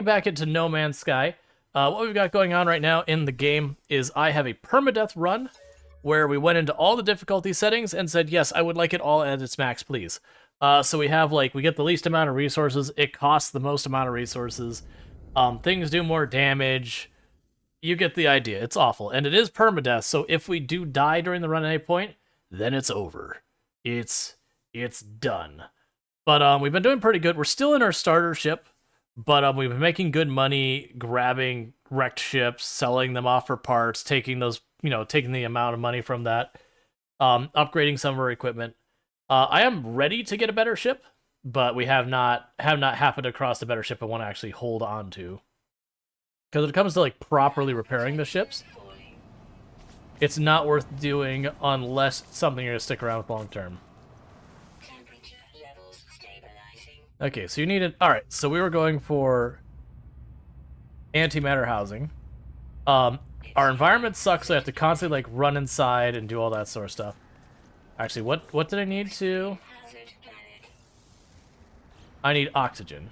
back into No Man's Sky. What we've got going on right now in the game is I have a permadeath run where we went into all the difficulty settings and said, yes, I would like it all at its max, please. So we have, like, we get the least amount of resources, it costs the most amount of resources, things do more damage, you get the idea. It's awful. And it is permadeath, so if we do die during the run at any point, then it's over. It's done. But we've been doing pretty good. We're still in our starter ship, but we've been making good money, grabbing wrecked ships, selling them off for parts, taking those, taking the amount of money from that, upgrading some of our equipment. I am ready to get a better ship, but we have not happened across a better ship I want to actually hold on to. Because when it comes to like properly repairing the ships, it's not worth doing unless it's something you're gonna stick around with long term. Okay, so you needed. All right, so we were going for antimatter housing. Our environment sucks, so I have to constantly like run inside and do all that sort of stuff. Actually, what did I need to? I need oxygen.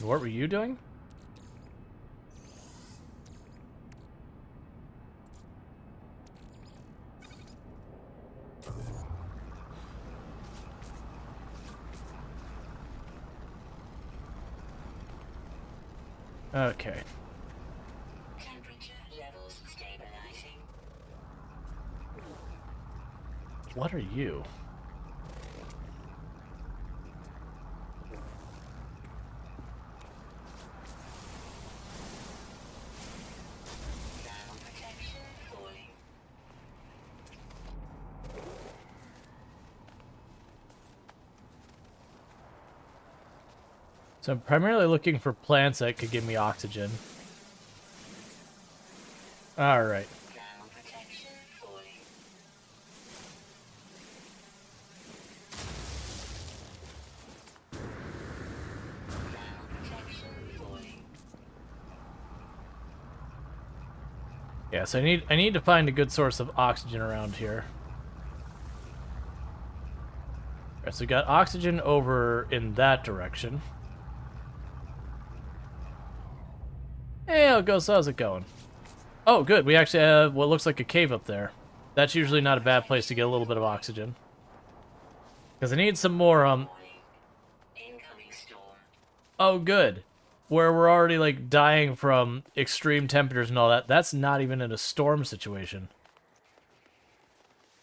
What were you doing? Okay. Temperature levels stabilizing. What are you? Ground protection falling. So I'm primarily looking for plants that could give me oxygen. Alright. Ground protection falling. Ground protection falling. Yeah, so I need to find a good source of oxygen around here. Alright, so we got oxygen over in that direction. Hey, how it goes? How's it going? Oh, good. We actually have what looks like a cave up there. That's usually not a bad place to get a little bit of oxygen. Because I need some more, Incoming storm. Oh, good. Where we're already, like, dying from extreme temperatures and all that. That's not even in a storm situation.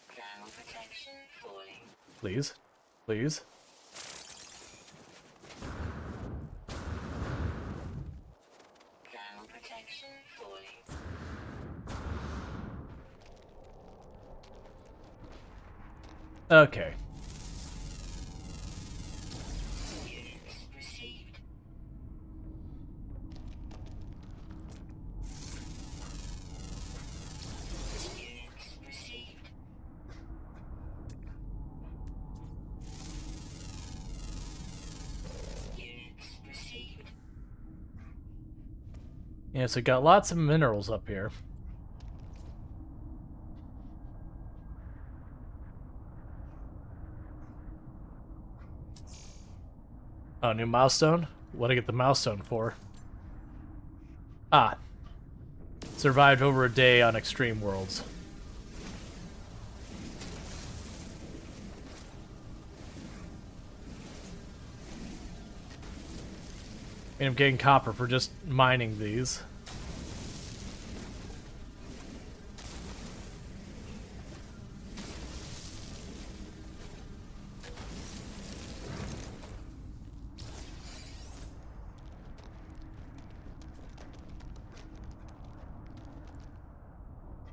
Ground protection falling. Please. Please. Ground protection falling. Okay. Units received. Units received. Units received. Yeah, so got lots of minerals up here. Oh, new milestone? What do I get the milestone for? Ah. Survived over a day on extreme worlds. And I'm getting copper for just mining these.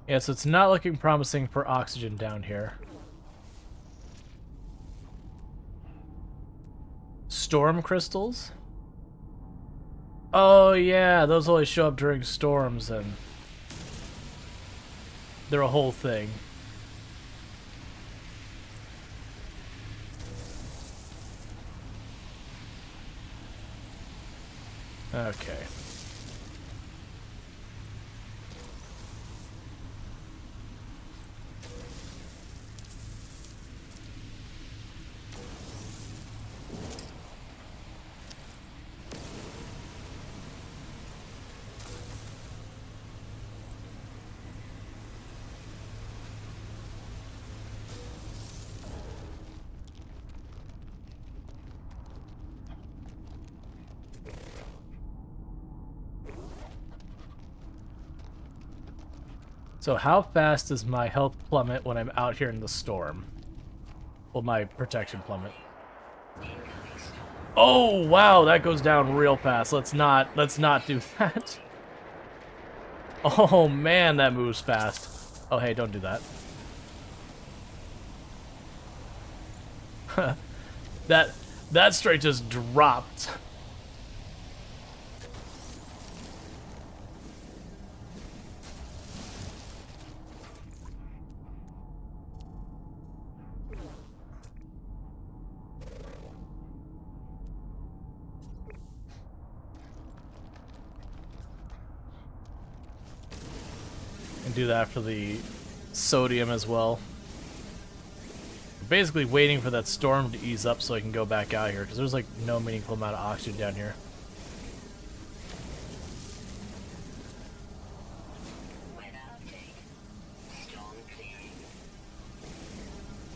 Yeah, so it's not looking promising for oxygen down here. Storm crystals? Oh yeah, those always show up during storms and they're a whole thing. Okay. So how fast does my health plummet when I'm out here in the storm? Well, my protection plummet. Oh, wow, that goes down real fast. Let's not do that. Oh, man, that moves fast. Oh, hey, don't do that. that straight just dropped. And do that for the sodium as well. Basically waiting for that storm to ease up so I can go back out here, because there's like no meaningful amount of oxygen down here.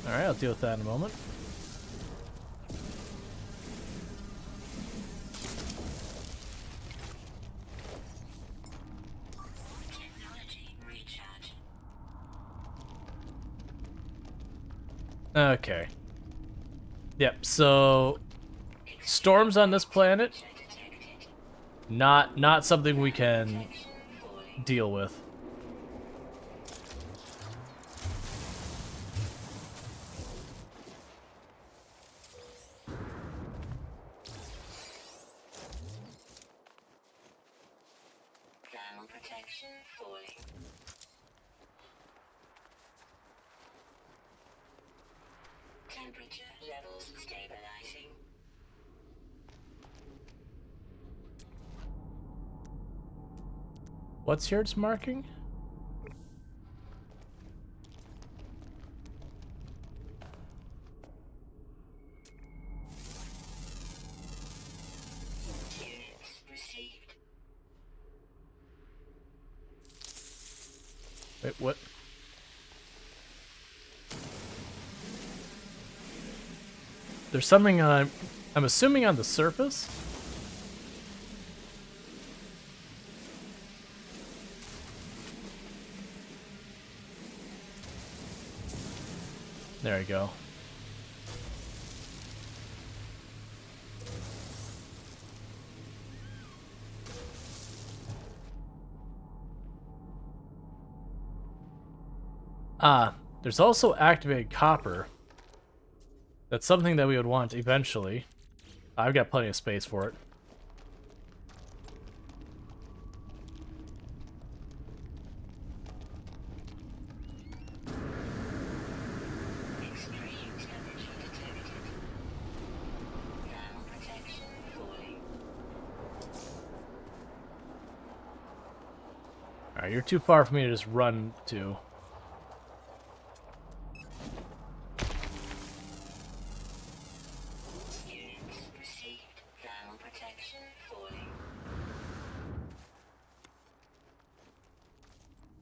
Alright, I'll deal with that in a moment. Okay. Yep, so storms on this planet, not something we can deal with. Thermal protection falling. Temperature levels stabilizing. What's yours marking? Units received. Wait, what? There's something I'm assuming on the surface. There we go. Ah, there's also activated copper. That's something that we would want eventually. I've got plenty of space for it. Extreme temperature detected. Thermal protection falling. Alright, you're too far for me to just run to. Units received. Thermal protection falling.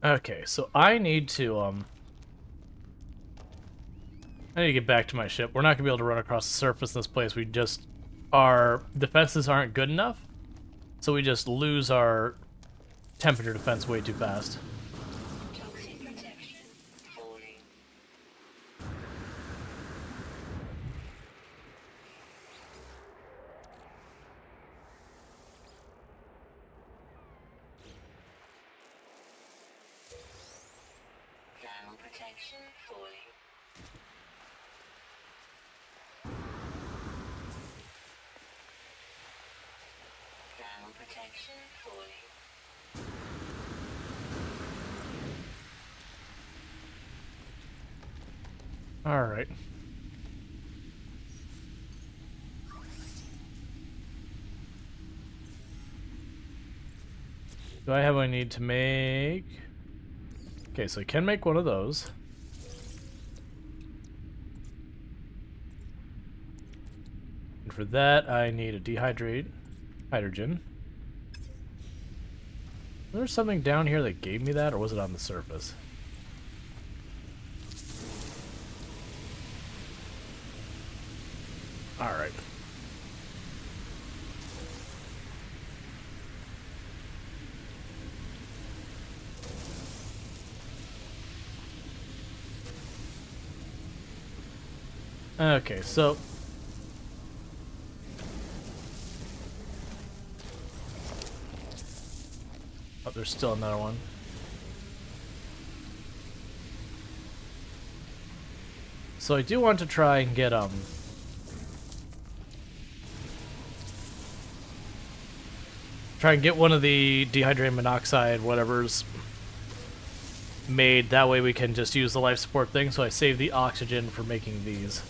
Okay, so I need to get back to my ship. We're not gonna be able to run across the surface in this place. We just, our defenses aren't good enough, so we just lose our temperature defense way too fast. Toxic protection falling. Thermal protection falling. Thermal protection falling. All right. Do I have what I need to make? Okay, so I can make one of those. And for that, I need a dehydrate hydrogen. Was there something down here that gave me that, or was it on the surface? All right. Okay, so oh, there's still another one. So I do want to try and get one of the dehydrated monoxide whatever's made. That way we can just use the life support thing, so I save the oxygen for making these.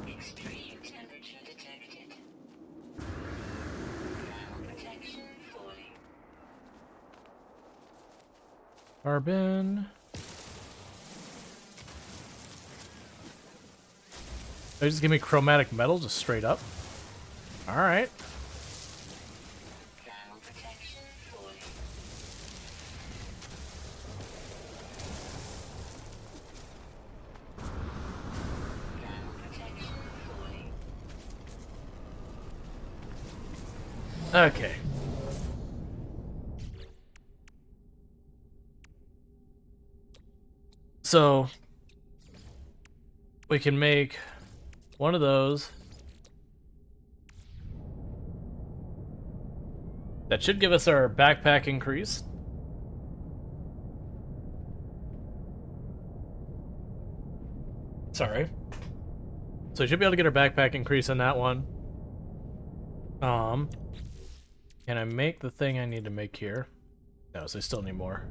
Extreme temperature detected. Thermal protection falling. Carbon. They just give me chromatic metal, just straight up. Alright. Thermal protection falling. Thermal protection falling. Okay. So we can make one of those. That should give us our backpack increase. Sorry. So we should be able to get our backpack increase on that one. Can I make the thing I need to make here? No, so I still need more.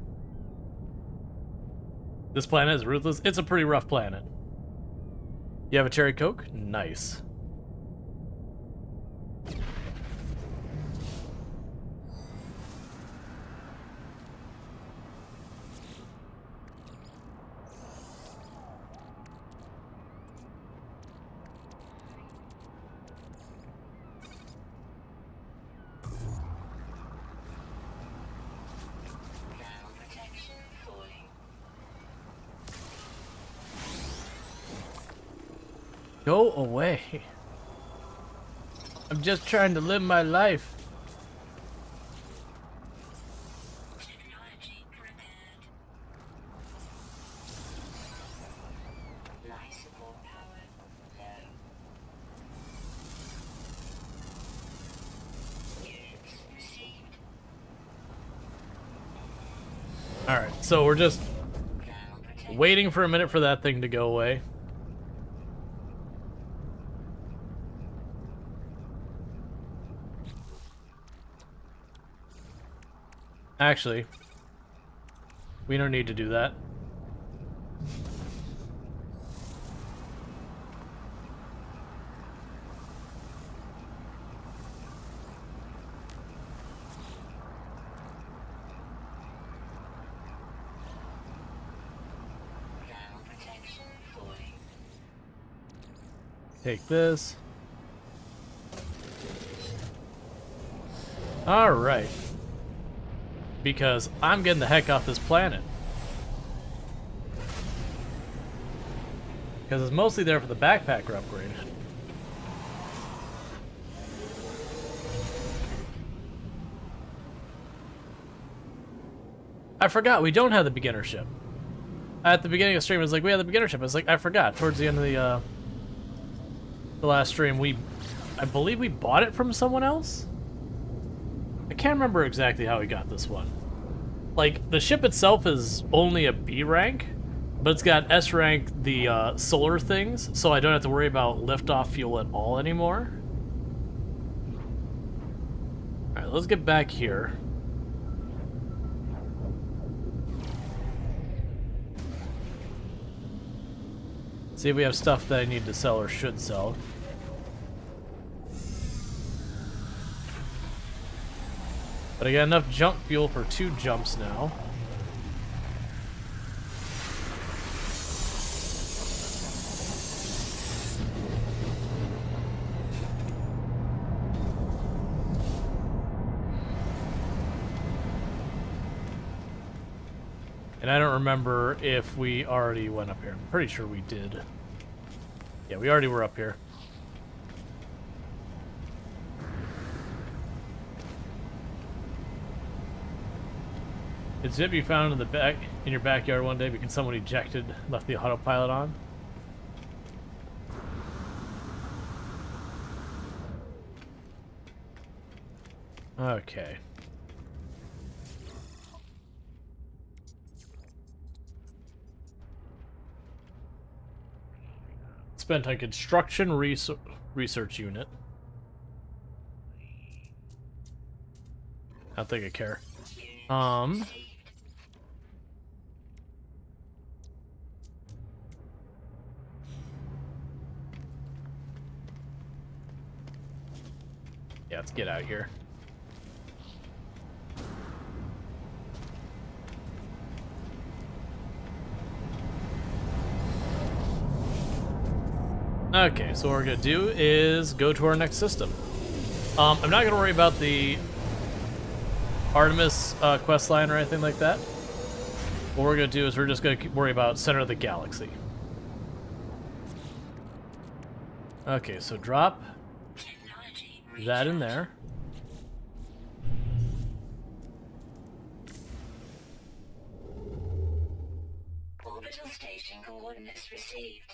This planet is ruthless. It's a pretty rough planet. You have a cherry coke? Nice. Thermal protection falling. Go away. I'm just trying to live my life. Technology prepared. Life support power low. Units received. Alright, so we're just Thermal protection. waiting for a minute for that thing to go away. Actually, we don't need to do that. Thermal protection falling. Take this. Alright. Because I'm getting the heck off this planet. Because it's mostly there for the backpacker upgrade. I forgot, we don't have the beginner ship. At the beginning of the stream, it was like, we have the beginner ship. I was like, I forgot. Towards the end of the last stream, I believe we bought it from someone else? I can't remember exactly how we got this one. Like, the ship itself is only a B rank, but it's got S rank, the solar things, so I don't have to worry about liftoff fuel at all anymore. Alright, let's get back here. See if we have stuff that I need to sell or should sell. But I got enough jump fuel for 2 jumps now. And I don't remember if we already went up here. I'm pretty sure we did. Yeah, we already were up here. Did zip you found in your backyard one day because someone left the autopilot on? Okay. Spent on construction research unit. I don't think I care. Yeah, let's get out of here. Okay, so what we're gonna do is go to our next system. I'm not gonna worry about the Artemis quest line or anything like that. What we're gonna do is we're just gonna worry about center of the galaxy. Okay, so drop that in there. Orbital station coordinates received.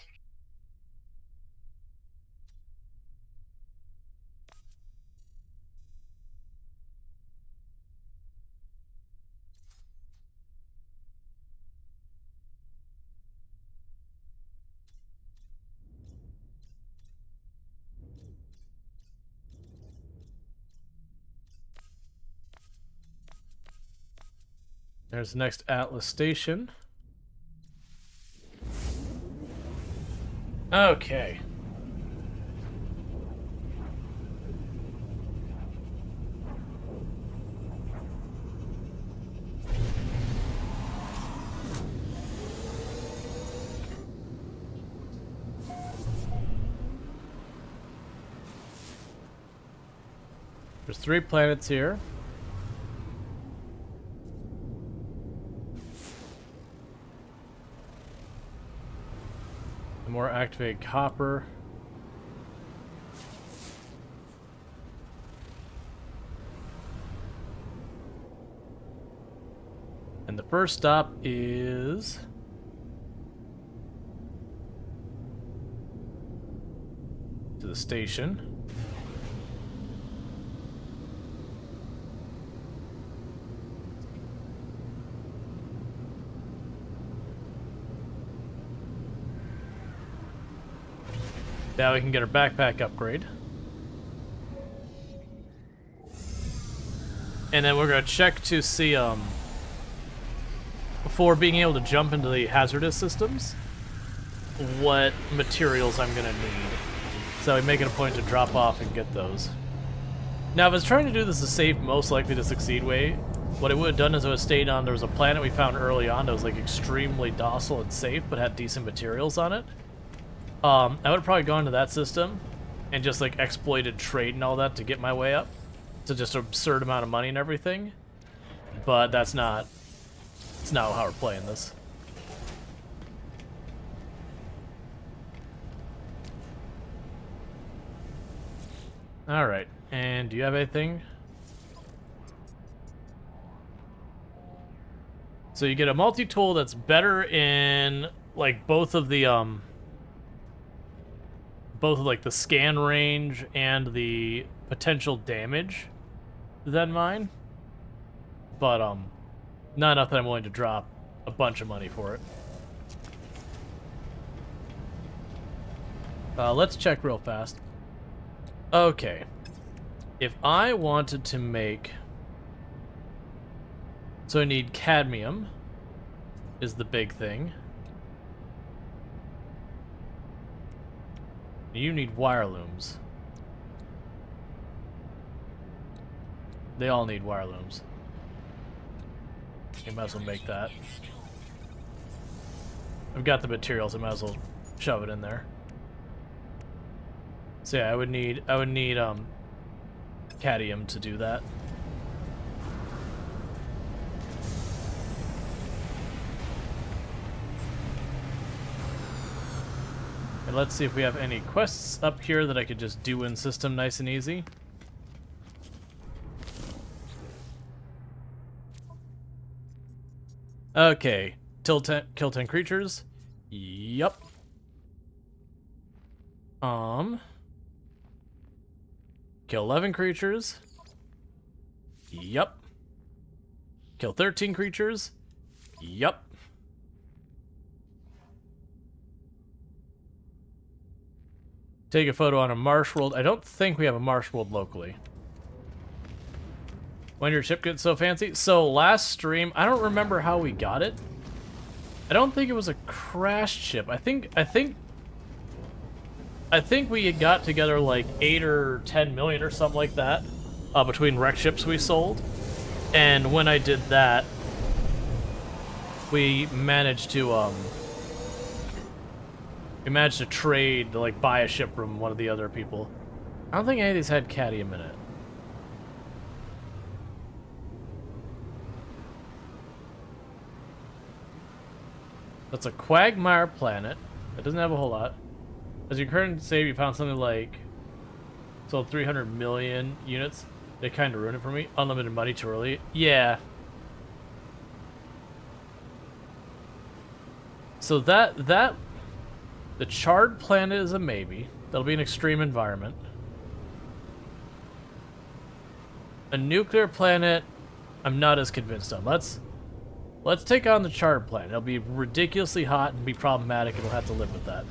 There's the next Atlas station. Okay. There's 3 planets here. More activated copper. And the first stop is to the station. Now we can get our backpack upgrade. And then we're gonna check to see, before being able to jump into the hazardous systems, what materials I'm gonna need. So we make it a point to drop off and get those. Now, if I was trying to do this the safe, most likely to succeed way, what I would have done is I would have stayed on, there was a planet we found early on that was like extremely docile and safe, but had decent materials on it. I would have probably gone to that system and just like exploited trade and all that to get my way up to just an absurd amount of money and everything. But it's not how we're playing this. Alright, and do you have anything? So you get a multi-tool that's better in like both of like the scan range and the potential damage than mine. But not enough that I'm willing to drop a bunch of money for it. Let's check real fast. Okay. If I wanted to make... So I need cadmium is the big thing. You need wire looms. They all need wire looms. You might as well make that. I've got the materials, I might as well shove it in there. So yeah, I would need cadmium to do that. And let's see if we have any quests up here that I could just do in system nice and easy. Okay. Kill 10 creatures. Yup. Kill 11 creatures. Yup. Kill 13 creatures. Yup. Take a photo on a marsh world. I don't think we have a marsh world locally. When your chip gets so fancy? So last stream, I don't remember how we got it. I don't think it was a crashed ship. I think we had got together like 8 or 10 million or something like that between wreck ships we sold. And when I did that, we managed to trade, to like buy a ship from one of the other people. I don't think any of these had cadmium in it. That's a quagmire planet. It doesn't have a whole lot. As your current save, you found something like sold 300 million units. They kind of ruined it for me. Unlimited money too early. Yeah. So the charred planet is a maybe. That'll be an extreme environment. A nuclear planet, I'm not as convinced on. Let's take on the charred planet. It'll be ridiculously hot and be problematic, and we'll have to live with that.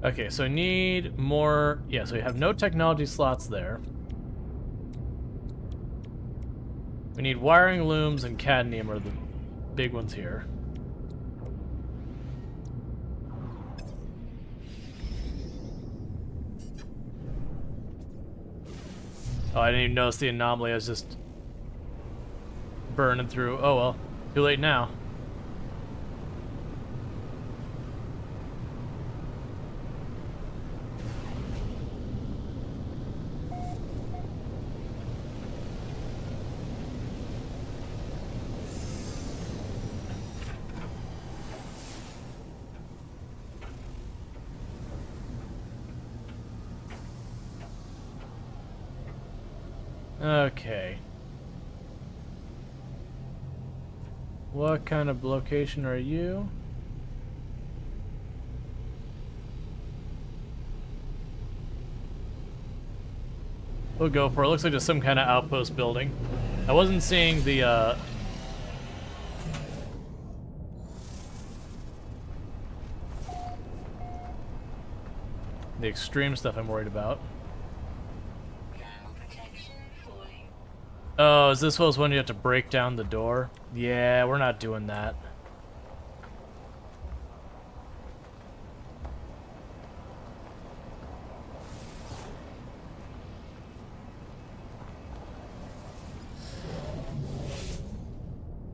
Okay, so I need more... Yeah, so we have no technology slots there. We need wiring looms and cadmium are the big ones here. Oh, I didn't even notice the anomaly. I was just burning through. Oh well, too late now. Okay. What kind of location are you? We'll go for it. Looks like just some kind of outpost building. I wasn't seeing the extreme stuff I'm worried about. Oh, is this was when you have to break down the door? Yeah, we're not doing that.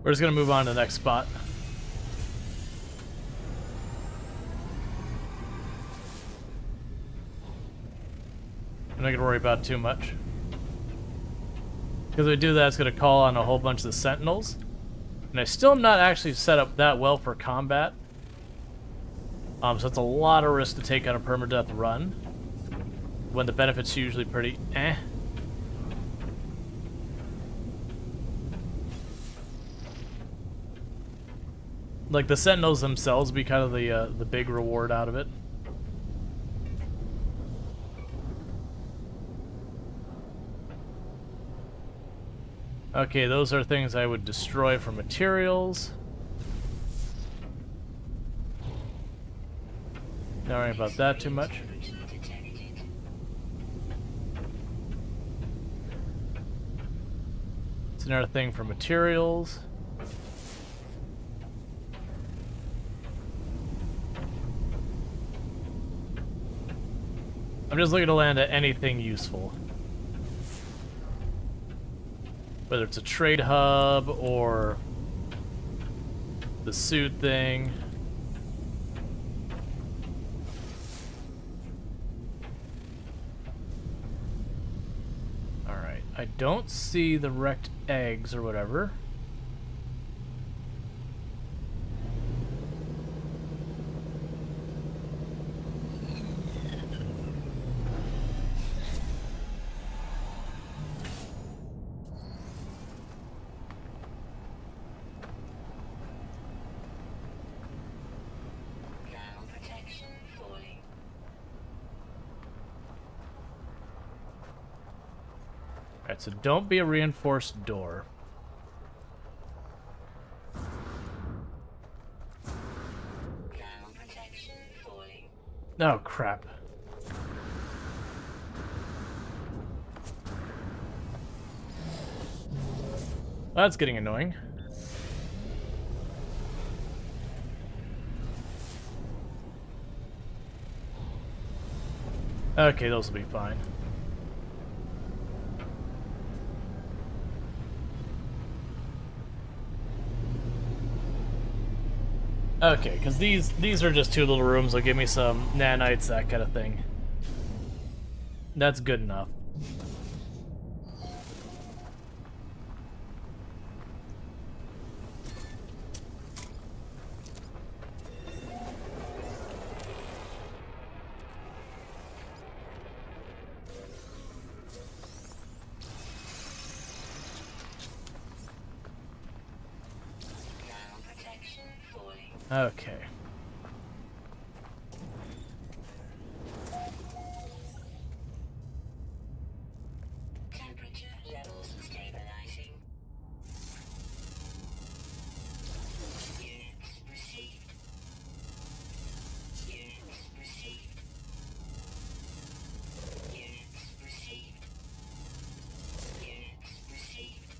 We're just gonna move on to the next spot. I'm not gonna worry about too much. Because if we do that, it's going to call on a whole bunch of the Sentinels. And I still am not actually set up that well for combat. So it's a lot of risk to take on a permadeath run. When the benefit's usually pretty eh. Like the Sentinels themselves be kind of the big reward out of it. Okay, those are things I would destroy for materials. Not worrying about that too much. It's another thing for materials. I'm just looking to land at anything useful. Whether it's a trade hub or the suit thing. Alright, I don't see the wrecked eggs or whatever. Alright, so don't be a reinforced door. Thermal protection falling. Oh, crap. That's getting annoying. Okay, those will be fine. Okay, because these are just two little rooms. They'll give me some nanites, that kind of thing. That's good enough. Thermal protection falling. Okay. Temperature levels stabilizing. Units received. Units received. Units received. Units received.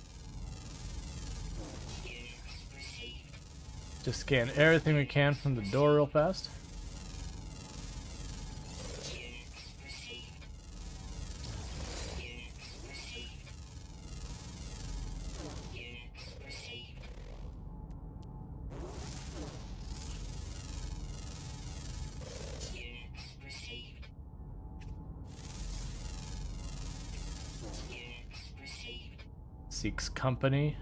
Units received. Just scan everything we can from the door real fast. Units received. Units received. Units received. Units received. Units received. Seeks company.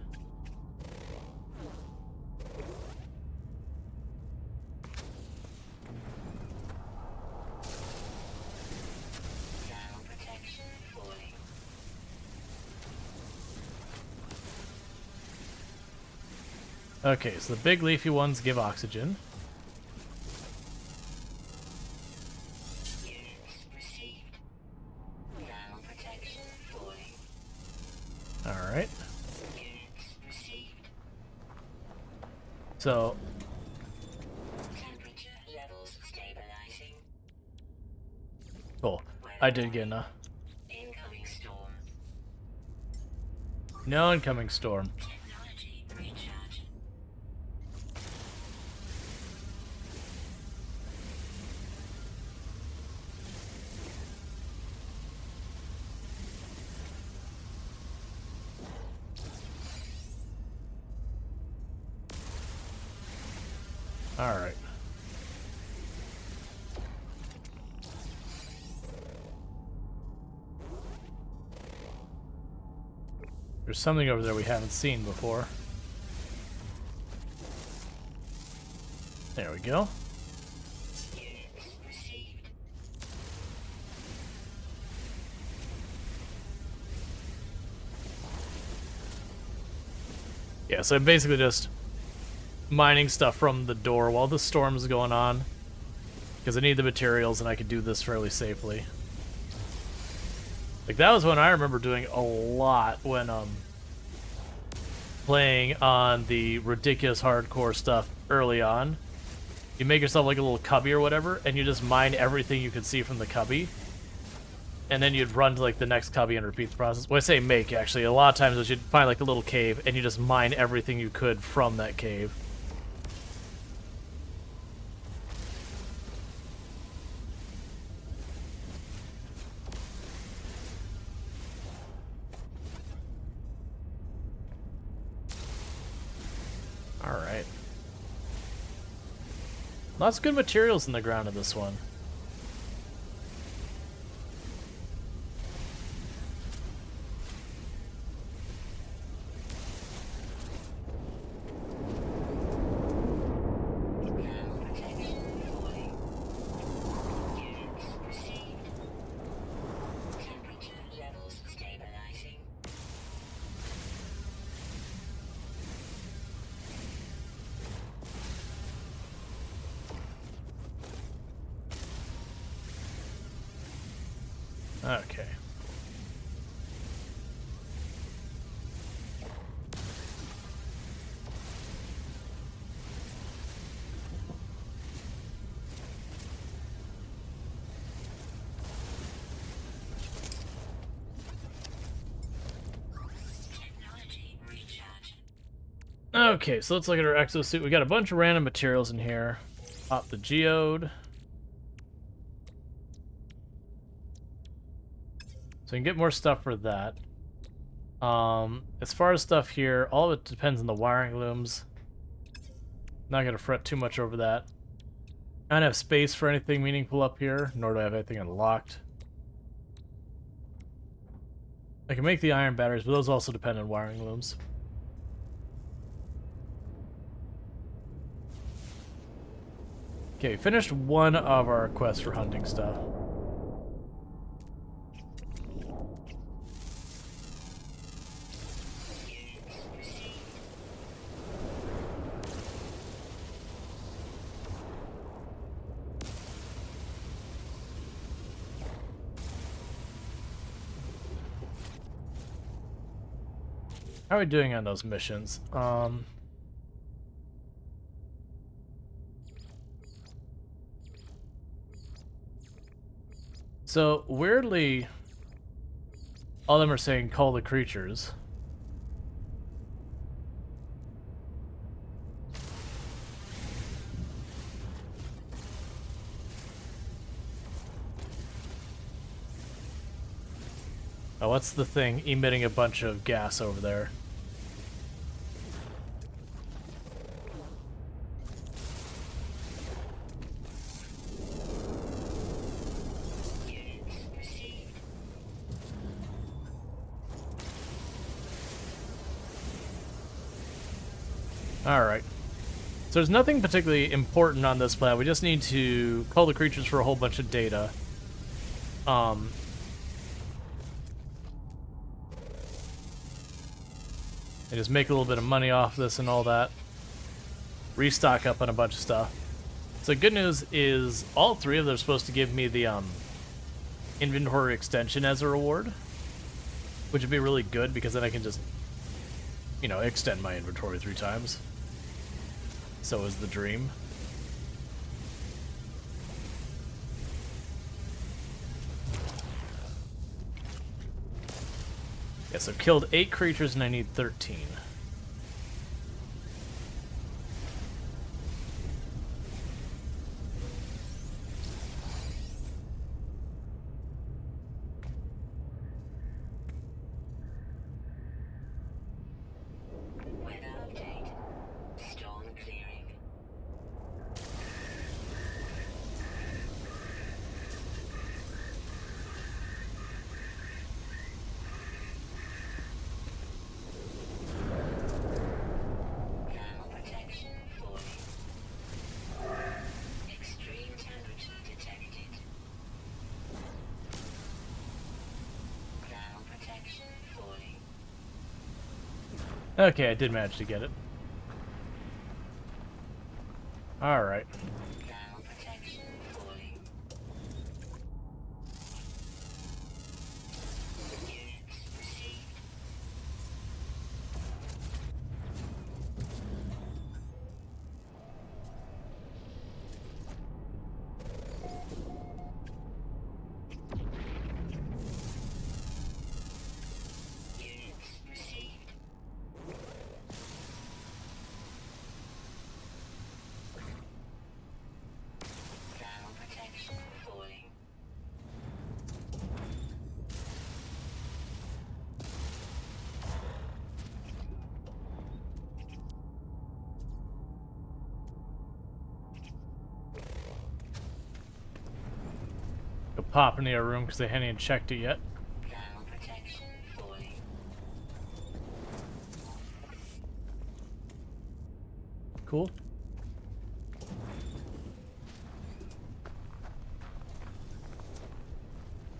Thermal protection falling. Okay, so the big leafy ones give oxygen. Units received. Thermal protection falling. Alright. Units received. So, Temperature levels stabilizing. cool. I did get enough. Incoming storm. No incoming storm. Technology recharge. Alright. There's something over there we haven't seen before. There we go. Units received. Yeah, so I'm basically just mining stuff from the door while the storm's going on. Because I need the materials and I could do this fairly safely. Like, that was when I remember doing a lot when, playing on the ridiculous hardcore stuff early on. You make yourself like a little cubby or whatever, and you just mine everything you could see from the cubby. And then you'd run to like the next cubby and repeat the process. Well, I say make, actually. A lot of times you'd find like a little cave, and you just mine everything you could from that cave. Alright. Lots of good materials in the ground of this one. Thermal protection falling. Units received. Temperature levels stabilizing. Okay. Okay, so let's look at our exosuit. We got a bunch of random materials in here. Pop the geode. So you can get more stuff for that. As far as stuff here, all of it depends on the wiring looms. Not gonna fret too much over that. I don't have space for anything meaningful up here, nor do I have anything unlocked. I can make the iron batteries, but those also depend on wiring looms. Okay, finished one of our quests for hunting stuff. How are we doing on those missions? So, weirdly, all of them are saying call the creatures. Oh, what's the thing emitting a bunch of gas over there? Alright. So there's nothing particularly important on this plan. We just need to call the creatures for a whole bunch of data. And just make a little bit of money off this and all that. Restock up on a bunch of stuff. So good news is all three of them are supposed to give me the inventory extension as a reward. Which would be really good because then I can just, you know, extend my inventory 3 times. So is the dream. Yes, I've killed 8 creatures and I need 13. Weather update. Storm clearing. Thermal protection falling. Extreme temperature detected. Thermal protection falling. Okay, I did manage to get it. Alright. Thermal protection falling. Units received. Units received. Thermal protection falling. Go pop into your room because they hadn't even checked it yet. Thermal protection falling. Cool.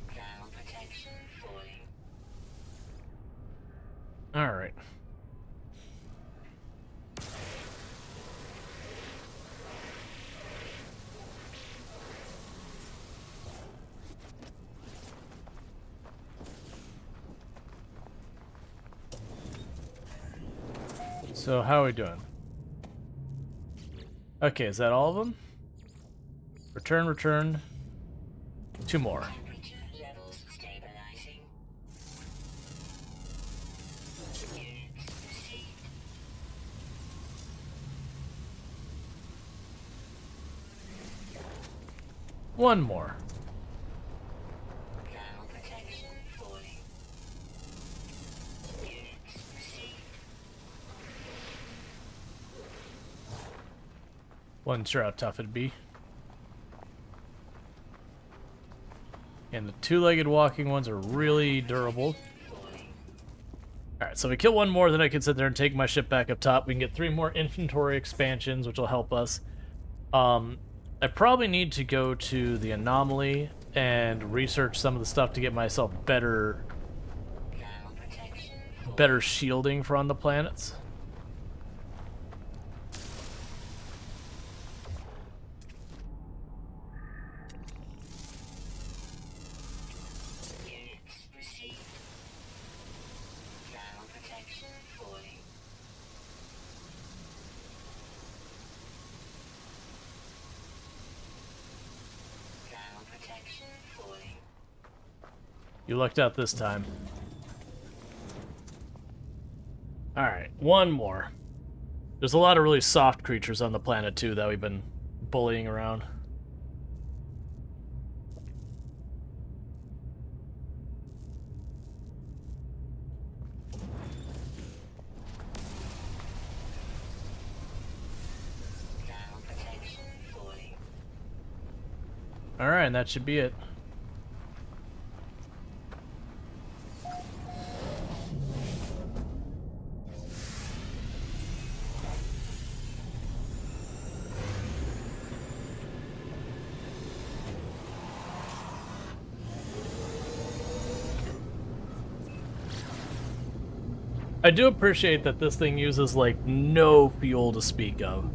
Thermal protection falling. Alright. So how are we doing? Okay, is that all of them? Return, return. 2 more. Temperature levels stabilizing. Units received. one more. Ground protection falling. Units received. Wasn't sure how tough it'd be. And the two-legged walking ones are really durable. Alright, so if we kill one more, then I can sit there and take my ship back up top. We can get 3 more inventory expansions, which will help us. I probably need to go to the anomaly and research some of the stuff to get myself better shielding for on the planets. Units received. Ground protection falling. Ground protection falling. You lucked out this time. Alright, one more. There's a lot of really soft creatures on the planet, too, that we've been bullying around. Ground protection falling. Alright, and that should be it. I do appreciate that this thing uses, like, no fuel to speak of.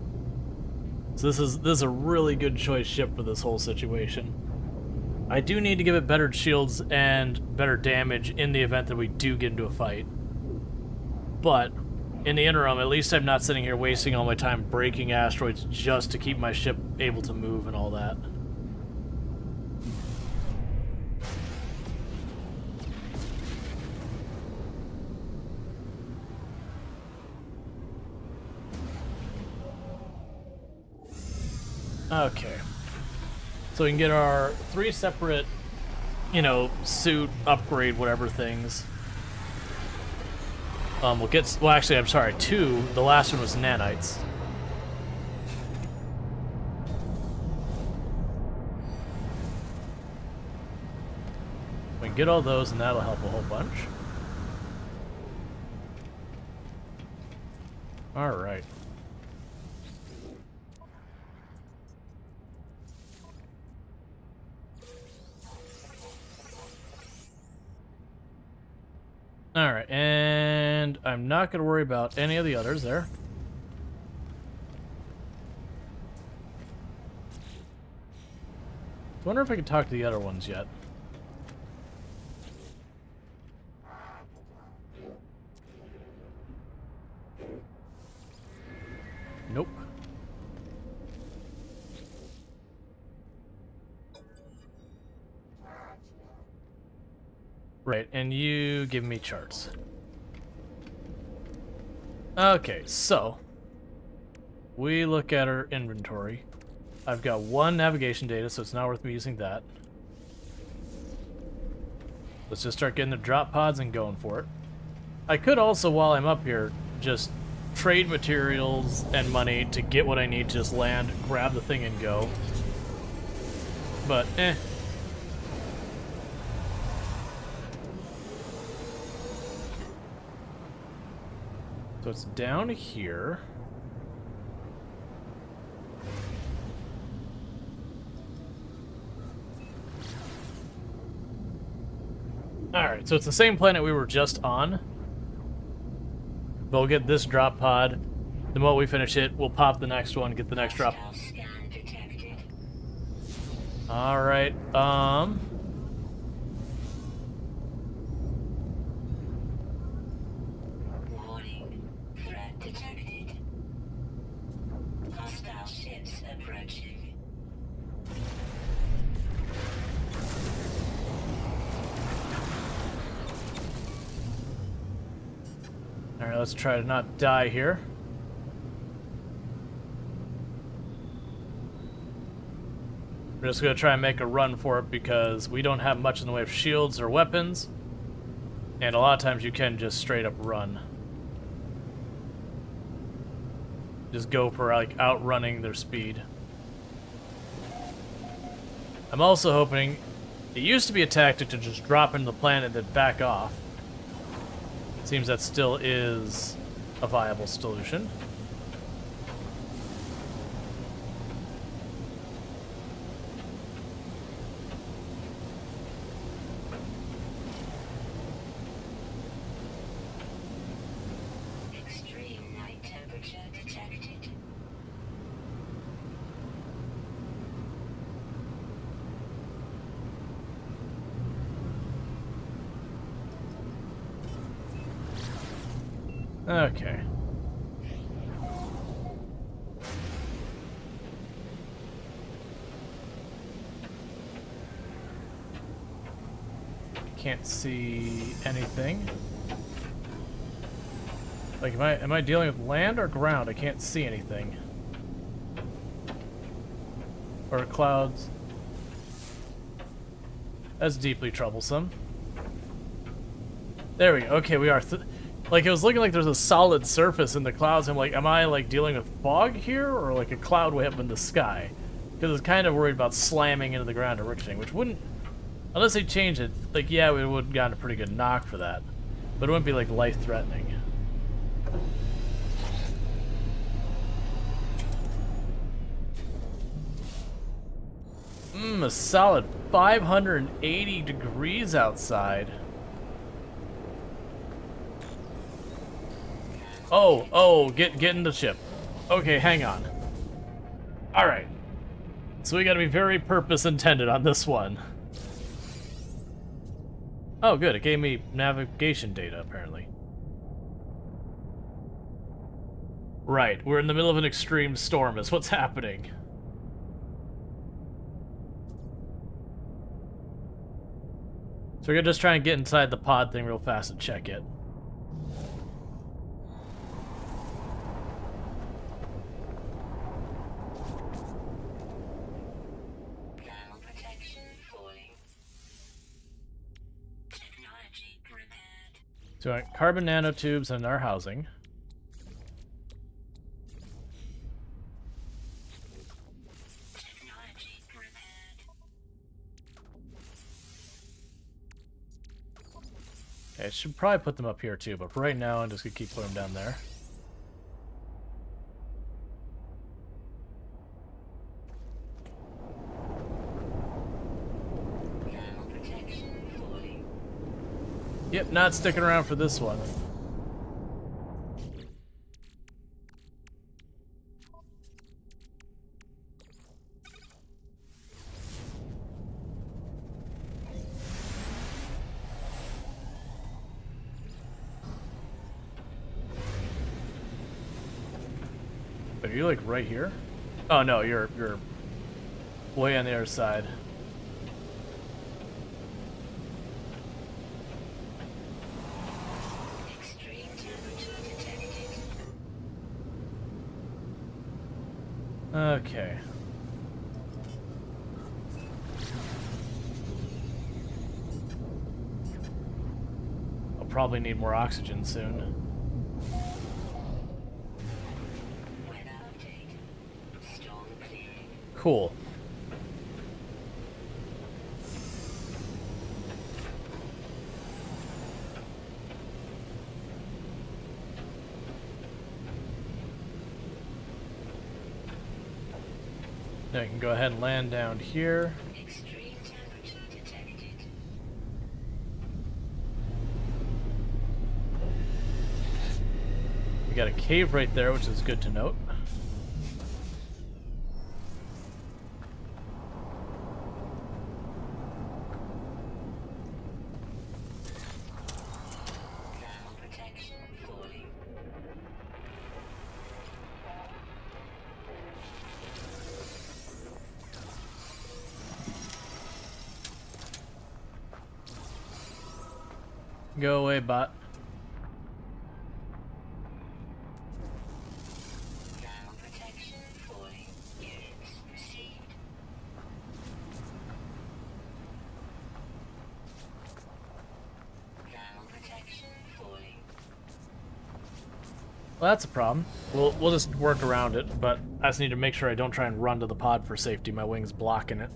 So this is a really good choice ship for this whole situation. I do need to give it better shields and better damage in the event that we do get into a fight. But, in the interim, at least I'm not sitting here wasting all my time breaking asteroids just to keep my ship able to move and all that. Okay. So we can get our 3 separate, you know, suit, upgrade, whatever things. We'll get, well actually, I'm sorry, 2. The last one was nanites. We can get all those and that'll help a whole bunch. Alright. Alright, and I'm not going to worry about any of the others there. I wonder if I can talk to the other ones yet. Nope. Right, and you give me charts. Okay, so we look at our inventory. I've got 1 navigation data, so it's not worth me using that. Let's just start getting the drop pods and going for it. I could also, while I'm up here, just trade materials and money to get what I need to just land, grab the thing and go. But, eh. So it's down here. Alright, so it's the same planet we were just on. But we'll get this drop pod. The moment we finish it, we'll pop the next one, get the next drop. Scan detected. Alright, Warning. Threat detected. Hostile ships approaching. Alright, let's try to not die here. We're just gonna try and make a run for it because we don't have much in the way of shields or weapons. And a lot of times you can just straight up run. Just go for like outrunning their speed. I'm also hoping, it used to be a tactic to just drop into the planet and then back off. Seems that still is a viable solution. Extreme night temperature detected. Okay. Can't see anything. Like, am I dealing with land or ground? I can't see anything. Or clouds. That's deeply troublesome. There we go. Okay, we are. Like, it was looking like there's a solid surface in the clouds. I'm like, am I, like, dealing with fog here? Or, like, a cloud way up in the sky? Because I was kind of worried about slamming into the ground and ricocheting, which wouldn't... Unless they change it, like, yeah, we would have gotten a pretty good knock for that. But it wouldn't be, like, life-threatening. A solid 580 degrees outside. Oh, get in the ship. Okay, hang on. Alright. So we gotta be very purpose intended on this one. Oh, good, it gave me navigation data, apparently. Right, we're in the middle of an extreme storm is what's happening. So we're gonna just try and get inside the pod thing real fast and check it. Thermal protection falling. Technology repaired. So carbon nanotubes in our housing. Technology repaired. Okay, I should probably put them up here too, but for right now I'm just gonna keep putting them down there. Thermal protection falling. Yep, not sticking around for this one. But are you like right here? Oh no, you're way on the other side. Extreme temperature detected. Okay. I'll probably need more oxygen soon. Weather update. Storm clearing. Cool. Now you can go ahead and land down here. Extreme temperature detected. We got a cave right there, which is good to note. Thermal protection falling. Go away, bot. Thermal protection falling. Units received. Well, that's a problem. We'll just work around it, but I just need to make sure I don't try and run to the pod for safety. My wing's blocking it.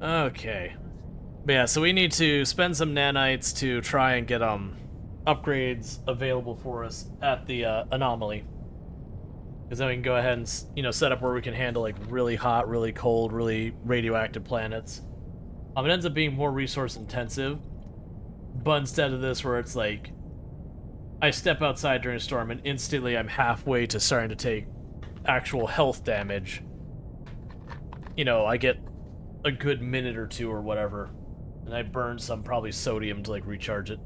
Okay. But yeah, so we need to spend some nanites to try and get upgrades available for us at the anomaly. Because then we can go ahead and, you know, set up where we can handle like really hot, really cold, really radioactive planets. It ends up being more resource intensive, but instead of this where it's like I step outside during a storm and instantly I'm halfway to starting to take actual health damage. You know, I get a good minute or two or whatever, and I burn some probably sodium to like recharge it.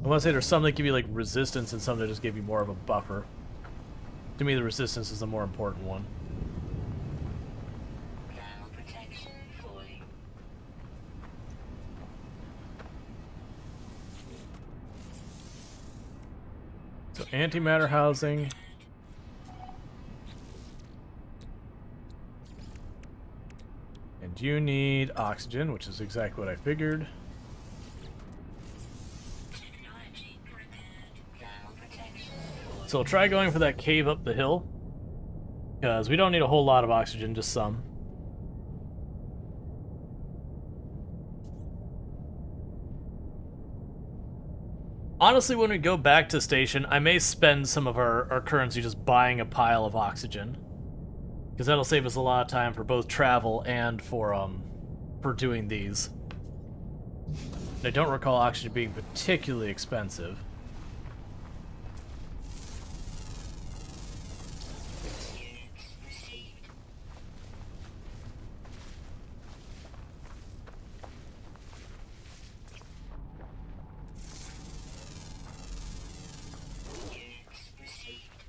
I want to say there's some that give you like resistance and some that just give you more of a buffer. To me, the resistance is the more important one. Thermal protection falling. So antimatter housing. And you need oxygen, which is exactly what I figured. Technology prepared. Thermal protection falling. So we'll try going for that cave up the hill. Because we don't need a whole lot of oxygen, just some. Honestly, when we go back to station, I may spend some of our currency just buying a pile of oxygen. Because that'll save us a lot of time for both travel and for doing these. And I don't recall oxygen being particularly expensive. Units received. Units received.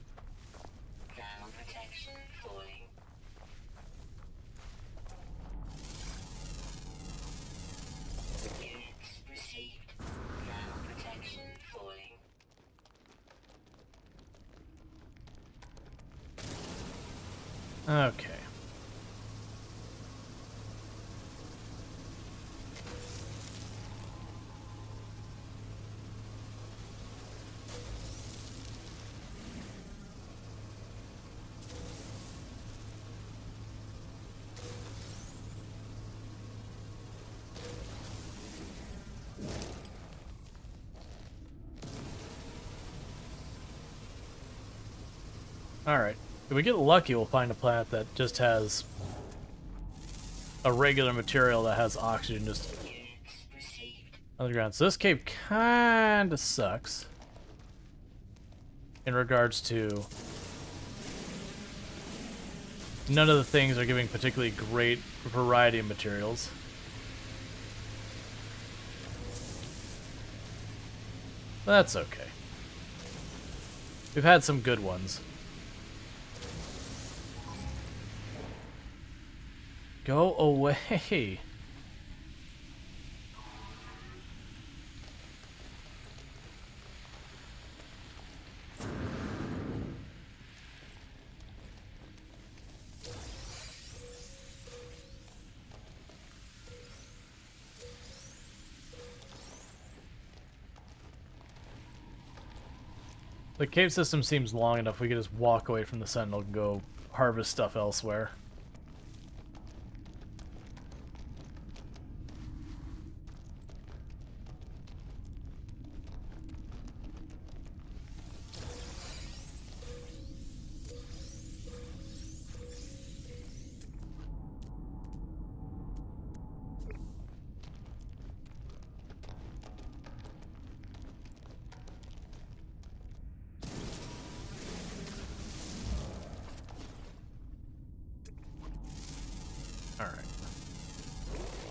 Thermal protection falling. Units received. Thermal protection falling. Okay. Alright. If we get lucky, we'll find a planet that just has a regular material that has oxygen just Units received. underground. So this cave kinda sucks. In regards to... none of the things are giving particularly great variety of materials. But that's okay. We've had some good ones. Go away. The cave system seems long enough. We could just walk away from the Sentinel and go harvest stuff elsewhere. Alright.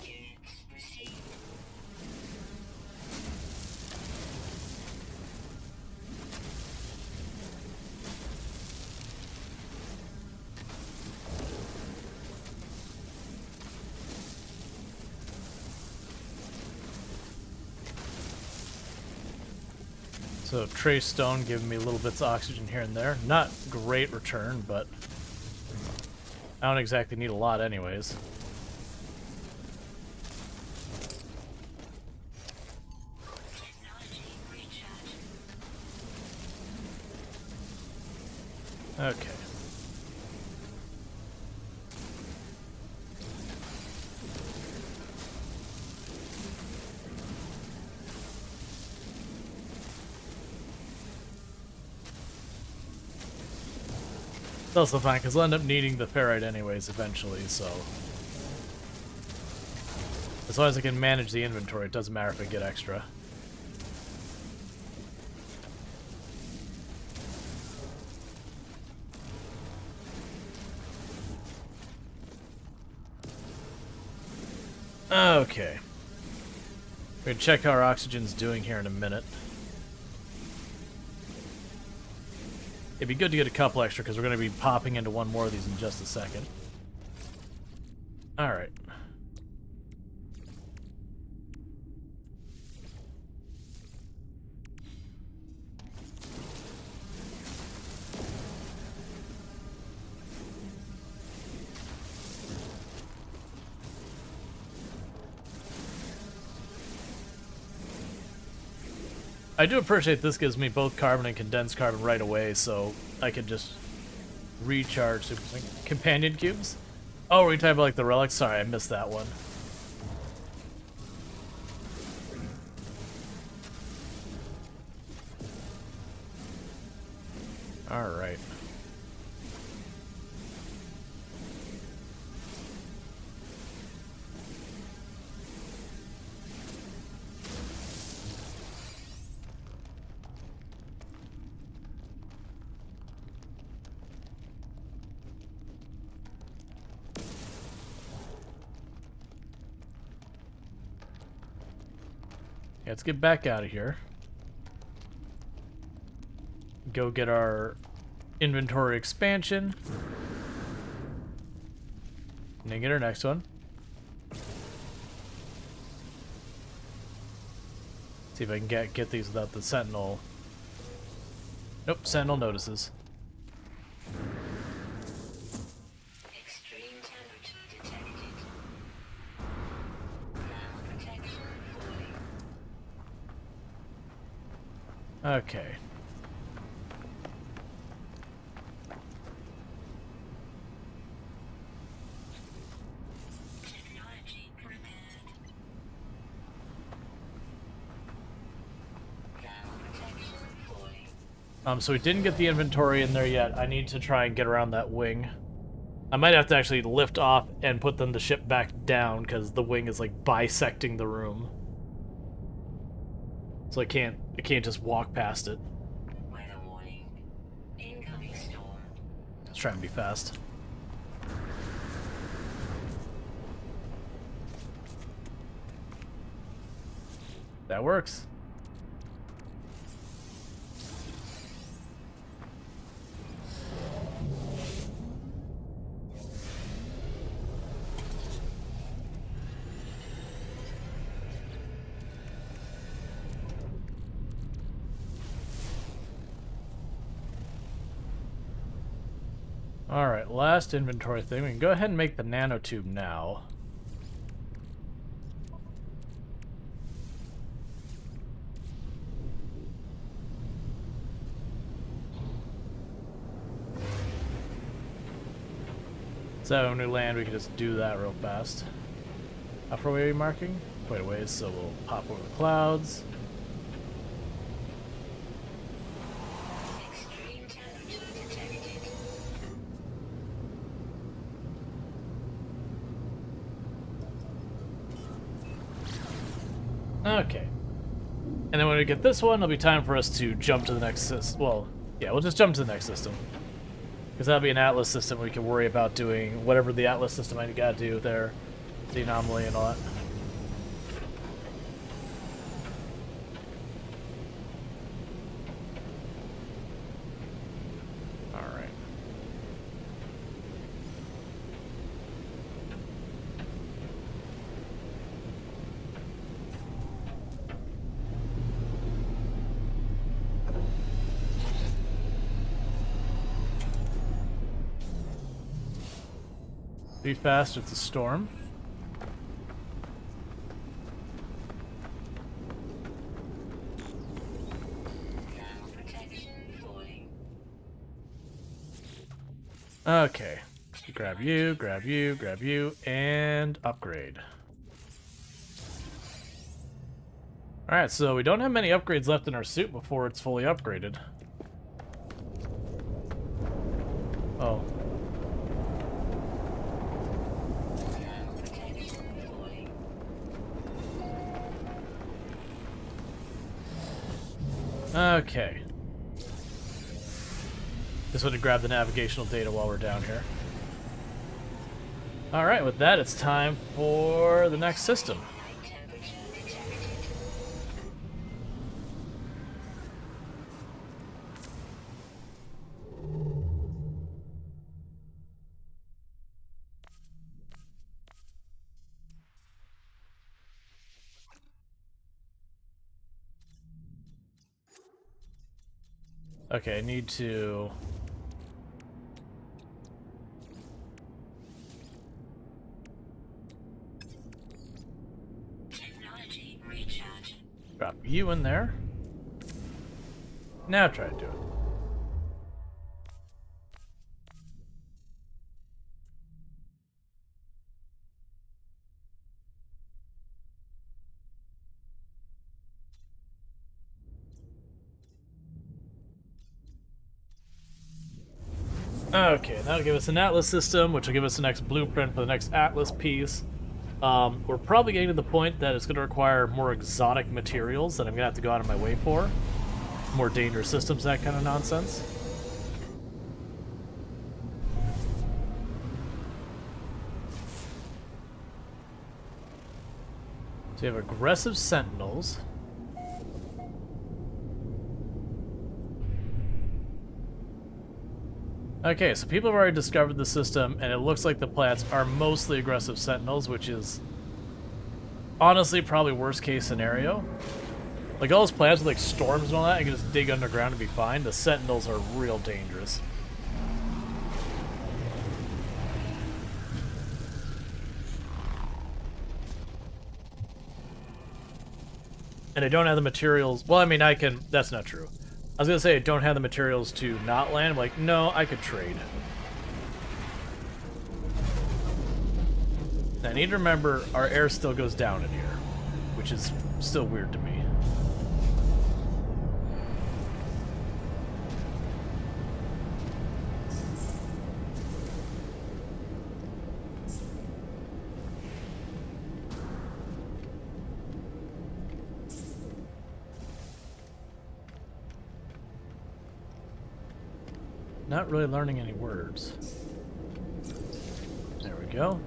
Units received. So trace stone giving me little bits of oxygen here and there. Not great return, but I don't exactly need a lot anyways. Okay. It's also fine, because we'll end up needing the ferrite anyways eventually, so... As long as I can manage the inventory, it doesn't matter if I get extra. Okay. We're gonna check how our oxygen's doing here in a minute. It'd be good to get a couple extra because we're going to be popping into one more of these in just a second. Alright. I do appreciate this gives me both carbon and condensed carbon right away, so I can just recharge companion cubes. Oh, were you talking about like the relics? Sorry, I missed that one. Alright. Yeah, let's get back out of here. Go get our inventory expansion. And then get our next one. See if I can get these without the Sentinel. Nope, Sentinel notices. Extreme temperature detected. Thermal protection falling. Okay. Technology prepared. Thermal protection falling. So we didn't get the inventory in there yet. I need to try and get around that wing. I might have to actually lift off and put the ship back down because the wing is like bisecting the room. So I can't just walk past it. Weather warning. Incoming storm. Let's try and be fast. That works. Alright, last inventory thing. We can go ahead and make the nanotube now. So when we land, we can just do that real fast. How far away are we marking? Quite a ways, so we'll pop over the clouds. Extreme temperature detected. Okay. And then when we get this one, it'll be time for us to jump to the next system. Well, yeah, we'll just jump to the next system. Because that'll be an Atlas system we can worry about doing whatever the Atlas system I gotta do there. The anomaly and all that. Alright. Be fast, it's a storm. Thermal protection falling. Okay. Grab you, grab you, grab you, and upgrade. Alright, so we don't have many upgrades left in our suit before it's fully upgraded. Oh. Okay. Just want to grab the navigational data while we're down here. Alright, with that, it's time for the next system. Okay, I need to... Technology recharge. drop you in there. Now try to do it. Okay, that'll give us an Atlas system, which will give us the next blueprint for the next Atlas piece. We're probably getting to the point that it's going to require more exotic materials that I'm going to have to go out of my way for. More dangerous systems, that kind of nonsense. So you have aggressive Sentinels. Okay, so people have already discovered the system, and it looks like the plants are mostly aggressive Sentinels, which is honestly probably worst case scenario. Like all those plants with like storms and all that, I can just dig underground and be fine. The Sentinels are real dangerous. And I don't have the materials. Well, I mean, I can. That's not true. I was gonna say I don't have the materials to not land. I'm like, no, I could trade. Now, I need to remember our air still goes down in here, which is still weird to me. Not really learning any words. There we go.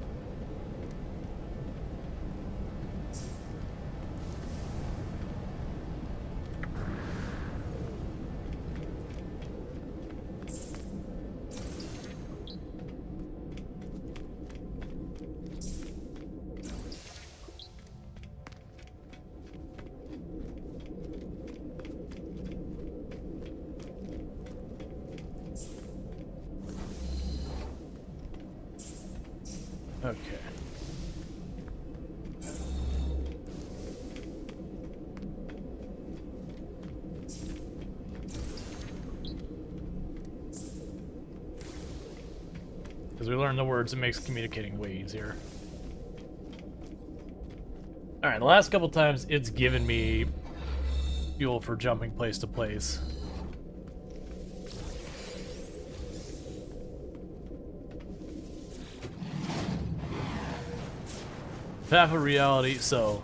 Okay. As we learn the words, it makes communicating way easier. Alright, the last couple times it's given me fuel for jumping place to place. Half of reality, so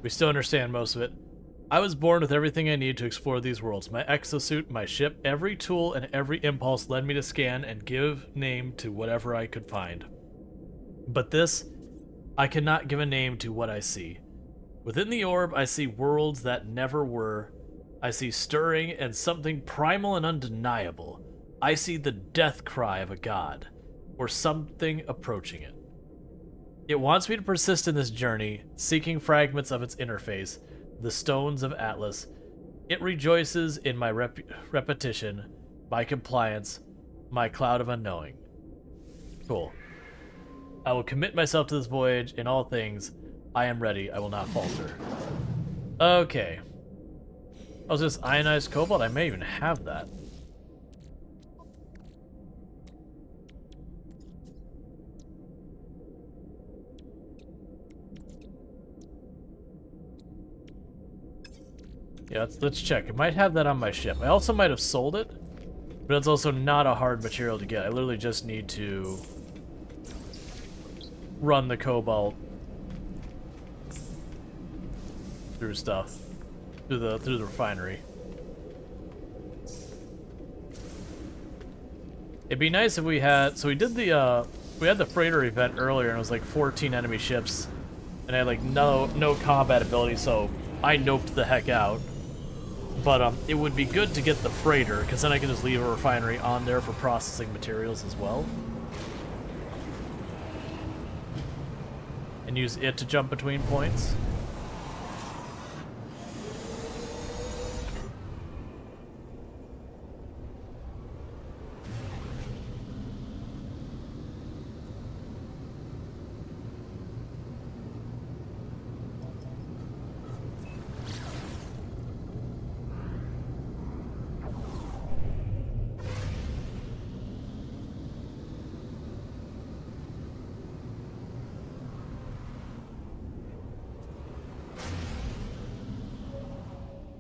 we still understand most of it. I was born with everything I need to explore these worlds. My exosuit, my ship, every tool and every impulse led me to scan and give name to whatever I could find. But this, I cannot give a name to what I see. Within the orb, I see worlds that never were. I see stirring and something primal and undeniable. I see the death cry of a god, or something approaching it. It wants me to persist in this journey, seeking fragments of its interface, the stones of Atlas. It rejoices in my repetition, my compliance, my cloud of unknowing. Cool. I will commit myself to this voyage in all things. I am ready. I will not falter. Okay. Oh, is this ionized cobalt? I may even have that. Yeah, let's check. I might have that on my ship. I also might have sold it, but it's also not a hard material to get. I literally just need to run the cobalt through stuff, through the refinery. It'd be nice if we had, so we did the, we had the freighter event earlier and it was like 14 enemy ships, and I had like no combat ability, so I noped the heck out. But it would be good to get the freighter, because then I can just leave a refinery on there for processing materials as well. And use it to jump between points.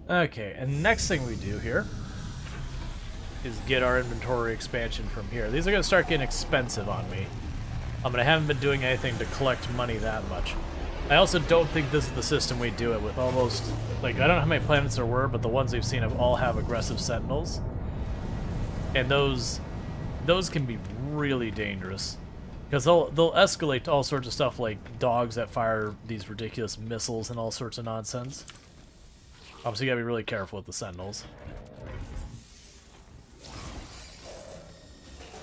Okay, and next thing we do here is get our inventory expansion from here. These are going to start getting expensive on me. I haven't been doing anything to collect money that much. I also don't think this is the system we do it with. Almost, like, I don't know how many planets there were, but the ones we've seen all have aggressive Sentinels. And those can be really dangerous. Because they'll escalate to all sorts of stuff like dogs that fire these ridiculous missiles and all sorts of nonsense. Obviously, you gotta be really careful with the Sentinels.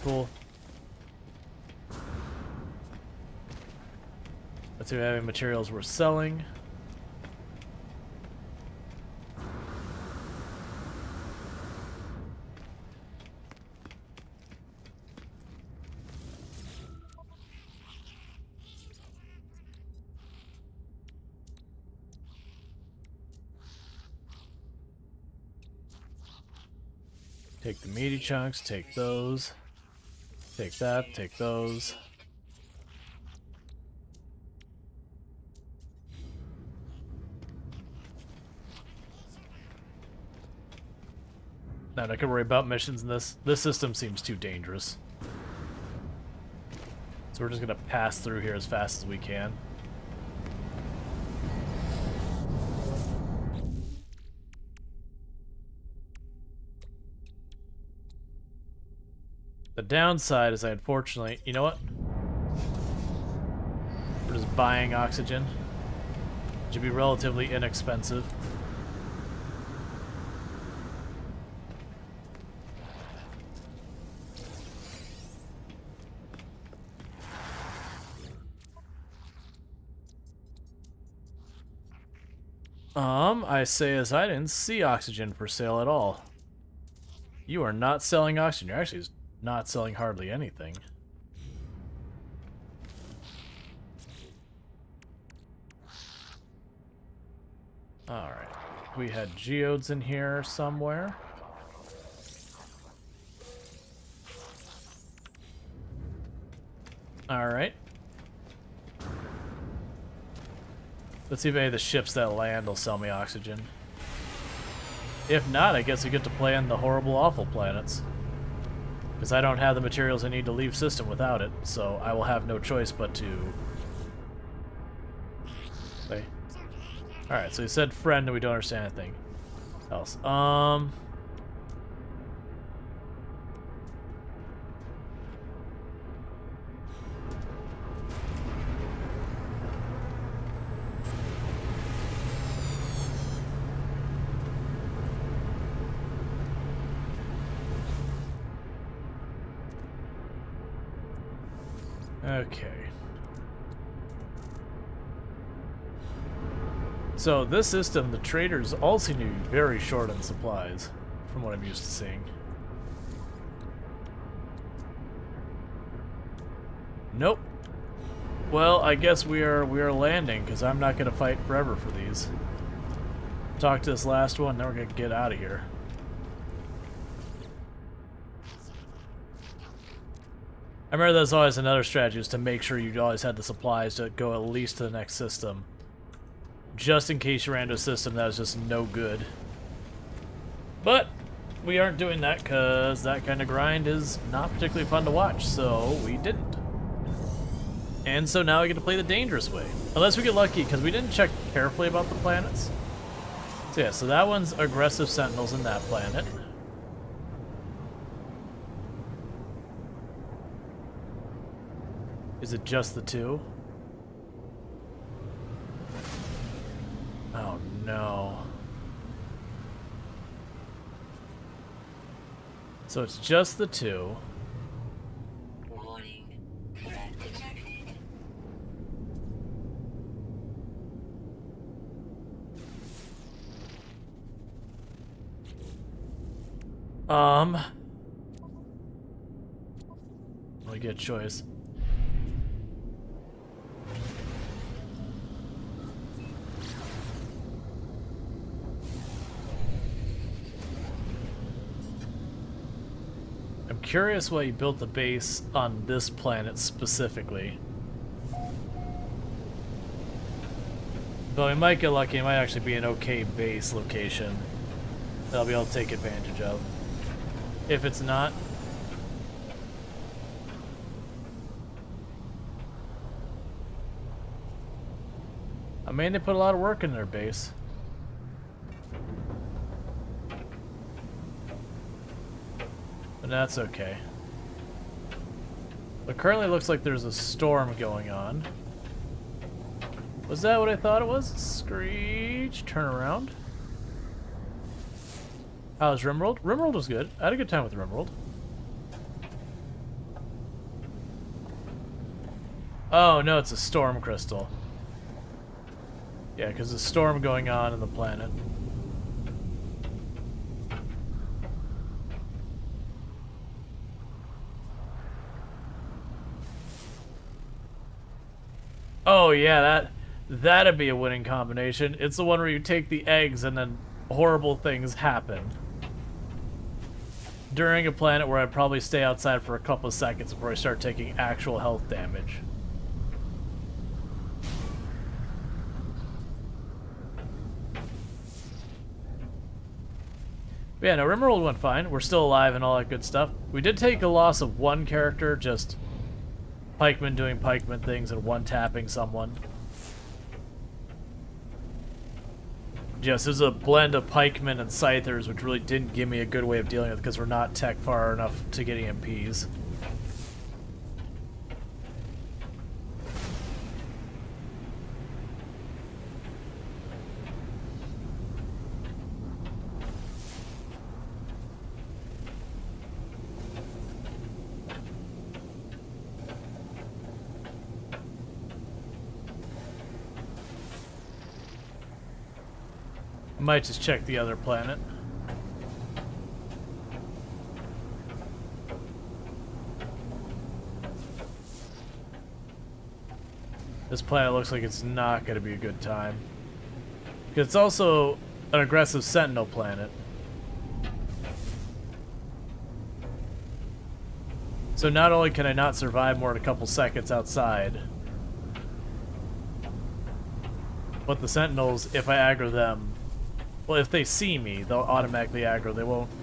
Cool. Let's see if we have any materials we're selling. Take the meaty chunks, take those. Take that, take those. Not I can worry about missions in this. This system seems too dangerous. So we're just gonna pass through here as fast as we can. The downside is I unfortunately, you know what? We're just buying oxygen. It should be relatively inexpensive. I say as I didn't see oxygen for sale at all. You are not selling oxygen. You're actually not selling hardly anything. Alright. We had geodes in here somewhere. Alright. Let's see if any of the ships that land will sell me oxygen. If not, I guess we get to play on the horrible, awful planets. Because I don't have the materials I need to leave system without it, so I will have no choice but to... Play. Alright, so he said friend and we don't understand anything else. Okay. So this system, the traders all seem to be very short on supplies, from what I'm used to seeing. Nope. Well, I guess we are landing, because I'm not going to fight forever for these. Talk to this last one, then we're going to get out of here. I remember there's always another strategy, is to make sure you always had the supplies to go at least to the next system. Just in case you ran into a system that was just no good. But we aren't doing that because that kind of grind is not particularly fun to watch, so we didn't. And so now we get to play the dangerous way. Unless we get lucky, because we didn't check carefully about the planets. So yeah, so that one's aggressive Sentinels in that planet. Is it just the two? Oh no. So it's just the two. Warning. Threat detected. Really good choice. I'm curious why you built the base on this planet specifically. Though we might get lucky, it might actually be an okay base location that I'll be able to take advantage of. If it's not, I mean, they put a lot of work in their base. But that's okay. But currently it looks like there's a storm going on. Was that what I thought it was? Screech, turn around. How's Rimworld? Rimworld was good. I had a good time with Rimworld. Oh no, it's a storm crystal. Yeah, because there's a storm going on in the planet. Oh yeah, that'd be a winning combination. It's the one where you take the eggs and then horrible things happen. During a planet where I'd probably stay outside for a couple of seconds before I start taking actual health damage. But yeah, no, Rimworld went fine. We're still alive and all that good stuff. We did take a loss of one character, just pikeman doing pikeman things and one-tapping someone. Yes, there's a blend of pikemen and scythers, which really didn't give me a good way of dealing with it because we're not tech far enough to get EMPs. Might just check the other planet. This planet looks like it's not going to be a good time. Because it's also an aggressive Sentinel planet. So not only can I not survive more than a couple seconds outside, but the Sentinels, if I aggro them, well, if they see me, they'll automatically aggro.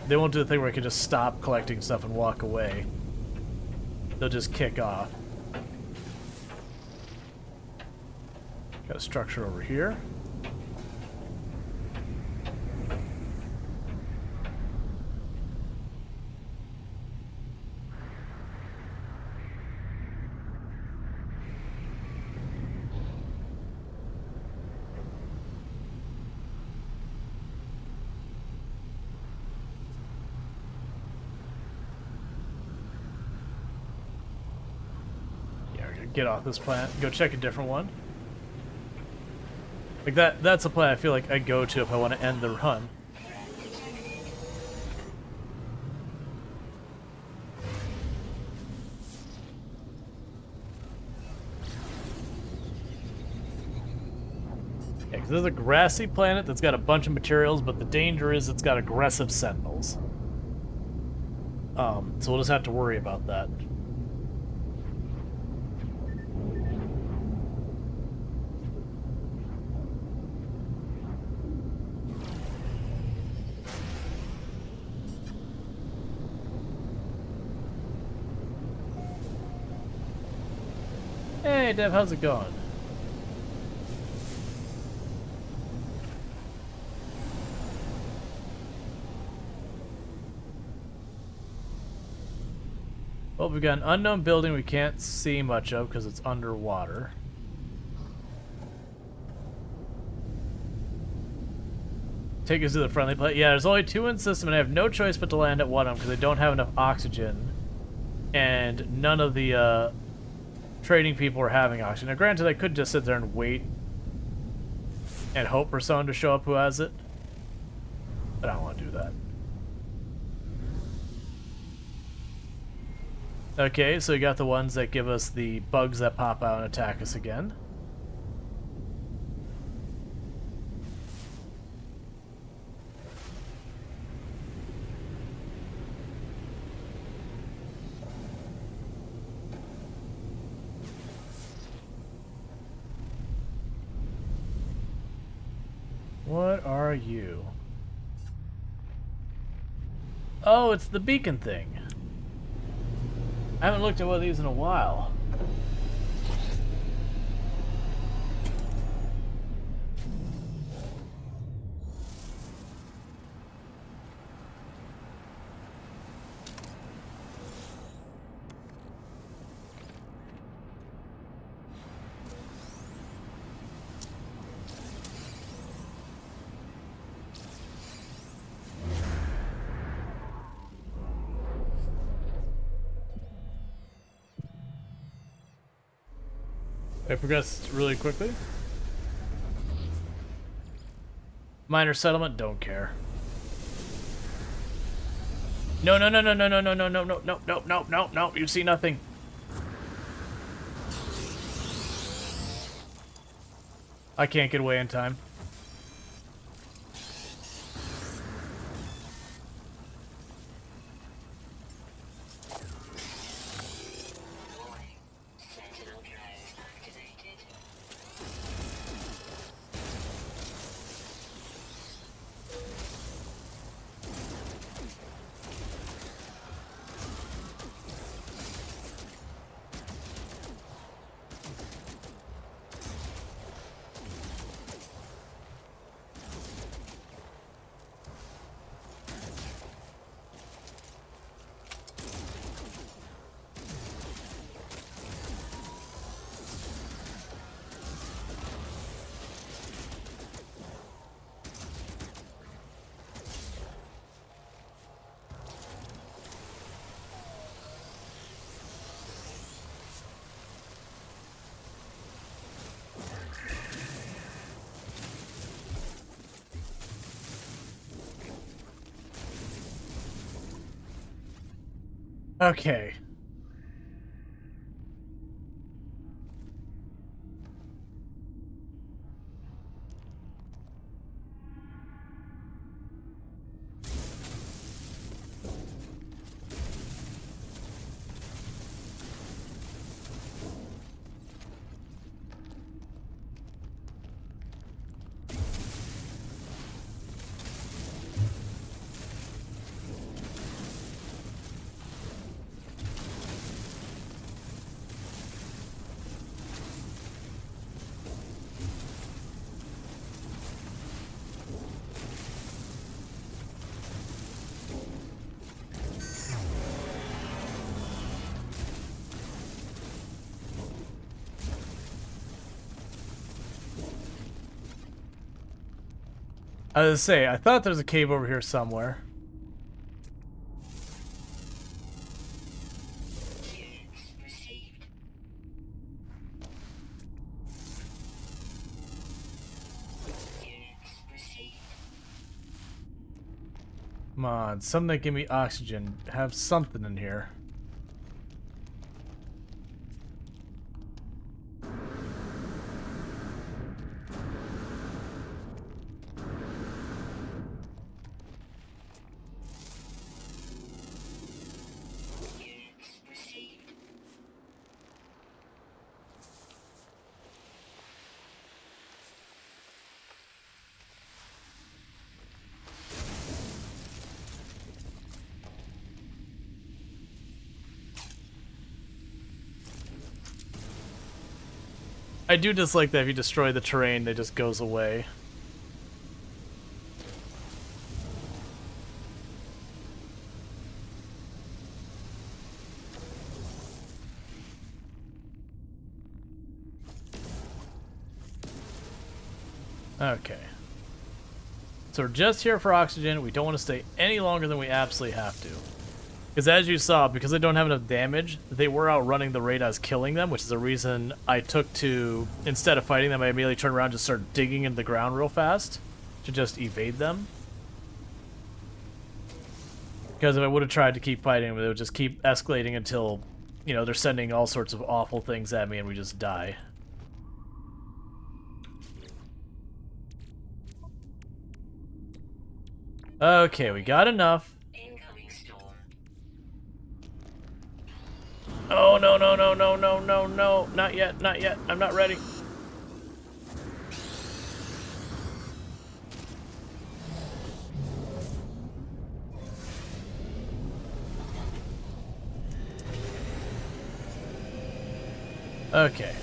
They won't do the thing where I can just stop collecting stuff and walk away. They'll just kick off. Got a structure over here. Get off this planet, go check a different one. Like that's a planet I feel like I go to if I want to end the run. Yeah, because there's a grassy planet that's got a bunch of materials, but the danger is it's got aggressive Sentinels. So we'll just have to worry about that. Hey, Dev, how's it going? Well, we've got an unknown building we can't see much of because it's underwater. Take us to the friendly place. Yeah, there's only 2 in system, and I have no choice but to land at one of them because I don't have enough oxygen. And none of the trading people are having oxygen. Now, granted, I could just sit there and wait and hope for someone to show up who has it. But I don't want to do that. Okay, so you got the ones that give us the bugs that pop out and attack us again. What are you? Oh, it's the beacon thing. I haven't looked at one of these in a while. I progressed really quickly. Minor settlement, don't care. No, no, no, no, no, no, no, no, no, no, no, no, no, no, no, you see nothing. I can't get away in time. Sentinel drone activated. Okay. I was gonna say, I thought there's a cave over here somewhere. Units received. Units received. Come on, something that give me oxygen. Have something in here. Units received. I do dislike that if you destroy the terrain, it just goes away. Okay. So we're just here for oxygen. We don't want to stay any longer than we absolutely have to. Because as you saw, because they don't have enough damage, they were outrunning the rate I was killing them, which is the reason I took to, instead of fighting them, I immediately turned around and just started digging into the ground real fast to just evade them. Because if I would have tried to keep fighting them, they would just keep escalating until, you know, they're sending all sorts of awful things at me and we just die. Okay, we got enough. Incoming storm. Oh, no, no, no, no, no, no, no. Not yet, not yet. I'm not ready. Okay.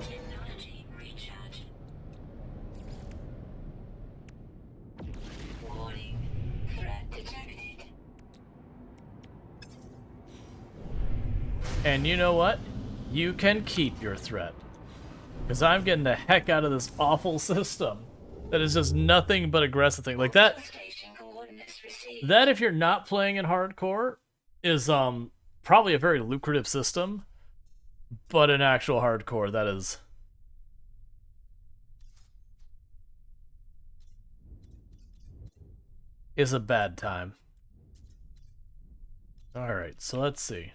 Technology recharge. Warning. Threat detected. And you know what? You can keep your threat. Because I'm getting the heck out of this awful system. That is just nothing but aggressive thing. Like that, Station coordinates received. that if you're not playing in hardcore, is probably a very lucrative system. But in actual hardcore, that is a bad time. Alright, so let's see.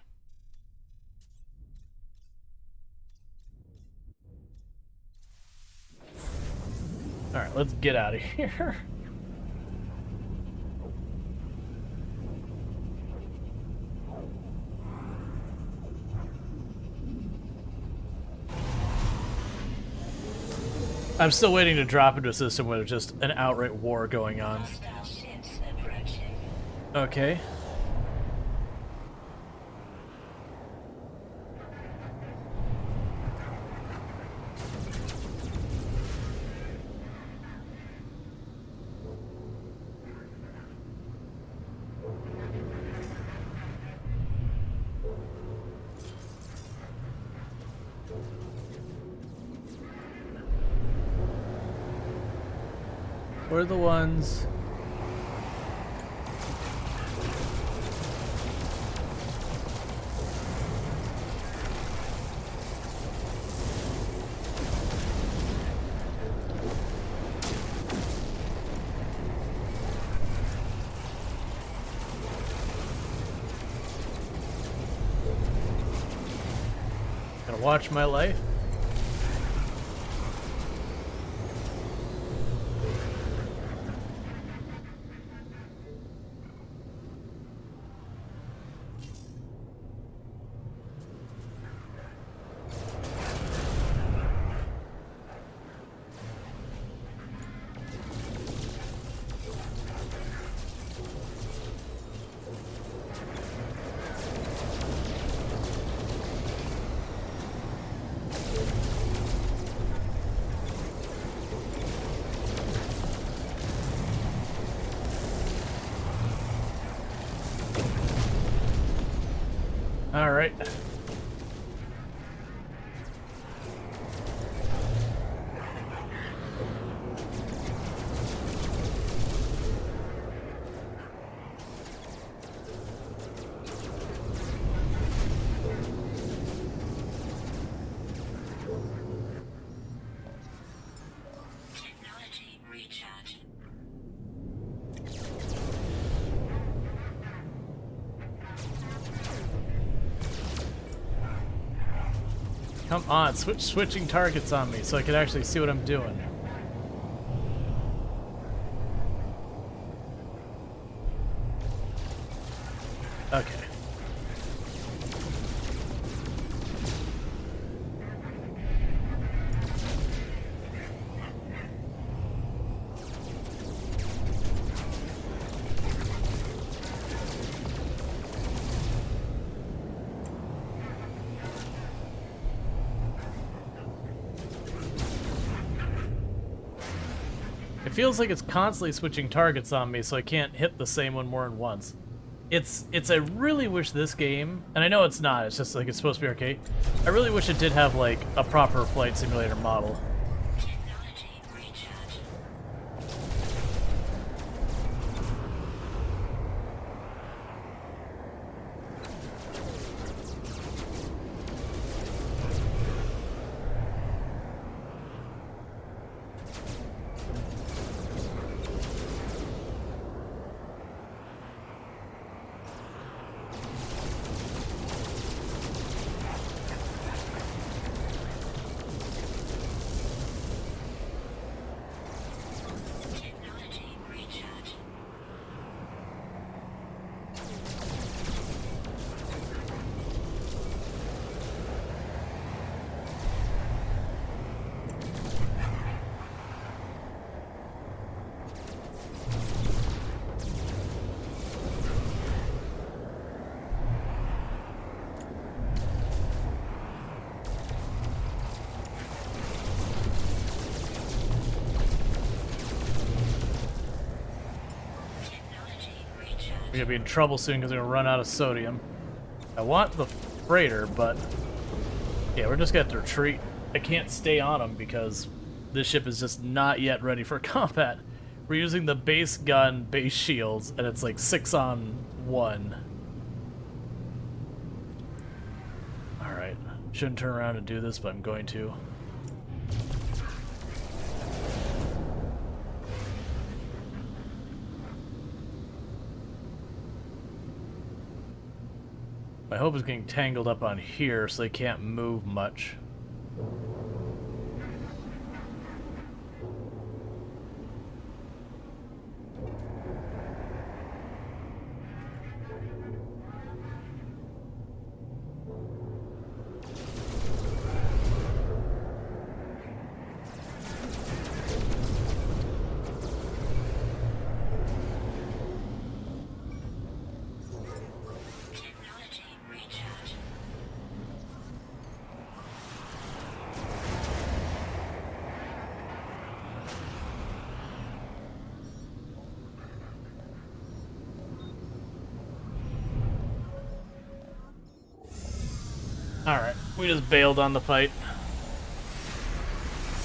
Alright, let's get out of here. I'm still waiting to drop into a system where there's just an outright war going on. Hostile ships approaching. Okay. We're the ones. Gotta watch my life. All right. Technology recharge. Come on, switching targets on me so I can actually see what I'm doing. Okay. It feels like it's constantly switching targets on me, so I can't hit the same one more than once. I really wish this game, and I know it's not, it's just like it's supposed to be arcade. I really wish it did have like a proper flight simulator model. Technology recharge. Technology recharge. Technology recharge. We're gonna be in trouble soon because we're gonna run out of sodium. I want the freighter, but yeah, we're just gonna have to retreat. I can't stay on them because this ship is just not yet ready for combat. We're using the base gun, base shields, and it's like 6 on 1. Alright, shouldn't turn around and do this, but I'm going to. My hope is getting tangled up on here so they can't move much. Technology recharge. Alright, we just bailed on the fight.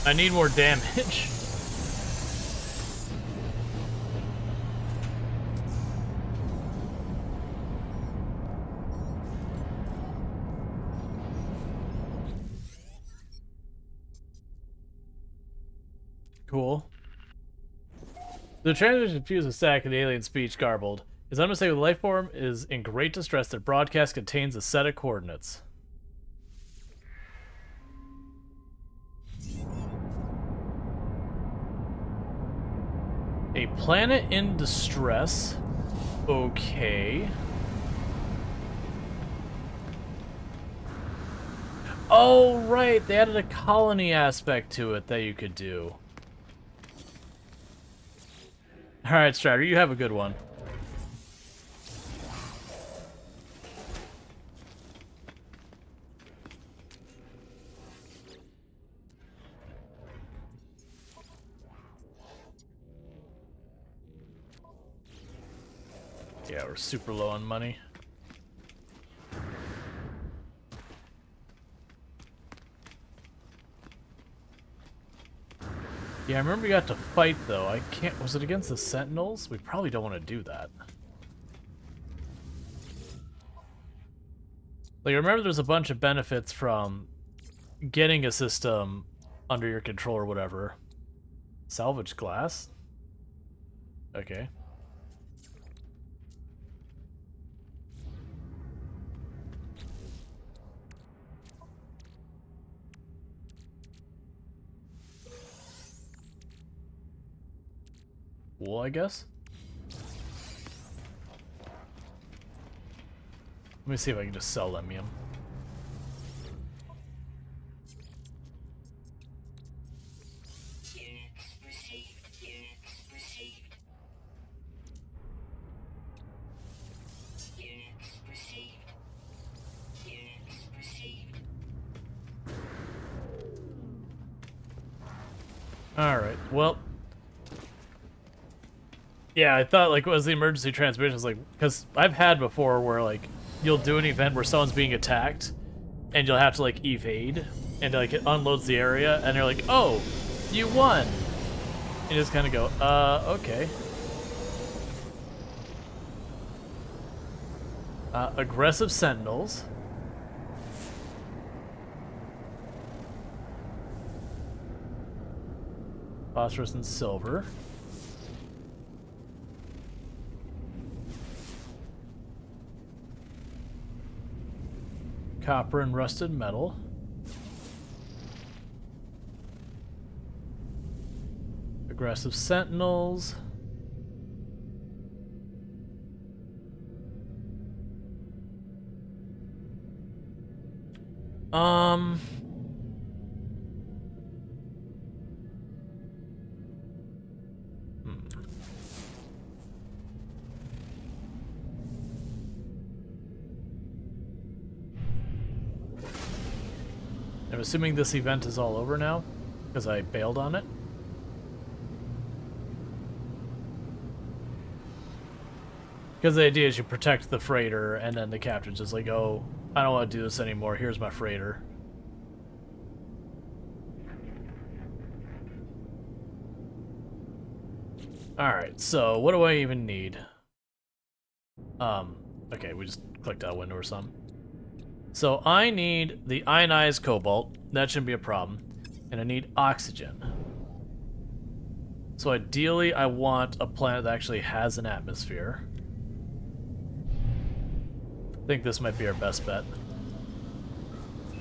I need more damage. Cool. The transmission confuses stack and the alien speech garbled. His unmistakable life form is in great distress. Their broadcast contains a set of coordinates. A planet in distress. Okay. Oh, right. They added a colony aspect to it that you could do. Alright, Strider, you have a good one. Yeah, we're super low on money. Yeah, I remember we got to fight, though. I can't... Was it against the Sentinels? We probably don't want to do that. Like, I remember there's a bunch of benefits from getting a system under your control or whatever. Salvage glass? Okay. Wool, I guess? Let me see if I can just sell Lemium. Units received. Units received. Units received. Units received. Alright, well, Yeah, I thought like was the emergency transmissions like because I've had before where like you'll do an event where someone's being attacked and you'll have to like evade and like it unloads the area and you're like, oh, you won. And you just kind of go, okay. Aggressive Sentinels. Phosphorus and silver. Copper and rusted metal. Aggressive Sentinels. Hmm. I'm assuming this event is all over now, because I bailed on it. Because the idea is you protect the freighter, and then the captain's just like, oh, I don't want to do this anymore, here's my freighter. Alright, so what do I even need? Okay, we just clicked out a window or something. So I need the ionized cobalt, that shouldn't be a problem, and I need oxygen. So ideally I want a planet that actually has an atmosphere. I think this might be our best bet.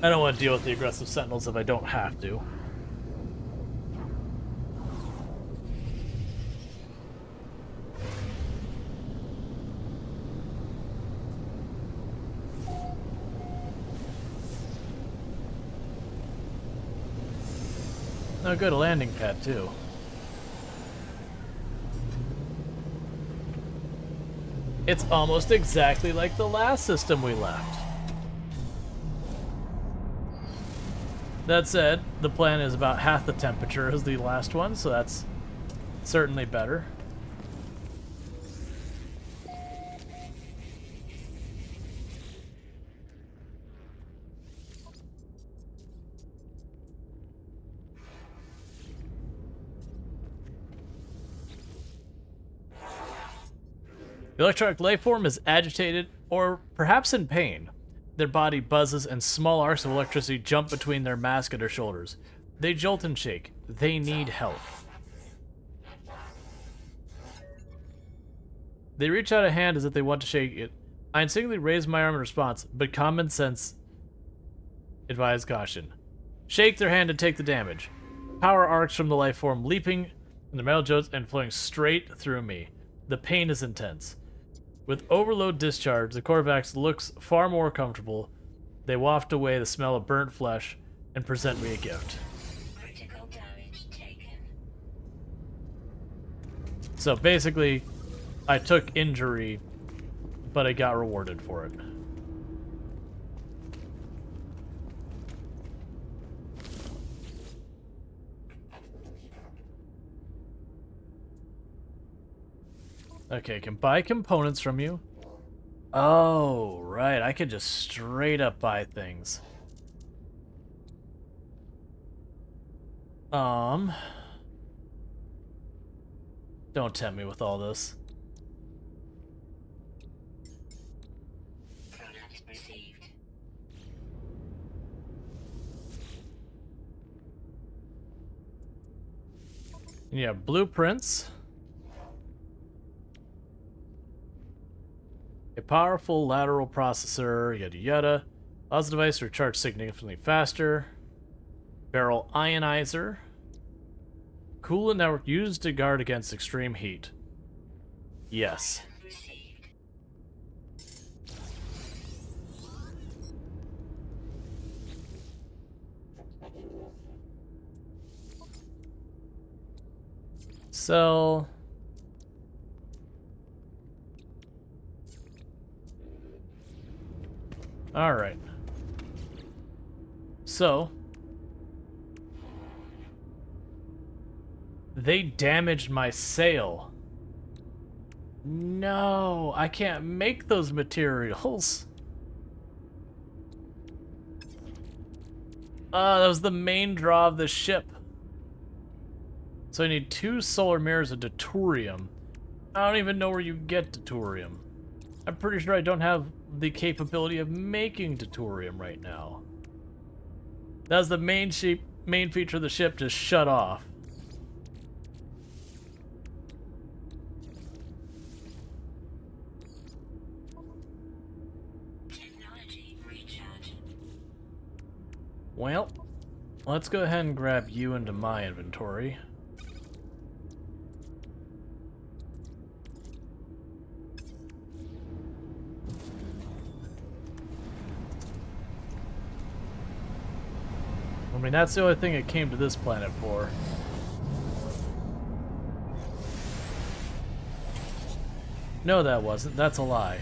I don't want to deal with the aggressive Sentinels if I don't have to. Oh good, a landing pad too. It's almost exactly like the last system we left. That said, the planet is about half the temperature as the last one, so that's certainly better. The electronic life form is agitated or perhaps in pain. Their body buzzes and small arcs of electricity jump between their mask and their shoulders. They jolt and shake. They need help. They reach out a hand as if they want to shake it. I instinctively raise my arm in response, but common sense advised caution. Shake their hand and take the damage. Power arcs from the life form leaping in the metal jolts and flowing straight through me. The pain is intense. With overload discharge, the Corvax looks far more comfortable. They waft away the smell of burnt flesh and present me a gift. Critical damage taken. So basically, I took injury, but I got rewarded for it. Okay, can buy components from you. Oh, right, I could just straight up buy things. Don't tempt me with all this. Product received. Yeah, blueprints. A powerful lateral processor, yada yada. Allows the device to recharge significantly faster. Barrel ionizer. Coolant network used to guard against extreme heat. Yes. Received. Sell. Alright. So. They damaged my sail. No, I can't make those materials. That was the main draw of the ship. So I need 2 solar mirrors of deuterium. I don't even know where you get deuterium. I'm pretty sure I don't have the capability of making deuterium right now. That's the main feature of the ship, just shut off. Technology recharge. Well, let's go ahead and grab you into my inventory. I mean, that's the only thing it came to this planet for. No, that wasn't. That's a lie.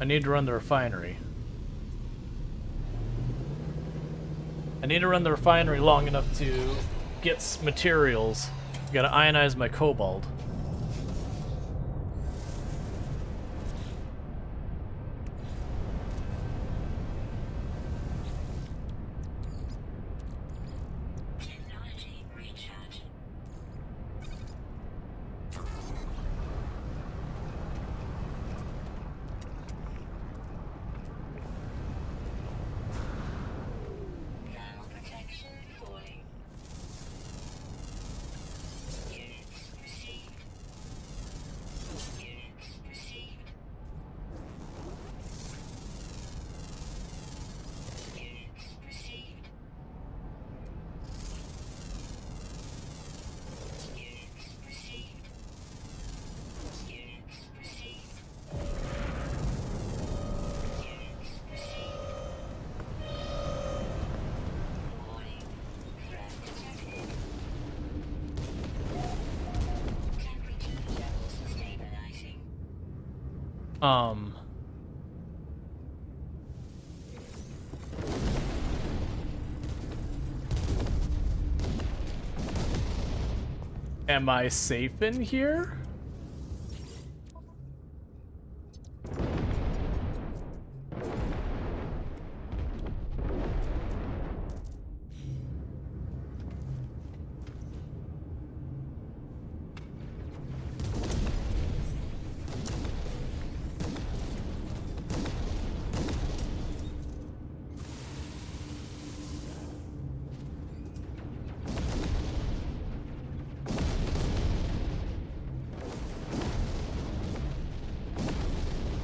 I need to run the refinery. I need to run the refinery long enough to get materials. Gotta ionize my cobalt. Technology recharge. Thermal protection falling. Units received. Units received. Units received. Units received. Units received. Units received. Warning. Threat detected. Temperature levels stabilizing. Am I safe in here?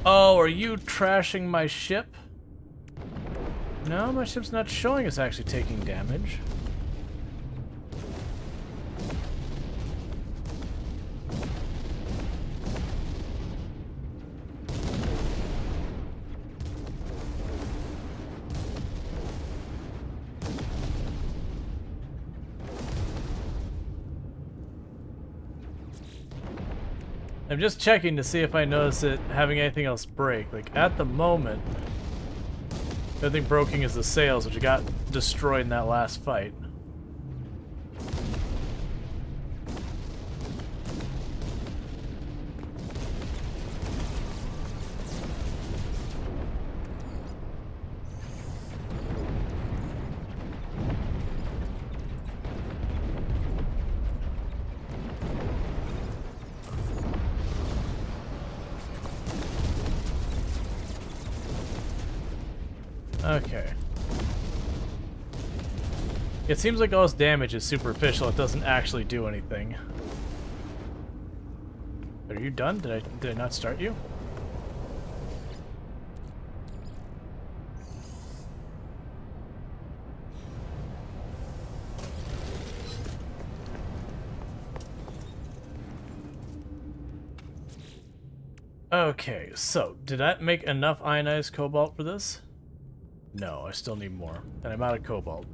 Oh, are you trashing my ship? No, my ship's not showing it's actually taking damage. I'm just checking to see if I notice it having anything else break. Like, at the moment, the only thing broken is the sails, which got destroyed in that last fight. Okay. It seems like all this damage is superficial. It doesn't actually do anything. Are you done? Did I not start you? Okay, so did that make enough ionized cobalt for this? No, I still need more. And I'm out of cobalt.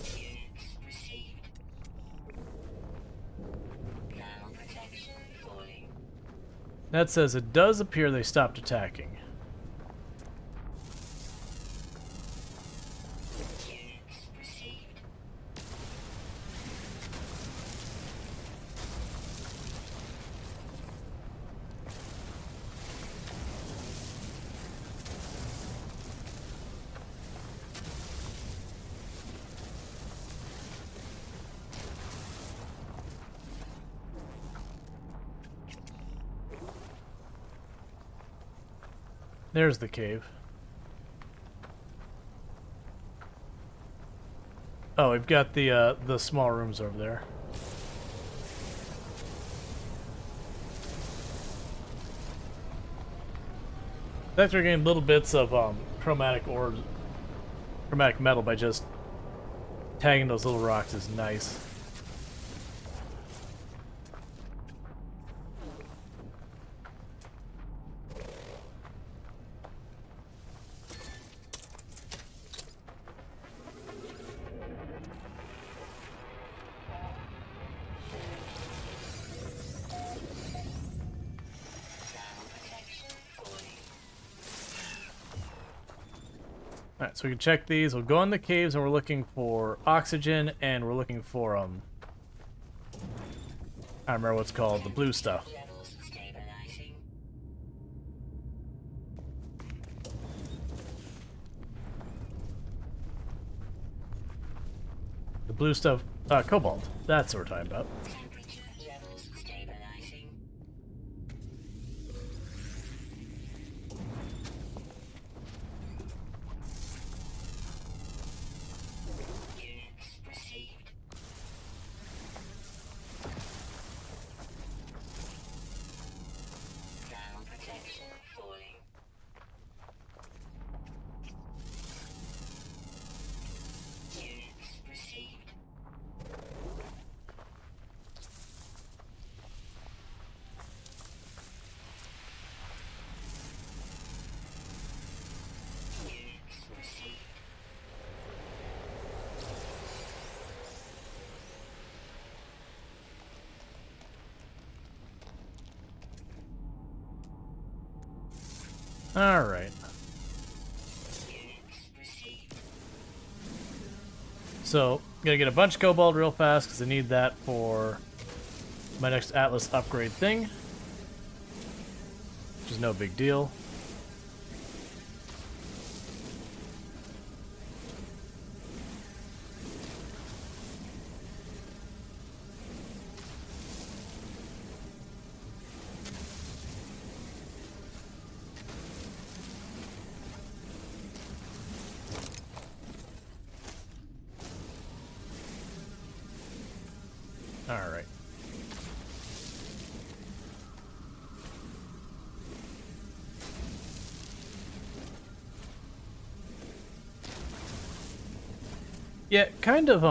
Units received. Thermal protection falling. That says it does appear they stopped attacking. There's the cave. Oh, we've got the small rooms over there. That's where we're getting little bits of chromatic ores, chromatic metal by just tagging those little rocks is nice. Alright, so we can check these. We'll go in the caves and we're looking for oxygen and we're looking for, I don't remember what's called, the blue stuff. Levels stabilizing. The blue stuff, cobalt. That's what we're talking about. Temperature levels stabilizing. Units received. Ground protection falling. Units received. Units received. Alright. Units received. So, gonna get a bunch of cobalt real fast because I need that for my next Atlas upgrade thing. Which is no big deal. Alright. Yeah, kind of,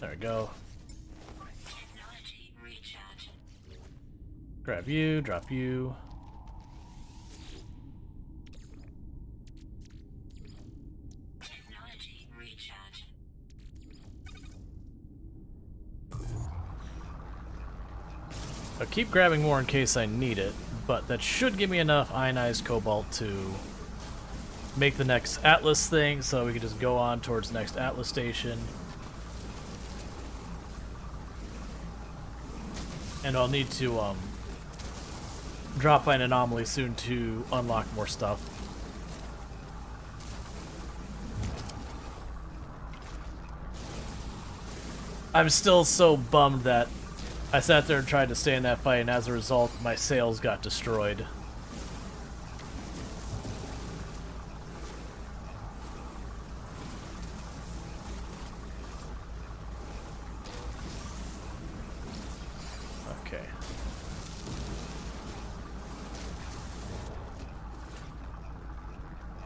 there we go. Technology recharge. Grab you, drop you. Technology recharge. I'll keep grabbing more in case I need it, but that should give me enough ionized cobalt to make the next Atlas thing, so we can just go on towards the next Atlas station. And I'll need to drop by an anomaly soon to unlock more stuff. I'm still so bummed that I sat there and tried to stay in that fight, and as a result, my sails got destroyed. Okay.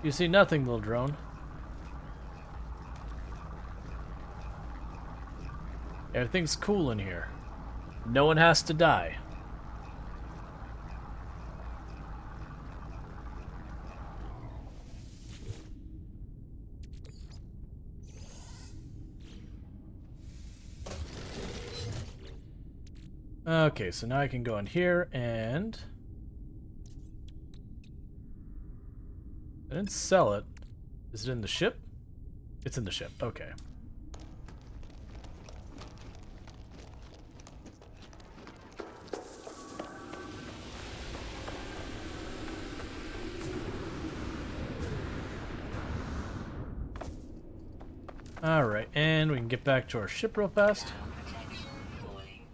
You see nothing, little drone. Everything's cool in here. No one has to die. Okay, so now I can go in here and I didn't sell it. Is it in the ship? It's in the ship. Okay. Alright, and we can get back to our ship real fast. Ground protection falling.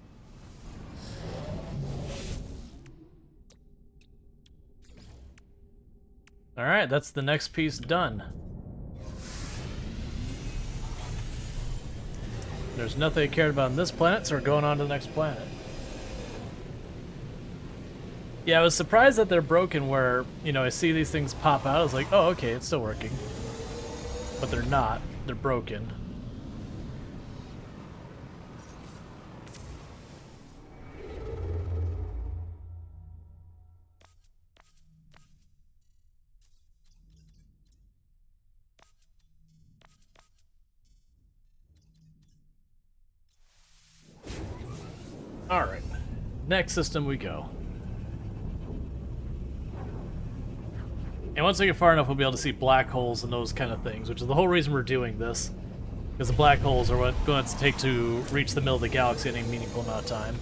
Alright, that's the next piece done. There's nothing I cared about on this planet, so we're going on to the next planet. Yeah, I was surprised that they're broken where, you know, I see these things pop out. I was like, oh, okay, it's still working. But they're not. They're broken. Alright. Next system we go. And once we get far enough, we'll be able to see black holes and those kind of things, which is the whole reason we're doing this. Because the black holes are what going to take to reach the middle of the galaxy in a meaningful amount of time.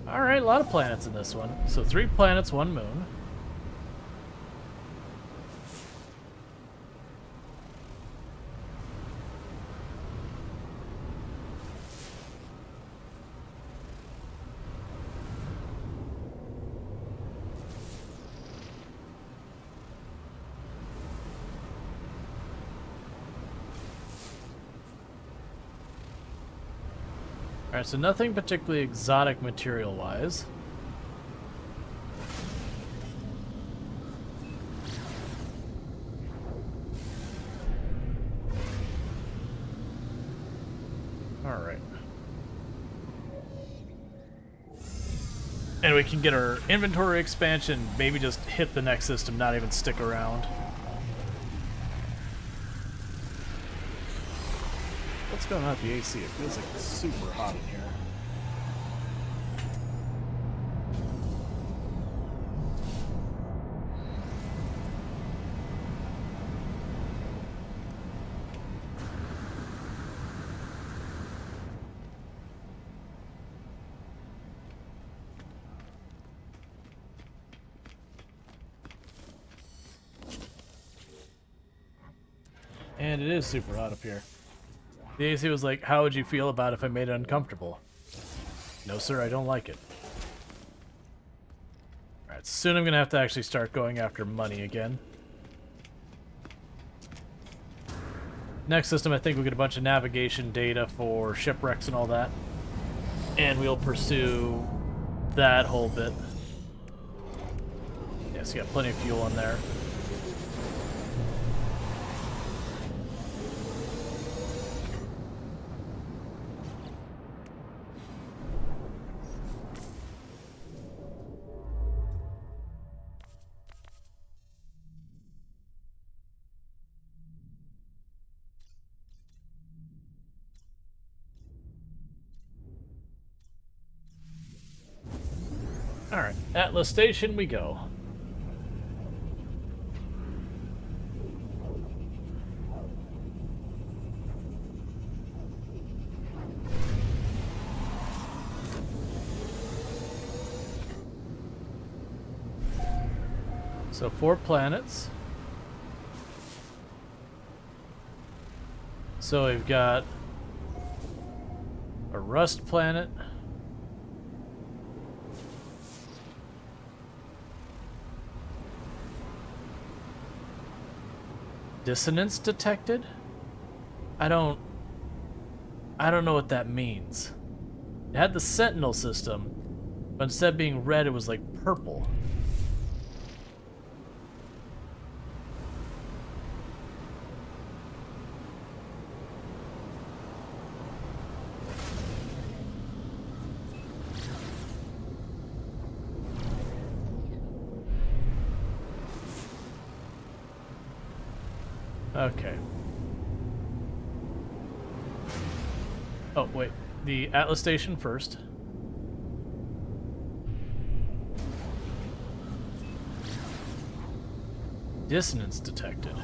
Alright, a lot of planets in this one. So 3 planets, 1 moon. Alright, so nothing particularly exotic material-wise. Alright. And we can get our inventory expansion, maybe just hit the next system, not even stick around. What's going on with the AC? It feels like it's super hot in here. And it is super hot up here. The AC was like, how would you feel about if I made it uncomfortable? No, sir, I don't like it. Alright, soon I'm going to have to actually start going after money again. Next system, I think we'll get a bunch of navigation data for shipwrecks and all that. And we'll pursue that whole bit. Yes, you got plenty of fuel in there. Alright, Atlas Station we go. So 4 planets. So we've got a rust planet. Dissonance detected? I don't know what that means. It had the Sentinel system, but instead of being red, it was like purple. Okay. Oh, wait. The Atlas Station first. Dissonance detected.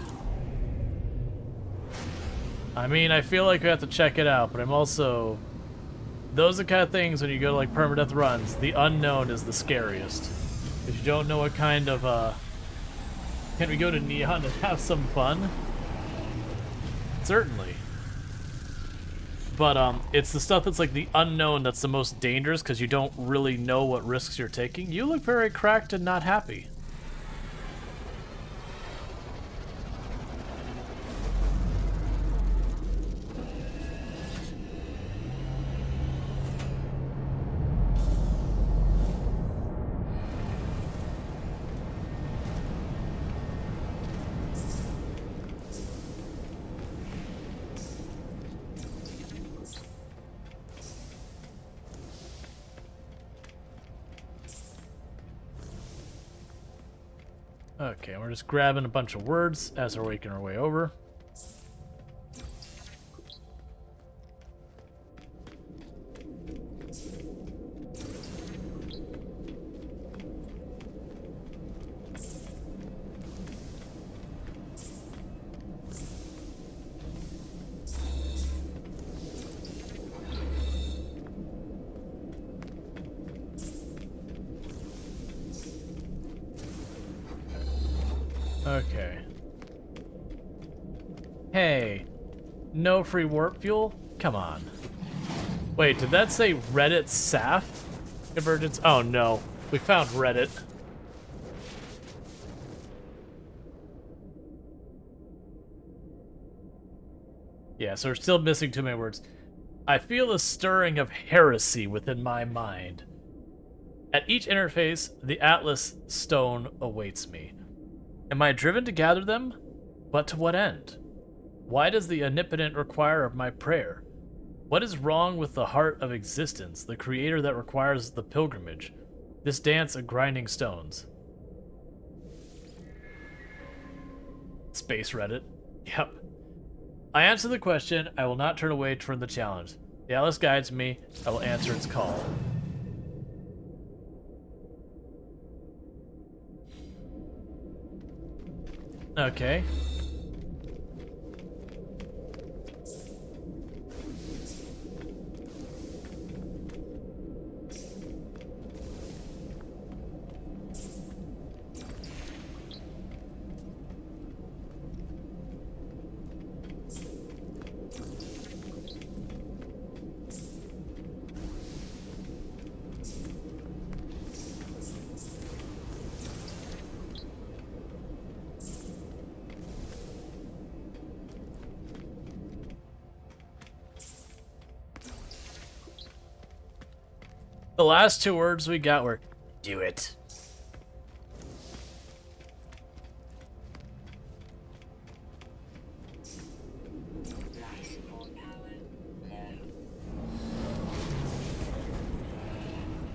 I mean, I feel like we have to check it out, but I'm also... Those are the kind of things when you go to, like, permadeath runs, the unknown is the scariest. If you don't know what kind of, Can we go to Neon and have some fun? Certainly. But, it's the stuff that's, like, the unknown that's the most dangerous, because you don't really know what risks you're taking. You look very cracked and not happy. Okay, we're just grabbing a bunch of words as we're making our way over. Okay. Hey, no free warp fuel? Come on. Wait, did that say Reddit SAF convergence? Oh no, we found Reddit. Yeah, so we're still missing too many words. I feel a stirring of heresy within my mind. At each interface, the Atlas stone awaits me. Am I driven to gather them? But to what end? Why does the Omnipotent require of my prayer? What is wrong with the heart of existence, the creator that requires the pilgrimage, this dance of grinding stones? Space Reddit. Yep. I answer the question, I will not turn away from the challenge. The Atlas guides me, I will answer its call. Okay. The last two words we got were, do it.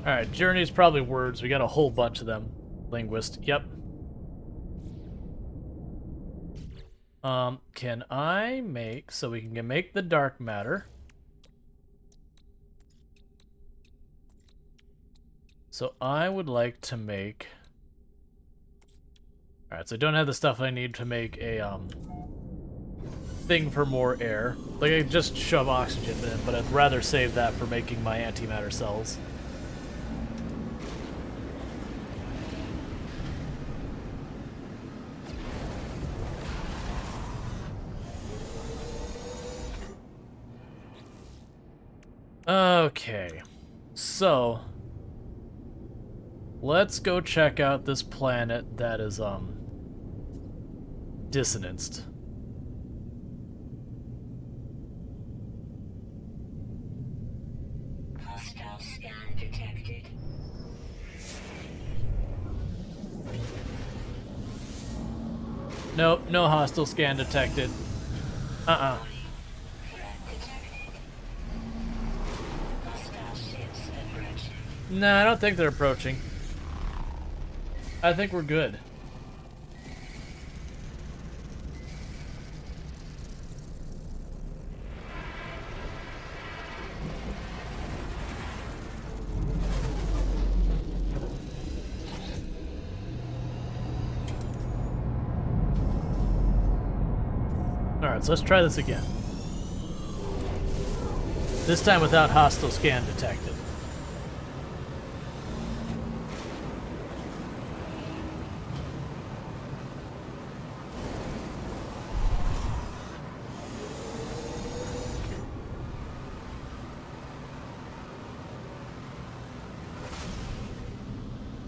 Alright, journey's probably words. We got a whole bunch of them. Linguist, yep. Can I make, so we can make the dark matter. So I would like to make... Alright, so I don't have the stuff I need to make a, thing for more air. Like, I just shove oxygen in, but I'd rather save that for making my antimatter cells. Okay, so let's go check out this planet that is dissonanced. Hostile scan detected. Nope, no hostile scan detected. Threat detected. Hostile ships approaching. No, I don't think they're approaching. I think we're good. Alright, so let's try this again. This time without hostile scan detected.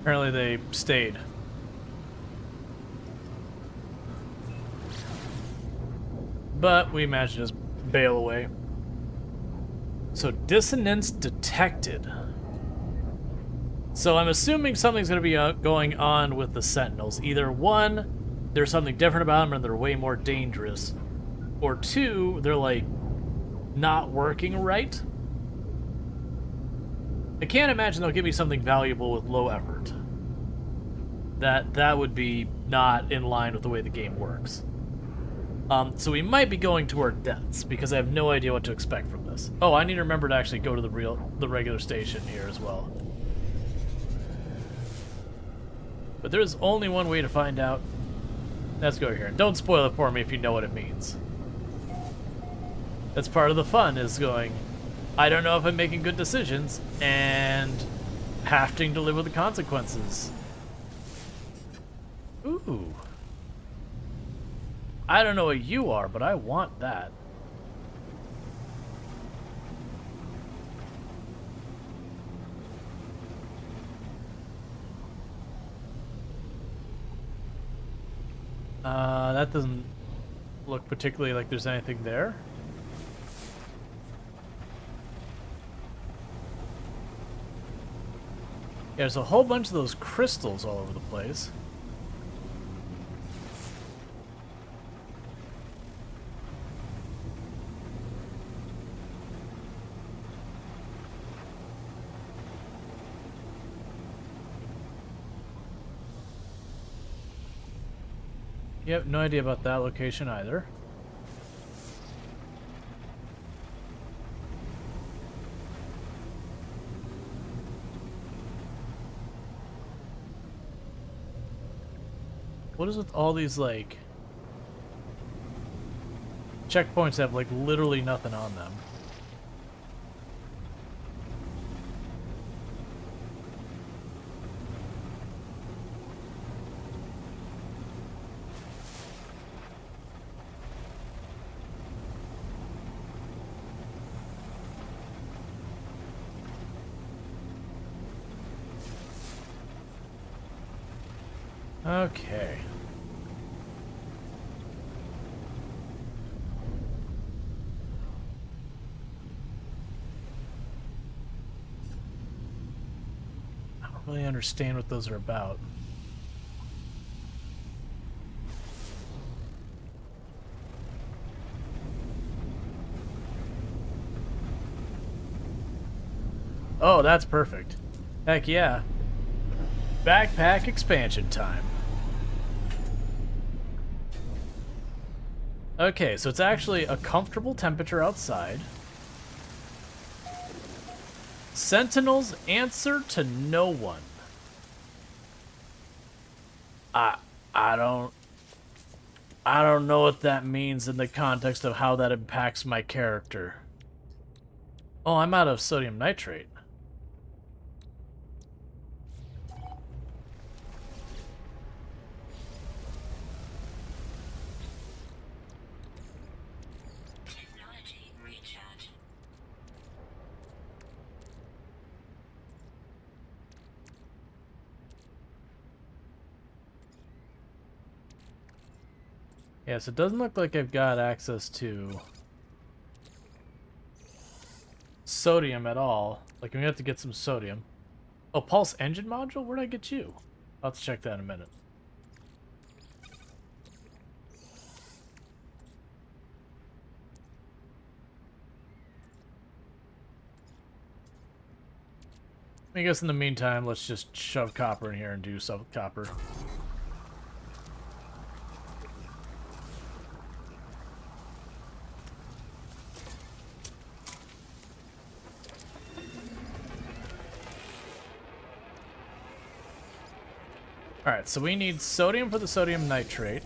Apparently they stayed. But we managed to just bail away. So dissonance detected. So I'm assuming something's going to be going on with the Sentinels. Either one, there's something different about them and they're way more dangerous. Or two, they're like not working right. I can't imagine they'll give me something valuable with low effort. That would be not in line with the way the game works. So we might be going to our deaths because I have no idea what to expect from this. Oh, I need to remember to actually go to the regular station here as well. But there's only one way to find out. Let's go here. Don't spoil it for me if you know what it means. That's part of the fun, is going, I don't know if I'm making good decisions, and having to live with the consequences. Ooh. I don't know what you are, but I want that. That doesn't look particularly like there's anything there. Yeah, there's a whole bunch of those crystals all over the place. Yep, no idea about that location either. What is with all these, like, checkpoints that have, like, literally nothing on them? Okay. I don't really understand what those are about. Oh, that's perfect. Heck yeah. Backpack expansion time. Okay, so it's actually a comfortable temperature outside. Sentinels answer to no one. I don't know what that means in the context of how that impacts my character. Oh, I'm out of sodium nitrate. Technology recharge. Yes, it doesn't look like I've got access to sodium at all. Like, we have to get some sodium. Oh, pulse engine module? Where'd I get you? I'll have to check that in a minute. I guess in the meantime, let's just shove copper in here and do some copper. Alright, so we need sodium for the sodium nitrate.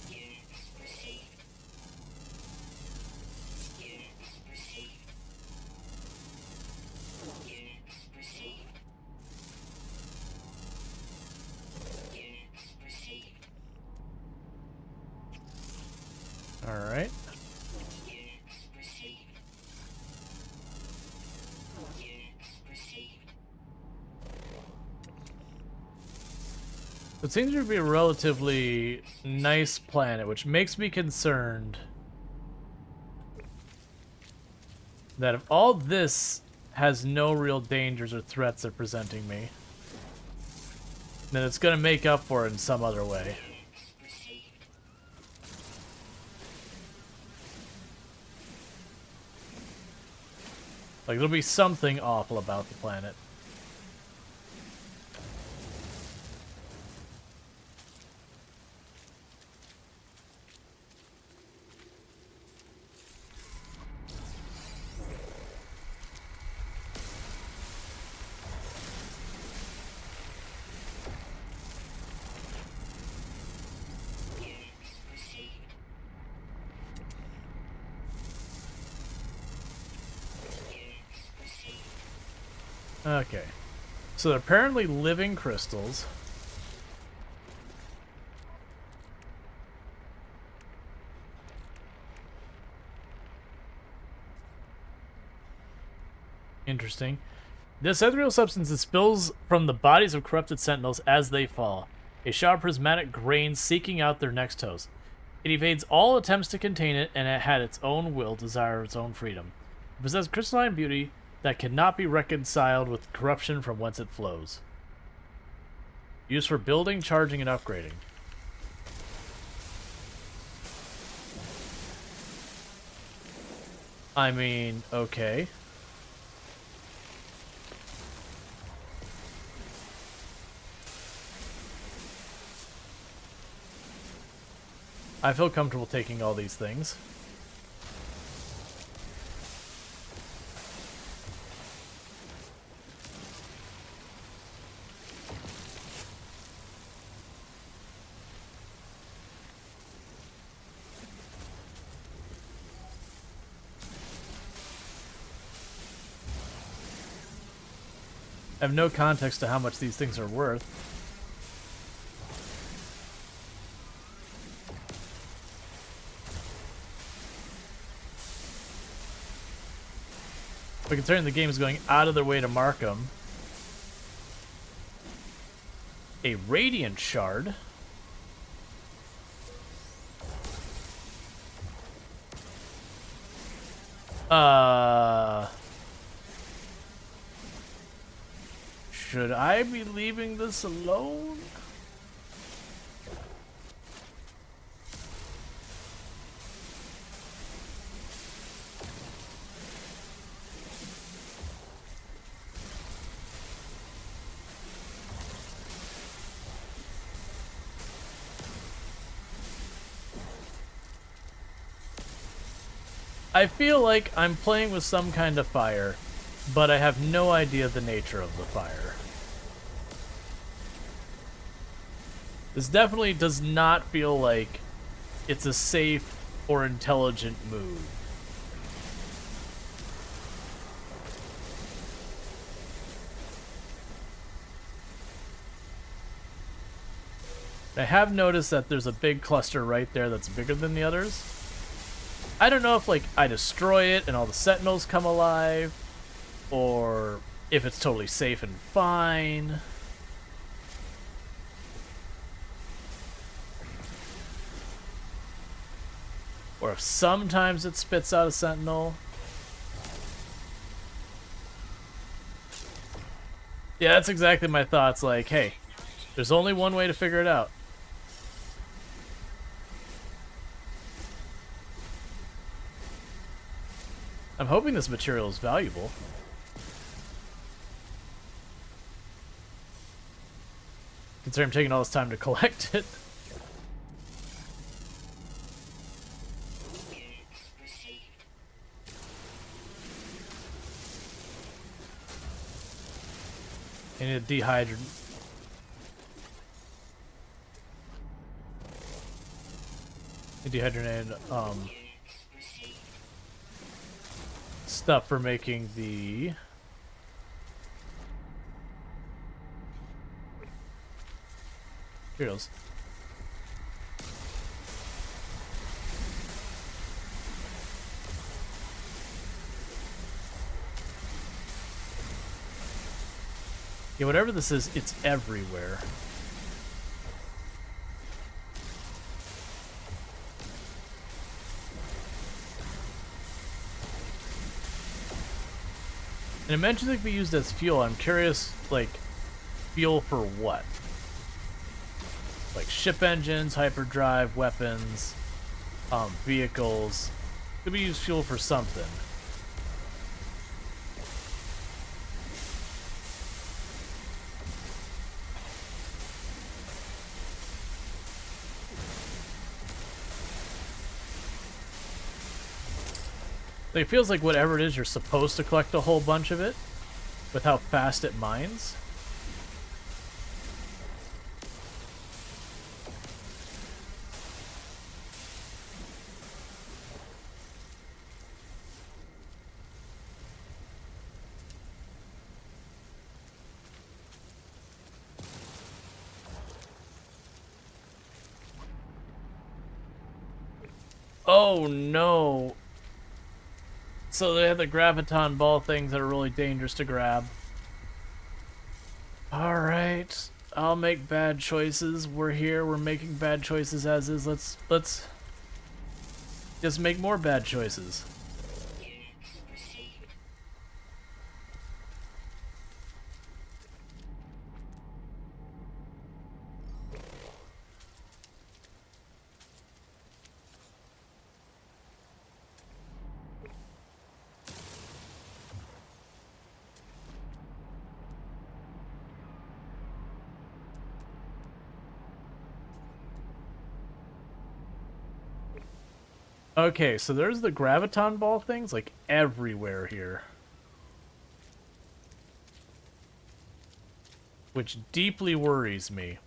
Units received. Units received. Units received. Units received. Alright. Units received. Units received. It seems to be a relatively nice planet, which makes me concerned that if all this has no real dangers or threats they're presenting me, then it's going to make up for it in some other way. Units received. Like, there'll be something awful about the planet. Okay. So they're apparently living crystals. Interesting. This ethereal substance that spills from the bodies of corrupted sentinels as they fall. A shower of prismatic grains seeking out their next host. It evades all attempts to contain it, and it had its own will, desire its own freedom. It possesses crystalline beauty that cannot be reconciled with corruption from whence it flows. Used for building, charging, and upgrading. I mean, okay. I feel comfortable taking all these things. I have no context to how much these things are worth. But considering the game is going out of their way to mark them. A Radiant Shard. Should I be leaving this alone? I feel like I'm playing with some kind of fire, but I have no idea the nature of the fire. This definitely does not feel like it's a safe or intelligent move. I have noticed that there's a big cluster right there that's bigger than the others. I don't know if, like, I destroy it and all the Sentinels come alive, or if it's totally safe and fine. Or if sometimes it spits out a Sentinel. Yeah, that's exactly my thoughts. Like, hey, there's only one way to figure it out. I'm hoping this material is valuable. Considering I'm taking all this time to collect it. I need a dehydrant. Dehydrated stuff for making the materials. Yeah, whatever this is, it's everywhere. And it mentions it can be used as fuel. I'm curious, like, fuel for what? Like ship engines, hyperdrive, weapons, vehicles. Could be used fuel for something. Like, it feels like whatever it is, you're supposed to collect a whole bunch of it with how fast it mines. Oh no! So they have the graviton ball things that are really dangerous to grab. Alright. I'll make bad choices. We're here, we're making bad choices as is. Let's just make more bad choices. Units received. Okay, so there's the graviton ball things like everywhere here. Which deeply worries me.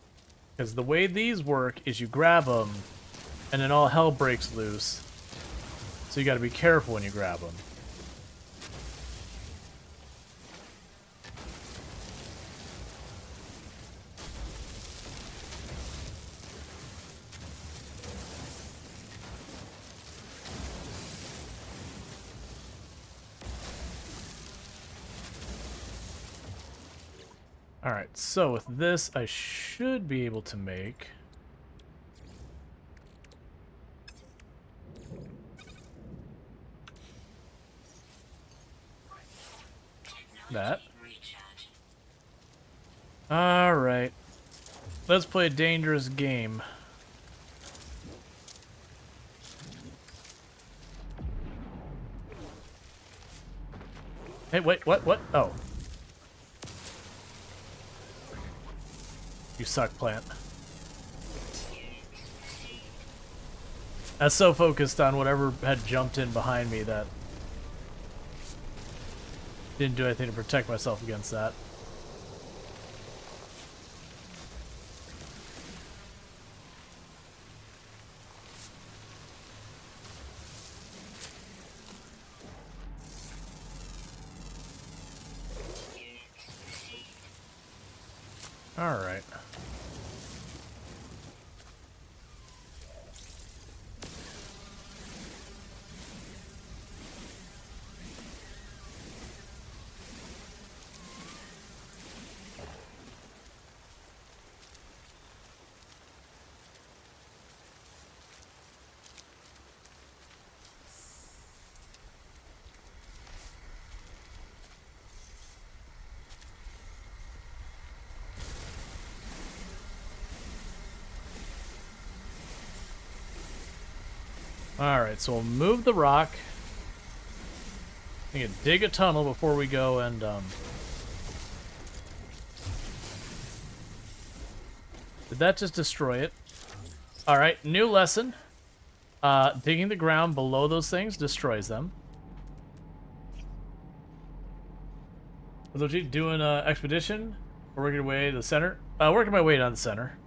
Because the way these work is you grab them, and then all hell breaks loose. So you gotta be careful when you grab them. Alright, so with this, I should be able to make... that. Recharge. Alright. Let's play a dangerous game. Hey, wait, what? Oh. You suck, plant. I was so focused on whatever had jumped in behind me that didn't do anything to protect myself against that. All right. Alright, so we'll move the rock. We can dig a tunnel before we go and, Did that just destroy it? Alright, new lesson. Digging the ground below those things destroys them. Legit doing an expedition? Or working your way to the center? Working my way down the center.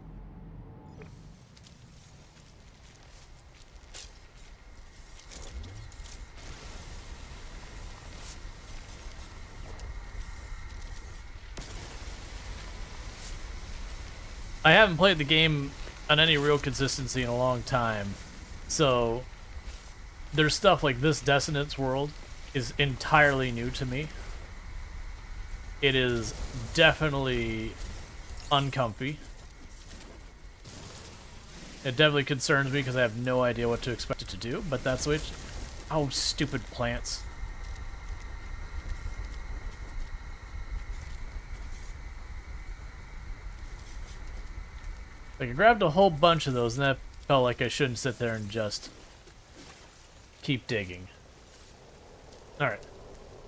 I haven't played the game on any real consistency in a long time, so there's stuff like this Dissonance world is entirely new to me. It is definitely uncomfy. It definitely concerns me because I have no idea what to expect it to do, but that's which... Oh, stupid plants. Like, I grabbed a whole bunch of those, and that felt like I shouldn't sit there and just keep digging. Alright.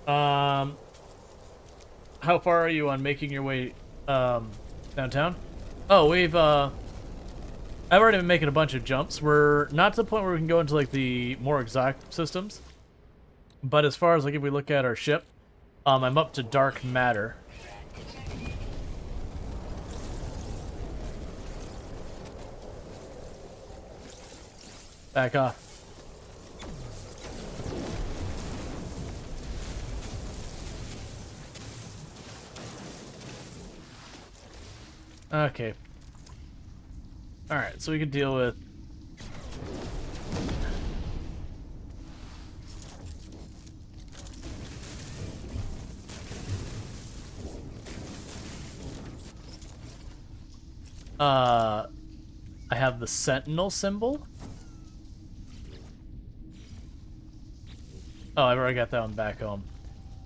How far are you on making your way downtown? Oh, I've already been making a bunch of jumps. We're not to the point where we can go into, like, the more exotic systems. But as far as like if we look at our ship, I'm up to dark matter. Back off. Okay. Alright, so we could deal with... I have the Sentinel symbol. Oh, I've already got that one back home.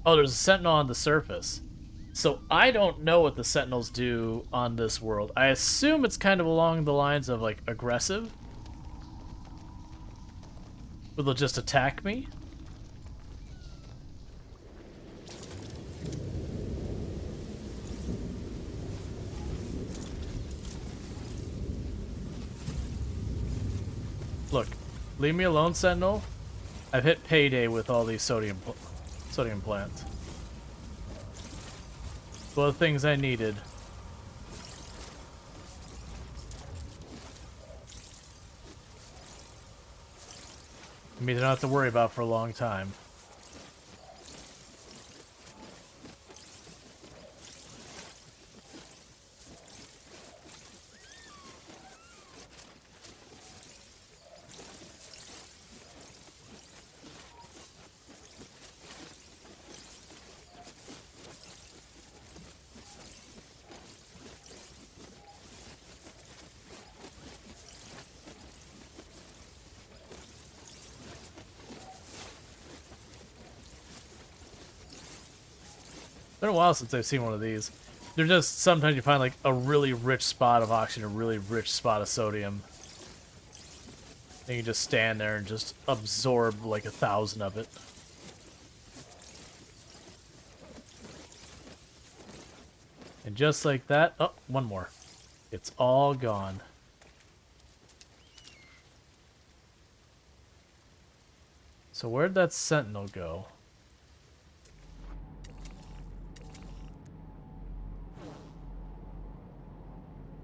Oh, there's a Sentinel on the surface. So I don't know what the Sentinels do on this world. I assume it's kind of along the lines of, like, aggressive. Where they'll just attack me. Look, leave me alone, Sentinel. I've hit payday with all these sodium plants. Both things I needed. I mean, I don't have to worry about for a long time. It's been a while since I've seen one of these. They're just, sometimes you find like a really rich spot of oxygen, a really rich spot of sodium. And you just stand there and just absorb like 1,000 of it. And just like that, oh, one more. It's all gone. So where'd that Sentinel go?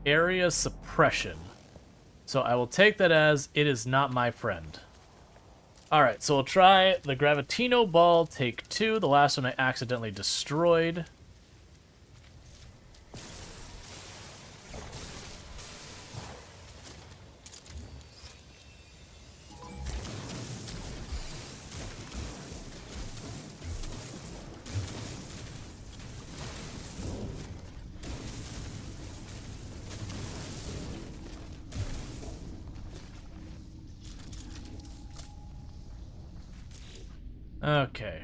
Area suppression. So I will take that as it is not my friend. Alright, so we'll try the Gravitino Ball, take 2. The last one I accidentally destroyed. Okay.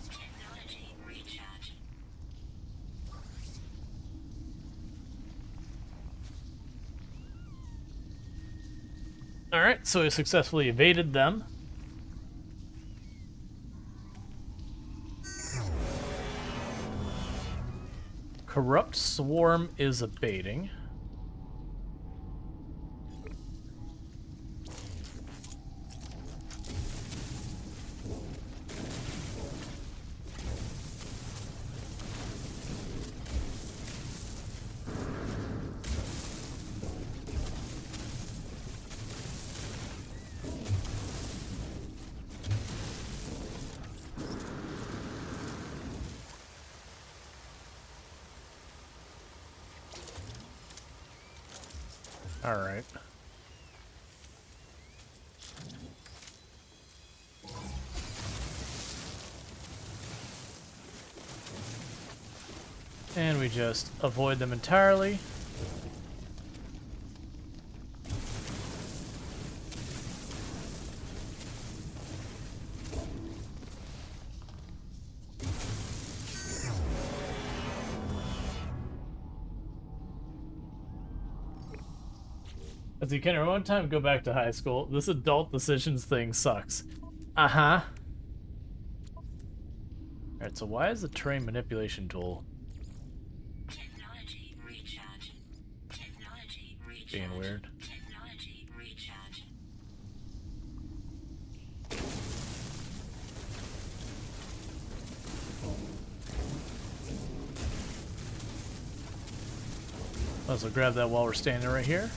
Technology recharge. Alright, so we successfully evaded them. Corrupt Swarm is abating. All right. And we just avoid them entirely. As you can, one time go back to high school. This adult decisions thing sucks. Uh-huh. Alright, so why is the terrain manipulation tool? Technology recharge. being weird. Technology recharge. Let's grab that while we're standing right here.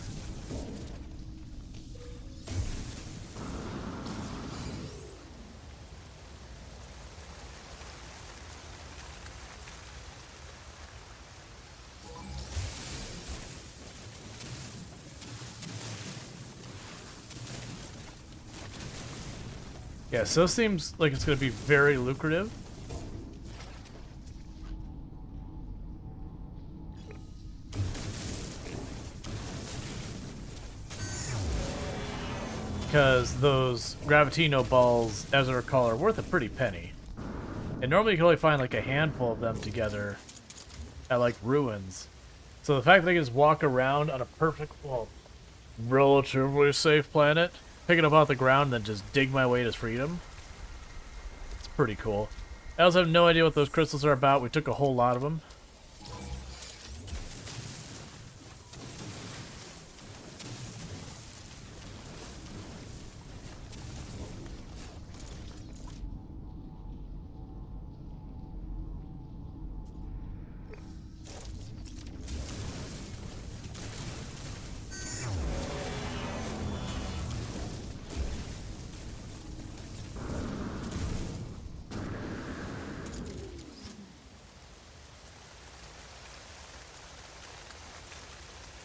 Yeah, so it seems like it's going to be very lucrative. Because those Gravitino balls, as I recall, are worth a pretty penny. And normally you can only find like a handful of them together at like ruins. So the fact that I can just walk around on a perfect, well, relatively safe planet, pick it up off the ground, and then just dig my way to freedom, it's pretty cool. I also have no idea what those crystals are about. We took a whole lot of them.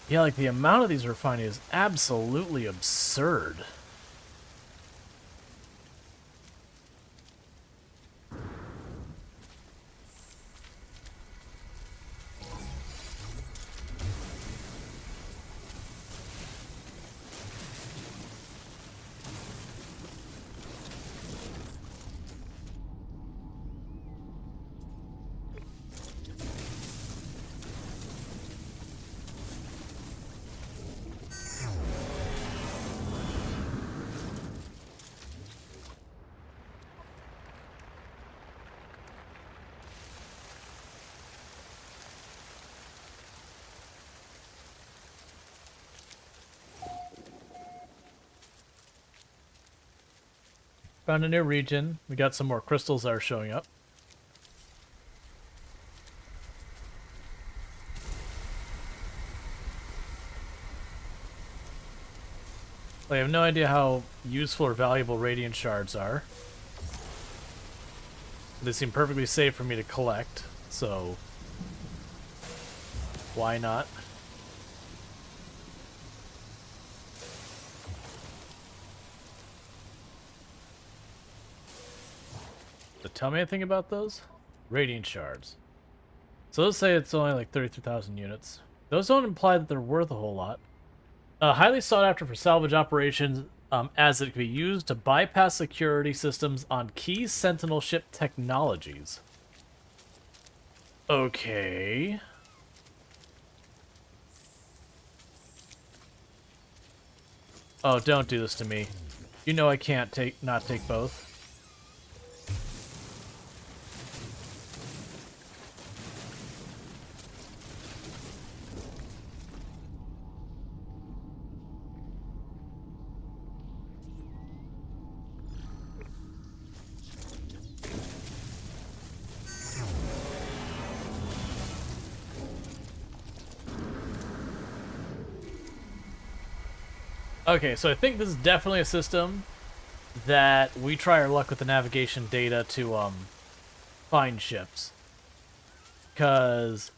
Yeah, like the amount of these we're finding is absolutely absurd. Found a new region. We got some more crystals that are showing up. I have no idea how useful or valuable radiant shards are. They seem perfectly safe for me to collect, so why not? So tell me anything about those? Radiant shards. So let's say it's only like 33,000 units. Those don't imply that they're worth a whole lot. Highly sought after for salvage operations, as it can be used to bypass security systems on key Sentinel ship technologies. Okay. Oh, don't do this to me. You know I can't not take both. Okay, so I think this is definitely a system that we try our luck with the navigation data to find ships. Because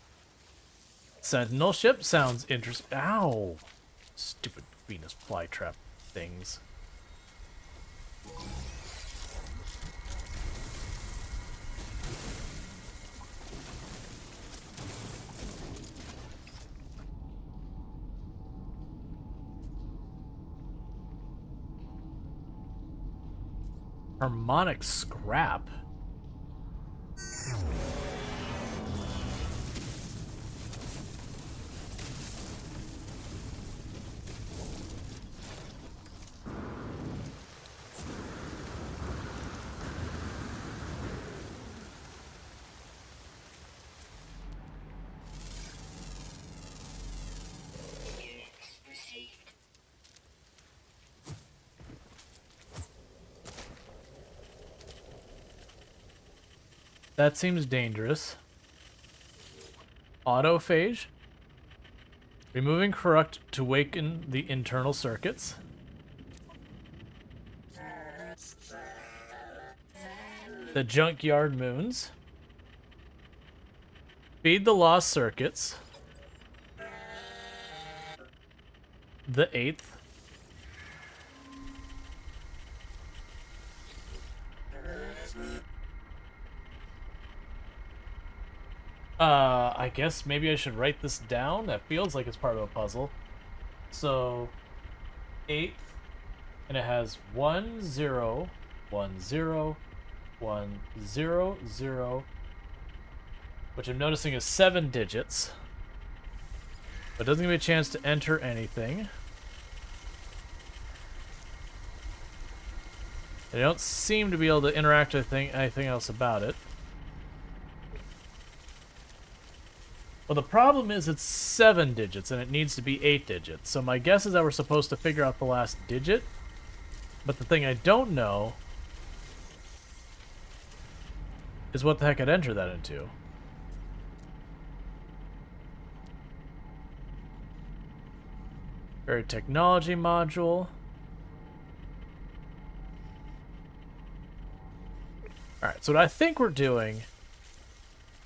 Sentinel ship sounds interesting. Ow! Stupid Venus flytrap things. Harmonic scrap. Units That seems dangerous. Autophage. Removing corrupt to waken the internal circuits. The junkyard moons. Feed the lost circuits. The 8th. I guess maybe I should write this down. That feels like it's part of a puzzle. So, 8th, and it has 1 0 1 0 1 0 0, which I'm noticing is 7 digits. But it doesn't give me a chance to enter anything. I don't seem to be able to interact with anything else about it. Well, the problem is it's 7 digits, and it needs to be 8 digits. So my guess is that we're supposed to figure out the last digit. But the thing I don't know is what the heck I'd enter that into. Very technology module. Alright, so what I think we're doing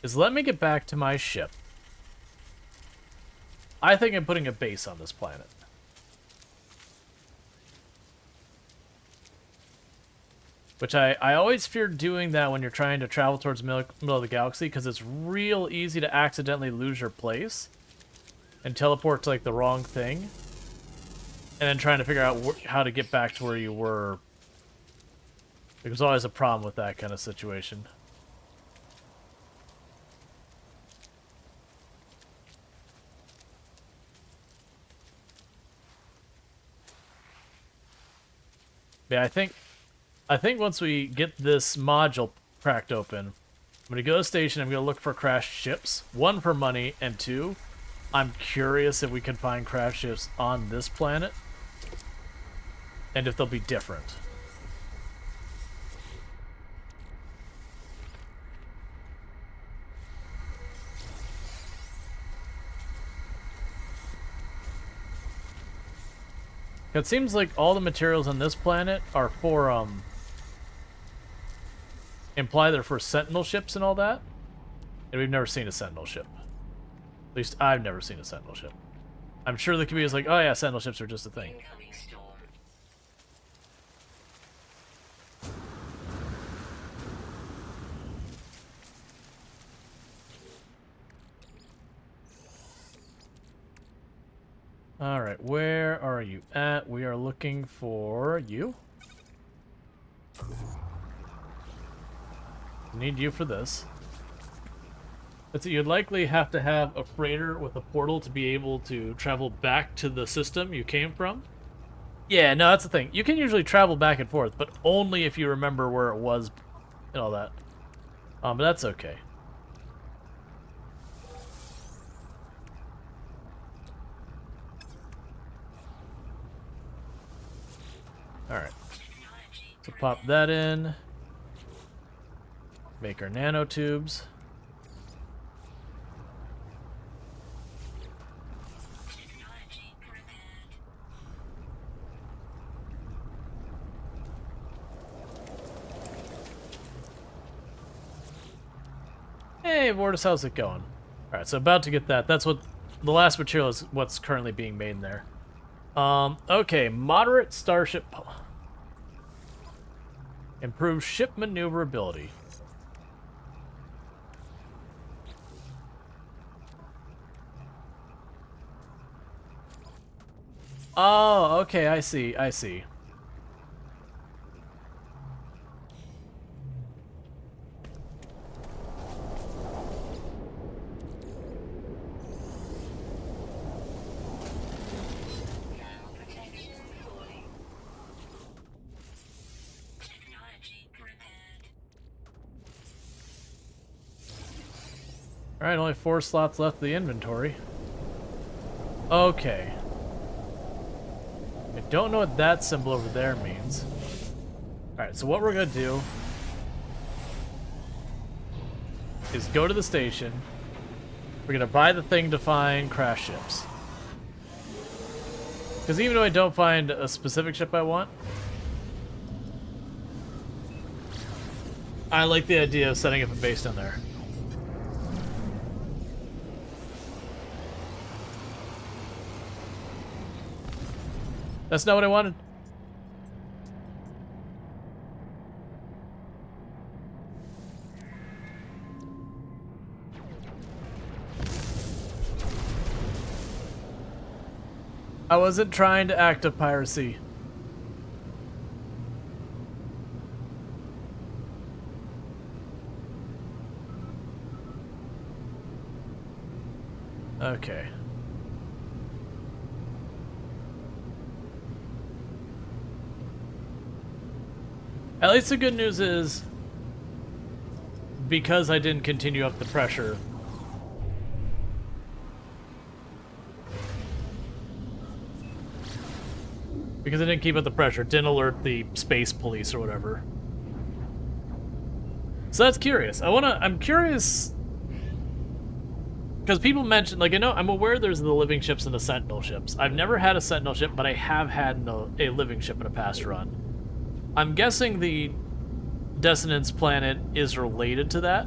is let me get back to my ship. I think I'm putting a base on this planet. Which I always fear doing that when you're trying to travel towards the middle of the galaxy, because it's real easy to accidentally lose your place and teleport to like the wrong thing. And then trying to figure out how to get back to where you were. There's always a problem with that kind of situation. Yeah, I think once we get this module cracked open, I'm gonna go to the station, I'm gonna look for crashed ships. 1, for money, and 2, I'm curious if we can find crashed ships on this planet. And if they'll be different. It seems like all the materials on this planet are for, imply they're for Sentinel ships and all that. And we've never seen a Sentinel ship. At least I've never seen a Sentinel ship. I'm sure the community is like, oh yeah, Sentinel ships are just a thing. Incoming storm. Alright, where are you at? We are looking for you. Need you for this. But you'd likely have to have a freighter with a portal to be able to travel back to the system you came from. Yeah, no, that's the thing. You can usually travel back and forth, but only if you remember where it was and all that. But that's okay. Alright. So pop that in. Make our nanotubes. Technology prepared. Hey, Vortis, how's it going? Alright, so about to get that. That's what the last material is, what's currently being made in there. Okay, moderate starship. Improve ship maneuverability. Oh, okay, I see, I see. Thermal protection falling. Technology prepared. Alright, only 4 slots left of the inventory. Okay. I don't know what that symbol over there means. Alright, so what we're gonna do is go to the station. We're gonna buy the thing to find crash ships. Because even though I don't find a specific ship I want, I like the idea of setting up a base down there. That's not what I wanted. I wasn't trying to active piracy. Okay. At least the good news is, because I didn't continue up the pressure, because I didn't keep up the pressure, didn't alert the space police or whatever. So that's curious. I'm curious, because people mention, like, I'm aware there's the living ships and the Sentinel ships. I've never had a Sentinel ship, but I have had a living ship in a past run. I'm guessing the Dissonance planet is related to that.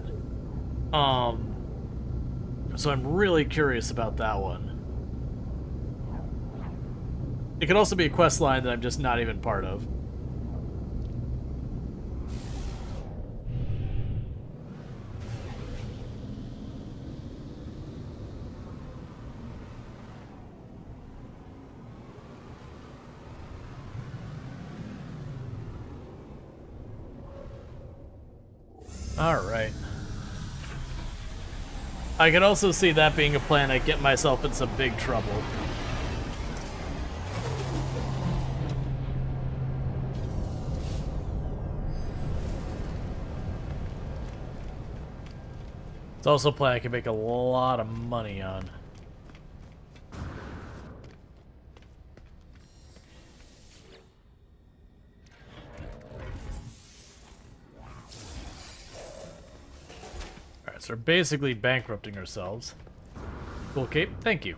So I'm really curious about that one. It could also be a quest line that I'm just not even part of. Alright. I could also see that being a plan I get myself in some big trouble. It's also a plan I can make a lot of money on. Alright, so we're basically bankrupting ourselves. Cool cape, thank you.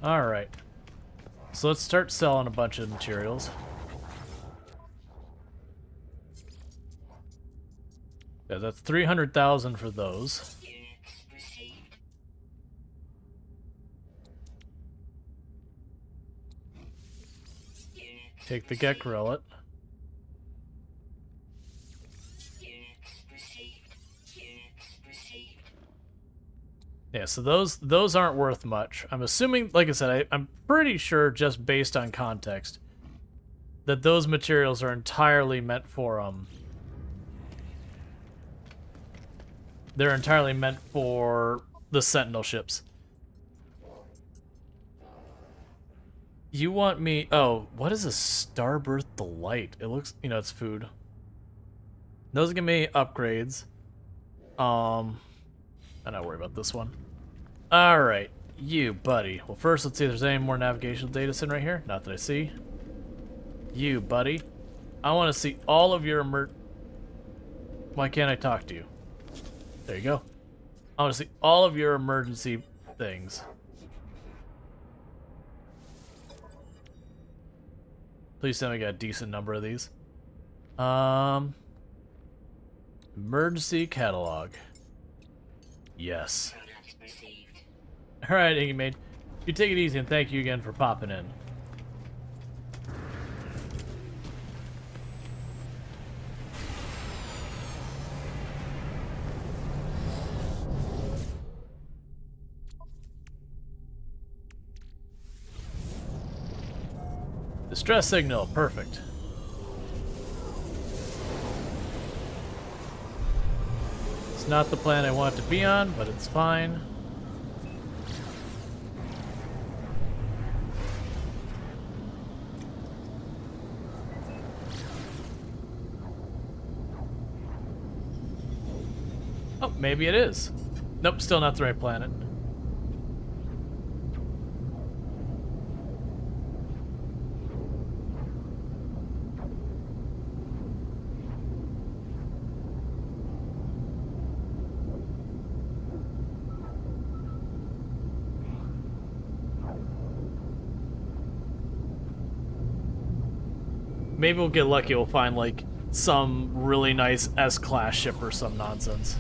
Alright. So let's start selling a bunch of materials. Yeah, that's 300,000 for those. Take the Gek Relic. Yeah, so those aren't worth much. I'm assuming, like I said, I'm pretty sure, just based on context, that those materials are entirely meant for they're entirely meant for the Sentinel ships. You want me... Oh, what is a Starbirth Delight? It looks... it's food. Those give me upgrades. I'm not worried about this one. Alright, you, buddy. Well, first, let's see if there's any more navigational data sitting right here. Not that I see. You, buddy. I want to see all of your Why can't I talk to you? There you go. I want to see all of your emergency things. Please tell me I got a decent number of these. Emergency catalog. Yes. Alright, Iggy Maid. You take it easy, and thank you again for popping in. Distress signal, perfect. It's not the plan I want it to be on, but it's fine. Oh, maybe it is. Nope, still not the right planet. Maybe we'll get lucky. We'll find like some really nice S-class ship or some nonsense.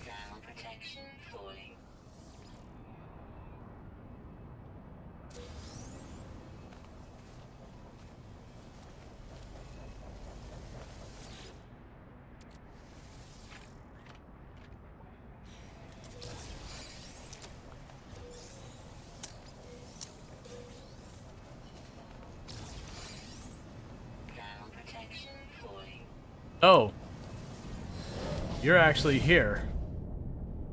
Ground protection falling. Ground protection falling. Oh. You're actually here.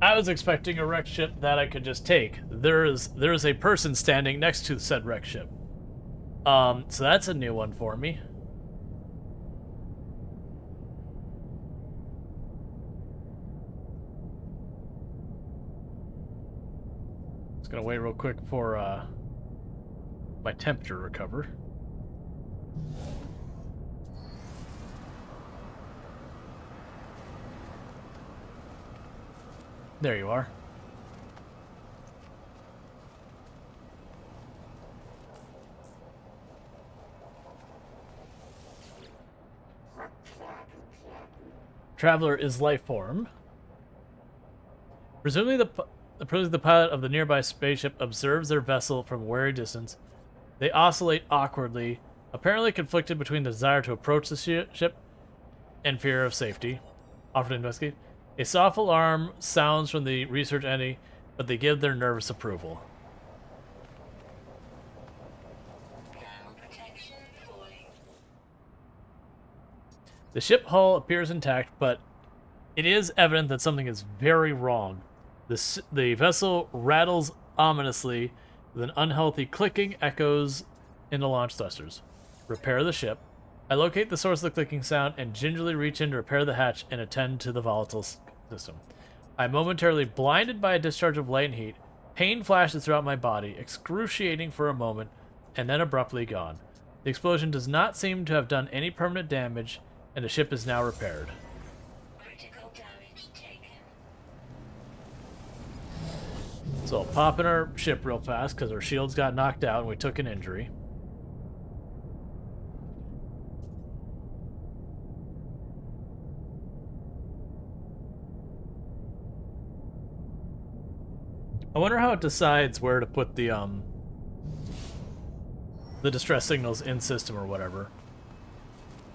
I was expecting a wreck ship that I could just take. There's a person standing next to said wreck ship. So that's a new one for me. Just gonna wait real quick for my temperature to recover. There you are. Traveler is life form. Presumably the pilot of the nearby spaceship observes their vessel from a wary distance. They oscillate awkwardly, apparently conflicted between the desire to approach the ship and fear of safety. Offer to investigate. A soft alarm sounds from the research entity, but they give their nervous approval. Ground protection falling. The ship hull appears intact, but it is evident that something is very wrong. The vessel rattles ominously with an unhealthy clicking echoes into launch thrusters. Repair the ship. I locate the source of the clicking sound and gingerly reach in to repair the hatch and attend to the volatile system. I'm momentarily blinded by a discharge of light and heat. Pain flashes throughout my body, excruciating for a moment, and then abruptly gone. The explosion does not seem to have done any permanent damage, and the ship is now repaired. Critical damage taken. So I'll pop in our ship real fast because our shields got knocked out and we took an injury. I wonder how it decides where to put the distress signals in system or whatever.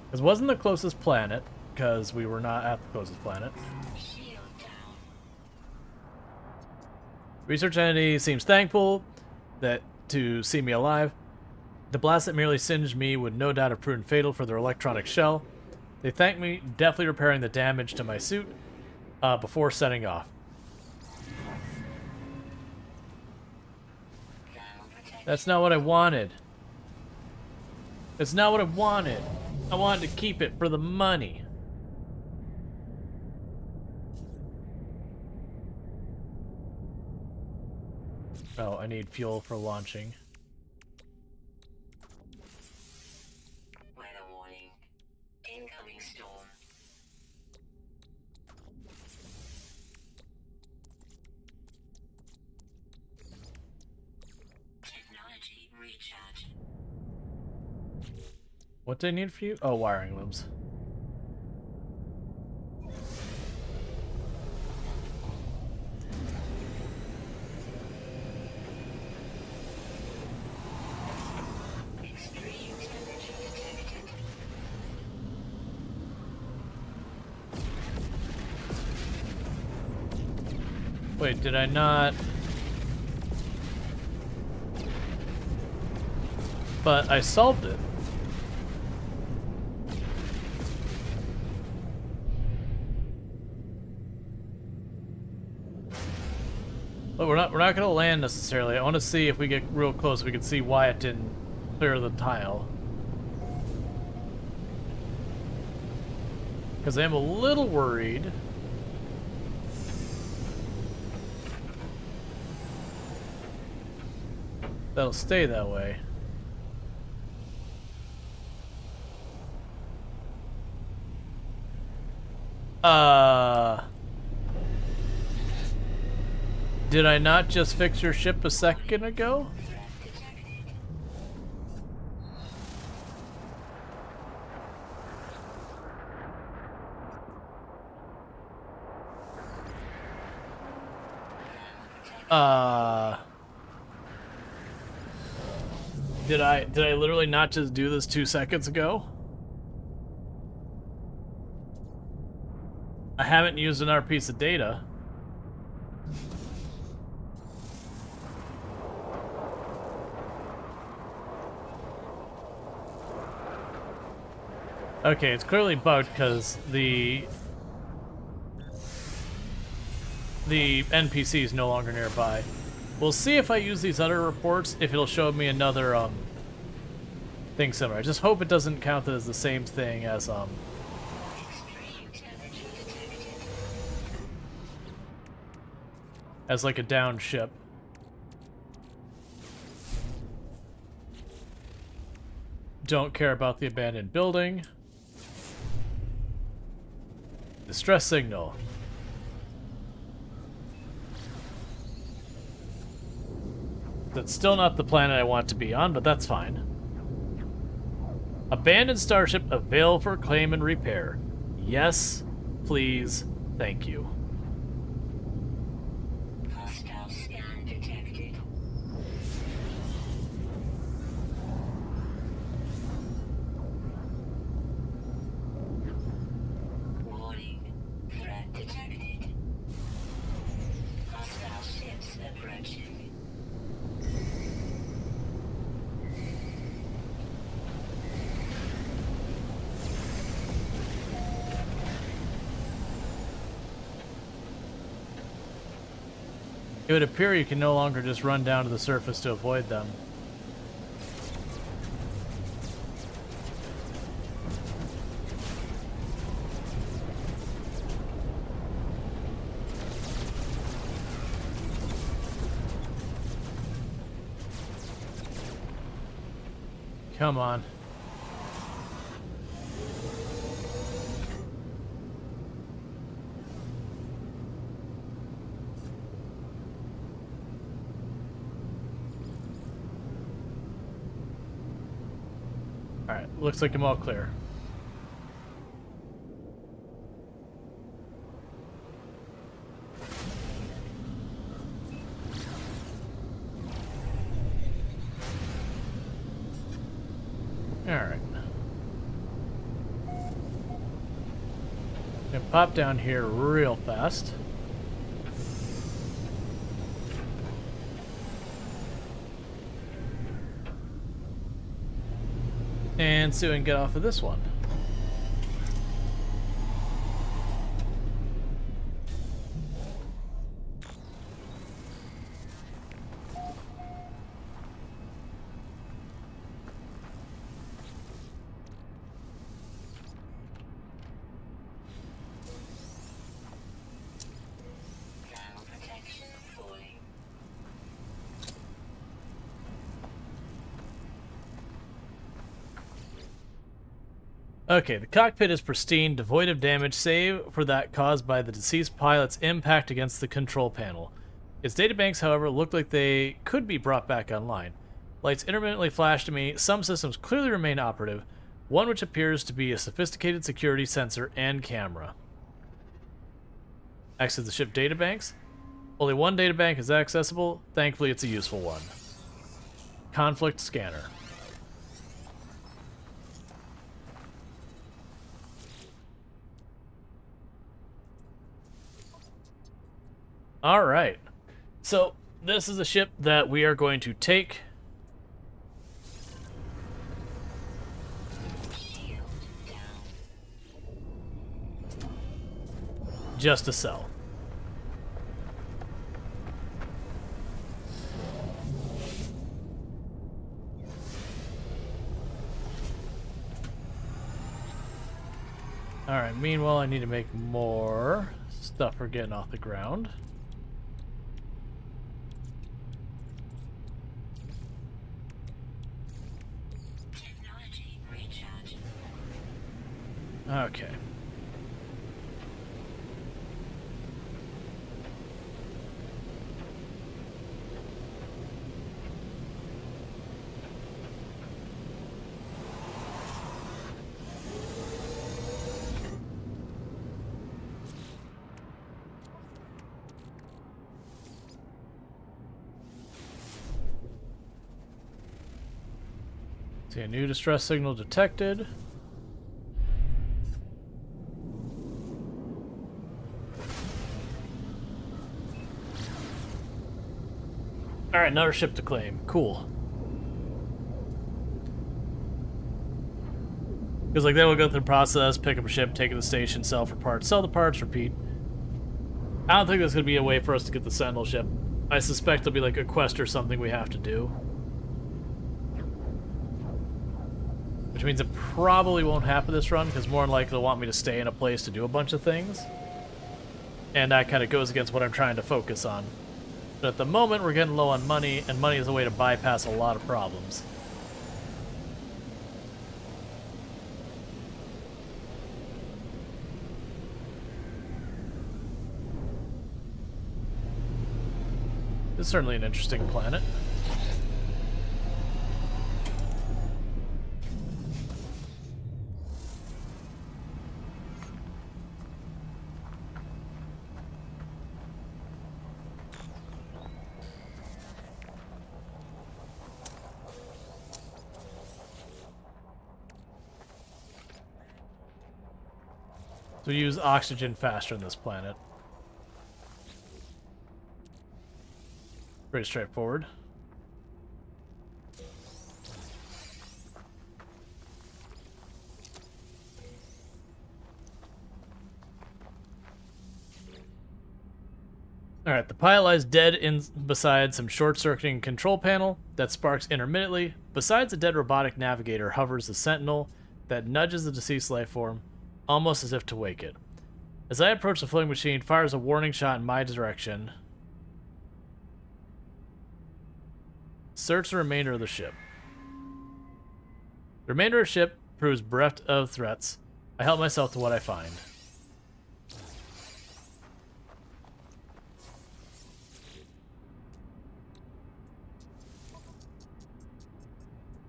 Because it wasn't the closest planet, because we were not at the closest planet. Shield down. Research entity seems thankful to see me alive. The blast that merely singed me would no doubt have proven fatal for their electronic shell. They thank me, deftly repairing the damage to my suit before setting off. Ground protection. That's not what I wanted. That's not what I wanted. I wanted to keep it for the money. Oh, I need fuel for launching. Weather warning. Incoming storm. Technology recharge. What do I need for you? Oh, wiring looms. Extreme temperature detected. Wait, did I not? But I solved it. But we're not gonna land necessarily. I want to see if we get real close, we can see why it didn't clear the tile. Because I am a little worried. That'll stay that way. Did I not just fix your ship a second ago? Did I literally not just do this 2 seconds ago? I haven't used another piece of data. Okay, it's clearly bugged because the NPC is no longer nearby. We'll see if I use these other reports, if it'll show me another thing similar. I just hope it doesn't count that as the same thing as like a downed ship. Don't care about the abandoned building. Distress signal. That's still not the planet I want to be on, but that's fine. Abandoned starship available for claim and repair. Yes, please, thank you. Hostile scan detected. Warning. Threat detected. Hostile ships approaching. It would appear you can no longer just run down to the surface to avoid them. Come on. Alright, looks like I'm all clear. Alright. Gonna pop down here real fast. And see if we can get off of this one. Ground protection falling. Okay, the cockpit is pristine, devoid of damage, save for that caused by the deceased pilot's impact against the control panel. Its databanks, however, look like they could be brought back online. Lights intermittently flash to me. Some systems clearly remain operative, one which appears to be a sophisticated security sensor and camera. Access the ship databanks. Only one databank is accessible. Thankfully, it's a useful one. Conflict scanner. All right. So, this is a ship that we are going to take. Shield down. Just to sell. Alright, meanwhile I need to make more stuff for getting off the ground. Technology recharge. Okay. See, a new distress signal detected. Alright, another ship to claim. Cool. Because, like, then we'll go through the process, pick up a ship, take it to the station, sell for parts, sell the parts, repeat. I don't think there's going to be a way for us to get the Sentinel ship. I suspect there'll be, like, a quest or something we have to do. Which means it probably won't happen this run, because more than likely they'll want me to stay in a place to do a bunch of things. And that kind of goes against what I'm trying to focus on. But at the moment, we're getting low on money, and money is a way to bypass a lot of problems. It's certainly an interesting planet. So we use oxygen faster on this planet. Pretty straightforward. Alright, the pilot lies dead beside some short-circuiting control panel that sparks intermittently. Besides the dead robotic navigator hovers the Sentinel that nudges the deceased life form, almost as if to wake it. As I approach the floating machine, fires a warning shot in my direction. Search the remainder of the ship. The remainder of the ship proves bereft of threats. I help myself to what I find.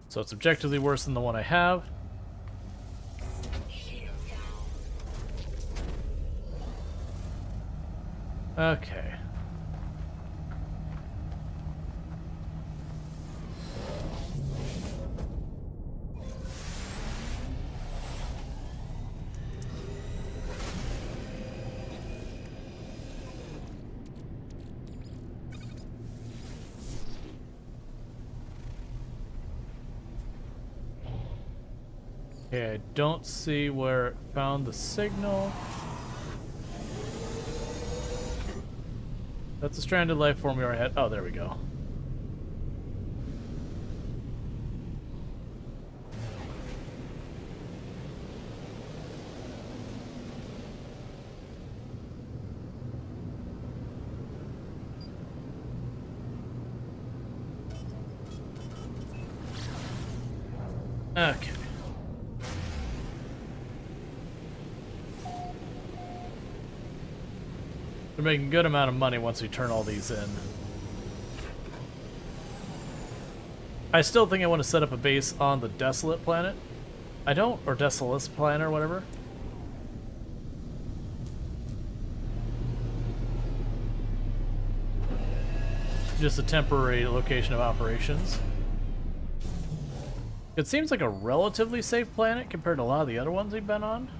So it's objectively worse than the one I have. Okay. Okay, I don't see where it found the signal. That's a stranded life form we already had. Oh, there we go. Okay. We're making a good amount of money once we turn all these in. I still think I want to set up a base on the Desolate planet. I don't, or Desolate planet or whatever. Just a temporary location of operations. It seems like a relatively safe planet compared to a lot of the other ones we've been on.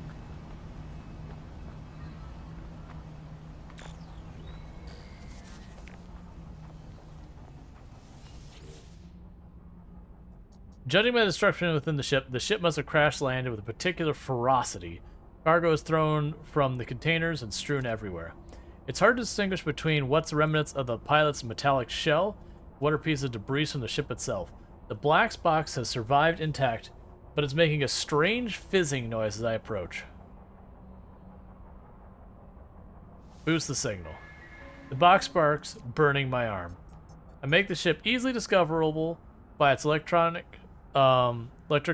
Judging by the destruction within the ship must have crash landed with a particular ferocity. Cargo is thrown from the containers and strewn everywhere. It's hard to distinguish between what's remnants of the pilot's metallic shell, what are pieces of debris from the ship itself. The black box has survived intact, but it's making a strange fizzing noise as I approach. Boost the signal. The box sparks, burning my arm. I make the ship easily discoverable by its electric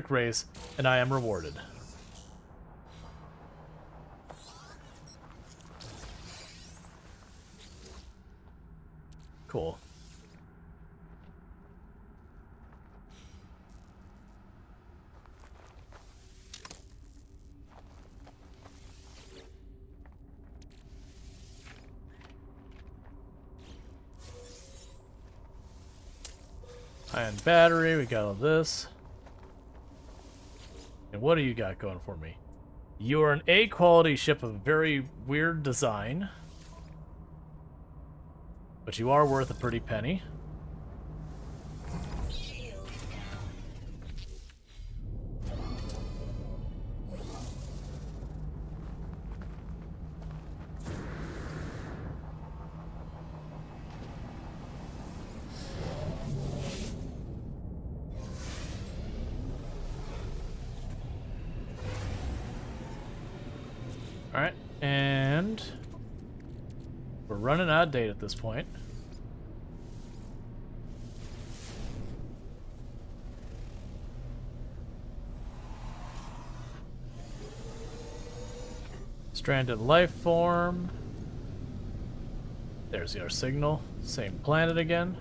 rays, and I am rewarded. Cool. Ion battery, we got all this. And what do you got going for me? You are an A-quality ship of very weird design. But you are worth a pretty penny. Shield down. Alright, and we're running out of data at this point. Stranded life form. There's our signal. Same planet again.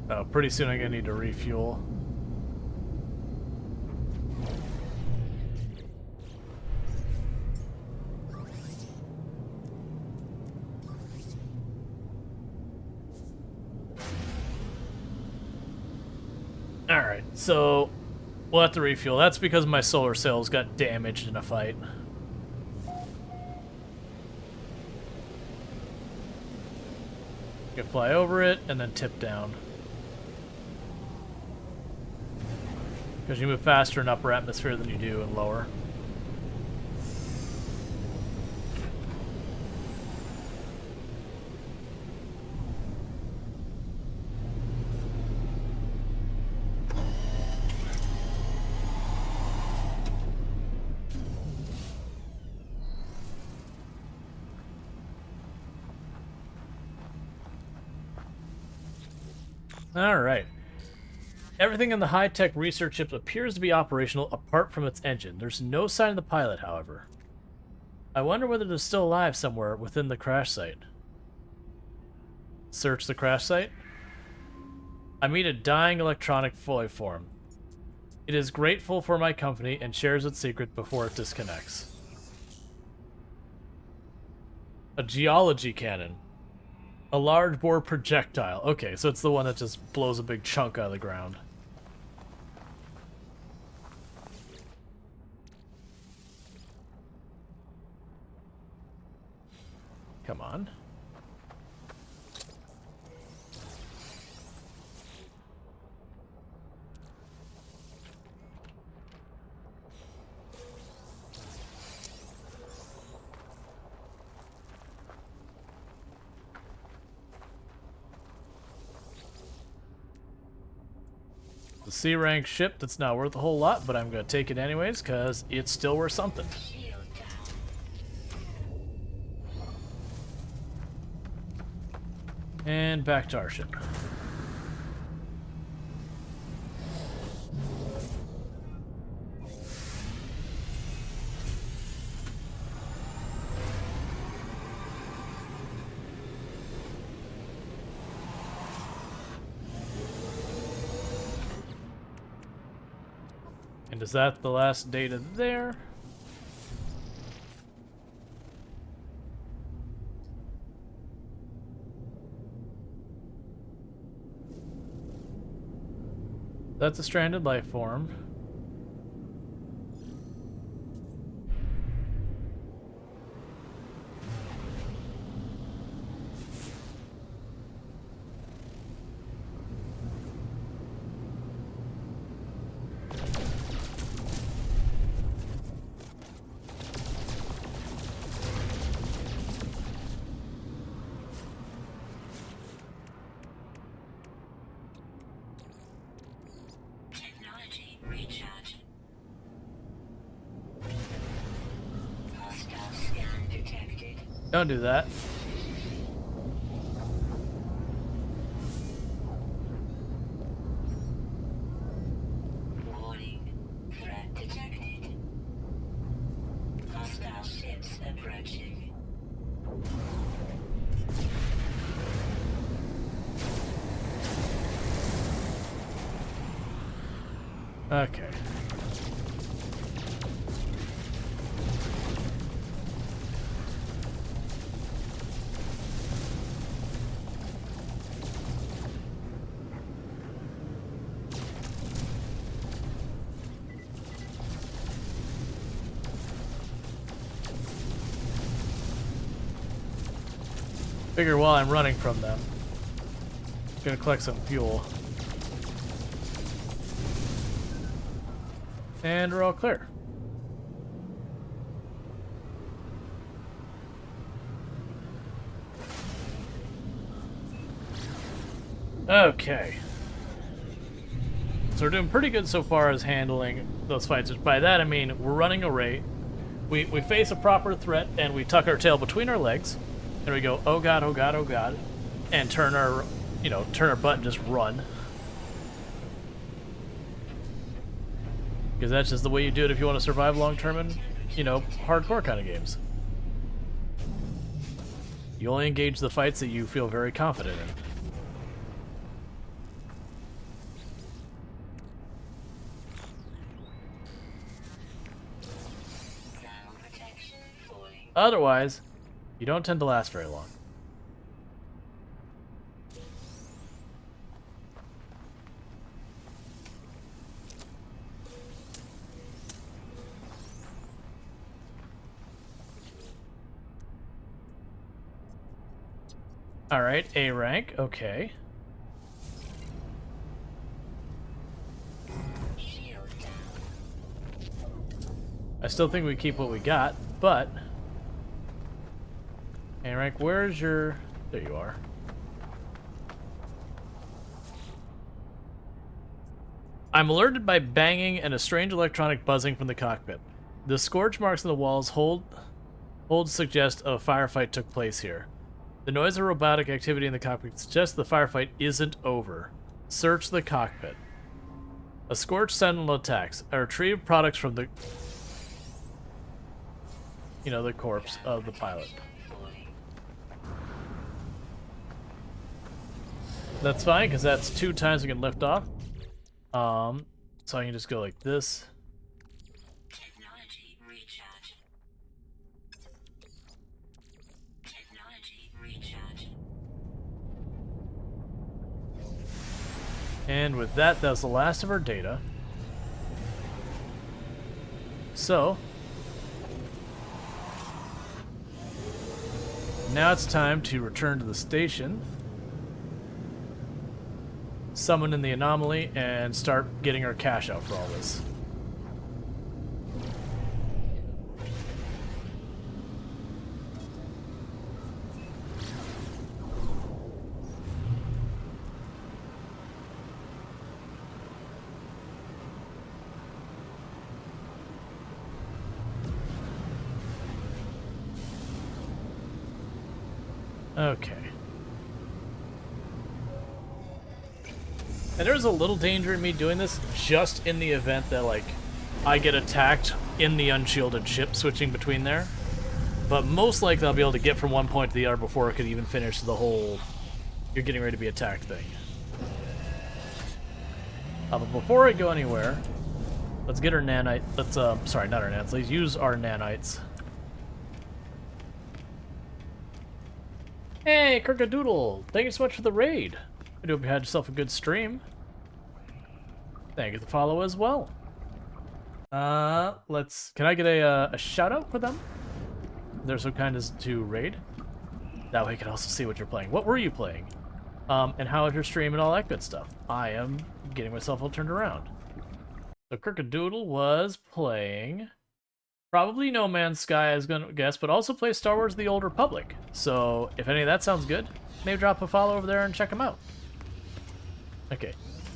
Oh, pretty soon I'm gonna need to refuel. Alright, so we'll have to refuel. That's because my solar sails got damaged in a fight. You can fly over it and then tip down. Because you move faster in upper atmosphere than you do in lower. Alright. Everything in the high-tech research ship appears to be operational apart from its engine. There's no sign of the pilot, however. I wonder whether they're still alive somewhere within the crash site. Search the crash site. I meet a dying electronic life form. It is grateful for my company and shares its secret before it disconnects. A geology cannon. A large bore projectile. Okay, so it's the one that just blows a big chunk out of the ground. Come on. The C-rank ship that's not worth a whole lot, but I'm going to take it anyways because it's still worth something. Shield down. And back to our ship. And is that the last data there? That's a stranded life form. Don't do that. Warning. Threat detected. Hostile ships approaching. Okay. Figure while I'm running from them, I'm gonna collect some fuel. And we're all clear. Okay. So we're doing pretty good so far as handling those fights. By that I mean we're running a rate. We face a proper threat and we tuck our tail between our legs. And we go, oh god, oh god, oh god. And turn our, turn our butt and just run. Because that's just the way you do it if you want to survive long term in, hardcore kind of games. You only engage the fights that you feel very confident in. Otherwise, you don't tend to last very long. Alright, A rank, okay. I still think we keep what we got, but... A rank, where's your... There you are. I'm alerted by banging and a strange electronic buzzing from the cockpit. The scorch marks on the walls holds suggest a firefight took place here. The noise of robotic activity in the cockpit suggests the firefight isn't over. Search the cockpit. A scorched sentinel attacks. I retrieve products from the... the corpse of the pilot. That's fine, because that's 2 times we can lift off. So I can just go like this. Technology recharge. Technology recharge. And with that, that was the last of our data. So, now it's time to return to the station, summon in the anomaly, and start getting our cash out for all this. Okay. And there's a little danger in me doing this just in the event that, like, I get attacked in the unshielded ship, switching between there. But most likely I'll be able to get from one point to the other before it could even finish the whole you're getting ready to be attacked thing. But before I go anywhere, let's get our nanite. Let's, sorry, not our nanites. Let's use our nanites. Hey, Kirkadoodle! Thank you so much for the raid. I hope you had yourself a good stream. Thank you for the follow as well. Can I get a shout out for them? They're so kind as to raid. That way I can also see what you're playing. What were you playing? And how was your stream and all that good stuff? I am getting myself all turned around. So Kirkadoodle was playing probably No Man's Sky, I was gonna guess, but also play Star Wars The Old Republic. So if any of that sounds good, maybe drop a follow over there and check them out. Okay.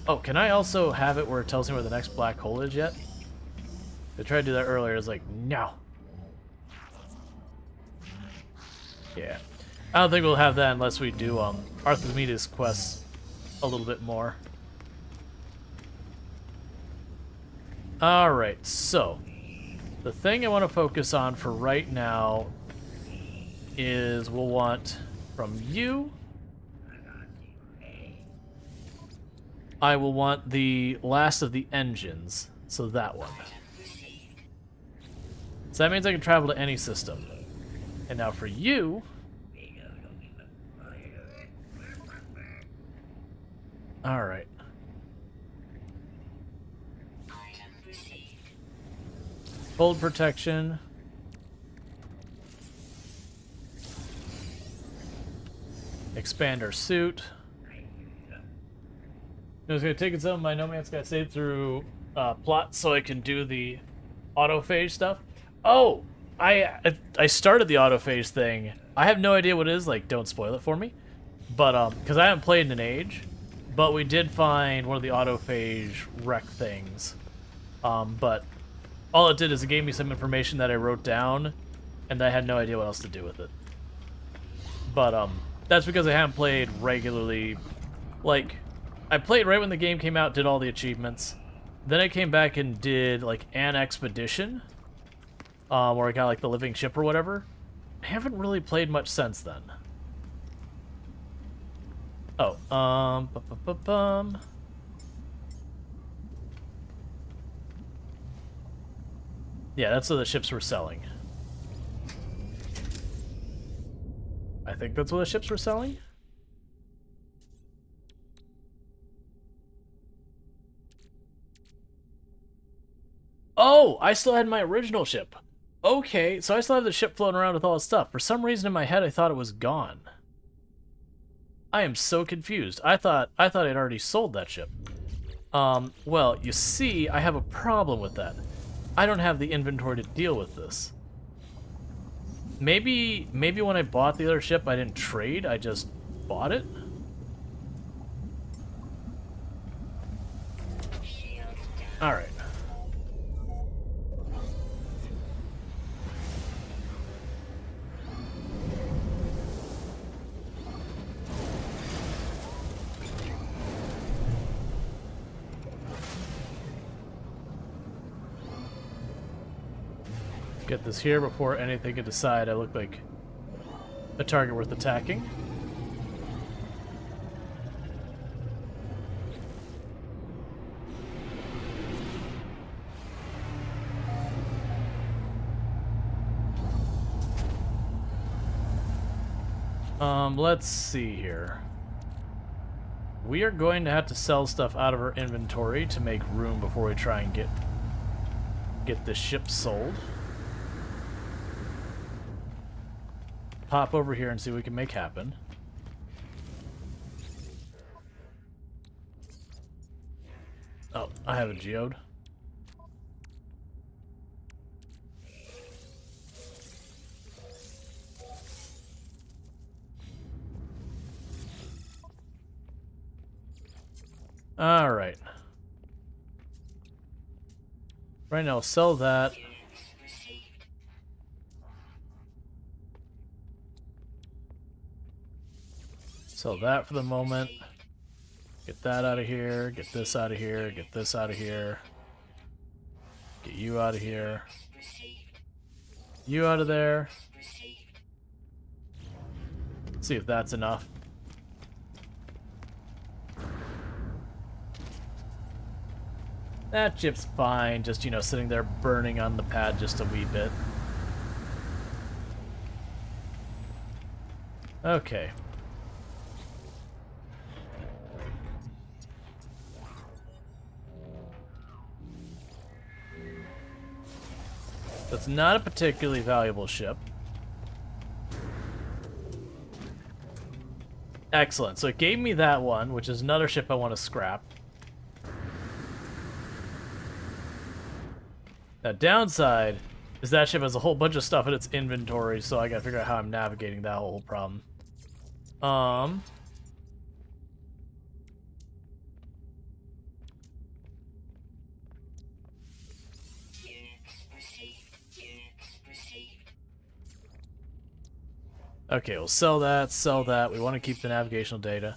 Oh, can I also have it where it tells me where the next black hole is yet? I tried to do that earlier, it's like, no. Yeah. I don't think we'll have that unless we do Arthemedis quests a little bit more. Alright, so the thing I want to focus on for right now is we'll want from you. I will want the last of the engines, so that one. So that means I can travel to any system. And now for you... Alright. Cold protection. Expand our suit. I was going to take some of my No Man's Sky saved through plot so I can do the autophage stuff. Oh! I started the autophage thing. I have no idea what it is, like, don't spoil it for me. But, because I haven't played in an age. But we did find one of the autophage wreck things. But all it did is it gave me some information that I wrote down, and I had no idea what else to do with it. But, that's because I haven't played regularly. Like, I played right when the game came out, did all the achievements. Then I came back and did, like, an expedition. Where I got, like, the living ship or whatever. I haven't really played much since then. Oh, yeah, that's what the ships were selling. I think that's what the ships were selling? Oh, I still had my original ship. Okay, so I still have the ship floating around with all this stuff. For some reason in my head, I thought it was gone. I am so confused. I thought I'd already sold that ship. Well, you see, I have a problem with that. I don't have the inventory to deal with this. Maybe when I bought the other ship, I didn't trade. I just bought it. All right. Get this here before anything can decide I look like a target worth attacking. Let's see here. We are going to have to sell stuff out of our inventory to make room before we try and get this ship sold. Pop over here and see what we can make happen. Oh, I have a geode. All right. Right now, I'll sell that. Sell that for the moment. Get that out of here. Get this out of here. Get this out of here. Get you out of here. You out of there. Let's see if that's enough. That chip's fine, just, you know, sitting there burning on the pad just a wee bit. Okay. That's not a particularly valuable ship. Excellent. So it gave me that one, which is another ship I want to scrap. Now, downside is that ship has a whole bunch of stuff in its inventory, so I gotta figure out how I'm navigating that whole problem. Okay, we'll sell that, sell that. We want to keep the navigational data.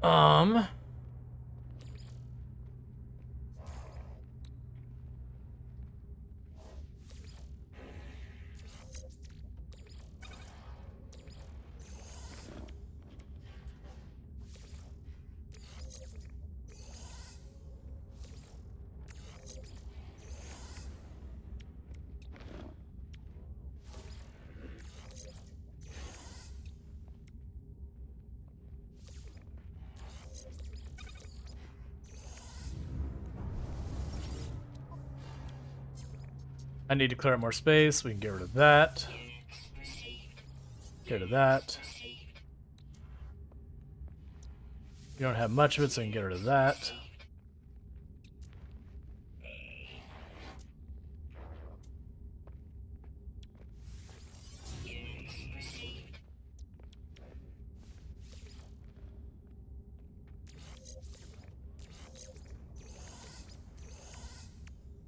Um... I need to clear out more space. We can get rid of that. Get rid of that. You don't have much of it, so I can get rid of that.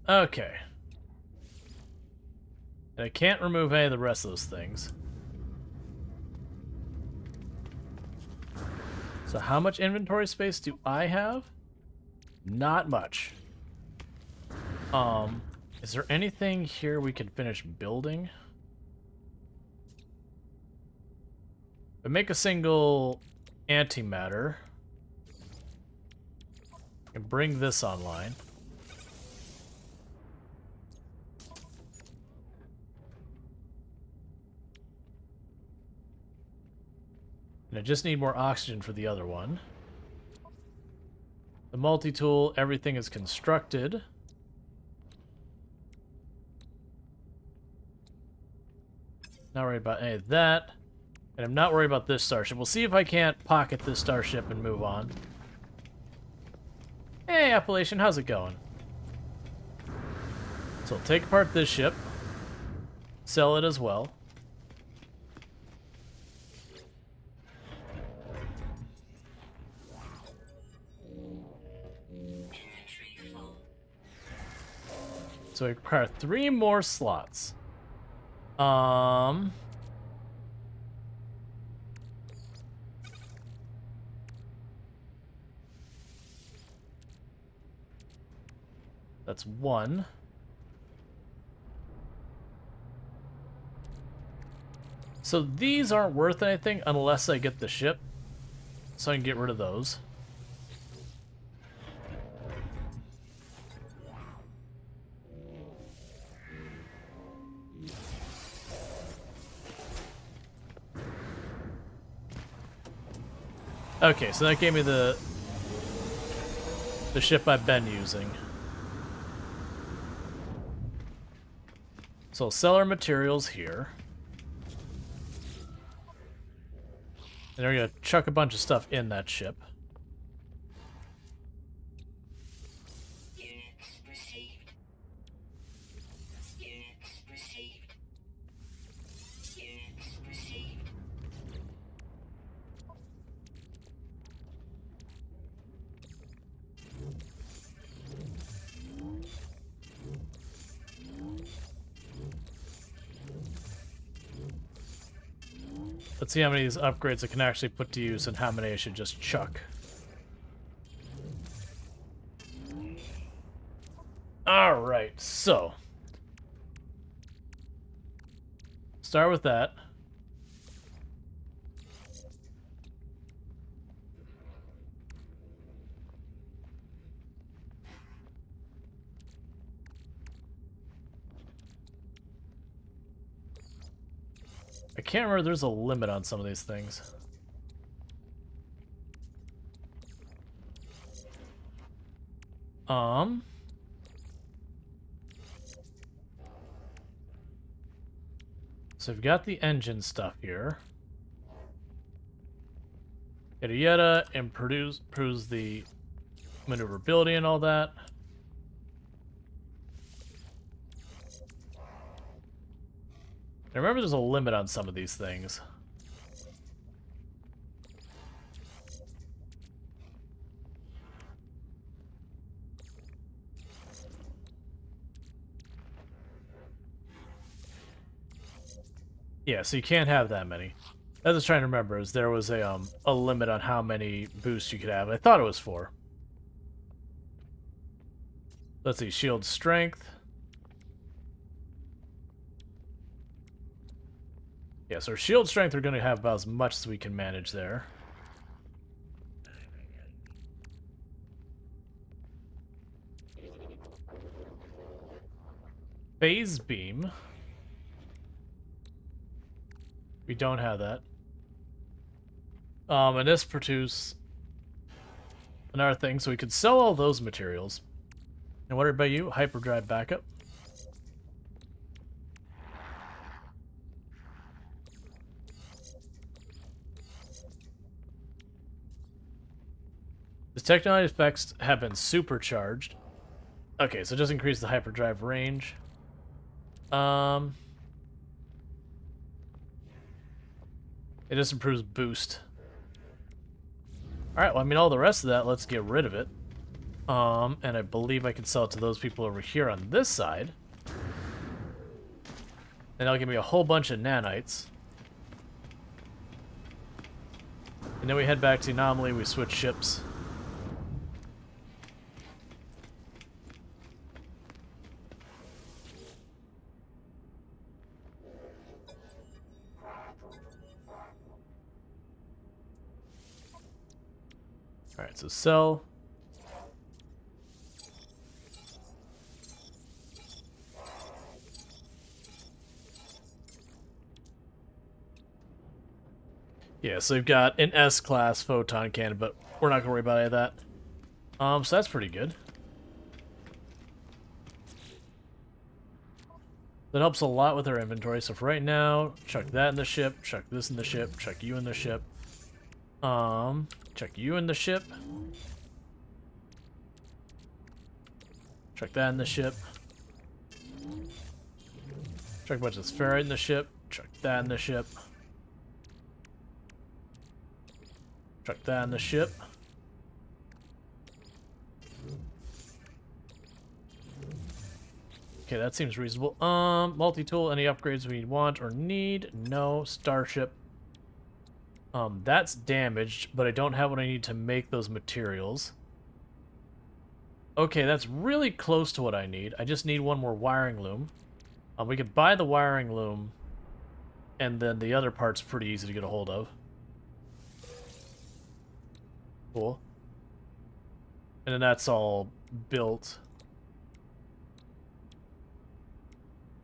Okay. And I can't remove any of the rest of those things. So how much inventory space do I have? Not much. Is there anything here we could finish building? If I make a single antimatter, I can bring this online. And I just need more oxygen for the other one. The multi-tool, everything is constructed. Not worried about any of that. And I'm not worried about this starship. We'll see if I can't pocket this starship and move on. Hey, Appalachian, how's it going? So I'll take apart this ship. Sell it as well. So we require 3 more slots. That's 1. So these aren't worth anything unless I get the ship. So I can get rid of those. Okay, so that gave me the ship I've been using. So I'll sell our materials here. And we're gonna chuck a bunch of stuff in that ship. Let's see how many of these upgrades I can actually put to use and how many I should just chuck. Alright, so. Start with that. I can't remember, there's a limit on some of these things. So we've got the engine stuff here. Yada yada, improves the maneuverability and all that. I remember there's a limit on some of these things. Yeah, so you can't have that many. I was trying to remember, is there was a limit on how many boosts you could have. I thought it was 4. Let's see, shield strength. Yeah, so shield strength we're going to have about as much as we can manage there. Phase beam. We don't have that. And this produce another thing, so we could sell all those materials. And what about you? Hyperdrive backup. The technology effects have been supercharged. Okay, so just increase the hyperdrive range. It just improves boost. Alright, well, I mean, all the rest of that, let's get rid of it. And I believe I can sell it to those people over here on this side. And that'll give me a whole bunch of nanites. And then we head back to Anomaly, we switch ships. Alright, so sell. Yeah, so we've got an S-class photon cannon, but we're not going to worry about any of that. So that's pretty good. That helps a lot with our inventory. So for right now, chuck that in the ship, chuck this in the ship, chuck you in the ship. Chuck you in the ship. Chuck that in the ship. Chuck a bunch of this ferrite in the ship. Chuck that in the ship. Chuck that in the ship. Okay, that seems reasonable. Multi-tool, any upgrades we want or need? No. Starship. That's damaged, but I don't have what I need to make those materials. Okay, that's really close to what I need. I just need one more wiring loom. We could buy the wiring loom, and then the other part's pretty easy to get a hold of. Cool. And then that's all built.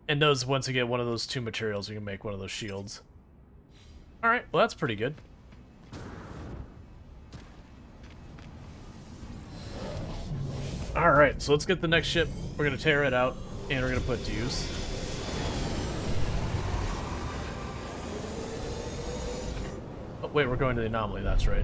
And those, once you get one of those 2 materials, you can make one of those shields. Alright, well that's pretty good. Alright, so let's get the next ship. We're going to tear it out, and we're going to put it to use. Oh, wait, we're going to the Anomaly, that's right.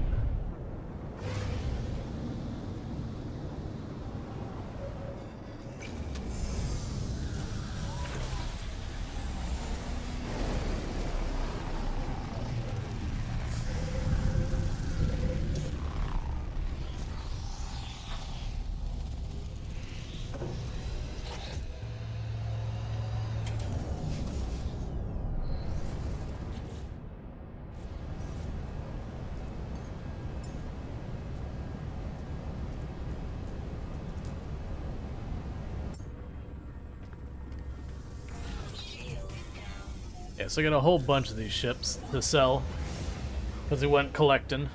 Yeah, so I got a whole bunch of these ships to sell because we went collecting.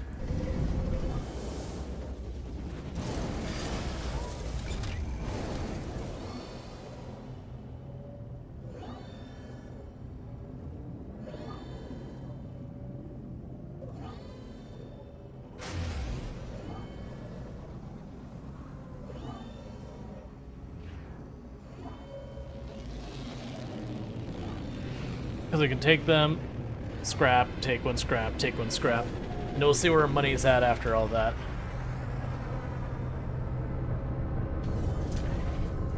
Because we can take them, scrap, take one scrap, take one scrap. And we'll see where our money's at after all that.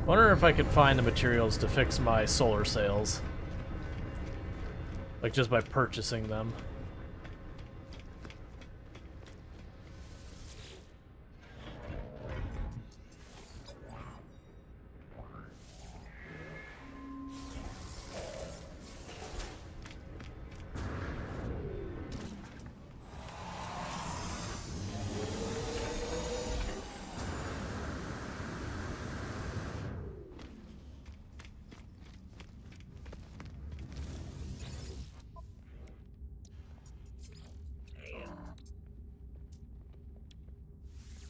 Wonder if I could find the materials to fix my solar sails. Like, just by purchasing them.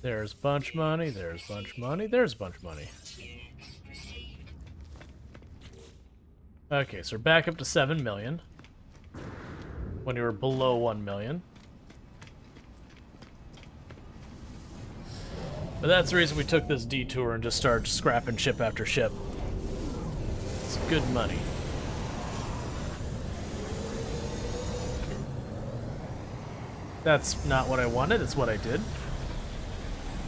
There's bunch money, there's bunch money, there's bunch money. Okay, so we're back up to 7 million. When you were below 1 million. But that's the reason we took this detour and just started scrapping ship after ship. It's good money. That's not what I wanted, it's what I did.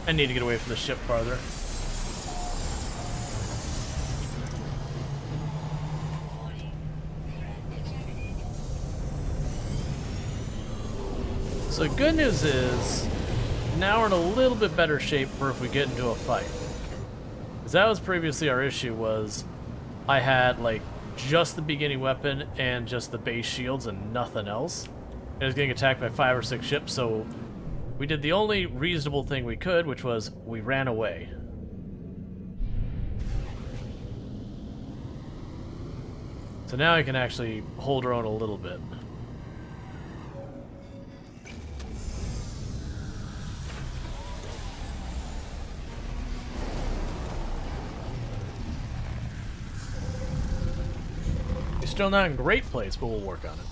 I need to get away from the ship farther. So good news is, now we're in a little bit better shape for if we get into a fight. Because that was previously our issue, was I had like just the beginning weapon and just the base shields and nothing else. And I was getting attacked by 5 or 6 ships, so we did the only reasonable thing we could, which was we ran away. So now I can actually hold our own a little bit. We're still not in a great place, but we'll work on it.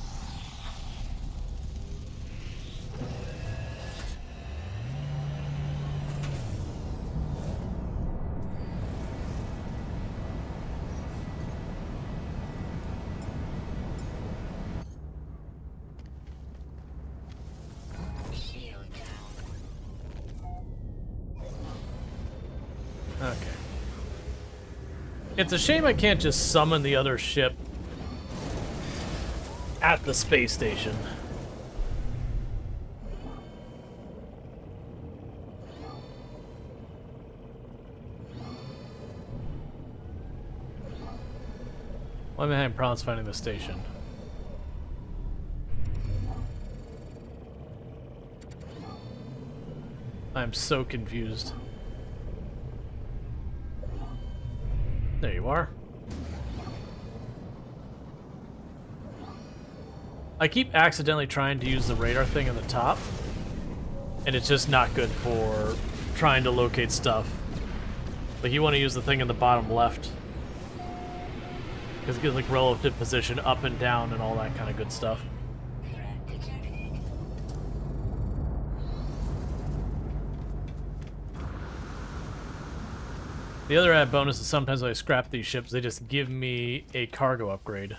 Okay. It's a shame I can't just summon the other ship at the space station. Why am I having problems finding the station? I'm so confused. There you are. I keep accidentally trying to use the radar thing in the top, and it's just not good for trying to locate stuff. Like, you want to use the thing in the bottom left, because it gives like relative position up and down and all that kind of good stuff. The other added bonus is sometimes when I scrap these ships, they just give me a cargo upgrade.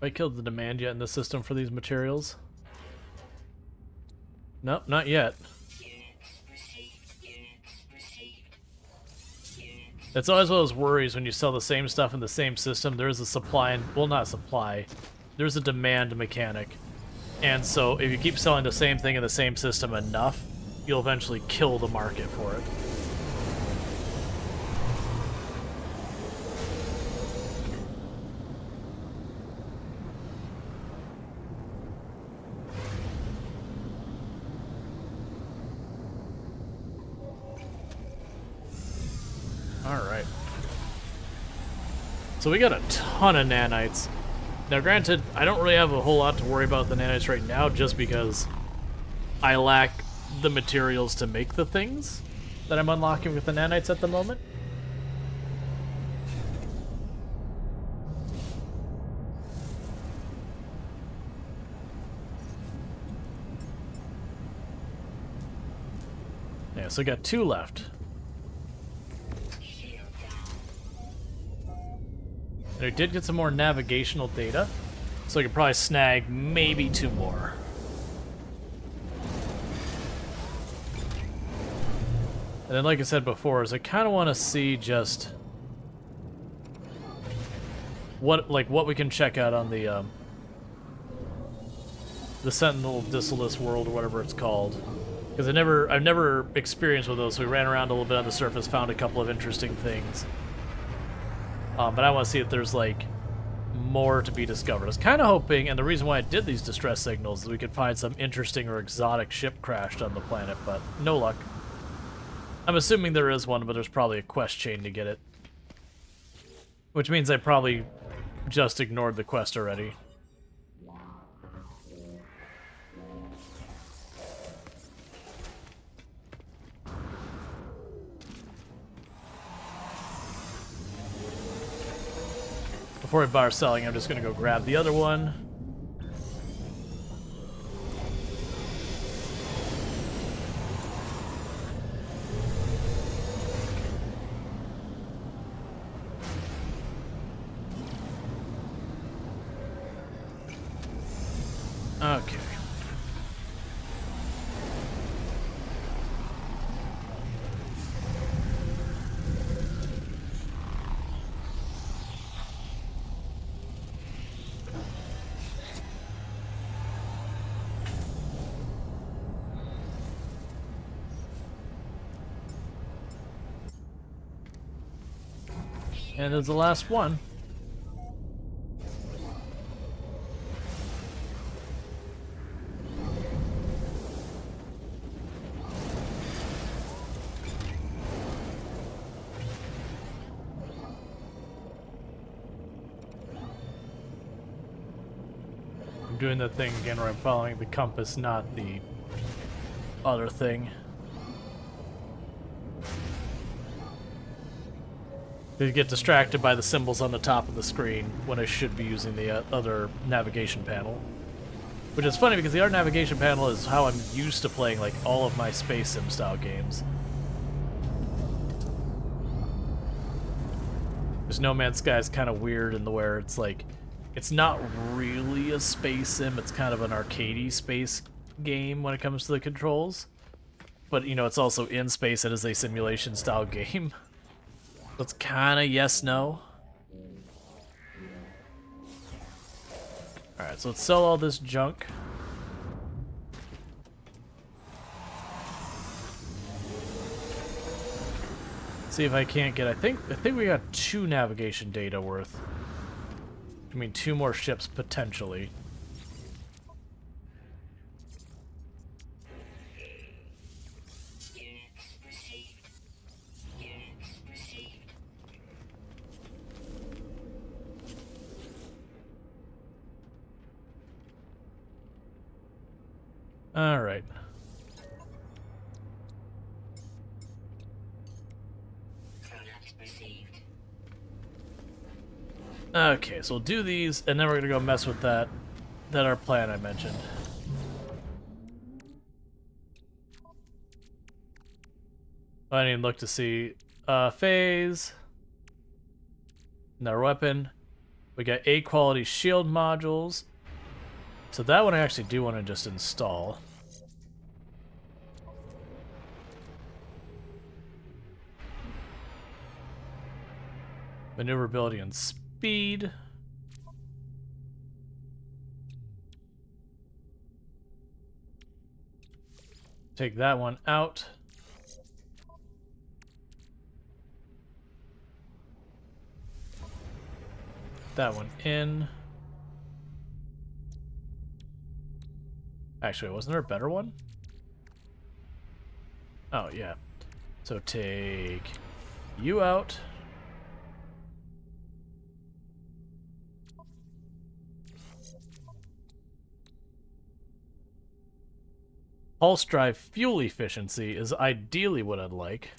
Have I killed the demand yet in the system for these materials? Nope, not yet. It's always one of those worries when you sell the same stuff in the same system. There is a supply and, well, not supply, there's a demand mechanic. And so if you keep selling the same thing in the same system enough, you'll eventually kill the market for it. Alright. So we got a ton of nanites. Now granted, I don't really have a whole lot to worry about the nanites right now, just because I lack the materials to make the things that I'm unlocking with the nanites at the moment. Yeah, so we got 2 left. Shield down. And we did get some more navigational data, so we could probably snag maybe 2 more. And then, like I said before, is I kind of want to see just what we can check out on the Sentinel Desolate world or whatever it's called, because I've never experienced with those. So we ran around a little bit on the surface, found a couple of interesting things, but I want to see if there's like more to be discovered. I was kind of hoping, and the reason why I did these distress signals is we could find some interesting or exotic ship crashed on the planet, but no luck. I'm assuming there is one, but there's probably a quest chain to get it. Which means I probably just ignored the quest already. Before we bother selling, I'm just going to go grab the other one. Okay. And it's the last one. I'm doing the thing again where I'm following the compass, not the other thing. They get distracted by the symbols on the top of the screen when I should be using the other navigation panel. Which is funny because the other navigation panel is how I'm used to playing like all of my Space Sim style games. Because No Man's Sky is kind of weird in the where it's like, it's not really a Space Sim, it's kind of an arcadey space game when it comes to the controls. But, you know, it's also in space, it is a simulation style game. So it's kind of yes-no. Alright, so let's sell all this junk. See if I can't get, I think we got 2 navigation data worth. I mean, 2 more ships potentially. Units received. Units received. All right. Product received. Okay, so we'll do these, and then we're gonna go mess with that our plan I mentioned. I need to look to see phase. Another weapon. We got A quality shield modules. So that one I actually do want to just install. Maneuverability and speed. Take that one out. That one in. Actually, wasn't there a better one? Oh, yeah. So take you out. Pulse drive fuel efficiency is ideally what I'd like.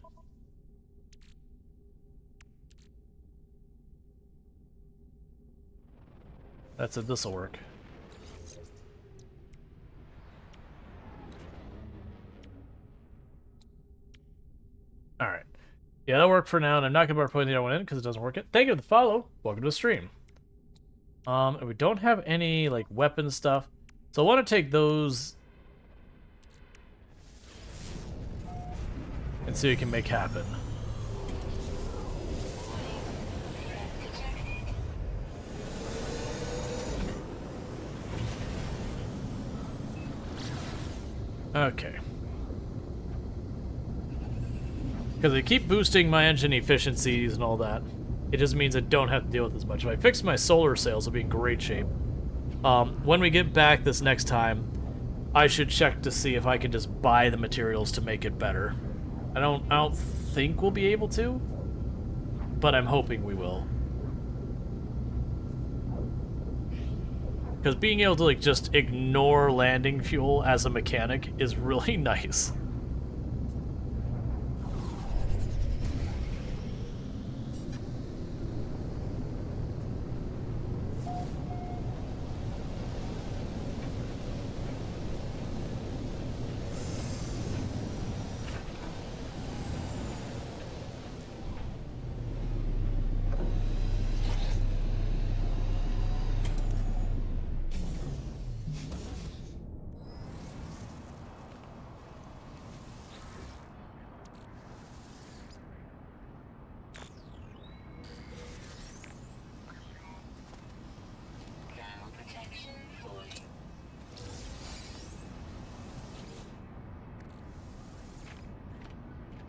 That's it, this'll work. Alright. Yeah, that'll work for now, and I'm not going to bother putting the other one in because it doesn't work yet. Thank you for the follow. Welcome to the stream. And we don't have any, like, weapon stuff. So I want to take those and see what we can make happen. Okay. Because they keep boosting my engine efficiencies and all that. It just means I don't have to deal with as much. If I fix my solar sails, I'll be in great shape. When we get back this next time, I should check to see if I can just buy the materials to make it better. I don't think we'll be able to, but I'm hoping we will. Because being able to like just ignore landing fuel as a mechanic is really nice.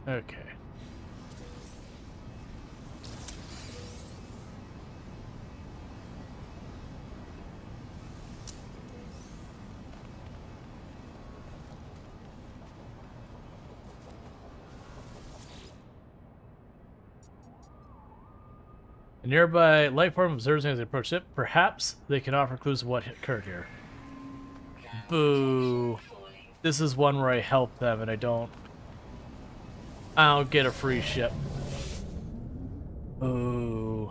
Okay. A nearby life form observes as they approach it. Perhaps they can offer clues of what occurred here. Boo. This is one where I help them and I don't get a free ship. Ooh.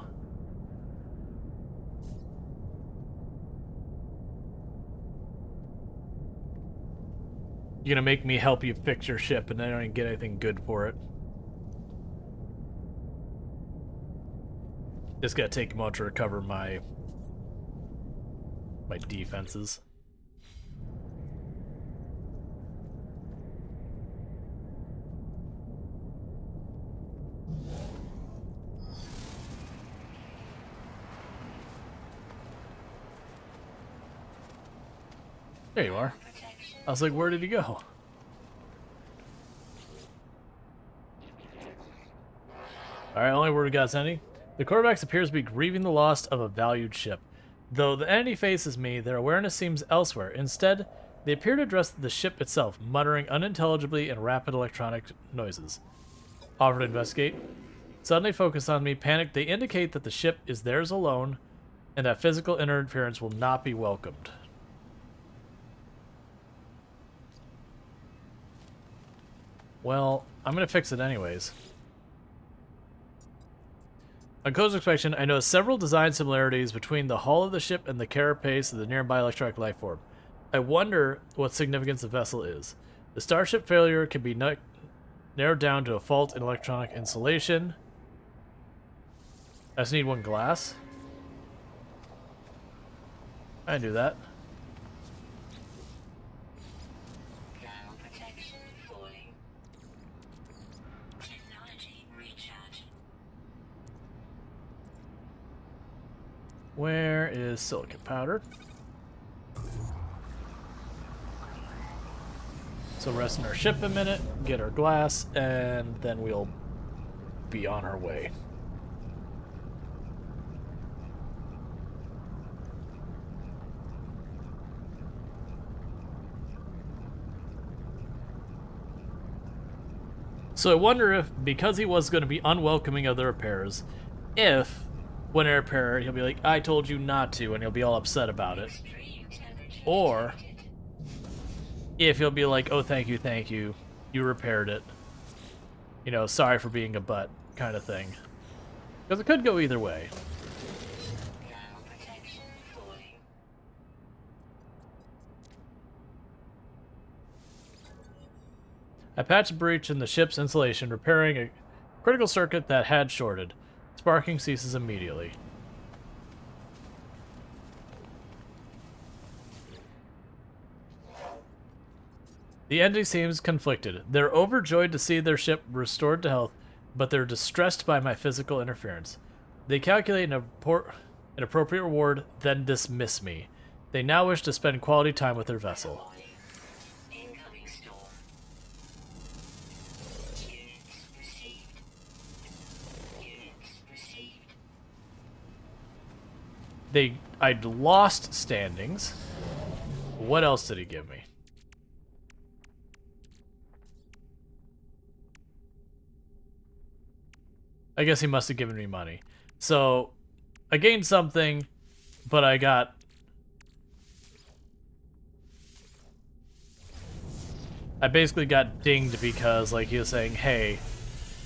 You're gonna make me help you fix your ship and I don't even get anything good for it. Just gotta take a moment to recover my defenses. There you are. I was like, where did he go? Alright, only word we got, Sandy. The Corvax appears to be grieving the loss of a valued ship. Though the entity faces me, their awareness seems elsewhere. Instead, they appear to address the ship itself, muttering unintelligibly in rapid electronic noises. Offer to investigate. Suddenly focus on me, panicked, they indicate that the ship is theirs alone, and that physical interference will not be welcomed. Well, I'm gonna fix it anyways. On close inspection, I noticed several design similarities between the hull of the ship and the carapace of the nearby electronic life form. I wonder what significance the vessel is. The starship failure can be narrowed down to a fault in electronic insulation. I just need one glass. I do that. Where is silicon powder? So rest in our ship a minute, get our glass, and then we'll be on our way. So I wonder if, because he was going to be unwelcoming of the repairs, if when a repair, he'll be like, I told you not to, and he'll be all upset about it. Or if he'll be like, oh, thank you, you repaired it. You know, sorry for being a butt, kind of thing. Because it could go either way. I patched a breach in the ship's insulation, repairing a critical circuit that had shorted. Sparking ceases immediately. The entity seems conflicted. They're overjoyed to see their ship restored to health, but they're distressed by my physical interference. They calculate an appropriate reward, then dismiss me. They now wish to spend quality time with their vessel. Incoming storm. Units received. Units received. I'd lost standings. What else did he give me? I guess he must have given me money. So, I gained something, but I basically got dinged because, like, he was saying, hey,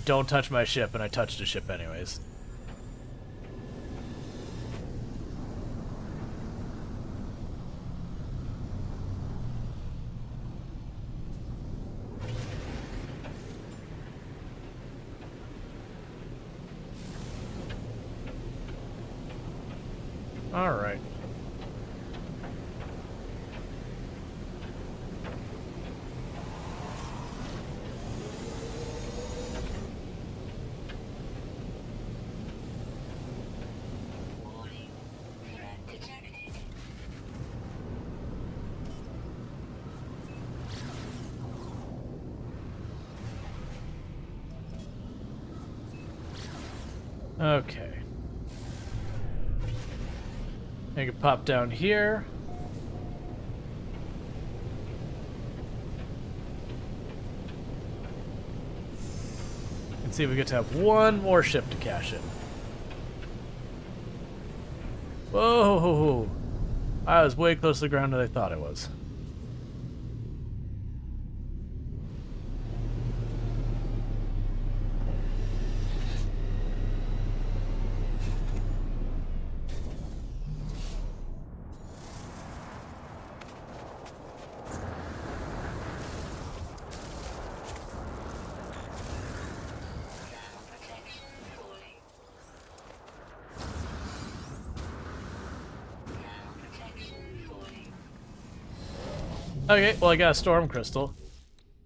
don't touch my ship, and I touched the ship anyways. Alright. Warning. Threat detected. Okay. I can pop down here. And see if we get to have one more ship to cash in. Whoa! I was way closer to the ground than I thought I was. Thermal protection falling. Thermal protection falling. Okay, well I got a storm crystal.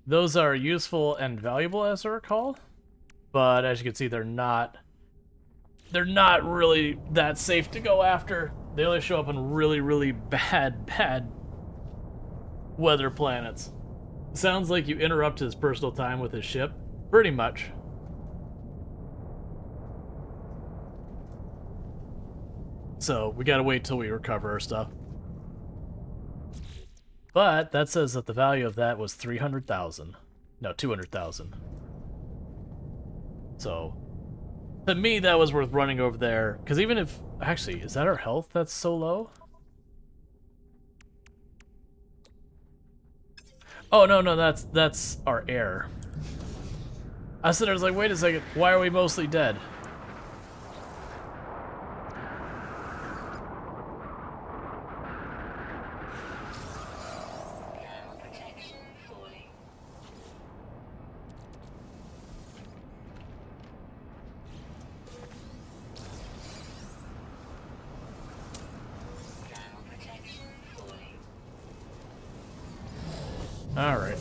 Those are useful and valuable as I recall, but as you can see they're not really that safe to go after. They only show up on really, really bad weather planets. Sounds like you interrupt his personal time with his ship. Pretty much. So, we gotta wait till we recover our stuff. But, that says that the value of that was 300,000. No, 200,000. So, to me, that was worth running over there. Because even if... Actually, is that our health that's so low? Oh, no, that's our air. I was like, wait a second, why are we mostly dead? Thermal protection falling. Thermal protection falling. Alright.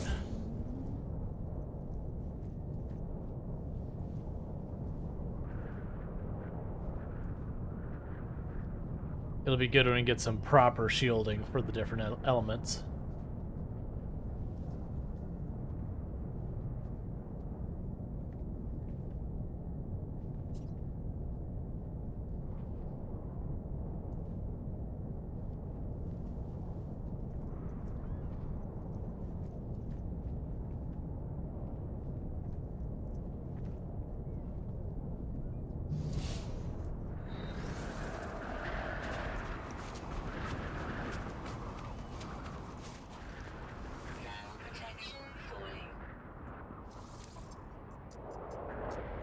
It'll be good when we get some proper shielding for the different elements. Thermal protection falling.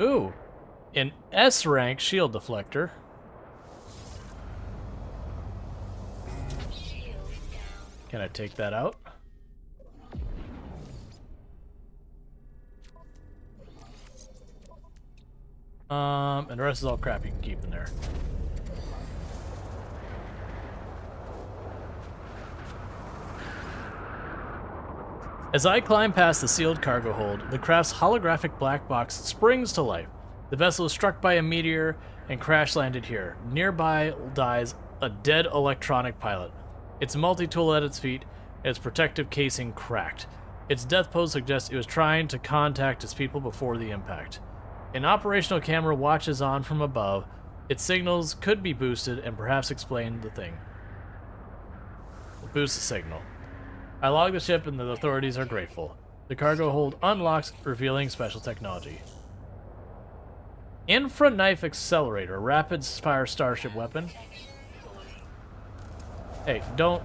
Ooh, an S rank shield deflector. Shield down. Can I take that out? And the rest is all crap you can keep in there. As I climb past the sealed cargo hold, the craft's holographic black box springs to life. The vessel is struck by a meteor and crash landed here. Nearby dies a dead electronic pilot. Its multi-tool at its feet, and its protective casing cracked. Its death pose suggests it was trying to contact its people before the impact. An operational camera watches on from above. Its signals could be boosted and perhaps explain the thing. Boost the signal. I log the ship and the authorities are grateful. The cargo hold unlocks, revealing special technology. Infra Knife Accelerator, rapid fire starship weapon. Hey, don't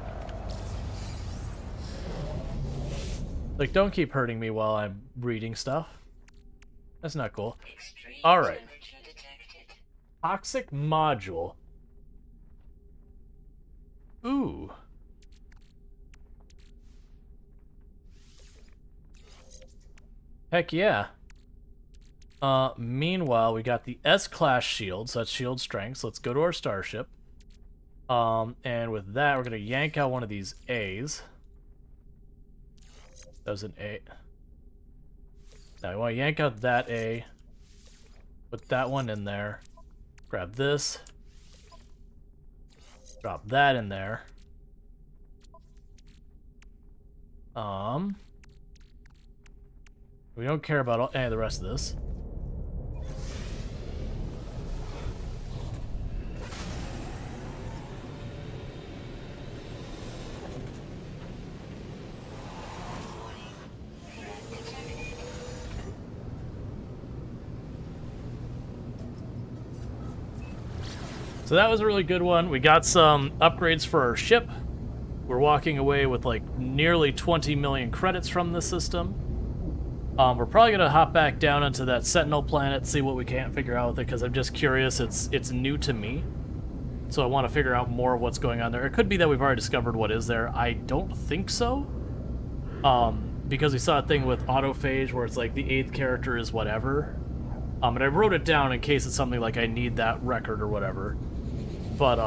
keep hurting me while I'm reading stuff. That's not cool. Alright. Toxic module. Ooh. Heck yeah. Meanwhile, we got the S-class shield, so that's shield strength. So let's go to our starship. And with that, we're gonna yank out one of these A's. That was an A. Now we want to yank out that A. Put that one in there. Grab this. Drop that in there. We don't care about any of the rest of this. So that was a really good one. We got some upgrades for our ship. We're walking away with like nearly 20 million credits from this system. We're probably gonna hop back down into that Sentinel planet, see what we can't figure out with it, because I'm just curious. It's new to me, so I want to figure out more of what's going on there. It could be that we've already discovered what is there. I don't think so, because we saw a thing with autophage where it's like the 8th character is whatever. And I wrote it down in case it's something like I need that record or whatever. But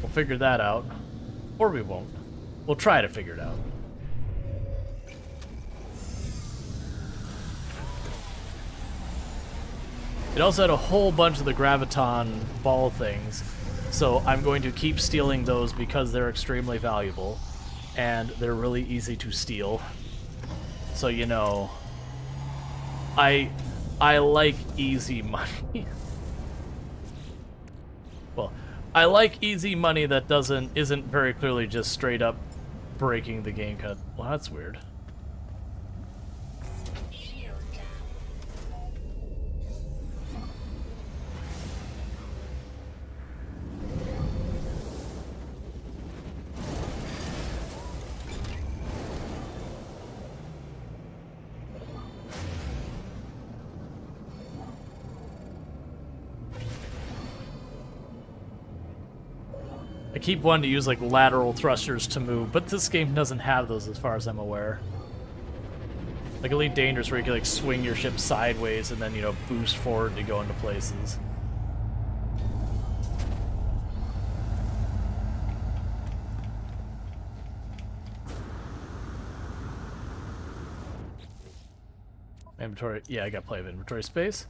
we'll figure that out, or we won't. We'll try to figure it out. It also had a whole bunch of the graviton ball things, so I'm going to keep stealing those because they're extremely valuable, and they're really easy to steal. So, you know, I like easy money. Well, I like easy money that isn't very clearly just straight up breaking the game. Well, that's weird. I keep wanting to use like lateral thrusters to move, but this game doesn't have those as far as I'm aware. Like Elite Dangerous where you can like swing your ship sideways and then, you know, boost forward to go into places. Inventory, yeah, I got plenty of inventory space.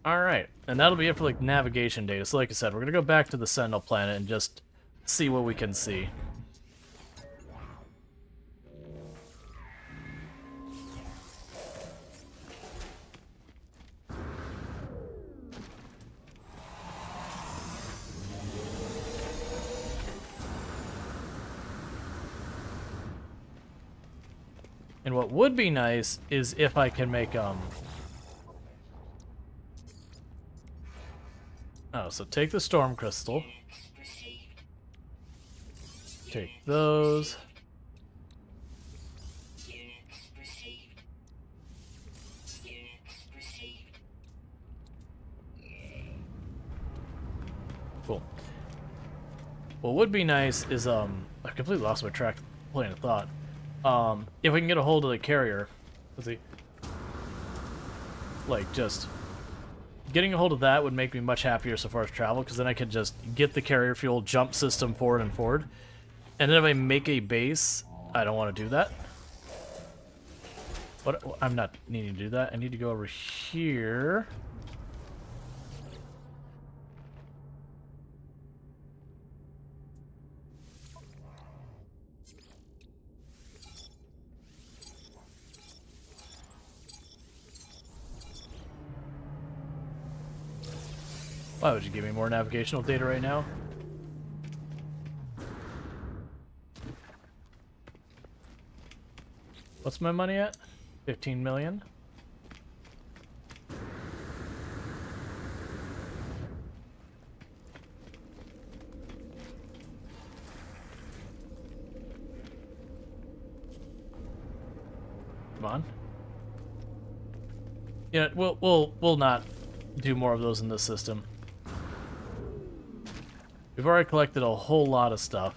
Alright, and that'll be it for like navigation data. So like I said, we're gonna go back to the Sentinel planet and just see what we can see. And what would be nice is if I can make oh, so take the storm crystal. Take those. Cool. What would be nice is I completely lost my train of thought. If we can get a hold of the carrier, Let's see. Like, just getting a hold of that would make me much happier so far as travel, because then I could just get the carrier fuel, jump system forward and forward. And then if I make a base, I don't want to do that. What? I'm not needing to do that. I need to go over here. Why would you give me more navigational data right now? What's my money at? 15 million. Come on. Yeah, we'll not do more of those in this system. We've already collected a whole lot of stuff.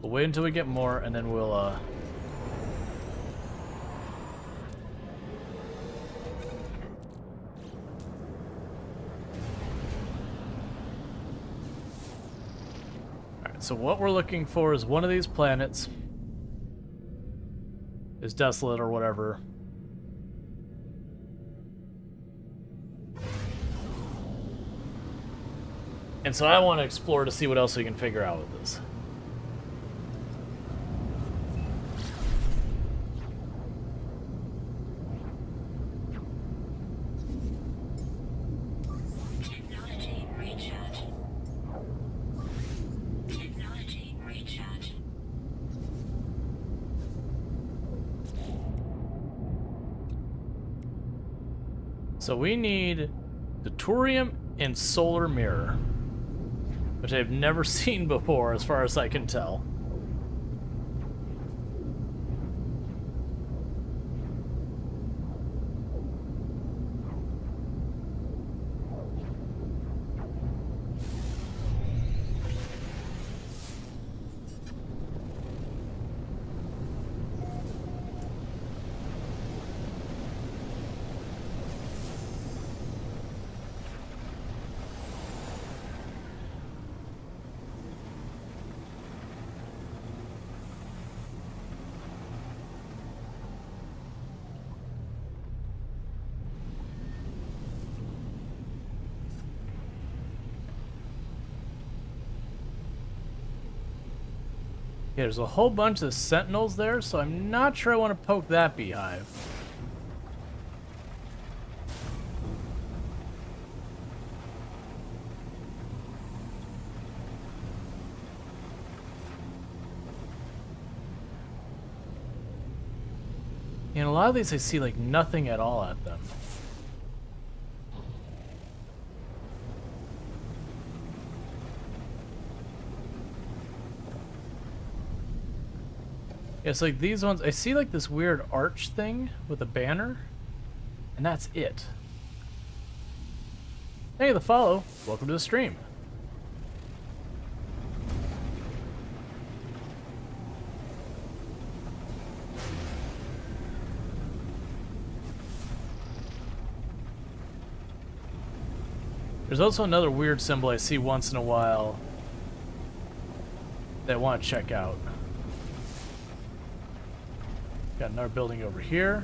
We'll wait until we get more, and then we'll, Alright, so what we're looking for is one of these planets. Is Desolate or whatever. And so I want to explore to see what else we can figure out with this. Technology recharge. Technology recharge. So we need the Thorium and Solar Mirror, which I've never seen before as far as I can tell. Yeah, there's a whole bunch of Sentinels there, so I'm not sure I want to poke that beehive. And a lot of these I see like nothing at all at them. Yeah, it's like these ones, I see like this weird arch thing with a banner, and that's it. Hey, the follow. Welcome to the stream. There's also another weird symbol I see once in a while that I want to check out. Got another building over here.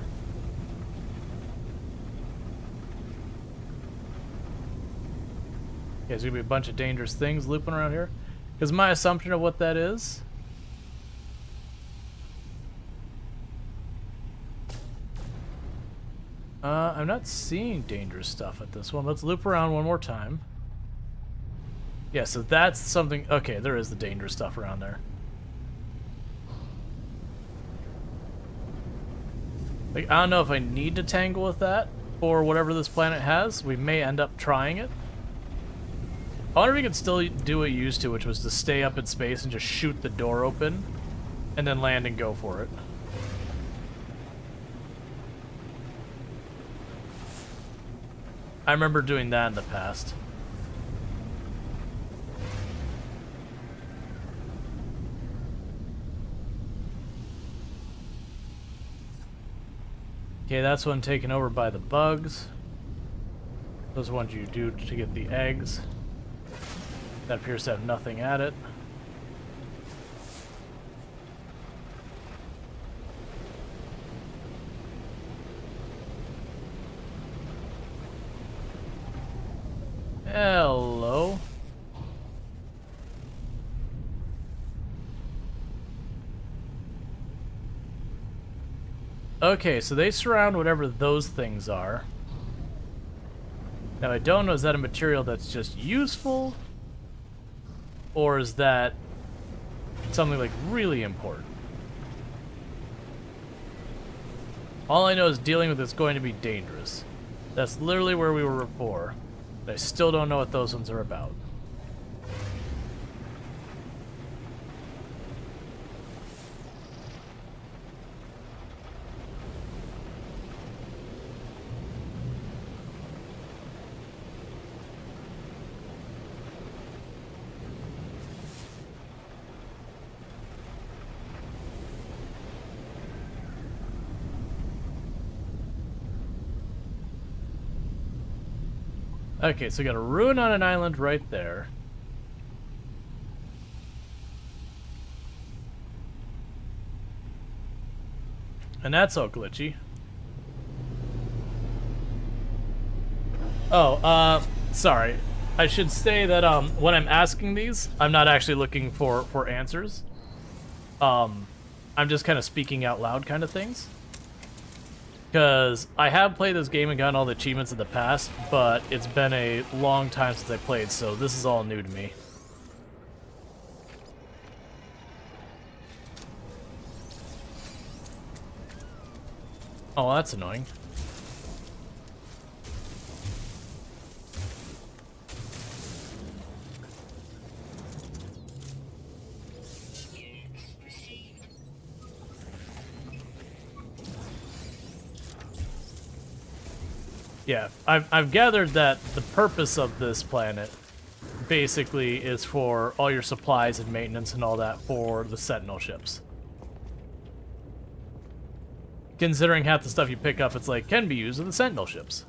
Yeah, there's gonna be a bunch of dangerous things looping around here. Because my assumption of what that is. I'm not seeing dangerous stuff at this one. Let's loop around one more time. Yeah, so that's something. Okay, there is the dangerous stuff around there. Like, I don't know if I need to tangle with that or whatever this planet has. We may end up trying it. I wonder if we could still do what you used to, which was to stay up in space and just shoot the door open and then land and go for it. I remember doing that in the past. Okay, that's one taken over by the bugs. Those are ones you do to get the eggs. That appears to have nothing at it. Hello. Okay, so they surround whatever those things are. Now I don't know, is that a material that's just useful? Or is that something like really important? All I know is dealing with it's going to be dangerous. That's literally where we were before. But I still don't know what those ones are about. Okay, so we got a ruin on an island right there. And that's all glitchy. Oh, sorry. I should say that when I'm asking these, I'm not actually looking for answers. I'm just kind of speaking out loud kind of things. Because I have played this game and gotten all the achievements in the past, but it's been a long time since I played, so this is all new to me. Oh, that's annoying. Yeah, I've gathered that the purpose of this planet basically is for all your supplies and maintenance and all that for the Sentinel ships. Considering half the stuff you pick up, it's like, can be used in the Sentinel ships.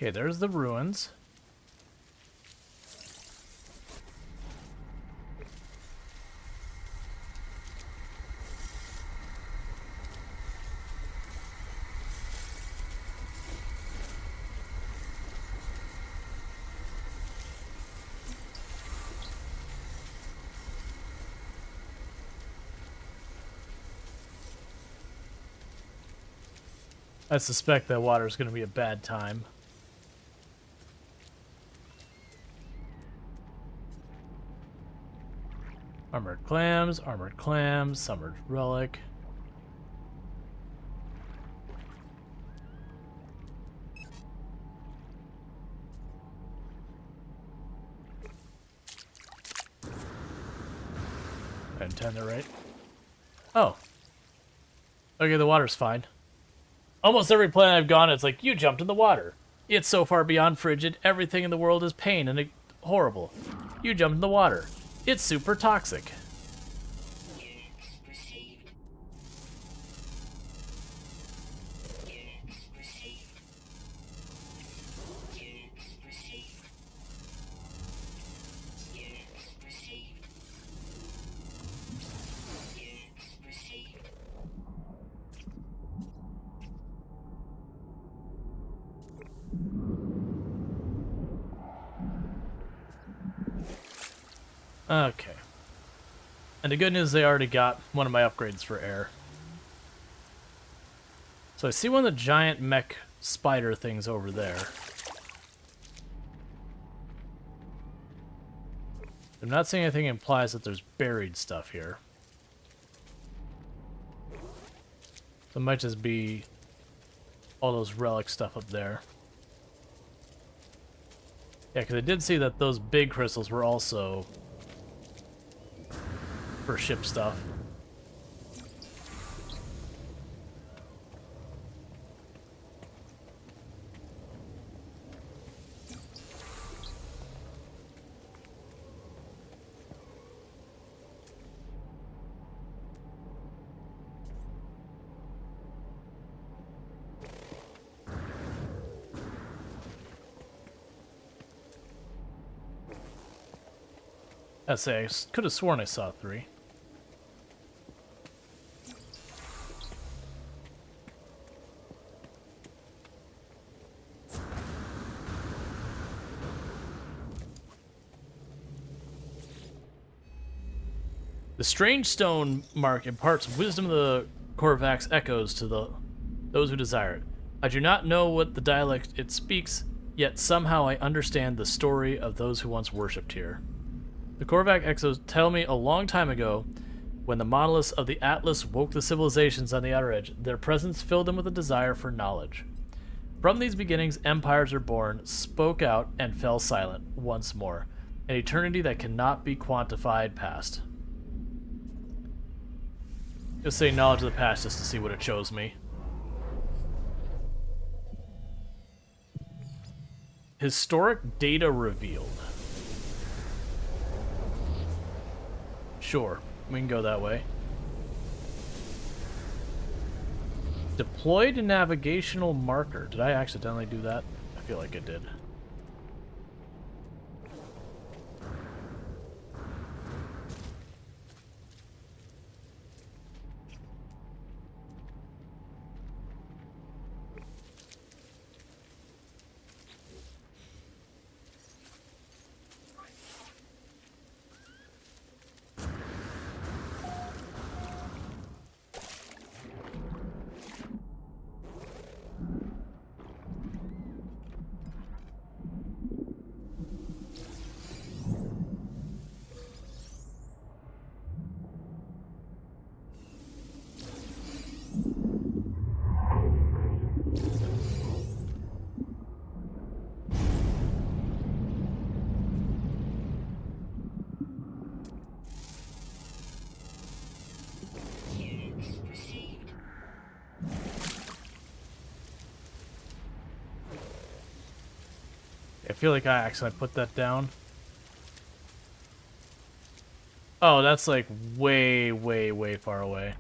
Okay, there's the ruins. I suspect that water is going to be a bad time. Armored clams, summered relic. I intend that right. Oh. Okay, the water's fine. Almost every planet I've gone, it's like, you jumped in the water. It's so far beyond frigid, everything in the world is pain and horrible. You jumped in the water. It's super toxic. Okay. And the good news, they already got one of my upgrades for air. So I see one of the giant mech spider things over there. I'm not seeing anything that implies that there's buried stuff here. So it might just be all those relic stuff up there. Yeah, because I did see that those big crystals were also for ship stuff. I say, I could have sworn I saw 3. The strange stone mark imparts wisdom of the Korvax echoes to those who desire it. I do not know what the dialect it speaks, yet somehow I understand the story of those who once worshipped here. The Korvax echoes tell me a long time ago, when the monoliths of the Atlas woke the civilizations on the outer edge, their presence filled them with a desire for knowledge. From these beginnings, empires are born, spoke out, and fell silent once more. An eternity that cannot be quantified past. Just say knowledge of the past just to see what it shows me. Historic data revealed. Sure, we can go that way. Deployed navigational marker. Did I accidentally do that? I feel like I did. I feel like I accidentally put that down. Oh, that's like way, way, way far away.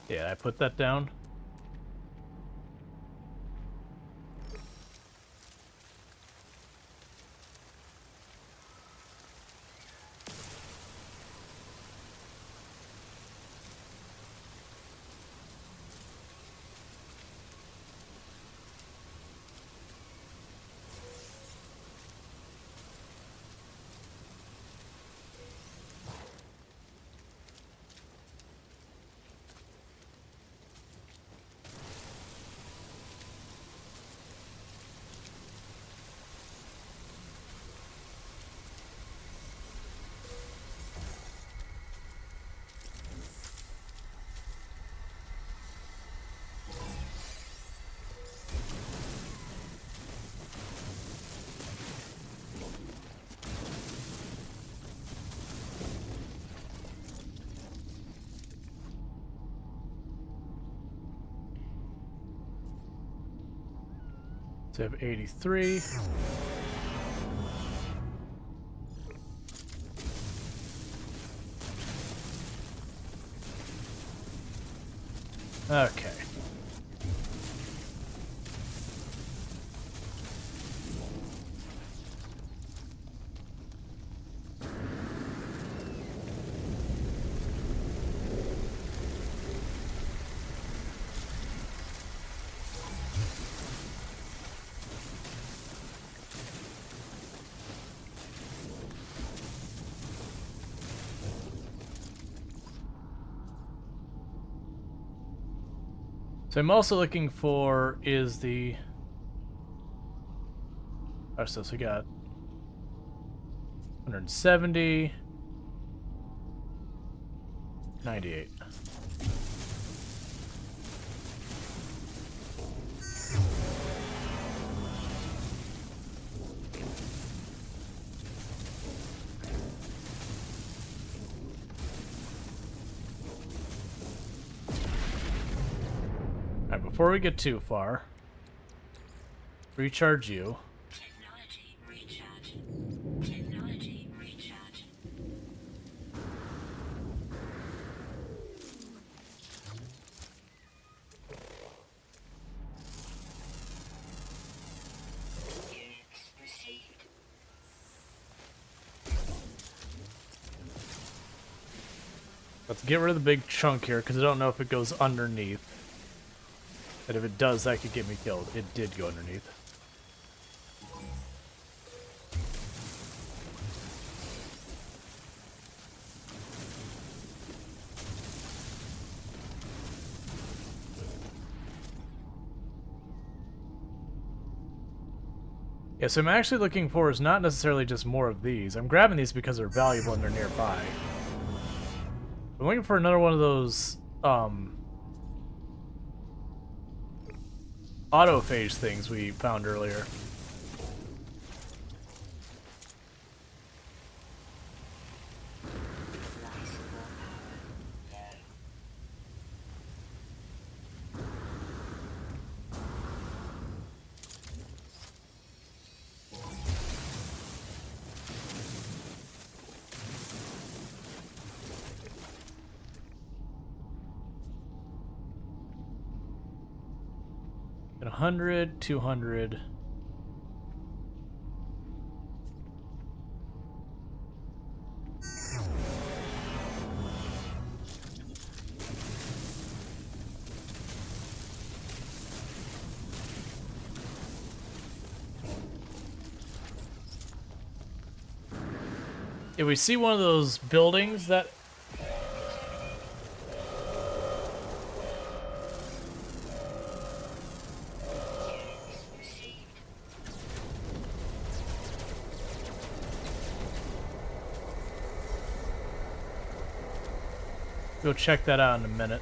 Yeah, I put that down. So I have 83. Okay. So I'm also looking for is the... Oh, so we got 170, 98. Alright, before we get too far, recharge you. Technology recharge. Technology recharge. Units received. Let's get rid of the big chunk here, because I don't know if it goes underneath. But if it does, that could get me killed. It did go underneath. Yeah, so I'm actually looking for is not necessarily just more of these. I'm grabbing these because they're valuable and they're nearby. I'm looking for another one of those, autophage things we found earlier. At 100, 200. If we see one of those buildings that... Go check that out in a minute.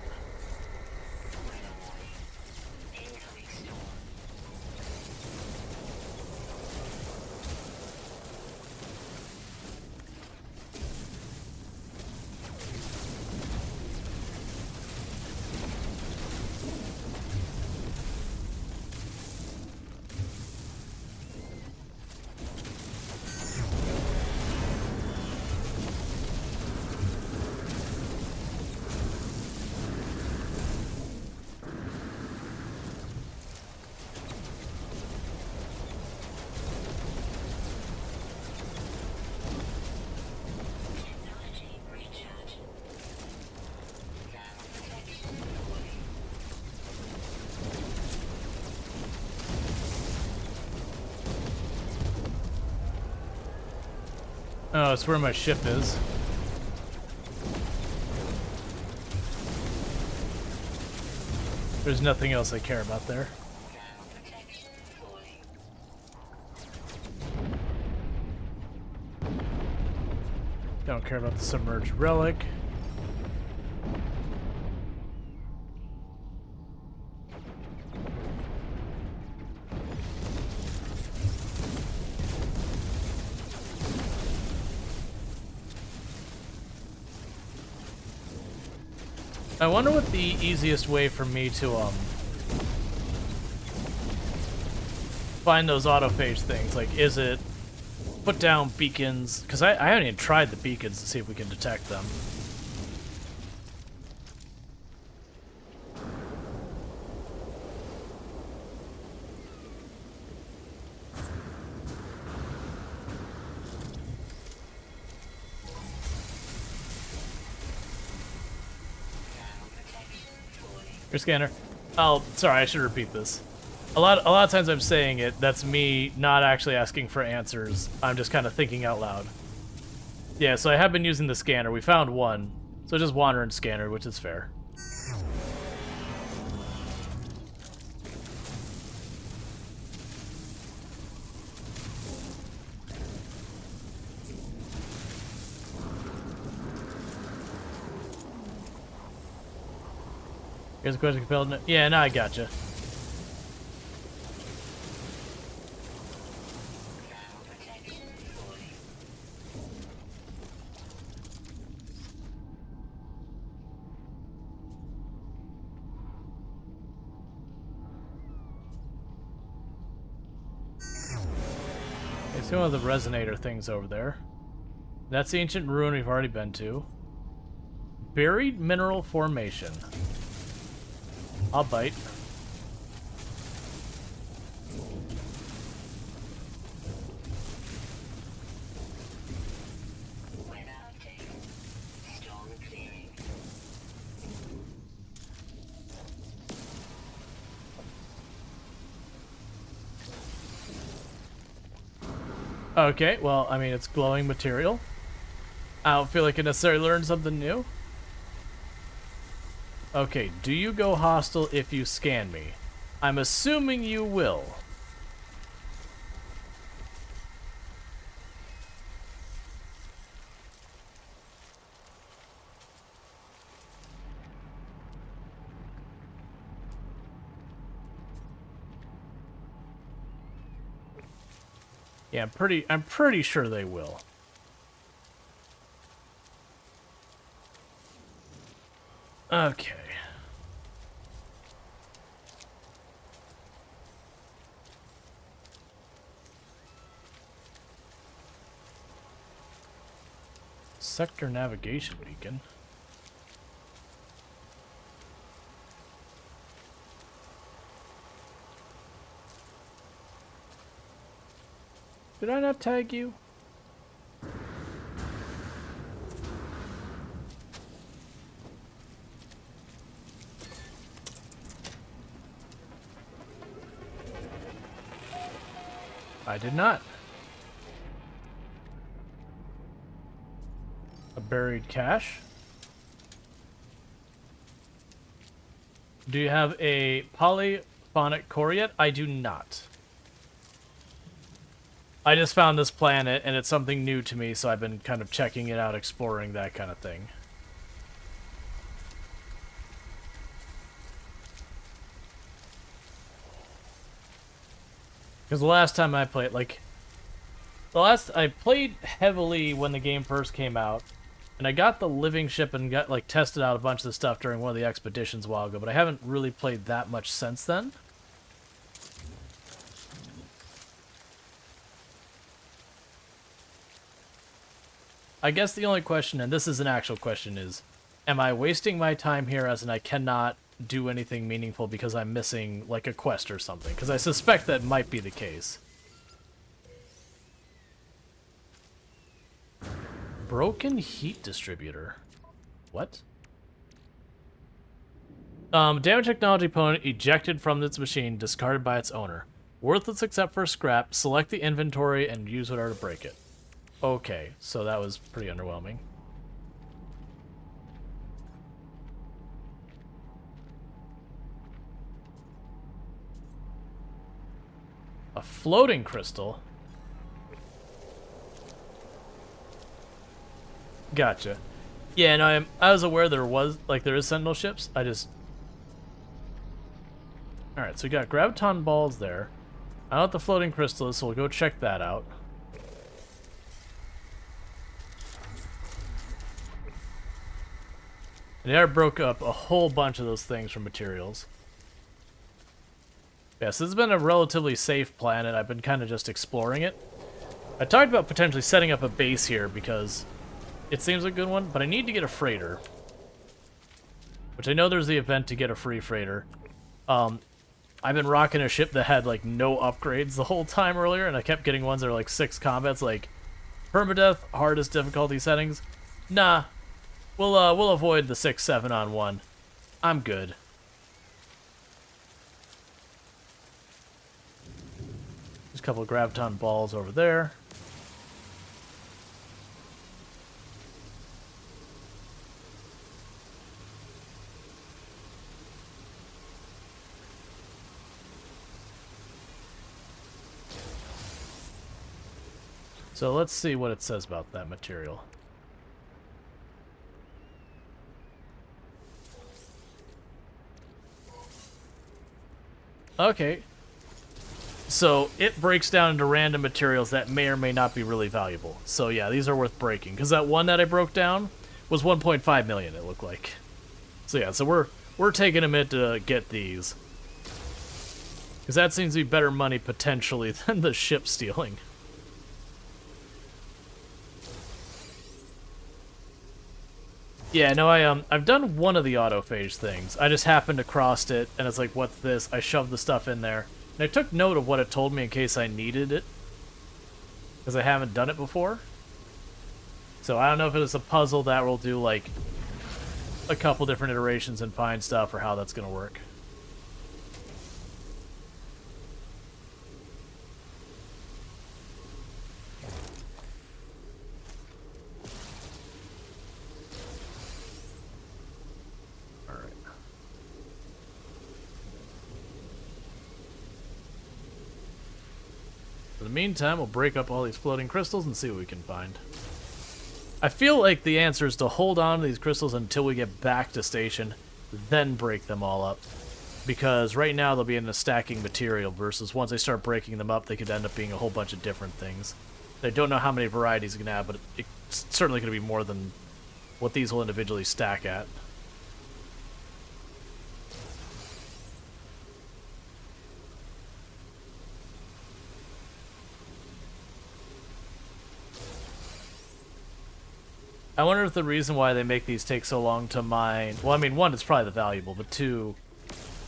Technology recharge. Thermal protection 40. Oh, it's where my ship is. There's nothing else I care about there. Thermal protection 40. Don't care about the submerged relic. I wonder what the easiest way for me to find those autophage things. Like, is it put down beacons? Because I haven't even tried the beacons to see if we can detect them. Thermal protection 40. Your scanner. Oh, sorry, I should repeat this. A lot of times I'm saying it, that's me not actually asking for answers. I'm just kind of thinking out loud. Yeah, so I have been using the scanner. We found one. So just wander and scanner, which is fair. Here's a question compelled. Yeah, no, I gotcha. Ground protection fully. Okay, see one of the resonator things over there. That's the ancient ruin we've already been to. Buried mineral formation. I'll bite. Weather update. Storm clearing. Okay, well, I mean, it's glowing material. I don't feel like I necessarily learned something new. Okay, do you go hostile if you scan me? I'm assuming you will. Yeah, I'm pretty sure they will. Okay. Sector navigation beacon. Did I not tag you? I did not. A buried cache. Do you have a polyphonic core yet? I do not. I just found this planet, and it's something new to me, so I've been kind of checking it out, exploring that kind of thing. Because the last time I played, I played heavily when the game first came out, and I got the living ship and got, tested out a bunch of the stuff during one of the expeditions a while ago, but I haven't really played that much since then. I guess the only question, and this is an actual question, is, am I wasting my time here as in I cannot do anything meaningful because I'm missing, a quest or something? Because I suspect that might be the case. Broken heat distributor. What? Damage technology component ejected from its machine, discarded by its owner. Worthless except for scrap. Select the inventory and use whatever to break it. Okay, so that was pretty underwhelming. A floating crystal? Gotcha. Yeah, no, I was aware there is Sentinel ships. I just... Alright, so we got graviton balls there. I know what the floating crystal is, so we'll go check that out. And I broke up a whole bunch of those things from materials. Yeah, so this has been a relatively safe planet. I've been kind of just exploring it. I talked about potentially setting up a base here because it seems a good one, but I need to get a freighter. Which I know there's the event to get a free freighter. I've been rocking a ship that had, no upgrades the whole time earlier, and I kept getting ones that are, 6 combats, permadeath, hardest difficulty settings. Nah. We'll avoid the 6-7 on 1. I'm good. There's a couple of graviton balls over there. So let's see what it says about that material. Okay. So it breaks down into random materials that may or may not be really valuable. So yeah, these are worth breaking. Because that one that I broke down was 1.5 million, it looked like. So yeah, so we're taking a minute to get these. Because that seems to be better money, potentially, than the ship stealing. Yeah, no, I've done one of the autophage things. I just happened across it, and it's like, what's this? I shoved the stuff in there. And I took note of what it told me in case I needed it. Because I haven't done it before. So I don't know if it's a puzzle that will do, like, a couple different iterations and find stuff, or how that's going to work. In the meantime, we'll break up all these floating crystals and see what we can find. I feel like the answer is to hold on to these crystals until we get back to station, then break them all up. Because right now they'll be in a stacking material, versus once I start breaking them up, they could end up being a whole bunch of different things. I don't know how many varieties you can have, but it's certainly going to be more than what these will individually stack at. I wonder if the reason why they make these take so long to mine... Well, I mean, one, it's probably the valuable, but two,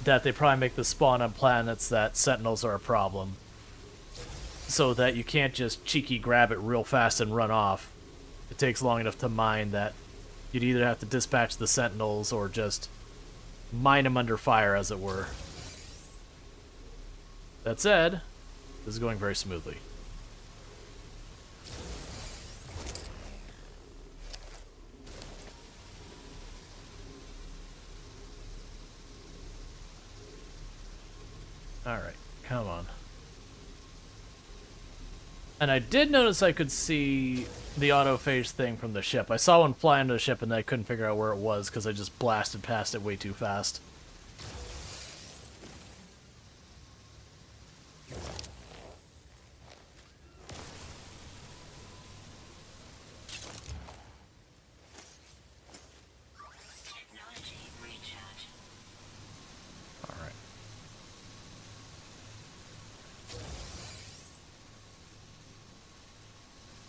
that they probably make the spawn on planets that Sentinels are a problem. So that you can't just cheeky grab it real fast and run off. It takes long enough to mine that you'd either have to dispatch the Sentinels or just mine them under fire, as it were. That said, this is going very smoothly. Alright, come on. And I did notice I could see the autophage thing from the ship. I saw one fly into the ship and I couldn't figure out where it was because I just blasted past it way too fast.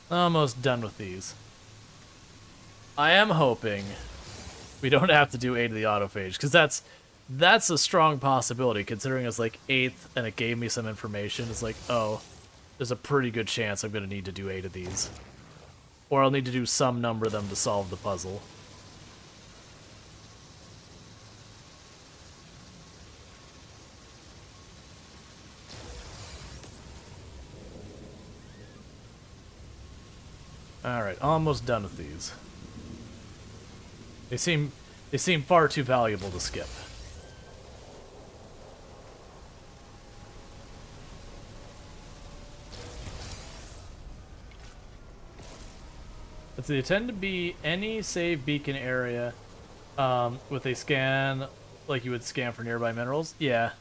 Almost done with these. I am hoping we don't have to do 8 of the autophage, because that's a strong possibility, considering it's like 8th and it gave me some information. It's like, oh, there's a pretty good chance I'm going to need to do 8 of these. Or I'll need to do some number of them to solve the puzzle. Alright, almost done with these. They seem far too valuable to skip. But they tend to be any save beacon area with a scan like you would scan for nearby minerals. Yeah.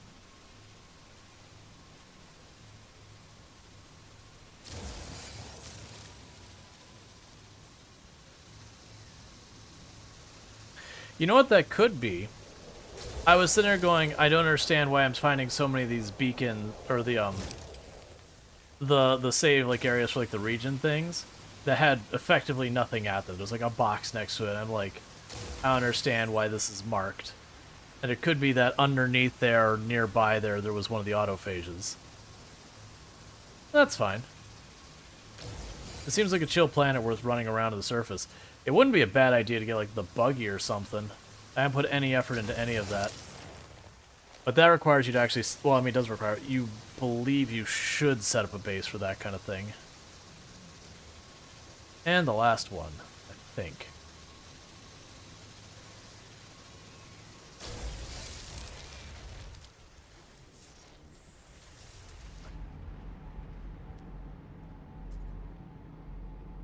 You know what that could be? I was sitting there going, I don't understand why I'm finding so many of these beacon, or the save like areas for like the region things that had effectively nothing at them. There's like a box next to it. I'm like, I don't understand why this is marked. And it could be that underneath there or nearby there was one of the autophages. That's fine. It seems like a chill planet worth running around to the surface. It wouldn't be a bad idea to get, like, the buggy or something. I haven't put any effort into any of that. But that requires you to actually... Well, I mean, it does require... You believe you should set up a base for that kind of thing. And the last one, I think.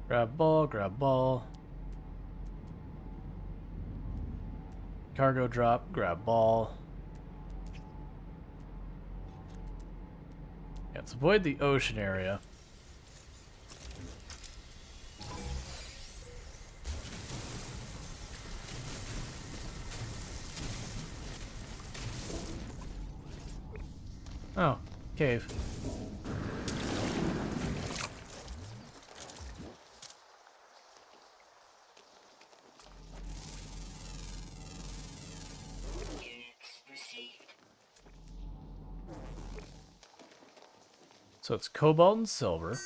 Grab ball, grab ball. Cargo drop, grab ball. Let's avoid the ocean area. Oh, cave. Units received. So it's cobalt and silver.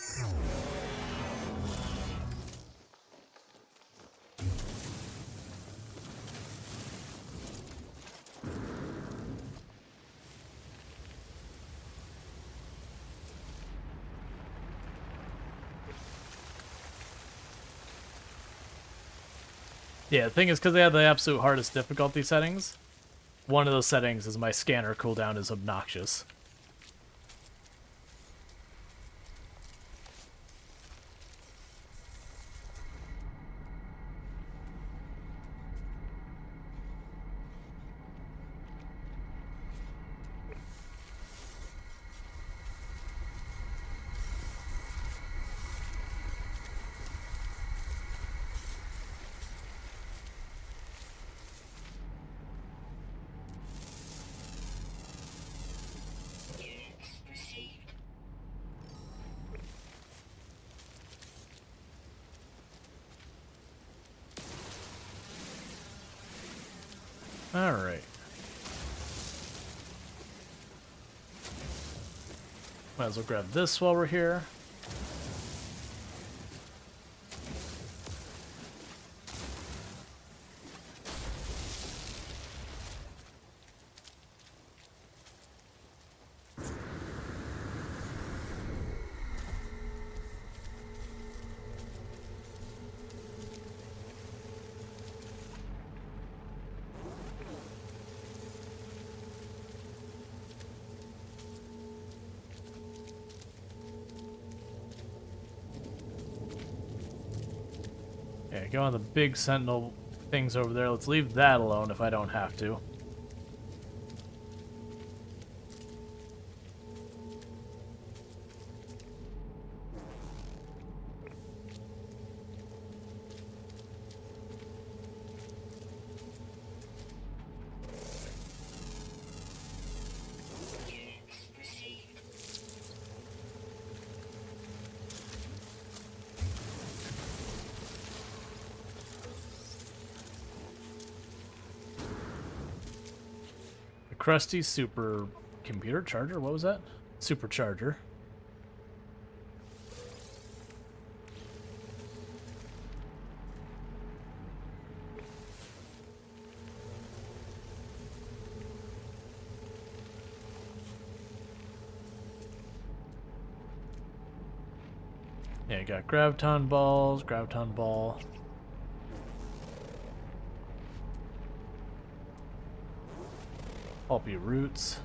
Yeah, the thing is, because they have the absolute hardest difficulty settings, one of those settings is my scanner cooldown is obnoxious. Units received. Alright. Might as well grab this while we're here. Yeah, go on the big sentinel things over there. Let's leave that alone if I don't have to. Units received. The crusty super computer charger? What was that? Supercharger. Yeah, you got graviton balls, graviton ball. Pulpy roots.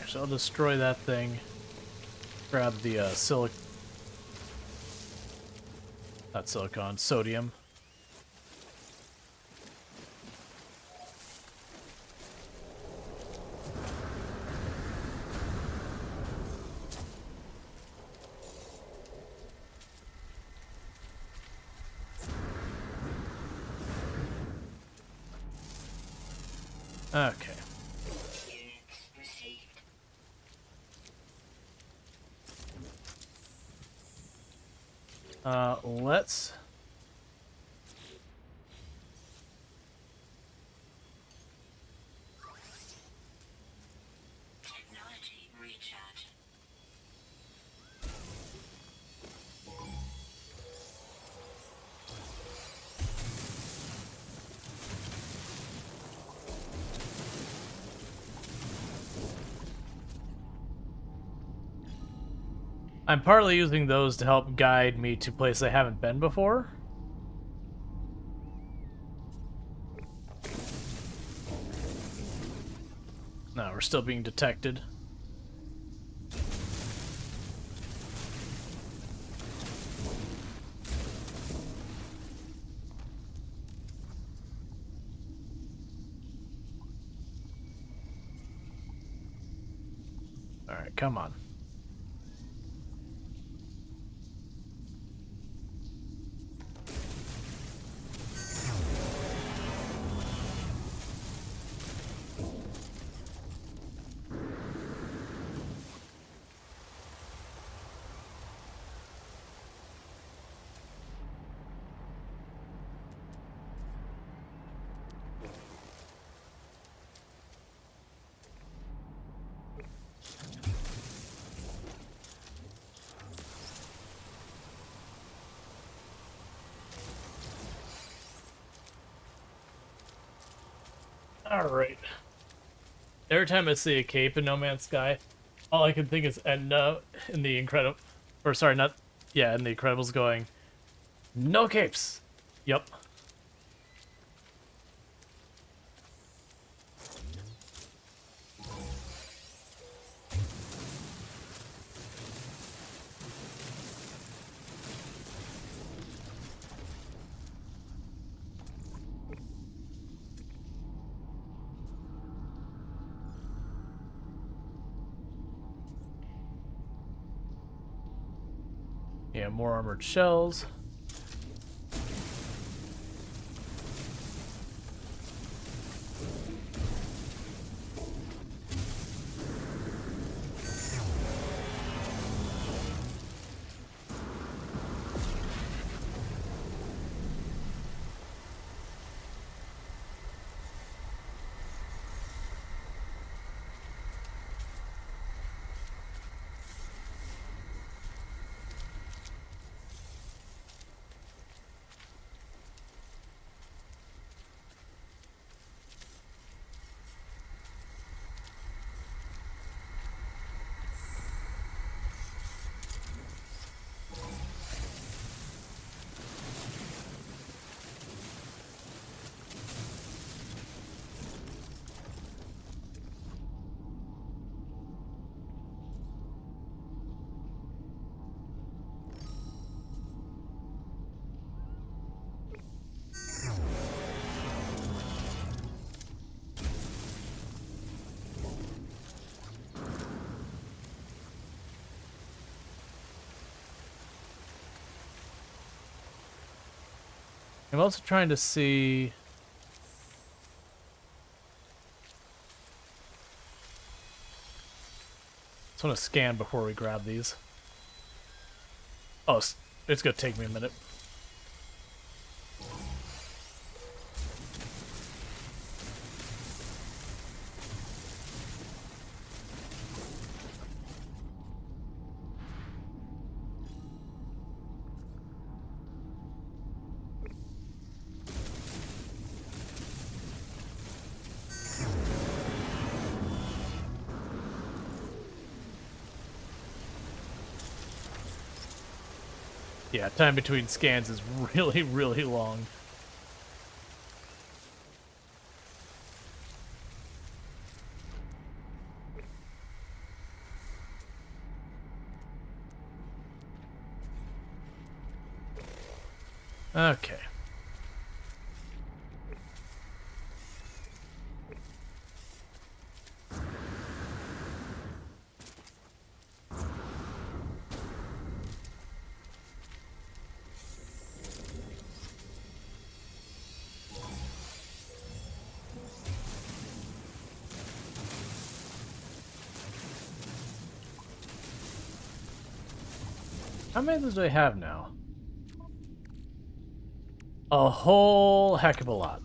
So I'll destroy that thing. Grab the not silicon, sodium. Okay. Units received. Let's Technology recharge. I'm partly using those to help guide me to places I haven't been before. No, we're still being detected. Alright, come on. Alright. Every time I see a cape in No Man's Sky, all I can think is Edna in the Incredible... Or sorry, not... Yeah, in the Incredibles going, no capes! Yup. Yeah, more armored shells. I'm also trying to see... Just want to scan before we grab these. Oh, it's gonna take me a minute. Yeah, time between scans is really, really long. Okay. How many of those do I have now? A whole heck of a lot.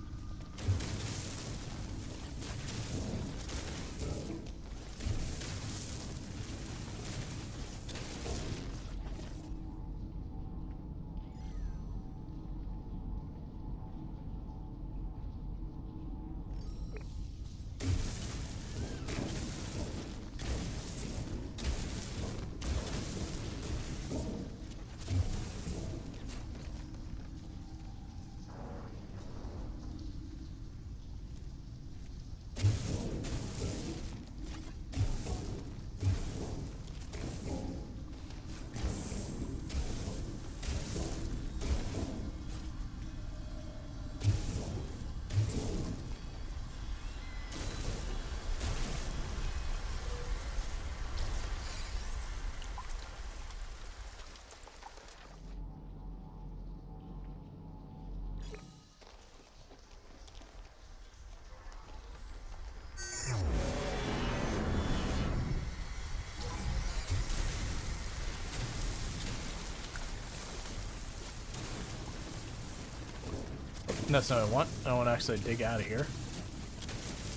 And that's not what I want. I want to actually dig out of here.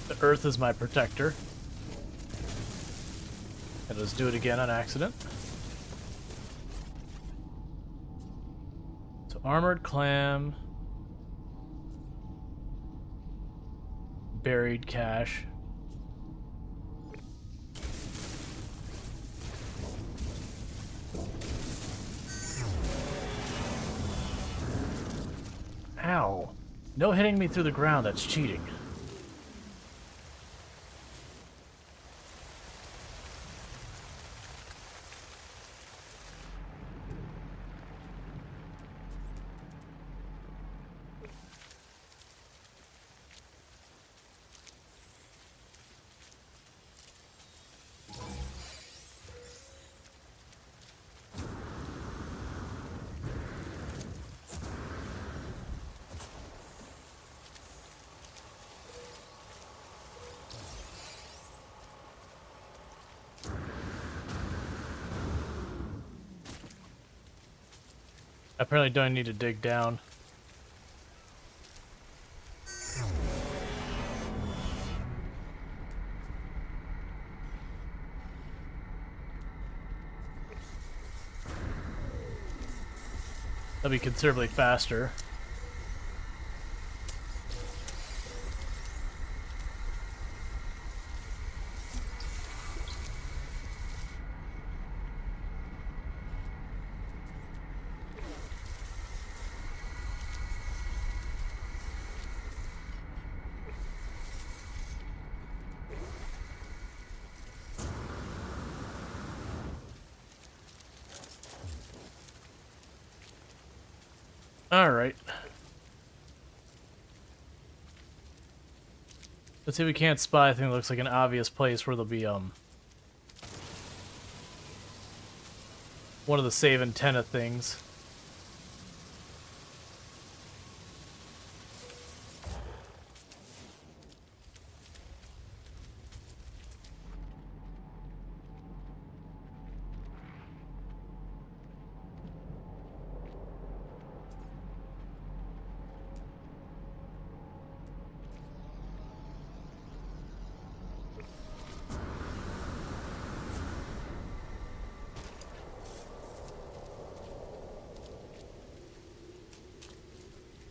The earth is my protector. And let's do it again on accident. So armored clam. Buried cache. Ow. No hitting me through the ground, that's cheating. Apparently don't need to dig down. That'll be considerably faster. Alright. Let's see if we can't spy. I think it looks like an obvious place where there'll be, one of the save antenna things.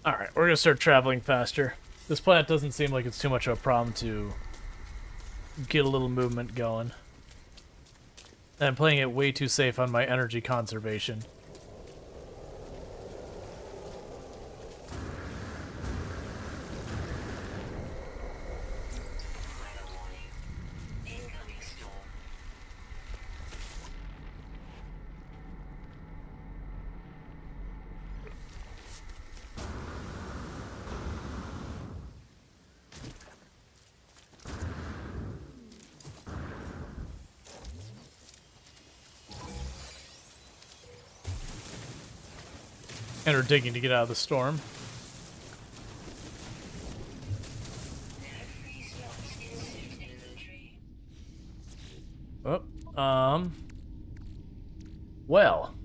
Alright, we're gonna start traveling faster. This planet doesn't seem like it's too much of a problem to get a little movement going. And I'm playing it way too safe on my energy conservation. And are digging to get out of the storm. Oh, well.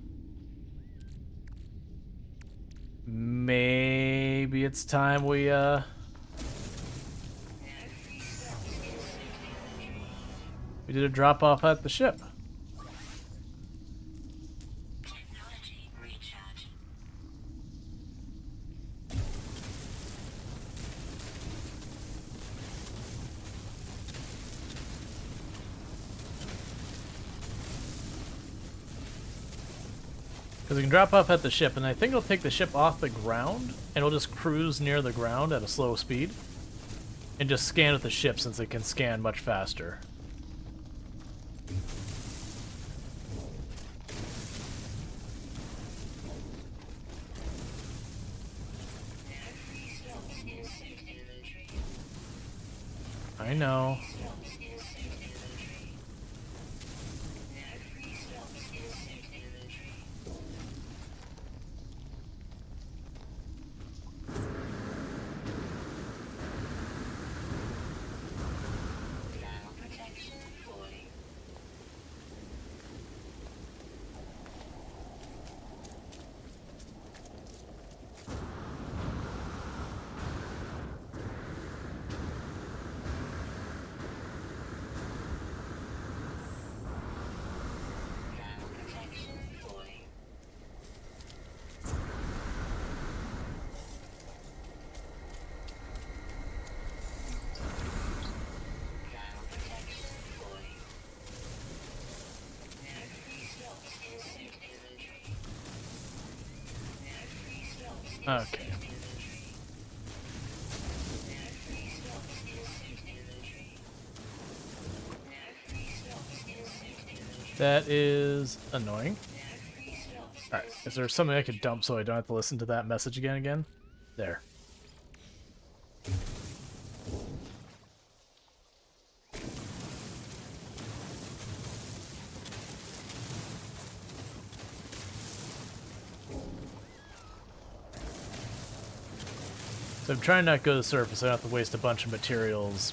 Maybe it's time we, we did a drop-off at the ship. Technology recharge. Because we can drop off at the ship, and I think it'll take the ship off the ground, and it'll just cruise near the ground at a slow speed. And just scan with the ship, since it can scan much faster. I know. Okay. That is annoying. Alright, is there something I could dump so I don't have to listen to that message again? There. So I'm trying not to go to the surface, so I don't have to waste a bunch of materials.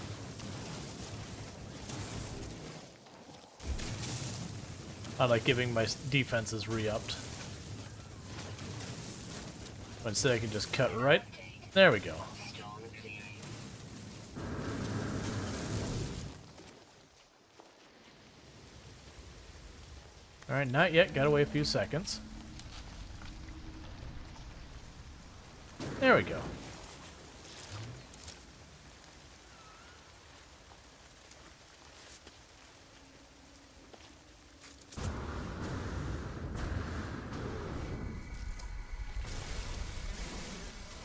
I like giving my defenses re-upped. Instead I can just cut right. There we go. Alright, not yet. Gotta wait a few seconds. There we go.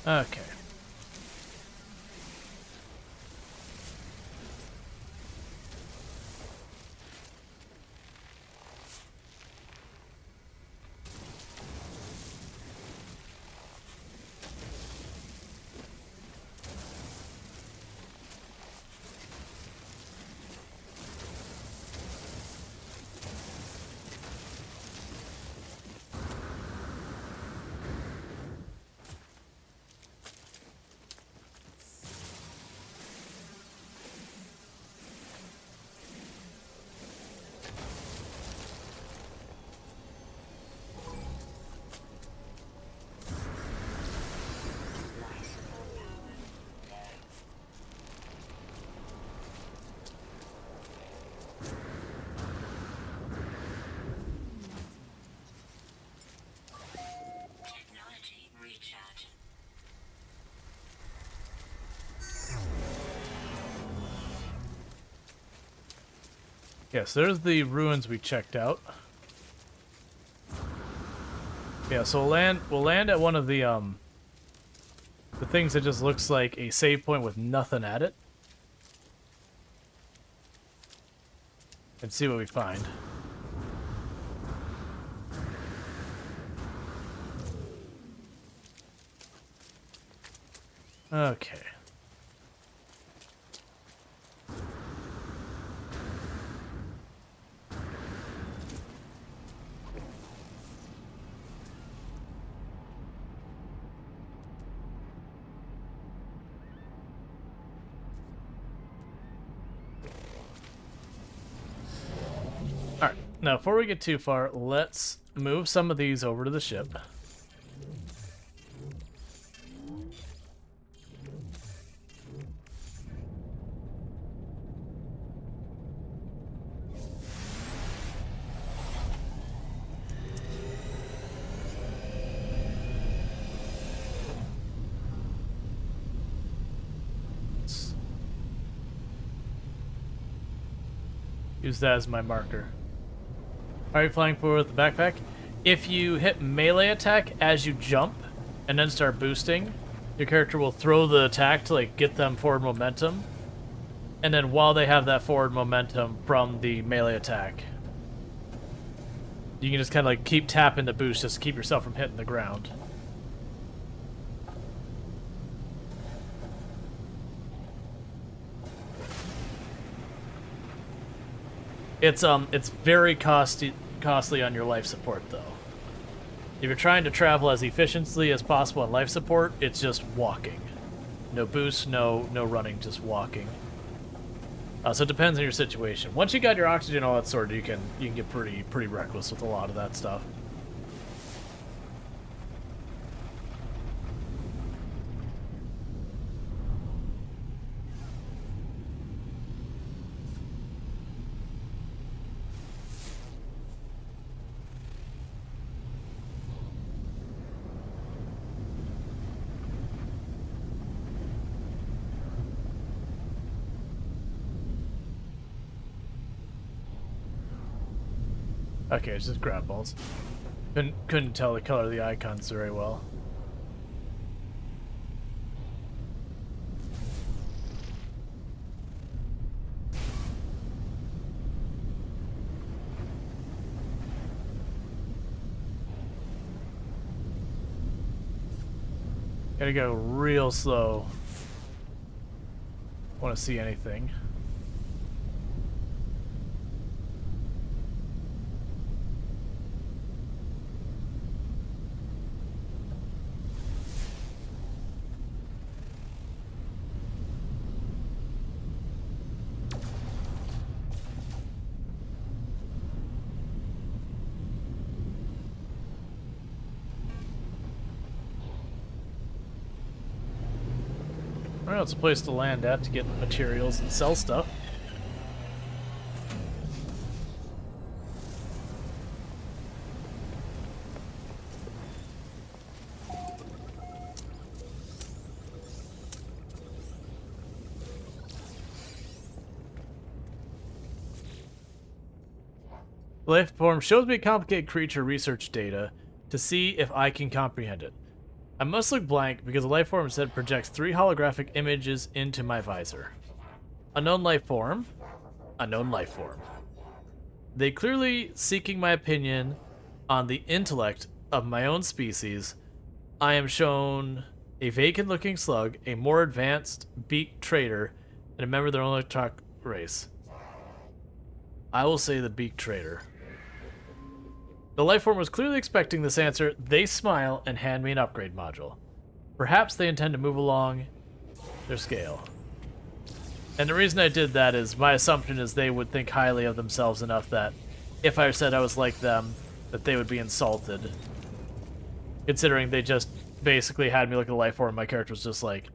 Okay. Technology recharge. Yes, there's the ruins we checked out. Yeah, so we'll land at one of the things that just looks like a save point with nothing at it. And see what we find. Okay. Alright, now before we get too far, let's move some of these over to the ship. Use that as my marker. Alright, flying forward with the backpack. If you hit melee attack as you jump and then start boosting, your character will throw the attack to like get them forward momentum. And then while they have that forward momentum from the melee attack, you can just kind of like keep tapping the boost just to keep yourself from hitting the ground. It's very costly on your life support though. If you're trying to travel as efficiently as possible on life support, it's just walking. No boost, no running, just walking. So it depends on your situation. Once you got your oxygen, all that sorted, you can get pretty reckless with a lot of that stuff. Okay, it's just grab balls. Couldn't tell the color of the icons very well. Gotta go real slow. Want to see anything. Well, it's a place to land at to get materials and sell stuff. Life form shows me a complicated creature research data to see if I can comprehend it. I must look blank because the life form instead projects 3 holographic images into my visor. Unknown life form. Unknown life form. They clearly seeking my opinion on the intellect of my own species. I am shown a vacant-looking slug, a more advanced beaked trader, and a member of their own electronic race. I will say the beaked trader. The lifeform was clearly expecting this answer. They smile and hand me an upgrade module. Perhaps they intend to move along their scale. And the reason I did that is my assumption is they would think highly of themselves enough that if I said I was like them, that they would be insulted. Considering they just basically had me look at the lifeform, my character was just like,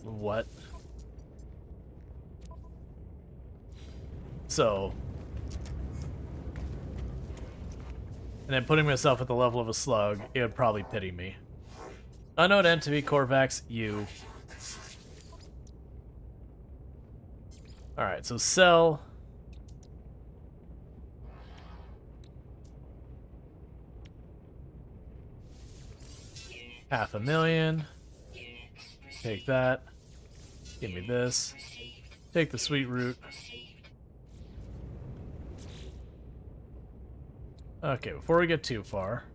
what? So... And then putting myself at the level of a slug, it would probably pity me. Unknown entity, Corvax, you. Alright, so sell. $500,000. Take that. Give me this. Take the sweet root. Okay, before we get too far.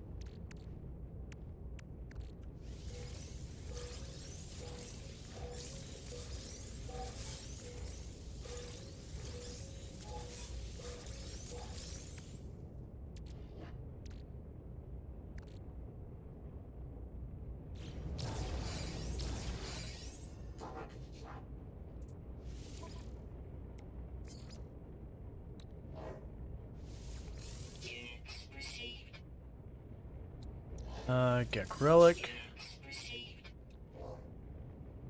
Get relic.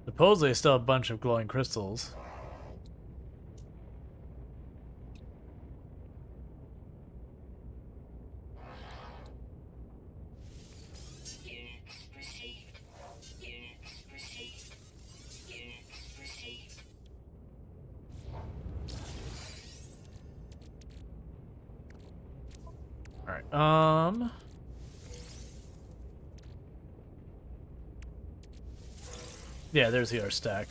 Supposedly I still have a bunch of glowing crystals. Alright, yeah, there's the R stack.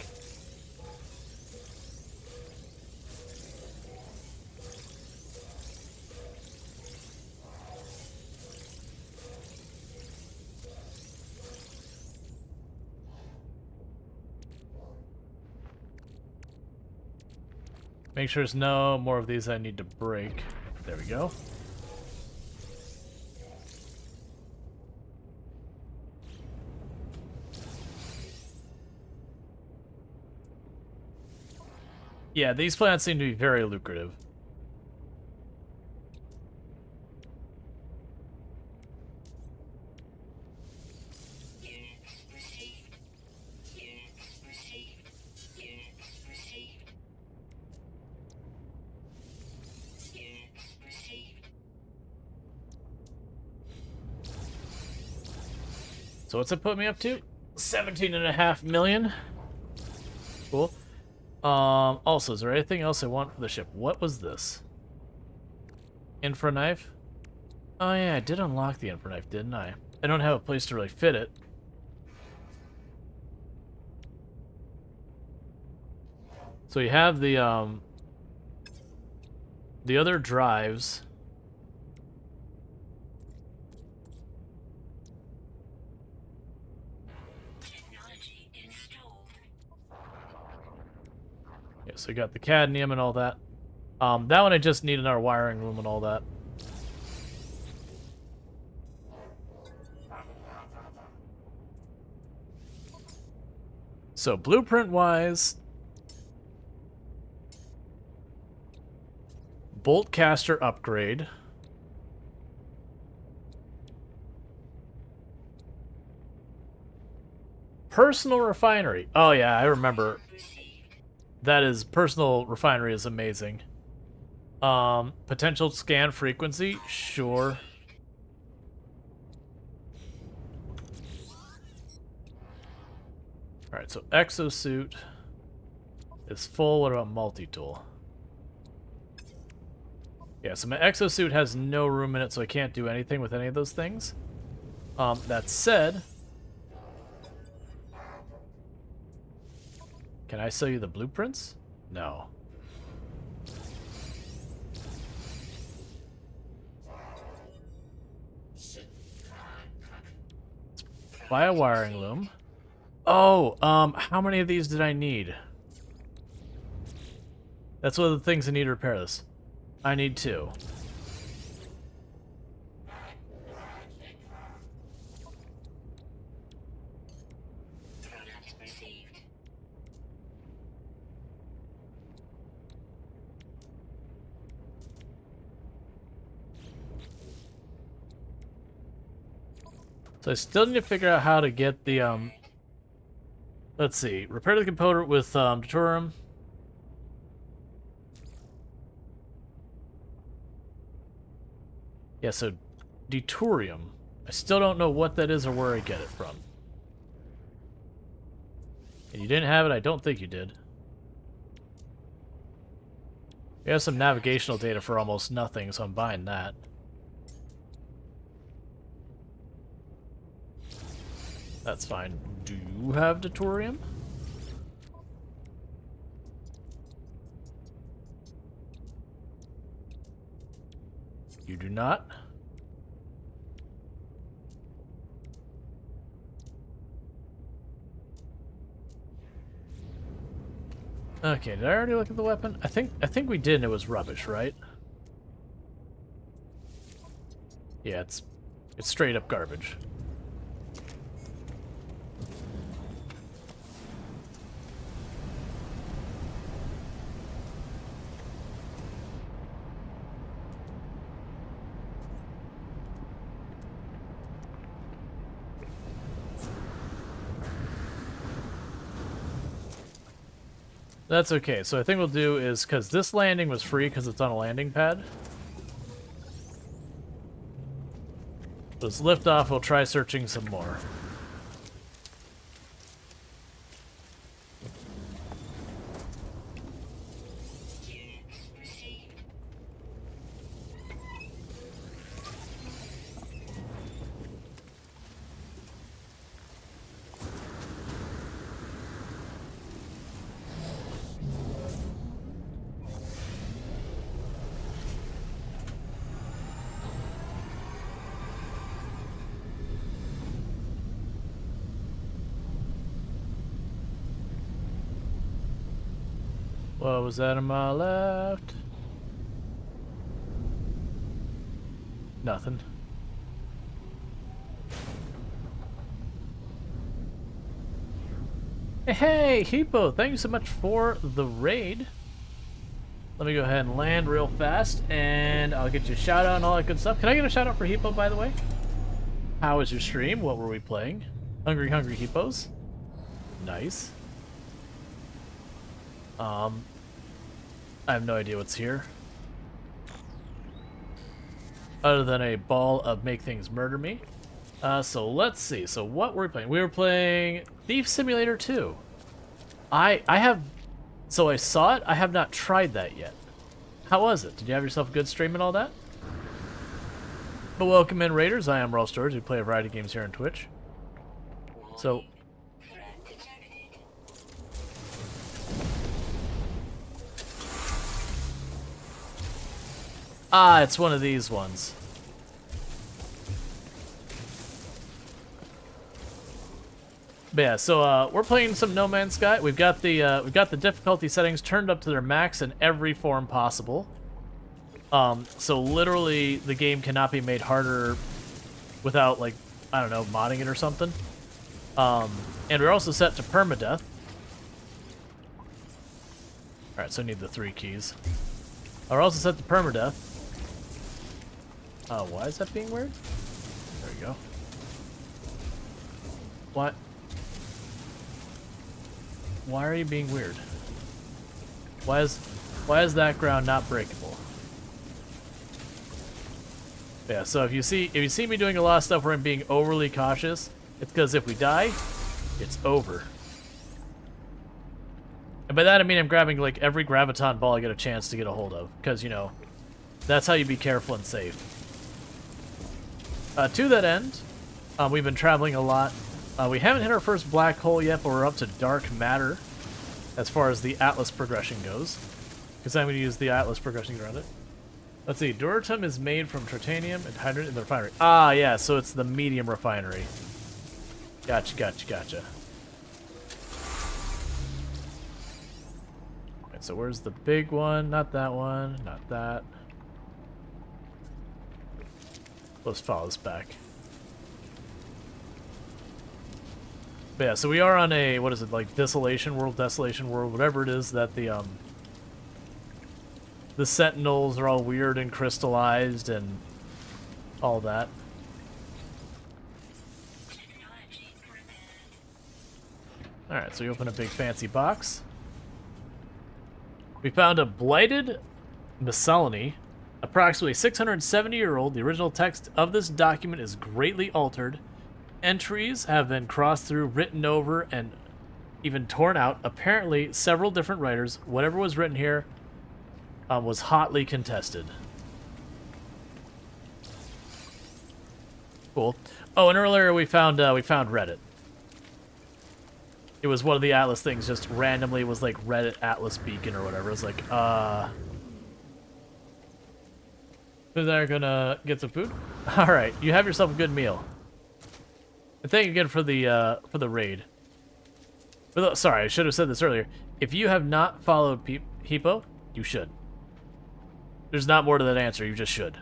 Make sure there's no more of these I need to break. There we go. Yeah, these plants seem to be very lucrative. So what's it put me up to? 17.5 million. Cool. Also, is there anything else I want for the ship? What was this? Infra knife? Oh yeah, I did unlock the infra knife, didn't I? I don't have a place to really fit it. So you have the other drives. Alright, so we got the cadmium and all that. That one I just need another wiring room and all that. So blueprint-wise, bolt caster upgrade. Personal refinery. Oh yeah, I remember. That is, personal refinery is amazing. Potential scan frequency, sure. Alright, so exosuit is full. What about multi-tool? Yeah, so my exosuit has no room in it, so I can't do anything with any of those things. That said, can I sell you the blueprints? No. Buy a wiring loom. Oh, how many of these did I need? That's one of the things I need to repair this. I need 2. So I still need to figure out how to get the, let's see. Repair the component with, deuterium. Yeah, so deuterium. I still don't know what that is or where I get it from. And you didn't have it? I don't think you did. We have some navigational data for almost nothing, so I'm buying that. That's fine. Do you have deuterium? You do not? Okay, did I already look at the weapon? I think we did and it was rubbish, right? Yeah, it's straight up garbage. That's okay. So I think we'll do is, because this landing was free because it's on a landing pad. Let's lift off. We'll try searching some more. What was that on my left? Nothing. Hey, Hippo, thank you so much for the raid. Let me go ahead and land real fast, and I'll get you a shout out and all that good stuff. Can I get a shout out for Hippo, by the way? How was your stream? What were we playing? Hungry Hippos. Nice. I have no idea what's here. Other than a ball of make things murder me. So let's see. So what were we playing? We were playing Thief Simulator 2. I have... So I saw it. I have not tried that yet. How was it? Did you have yourself a good stream and all that? But welcome in, Raiders. I am Rual Storge. We play a variety of games here on Twitch. So... Ah, it's one of these ones. But yeah, so we're playing some No Man's Sky. We've got the difficulty settings turned up to their max in every form possible. So literally the game cannot be made harder without, like, I don't know, modding it or something. And we're also set to permadeath. Alright, so I need the 3 keys. We're also set to permadeath. Why is that being weird? There we go. What? Why are you being weird? Why is that ground not breakable? Yeah, so if you see me doing a lot of stuff where I'm being overly cautious, it's because if we die, it's over. And by that I mean I'm grabbing like every graviton ball I get a chance to get a hold of, because you know, that's how you be careful and safe. To that end, we've been traveling a lot. We haven't hit our first black hole yet, but we're up to dark matter as far as the Atlas progression goes. Because I'm going to use the Atlas progression around it. Let's see, Duratum is made from titanium and hydrogen in the refinery. Ah, yeah, so it's the medium refinery. Gotcha, gotcha, gotcha. Alright, so where's the big one? Not that one, not that. Let's follow this back. But yeah, so we are on a, what is it, like Desolation World, whatever it is that the Sentinels are all weird and crystallized and all that. Alright, so we open a big fancy box. We found a blighted miscellany, approximately 670-year-old. The original text of this document is greatly altered. Entries have been crossed through, written over, and even torn out. Apparently, several different writers, whatever was written here, was hotly contested. Cool. Oh, and earlier we found Reddit. It was one of the Atlas things, just randomly was like Reddit Atlas Beacon or whatever. It was like, is that gonna get some food? All right, you have yourself a good meal. And thank you again for the raid. Sorry, I should have said this earlier. If you have not followed Hippo, you should. There's not more to that answer. You just should.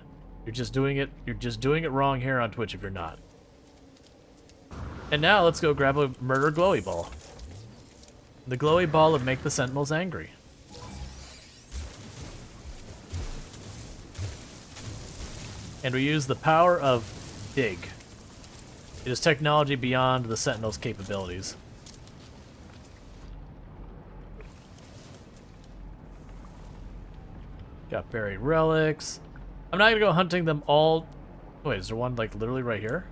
You're just doing it. You're just doing it wrong here on Twitch if you're not. And now let's go grab a murder glowy ball. The glowy ball would make the Sentinels angry. And we use the power of dig. It is technology beyond the Sentinels' capabilities. Got buried relics. I'm not gonna go hunting them all. Wait, is there one like literally right here?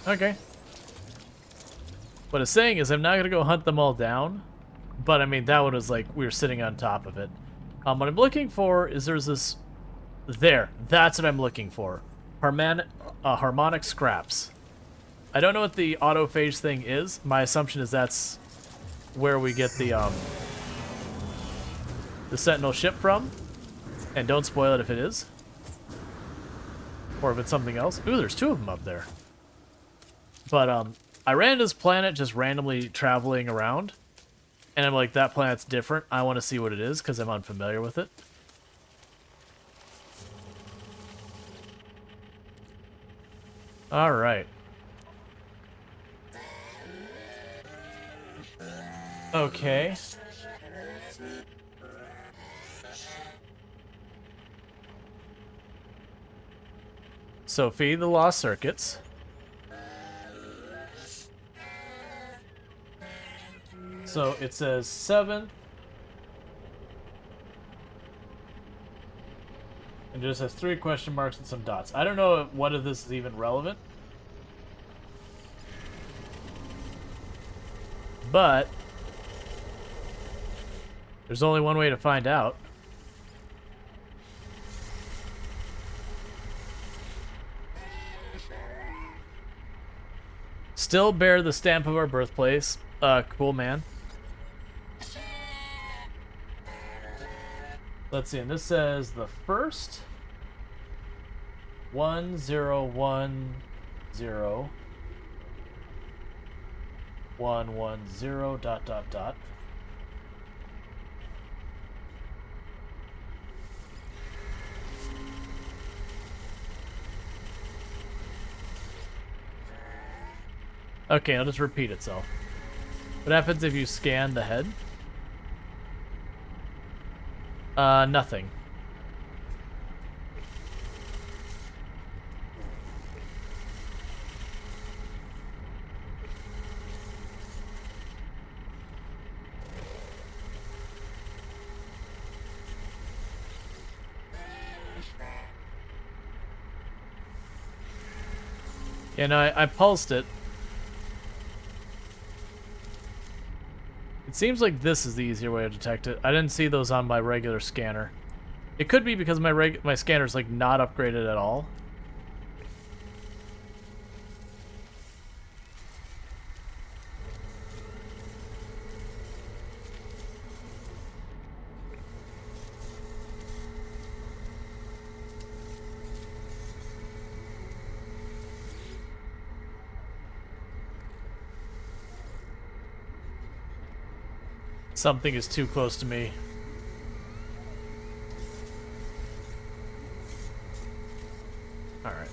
Okay. What it's saying is I'm not gonna go hunt them all down, but I mean that one was like we were sitting on top of it. What I'm looking for is there's this there. That's what I'm looking for. Harmonic scraps. I don't know what the autophage thing is. My assumption is that's where we get the Sentinel ship from, and don't spoil it if it is, or if it's something else. Ooh, there's 2 of them up there. But I ran into this planet just randomly traveling around, and I'm like, that planet's different. I want to see what it is because I'm unfamiliar with it. All right. Okay. So feed the lost circuits. So it says 7. And it just has 3 question marks and some dots. I don't know what if this is even relevant. But there's only one way to find out. Still bear the stamp of our birthplace. Cool, man. Let's see, and this says the first 1010 dot dot dot. Okay, it'll just repeat itself. What happens if you scan the head? Nothing. Yeah, no, I pulsed it. It seems like this is the easier way to detect it. I didn't see those on my regular scanner. It could be because my scanner's like not upgraded at all. Something is too close to me. Alright.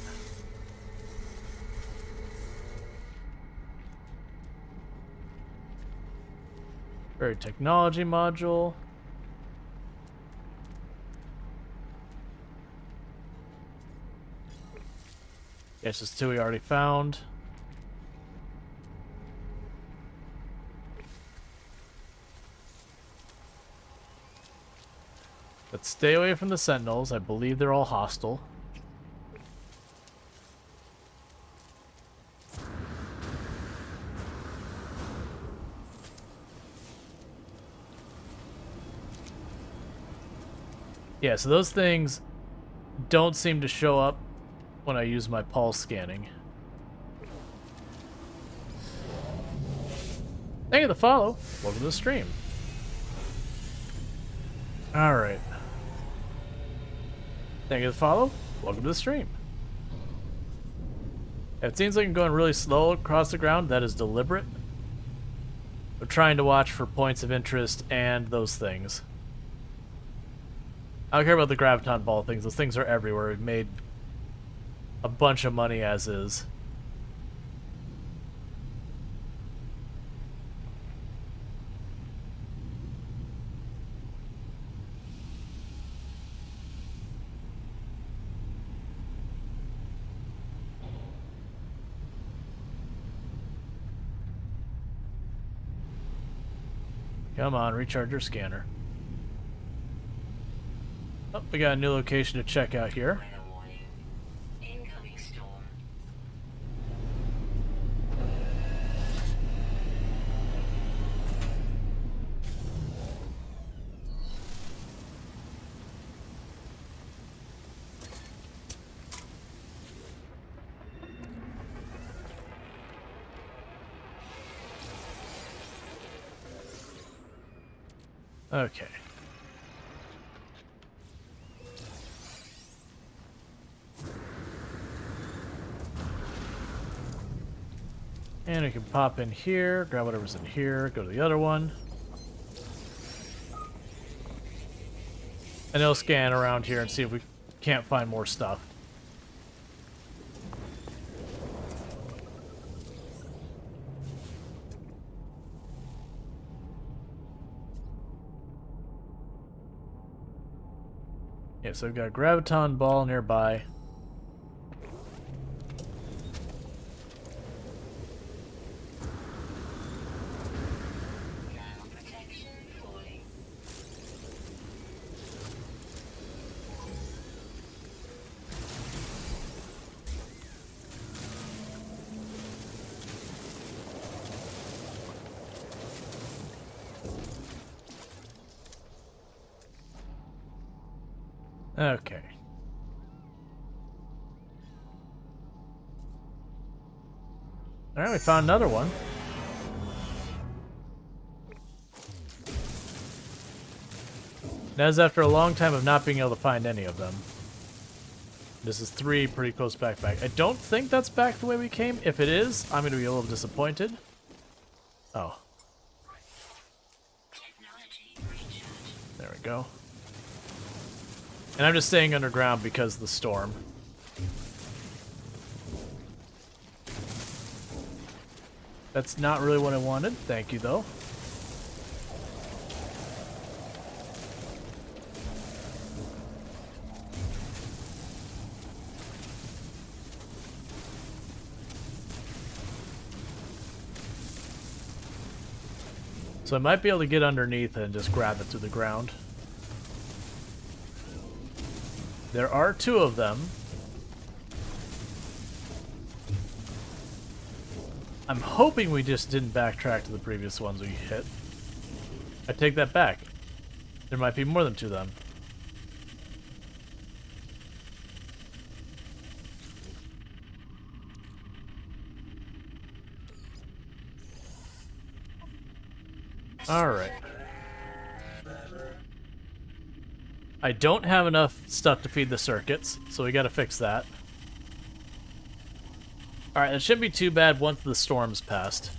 Very technology module. Yes, it's two we already found. But stay away from the Sentinels. I believe they're all hostile. Yeah, so those things don't seem to show up when I use my pulse scanning. Thank you for the follow. Welcome to the stream. Alright. Thank you for the follow. Welcome to the stream. It seems like I'm going really slow across the ground. That is deliberate. We're trying to watch for points of interest and those things. I don't care about the graviton ball things. Those things are everywhere. We've made a bunch of money as is. Come on, recharge your scanner. Oh, we got a new location to check out here. Weather warning. Incoming storm. Okay. And we can pop in here, grab whatever's in here, go to the other one. And it'll scan around here and see if we can't find more stuff. Yeah, so we've got a graviton ball nearby. Ground protection falling. Okay. Alright, we found another one. That is after a long time of not being able to find any of them. This is 3 pretty close back. I don't think that's back the way we came. If it is, I'm going to be a little disappointed. Oh. There we go. And I'm just staying underground because of the storm. That's not really what I wanted. Thank you, though. So I might be able to get underneath and just grab it through the ground. There are 2 of them. I'm hoping we just didn't backtrack to the previous ones we hit. I take that back. There might be more than 2 of them. Alright. I don't have enough stuff to feed the circuits, so we gotta fix that. Alright, it shouldn't be too bad once the storm's passed.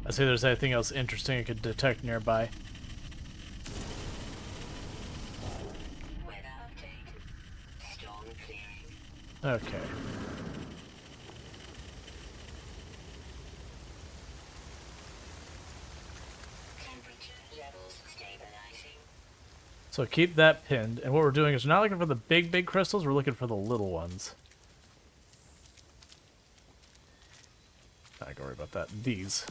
I see there's anything else interesting I could detect nearby. Weather update. Storm clearing. Okay. Temperature levels stabilizing. So keep that pinned, and what we're doing is we're not looking for the big crystals, we're looking for the little ones. I don't worry about that. These.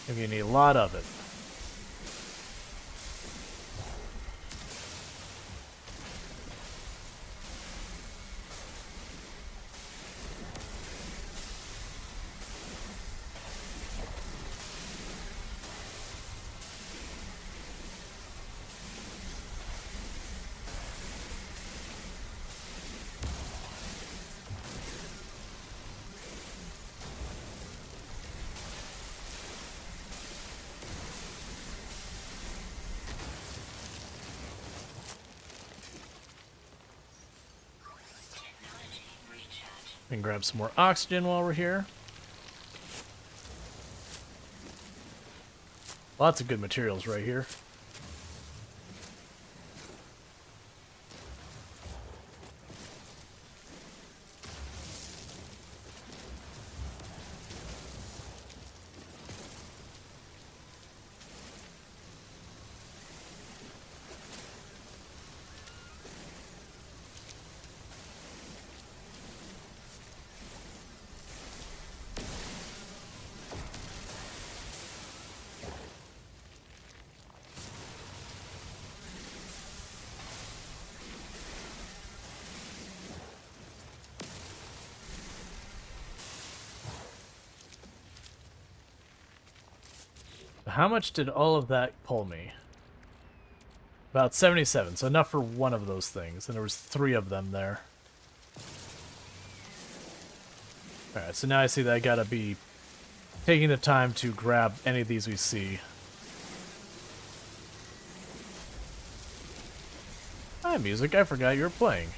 And you need a lot of it. We can grab some more oxygen while we're here. Lots of good materials right here. How much did all of that pull me? About 77, so enough for one of those things, and there was 3 of them there. Alright, so now I see that I gotta be taking the time to grab any of these we see. Hi, music, I forgot you were playing.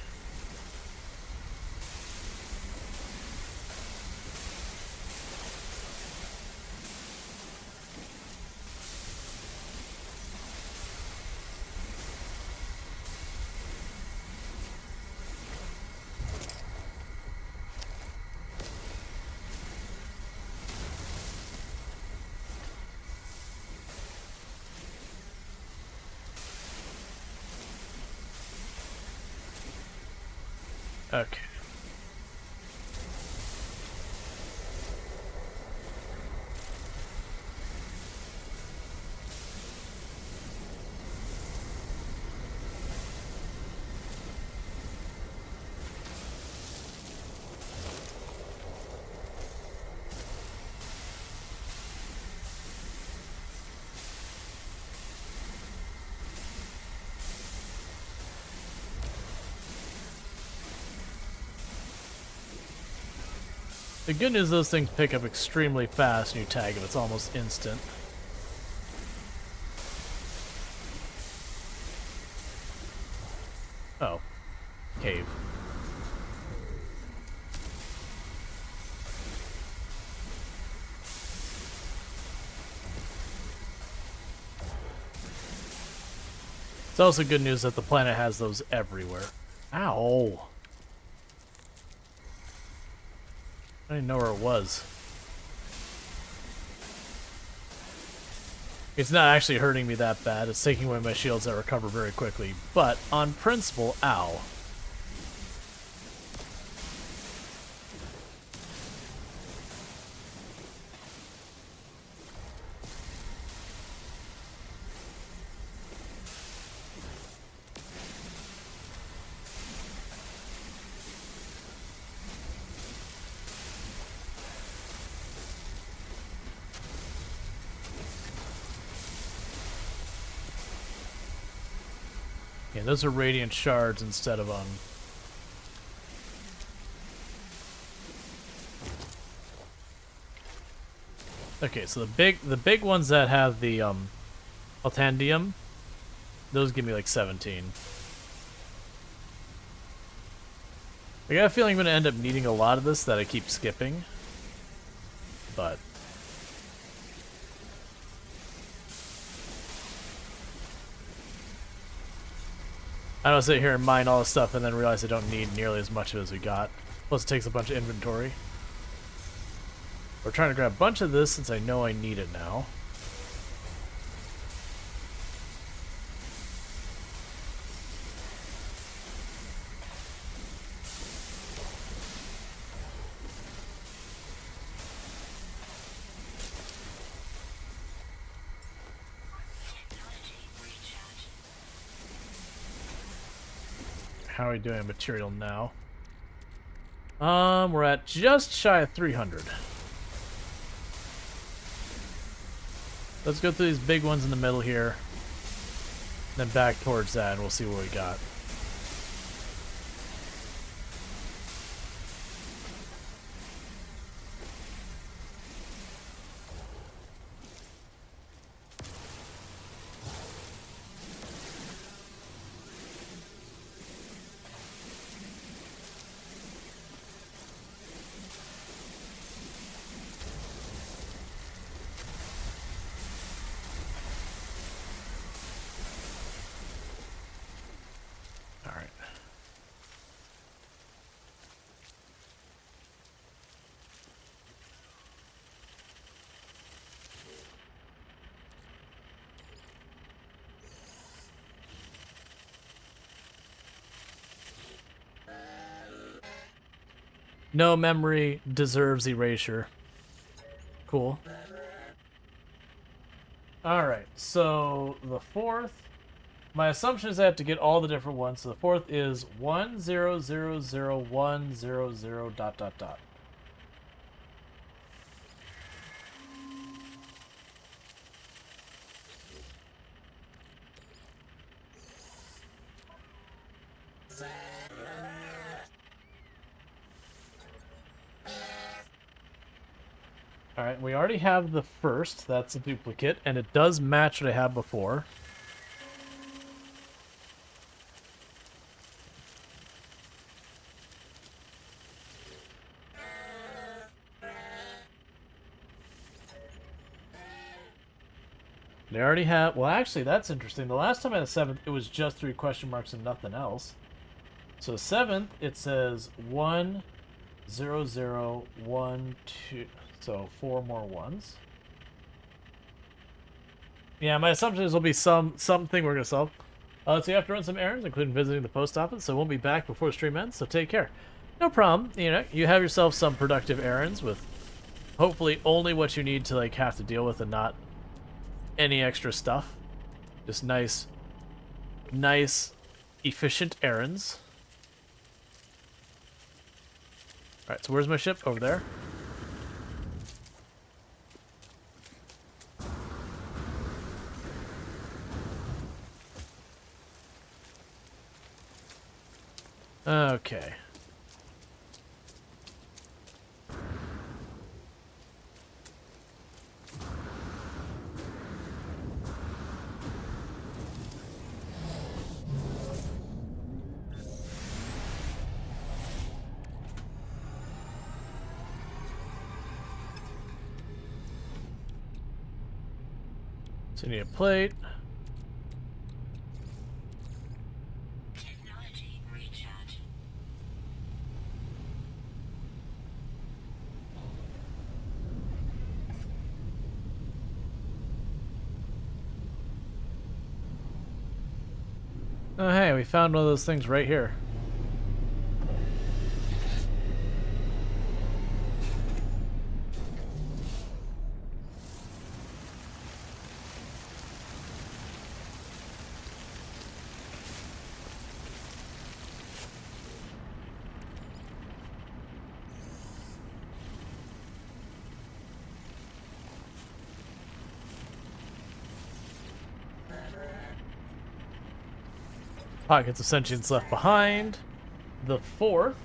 Okay. The good news, those things pick up extremely fast and you tag them. It's almost instant. Oh. Cave. It's also good news that the planet has those everywhere. Ow! I didn't know where it was. It's not actually hurting me that bad. It's taking away my shields that recover very quickly. But, on principle, ow. Yeah, those are radiant shards instead of Okay, so the big ones that have the Altandium, those give me like 17. I got a feeling I'm gonna end up needing a lot of this that I keep skipping. But I don't sit here and mine all this stuff and then realize I don't need nearly as much of it as we got. Plus it takes a bunch of inventory. We're trying to grab a bunch of this since I know I need it now. How are we doing on material now? We're at just shy of 300. Let's go through these big ones in the middle here. Then back towards that and we'll see what we got. Alright. No memory deserves erasure. Cool. Alright, so the fourth. My assumption is I have to get all the different ones. So the fourth is 10000100 dot dot dot. Alright, we already have the first. That's a duplicate, and it does match what I had before. They already have... Well, actually, that's interesting. The last time I had a 7th, it was just 3 question marks and nothing else. So 7th, it says 1, 0, 0, 1, 2... So 4 more ones. Yeah, my assumption is there'll be something we're going to solve. So you have to run some errands, including visiting the post office, so we'll be back before the stream ends, so take care. No problem. You know, you have yourself some productive errands with hopefully only what you need to, like, have to deal with and not any extra stuff. Just nice, efficient errands. Alright, so where's my ship? Over there. Okay. So you need a plate. Technology recharge. Oh, hey, we found one of those things right here. Pockets of sentience left behind. The fourth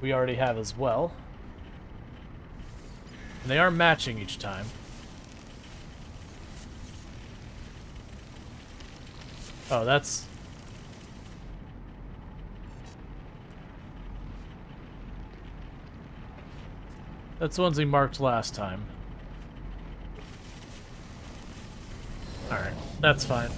we already have as well. And they are matching each time. Oh, that's... That's the ones we marked last time. Alright, that's fine.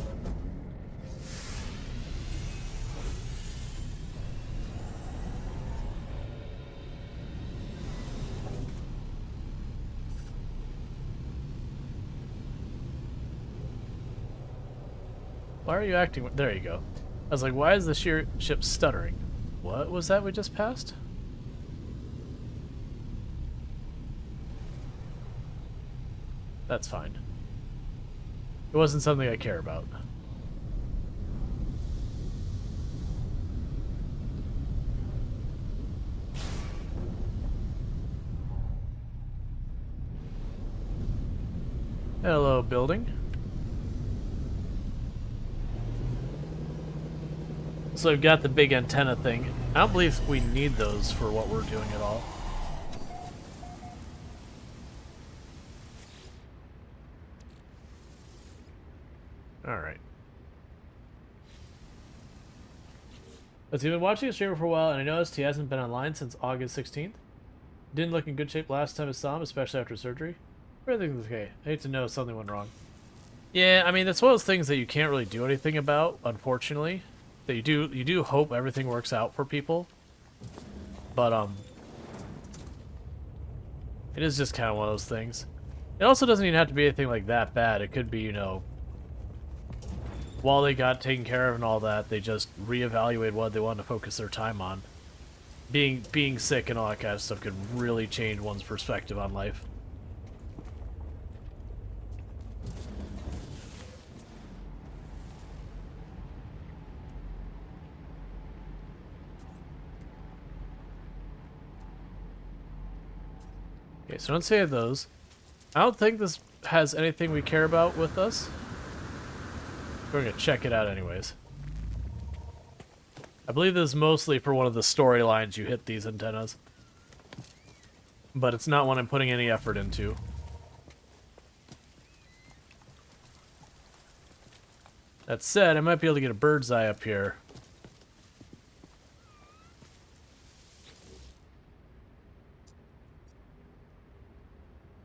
Why are you acting... There you go. I was like, why is the ship stuttering? What was that we just passed? That's fine. It wasn't something I care about. Hello, building. So we've got the big antenna thing. I don't believe we need those for what we're doing at all. Alright. Let's see, I've been watching a streamer for a while, and I noticed he hasn't been online since August 16th. Didn't look in good shape last time I saw him, especially after surgery. Everything's okay. I hate to know something went wrong. Yeah, I mean, that's one of those things that you can't really do anything about, unfortunately. That you do hope everything works out for people. But, it is just kind of one of those things. It also doesn't even have to be anything like that bad. It could be, you know, while they got taken care of and all that, they just reevaluate what they wanted to focus their time on. Being sick and all that kind of stuff could really change one's perspective on life. Okay, so don't save those. I don't think this has anything we care about with us. We're gonna check it out anyways. I believe this is mostly for one of the storylines you hit these antennas. But it's not one I'm putting any effort into. That said, I might be able to get a bird's eye up here.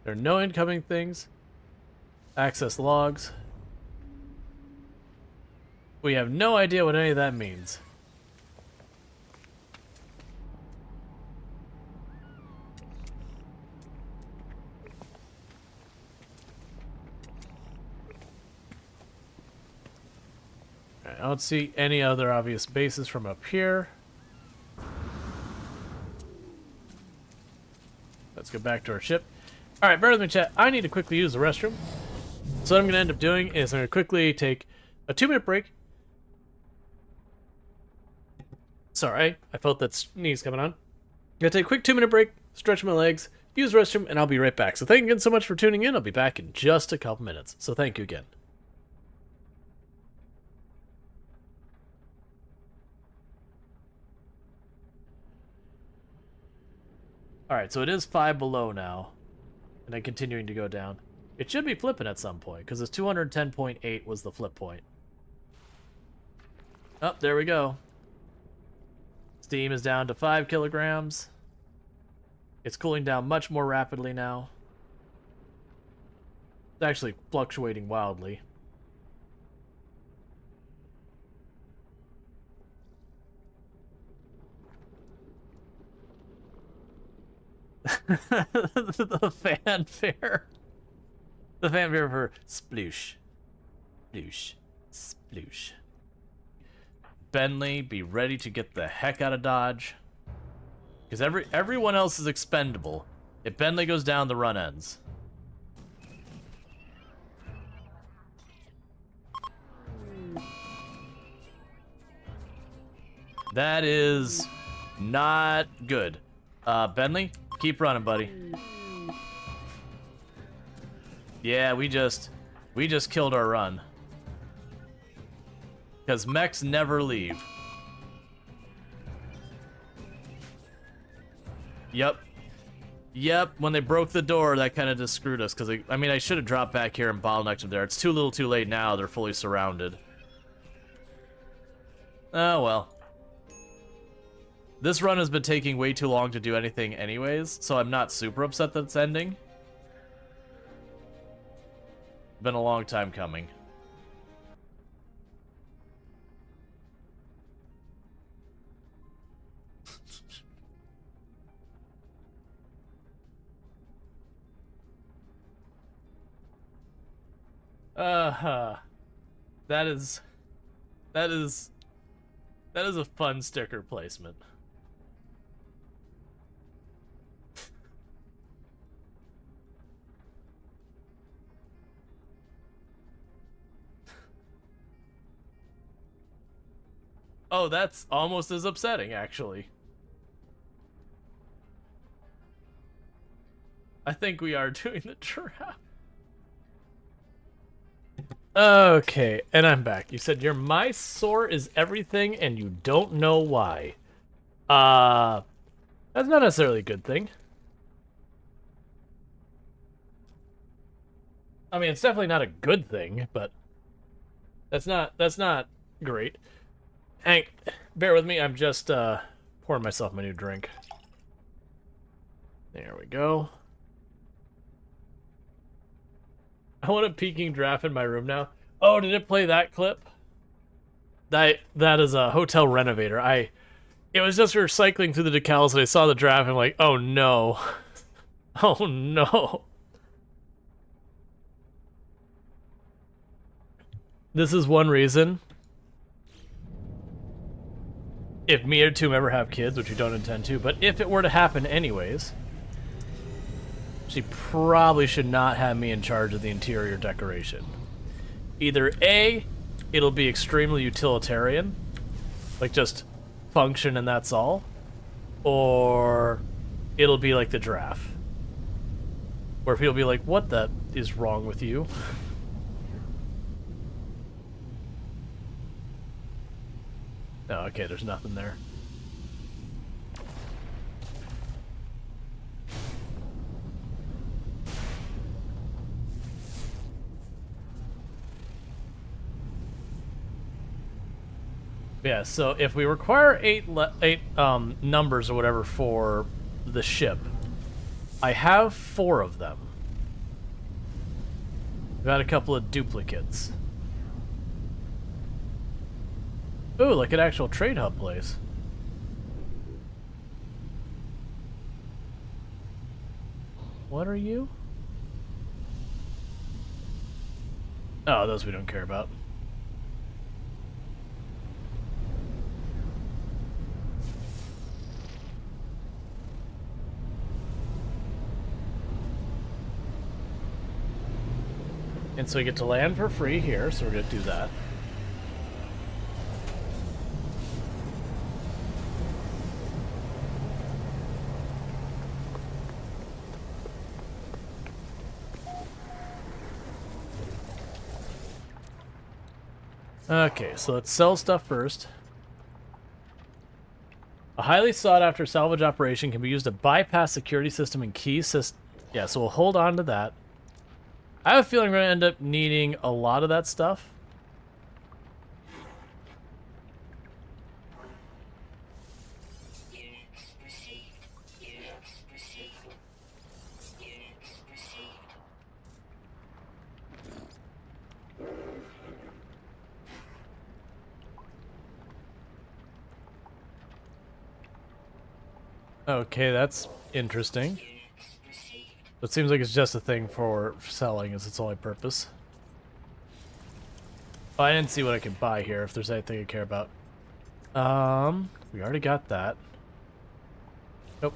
There are no incoming things. Access logs. We have no idea what any of that means. Alright, I don't see any other obvious bases from up here. Let's go back to our ship. Alright, bear with me, chat. I need to quickly use the restroom. So what I'm going to end up doing is I'm going to quickly take a 2-minute break. Sorry, I felt that sneeze coming on. I'm going to take a quick 2-minute break, stretch my legs, use the restroom, and I'll be right back. So thank you again so much for tuning in. I'll be back in just a couple minutes. So thank you again. Alright, so it is 5 below now. And then continuing to go down. It should be flipping at some point, because it's 210.8 was the flip point. Oh, there we go. Steam is down to 5 kilograms. It's cooling down much more rapidly now. It's actually fluctuating wildly. The fanfare. The fanfare for sploosh. Sploosh. Sploosh. Bentley, be ready to get the heck out of Dodge. Because everyone else is expendable. If Bentley goes down, the run ends. That is not good. Bentley, keep running, buddy. Yeah, we just killed our run. Because mechs never leave. Yep. Yep, when they broke the door, that kind of just screwed us. Because, I mean, I should have dropped back here and bottlenecked them there. It's too little too late now. They're fully surrounded. Oh, well. This run has been taking way too long to do anything anyways, so I'm not super upset that it's ending. Been a long time coming. That is a fun sticker placement. Oh, that's almost as upsetting, actually. I think we are doing the trap. Okay, and I'm back. You said your my sore is everything and you don't know why. That's not necessarily a good thing. I mean, it's definitely not a good thing, but that's not great. Hank, bear with me. I'm just pouring myself my new drink. There we go. I want a peeking draft in my room now. Oh, did it play that clip? That is a hotel renovator. It was just recycling through the decals and I saw the draft and I'm like, oh no. Oh no. This is one reason. If me or Toom ever have kids, which we don't intend to, but if it were to happen anyways, she probably should not have me in charge of the interior decoration. Either A, it'll be extremely utilitarian, like just function and that's all, or it'll be like the draft, where people be like, what the is wrong with you? Oh, okay, there's nothing there. Yeah, so if we require eight numbers or whatever for the ship, I have 4 of them. I've got a couple of duplicates. Ooh, like an actual trade hub place. What are you? Oh, those we don't care about. And so we get to land for free here, so we're gonna do that. Okay, so let's sell stuff first. A highly sought-after salvage operation can be used to bypass security system and key system. Yeah, so we'll hold on to that. I have a feeling we're going to end up needing a lot of that stuff. Units received. Units received. Units received. Okay, that's interesting. Units received. It seems like it's just a thing for selling is its only purpose. Oh, I didn't see what I can buy here, if there's anything I care about. We already got that. Nope.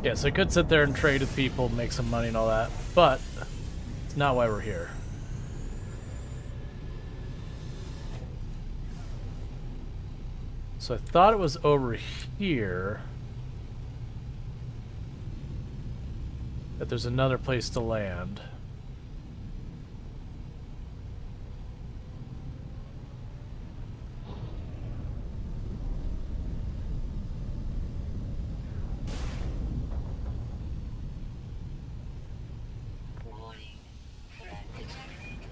Yeah, so I could sit there and trade with people, make some money and all that, but it's not why we're here. So I thought it was over here that there's another place to land. Warning. Threat detected.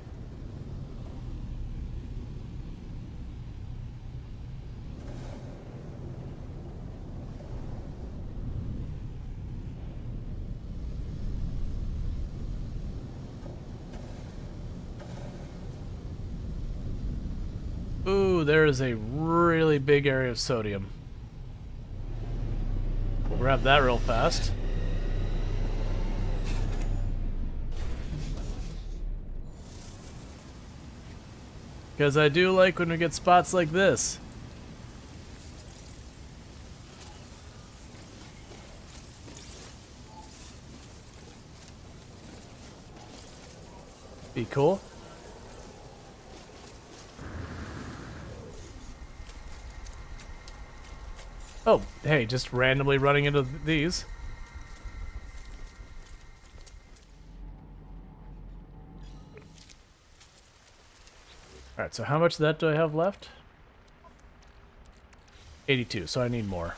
Ooh, there is a really big area of sodium. We'll grab that real fast. Because I do like when we get spots like this. Be cool. Oh, hey, just randomly running into these. Alright, so how much of that do I have left? 82, so I need more.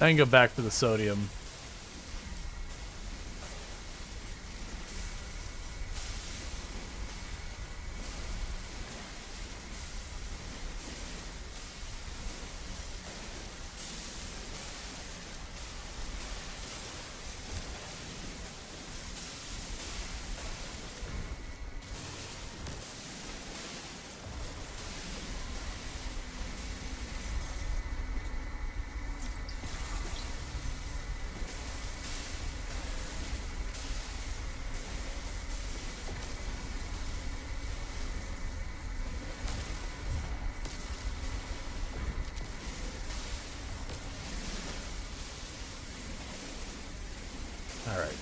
I can go back to the sodium. Alright.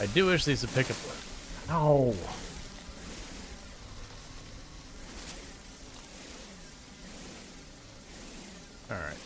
I do wish these would pick up. Ow. Alright.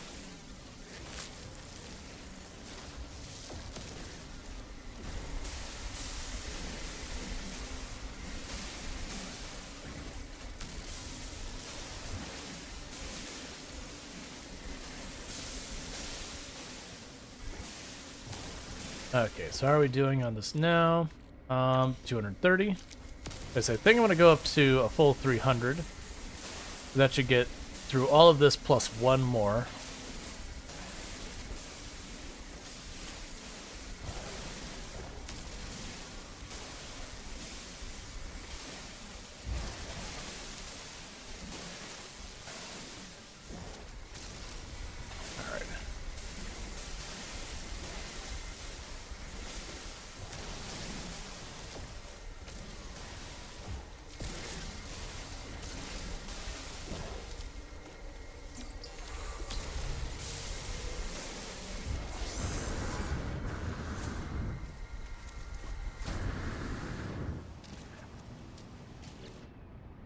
Okay, so how are we doing on this now? 230. I think I'm going to go up to a full 300. That should get through all of this plus one more.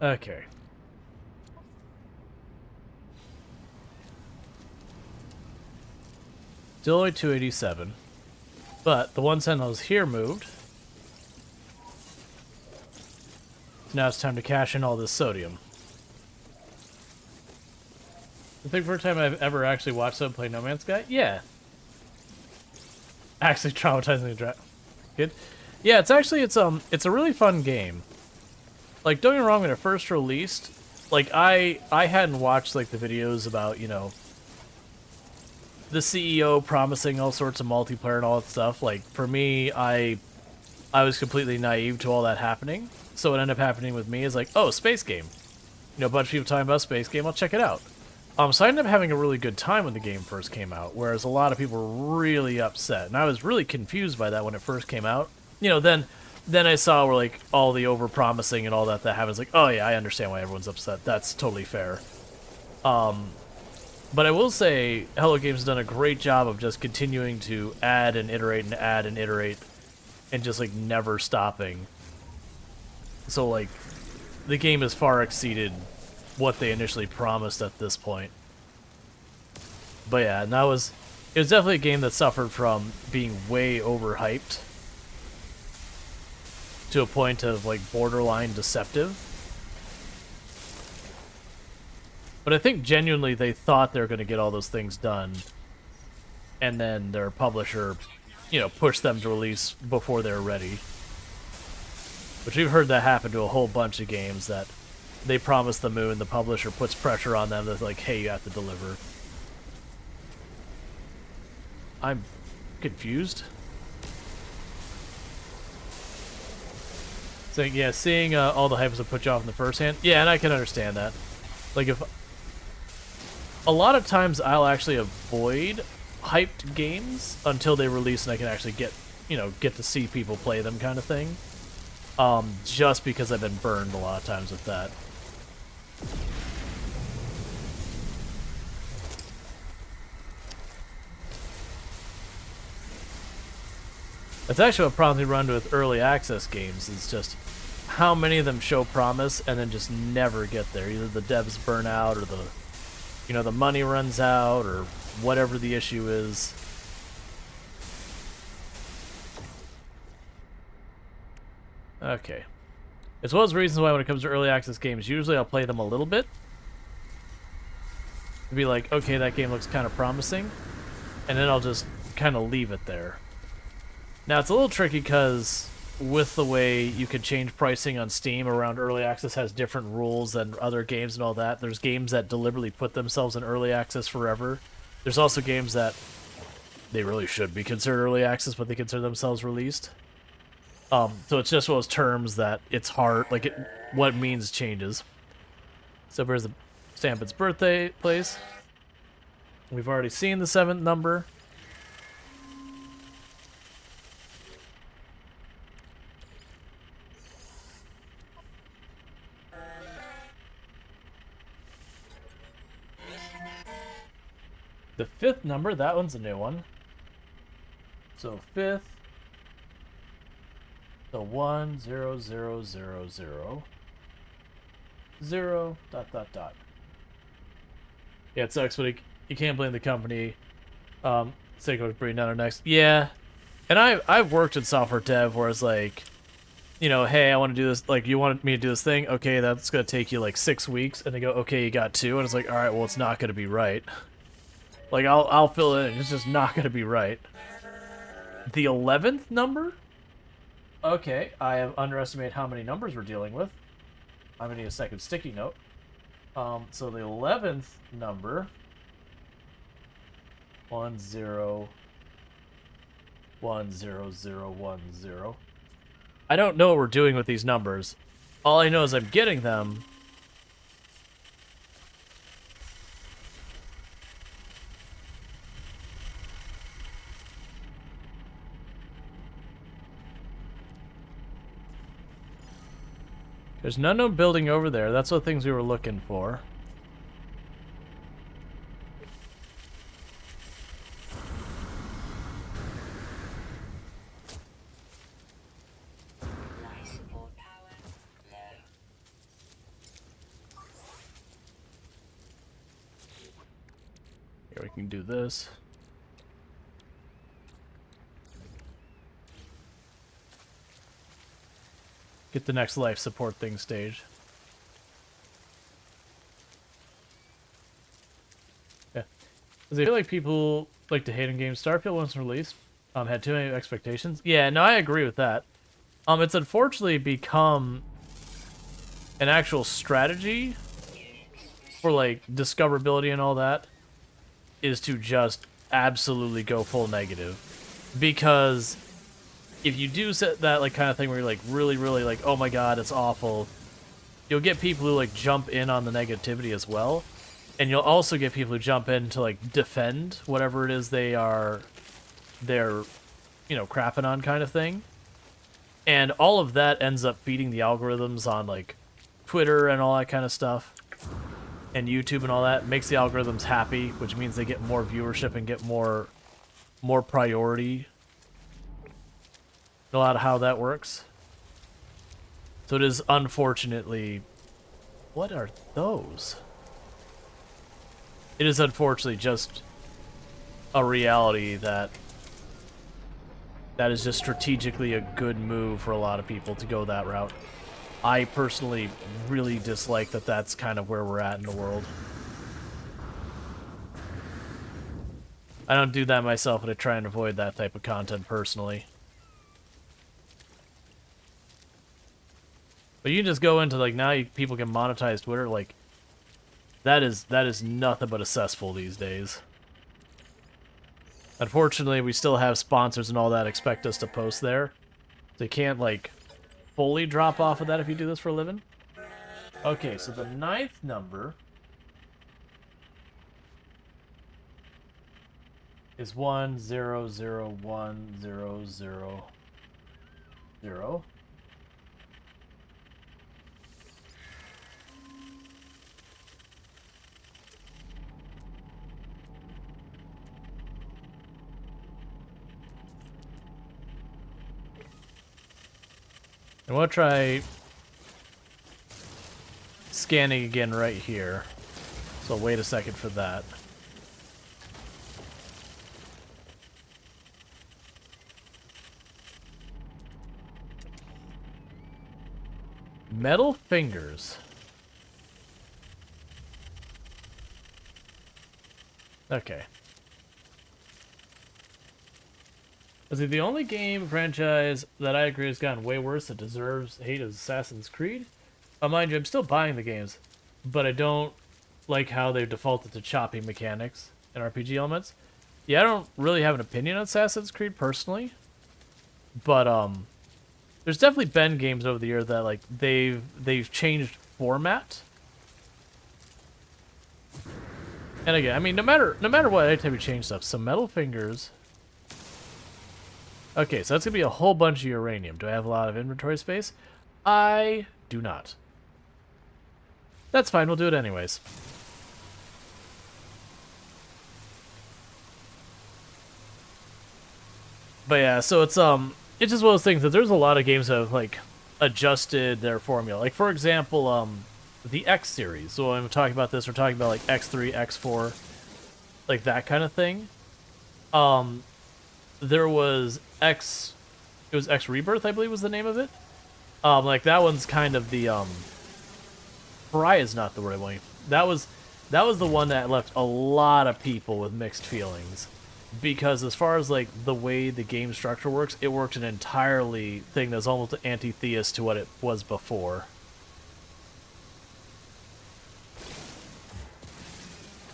Okay. Still only 287. But the one Sentinels here moved. So now it's time to cash in all this sodium. I think first time I've ever actually watched someone play No Man's Sky? Yeah. Actually traumatizing the draft. Good. Yeah, it's a really fun game. Like, don't get me wrong, when it first released, like, I hadn't watched, like, the videos about, you know, the CEO promising all sorts of multiplayer and all that stuff. Like, for me, I was completely naive to all that happening. So what ended up happening with me is like, oh, space game. You know, a bunch of people talking about space game, I'll check it out. So I ended up having a really good time when the game first came out, whereas a lot of people were really upset. And I was really confused by that when it first came out. You know, then I saw where, like, all the over-promising and all that happens. Like, oh yeah, I understand why everyone's upset. That's totally fair. But I will say, Hello Games has done a great job of just continuing to add and iterate and add and iterate, and just, like, never stopping. So, like, the game has far exceeded what they initially promised at this point. But yeah, and it was definitely a game that suffered from being way overhyped to a point of, like, borderline deceptive. But I think genuinely they thought they were going to get all those things done, and then their publisher, you know, pushed them to release before they were ready. Which we've heard that happen to a whole bunch of games, that they promise the moon, the publisher puts pressure on them, that's like, hey, you have to deliver. I'm confused. So yeah, seeing all the hype will put you off in the first hand. Yeah, and I can understand that. Like, if a lot of times I'll actually avoid hyped games until they release and I can actually get to see people play them, kind of thing. Just because I've been burned a lot of times with that. That's actually what prompted me run with early access games, is just how many of them show promise and then just never get there. Either the devs burn out, or the money runs out, or whatever the issue is. Okay. As well as reasons why when it comes to early access games, usually I'll play them a little bit. Be like, okay, that game looks kind of promising, and then I'll just kind of leave it there. Now, it's a little tricky because with the way you can change pricing on Steam around early access has different rules than other games and all that. There's games that deliberately put themselves in early access forever. There's also games that they really should be considered early access, but they consider themselves released. So it's just one of those terms that it's hard, like, what it means changes. So here's the Stamped's birthday place. We've already seen the 7th number. The 5th number, that one's a new one. So 5th. So 1 0 0 0 0 0 ... Yeah, it sucks, but you can't blame the company. Seiko was bringing down our next. Yeah, and I've worked in software dev where it's like, you know, hey, I want to do this. Like, you want me to do this thing? Okay, that's gonna take you like 6 weeks, and they go, okay, you got 2, and it's like, all right, well, it's not gonna be right. Like, I'll fill it in. It's just not gonna be right. The 11th number? Okay, I have underestimated how many numbers we're dealing with. I'm gonna need a second sticky note. So the 11th number, 1 0 1 0 0 1 0. I don't know what we're doing with these numbers. All I know is I'm getting them. There's an unknown building over there. That's what things we were looking for. Life support power low. we can do this. Get the next life support thing stage. Yeah. Because I feel like people like to hate in games. Starfield, once released, had too many expectations. Yeah, no, I agree with that. It's unfortunately become an actual strategy for like discoverability and all that is to just absolutely go full negative. Because if you do set that like kind of thing where you're like really like, oh my god, it's awful, you'll get people who like jump in on the negativity as well, and you'll also get people who jump in to like defend whatever it is they're crapping on kind of thing. And all of that ends up feeding the algorithms on like Twitter and all that kind of stuff, and YouTube and all that. Makes the algorithms happy, which means they get more viewership and get more priority. A lot of how that works. So it is unfortunately... What are those? It is unfortunately just a reality that is just strategically a good move for a lot of people to go that route. I personally really dislike that that's kind of where we're at in the world. I don't do that myself, but I try and avoid that type of content personally. But you can just go into, like, now people can monetize Twitter, like, that is nothing but a cesspool these days. Unfortunately, we still have sponsors and all that expect us to post there. So you can't, like, fully drop off of that if you do this for a living. Okay, so the 9th number is 1001000. And we'll try scanning again right here. So wait a second for that. Metal fingers. Okay. Is it the only game franchise that I agree has gotten way worse that deserves hate is Assassin's Creed? Mind you, I'm still buying the games, but I don't like how they've defaulted to choppy mechanics and RPG elements. Yeah, I don't really have an opinion on Assassin's Creed personally, but there's definitely been games over the year that like they've changed format. And again, I mean, no matter what, anytime you change stuff, so Metal Fingers. Okay, so that's gonna be a whole bunch of uranium. Do I have a lot of inventory space? I do not. That's fine, we'll do it anyways. But yeah, so it's just one of those things that there's a lot of games that have like adjusted their formula. Like for example, the X series. So when I'm talking about this, we're talking about like X3, X4, like that kind of thing. There was X, it was X Rebirth, I believe was the name of it. Like that one's kind of the Pariah is not the word I want. That was the one that left a lot of people with mixed feelings, because as far as like the way the game structure works, it worked an entirely thing that's almost antitheist to what it was before.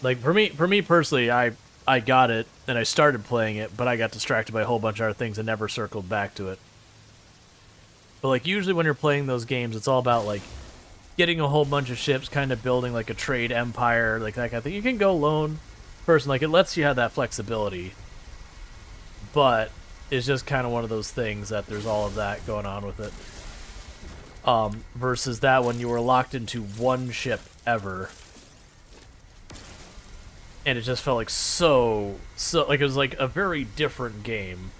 Like for me personally, I got it and I started playing it, but I got distracted by a whole bunch of other things and never circled back to it. But like usually when you're playing those games, it's all about like getting a whole bunch of ships, kind of building like a trade empire, like that kind of thing. You can go lone person, like it lets you have that flexibility, but it's just kind of one of those things that there's all of that going on with it. Versus that one, you were locked into one ship ever. And it just felt like so like it was like a very different game.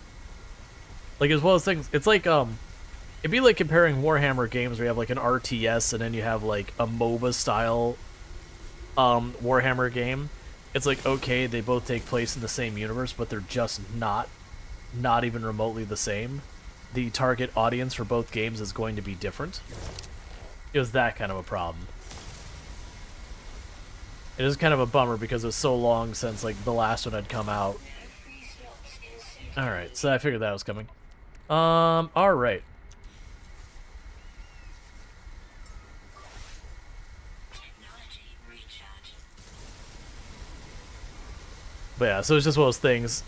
Like as well as things, it's like it'd be like comparing Warhammer games where you have like an RTS and then you have like a MOBA style Warhammer game. it's like, okay, they both take place in the same universe, but they're just not even remotely the same. The target audience for both games is going to be different. It was that kind of a problem. It is kind of a bummer because it was so long since like the last one had come out. Alright, so I figured that was coming. Alright. But yeah, so it's just one of those things.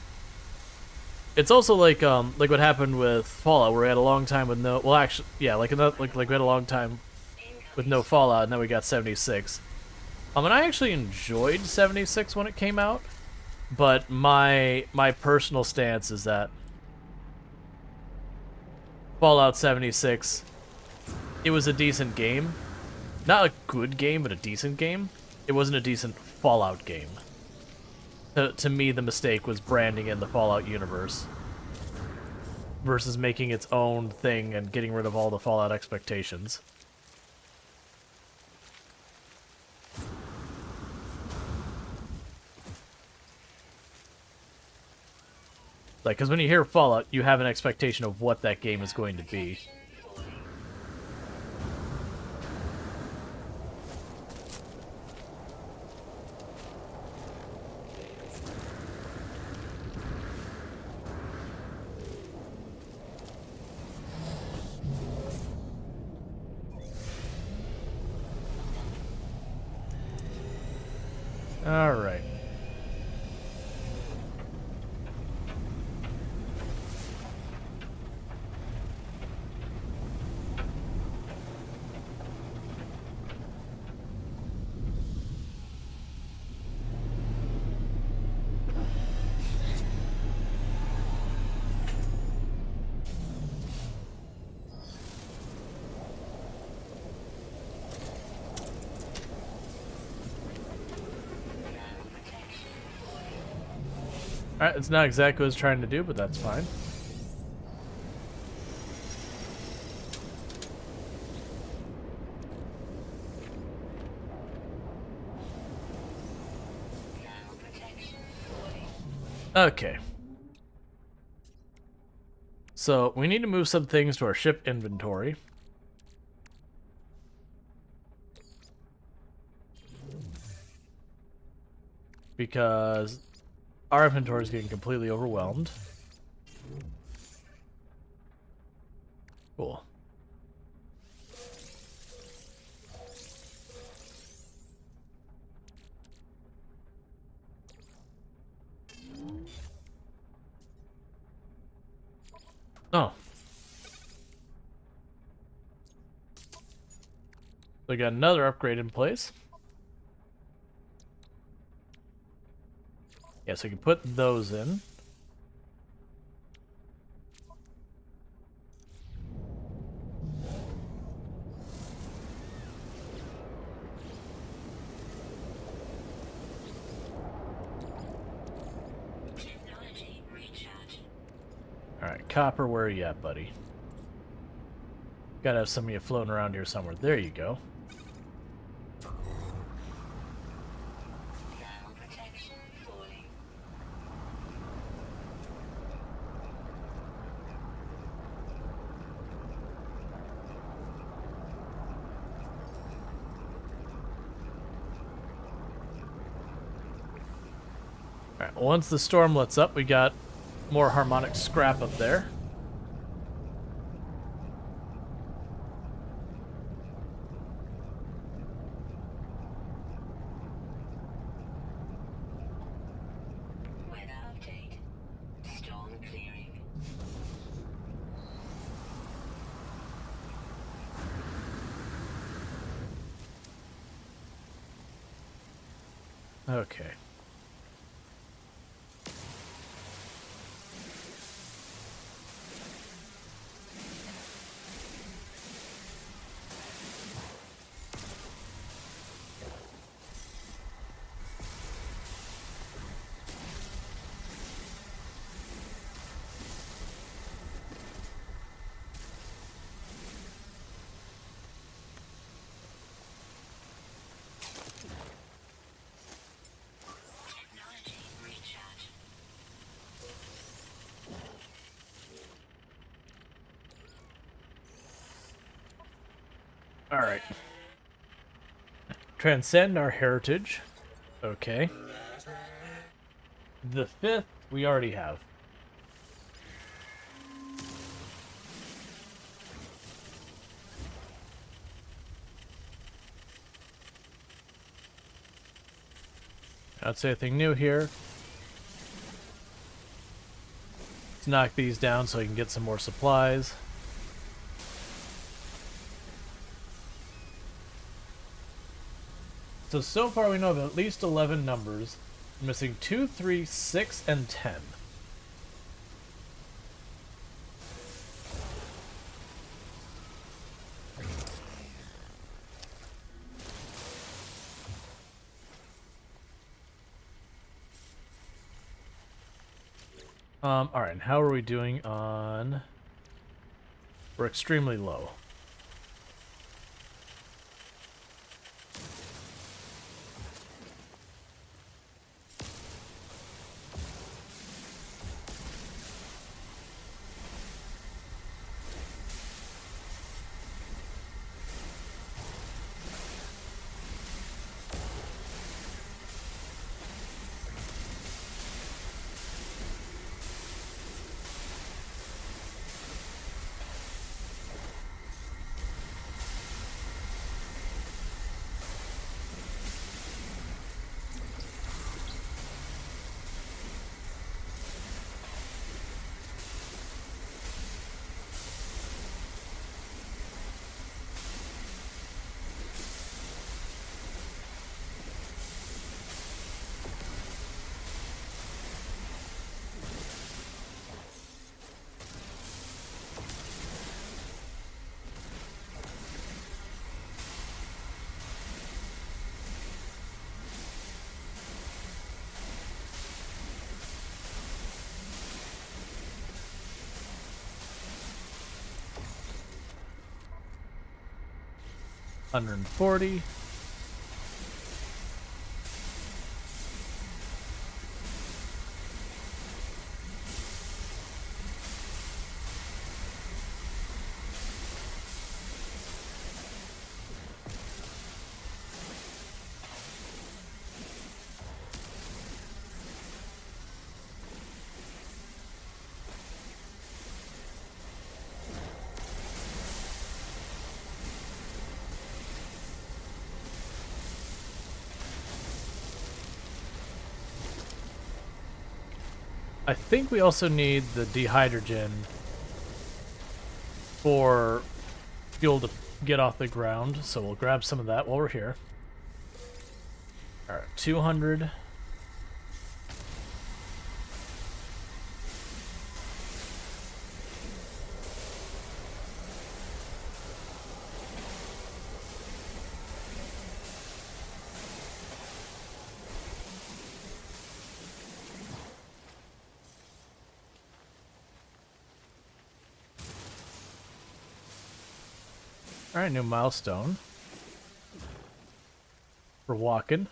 It's also like what happened with Fallout, where we had a long time with no. Well, actually, yeah, like we had a long time with no Fallout, and then we got 76. And I actually enjoyed 76 when it came out, but my personal stance is that Fallout 76, it was a decent game, not a good game, but a decent game. It wasn't a decent Fallout game. To me, the mistake was branding in the Fallout universe versus making its own thing and getting rid of all the Fallout expectations. Like, because when you hear Fallout, you have an expectation of what that game is going to be. Alright. Alright, it's not exactly what I was trying to do, but that's fine. Okay. So, we need to move some things to our ship inventory. Because our inventory is getting completely overwhelmed. Cool. Oh. We got another upgrade in place. Yeah, so we can put those in. Alright, Copper, where are you at, buddy? Gotta have some of you floating around here somewhere. There you go. Alright, once the storm lets up, we got more harmonic scrap up there. Weather update. Storm clearing. Okay. Alright. Transcend our heritage. Okay. The 5th, we already have. Not say anything new here. Let's knock these down so I can get some more supplies. So far we know of at least 11 numbers. We're missing 2, 3, 6, and 10. Alright, and how are we doing on... We're extremely low. $140. I think we also need the dehydrogen for fuel to get off the ground, so we'll grab some of that while we're here. Alright, 200. Alright, new milestone. We're walking.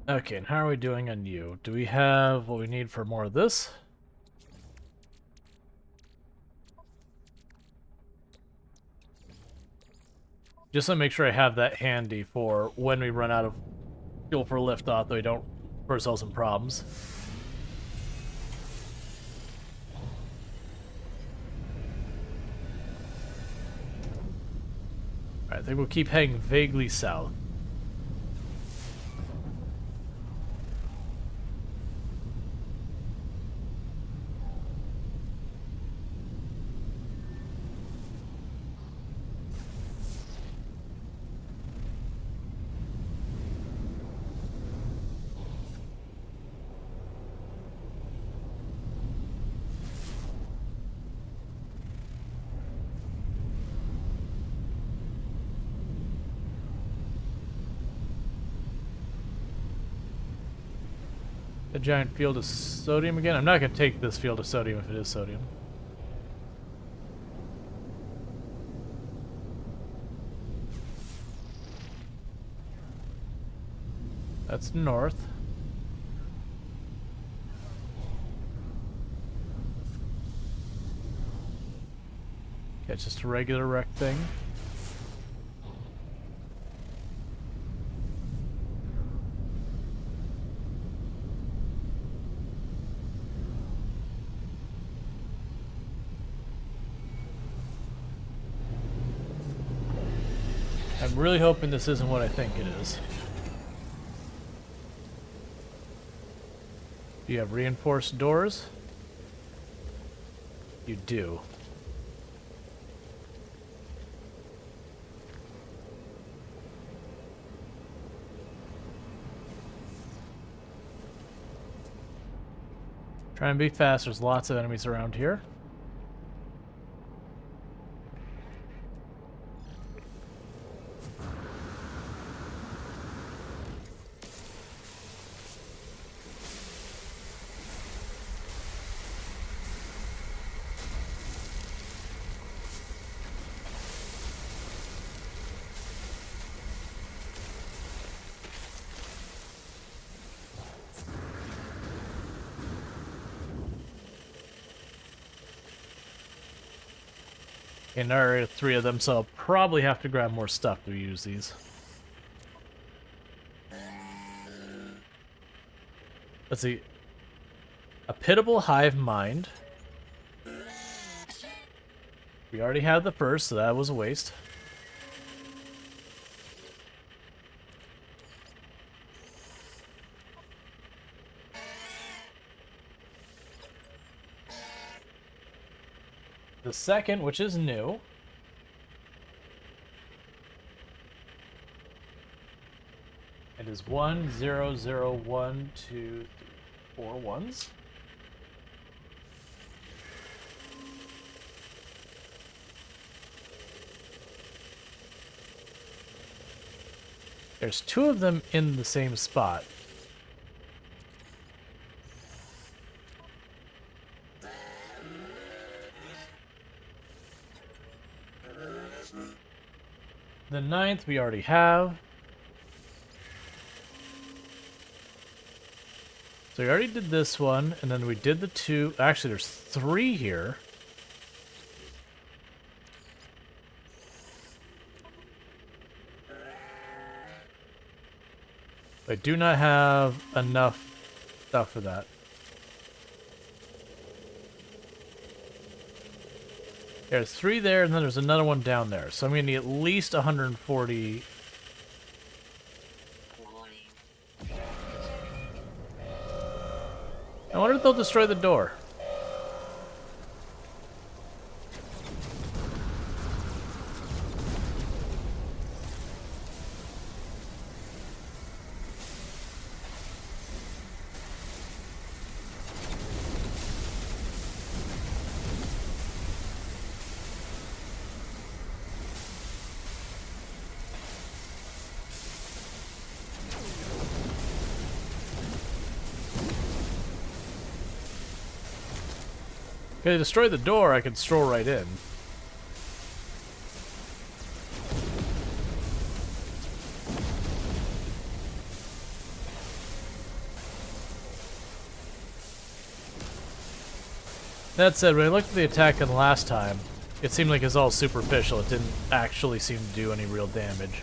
Okay, and how are we doing on you? Do we have what we need for more of this? Just to make sure I have that handy for when we run out of fuel for liftoff, though we don't put ourselves in problems. Alright, I think we'll keep heading vaguely south. A giant field of sodium again? I'm not going to take this field of sodium if it is sodium. That's north. It's just a regular wreck thing. I'm really hoping this isn't what I think it is. Do you have reinforced doors? You do. Try and be fast, there's lots of enemies around here. And there are 3 of them, so I'll probably have to grab more stuff to use these. Let's see. A pitiable hive mind. We already had the first, so that was a waste. The second, which is new. It is 1, 0, 0, 1, 2, 3, 4 ones. There's 2 of them in the same spot. The 9th we already have. So we already did this one, and then we did the 2. Actually, there's 3 here. I do not have enough stuff for that. There's 3 there, and then there's another one down there. So I'm going to need at least 140. I wonder if they'll destroy the door. If they destroy the door, I can stroll right in. That said, when I looked at the attack on the last time, it seemed like it was all superficial. It didn't actually seem to do any real damage.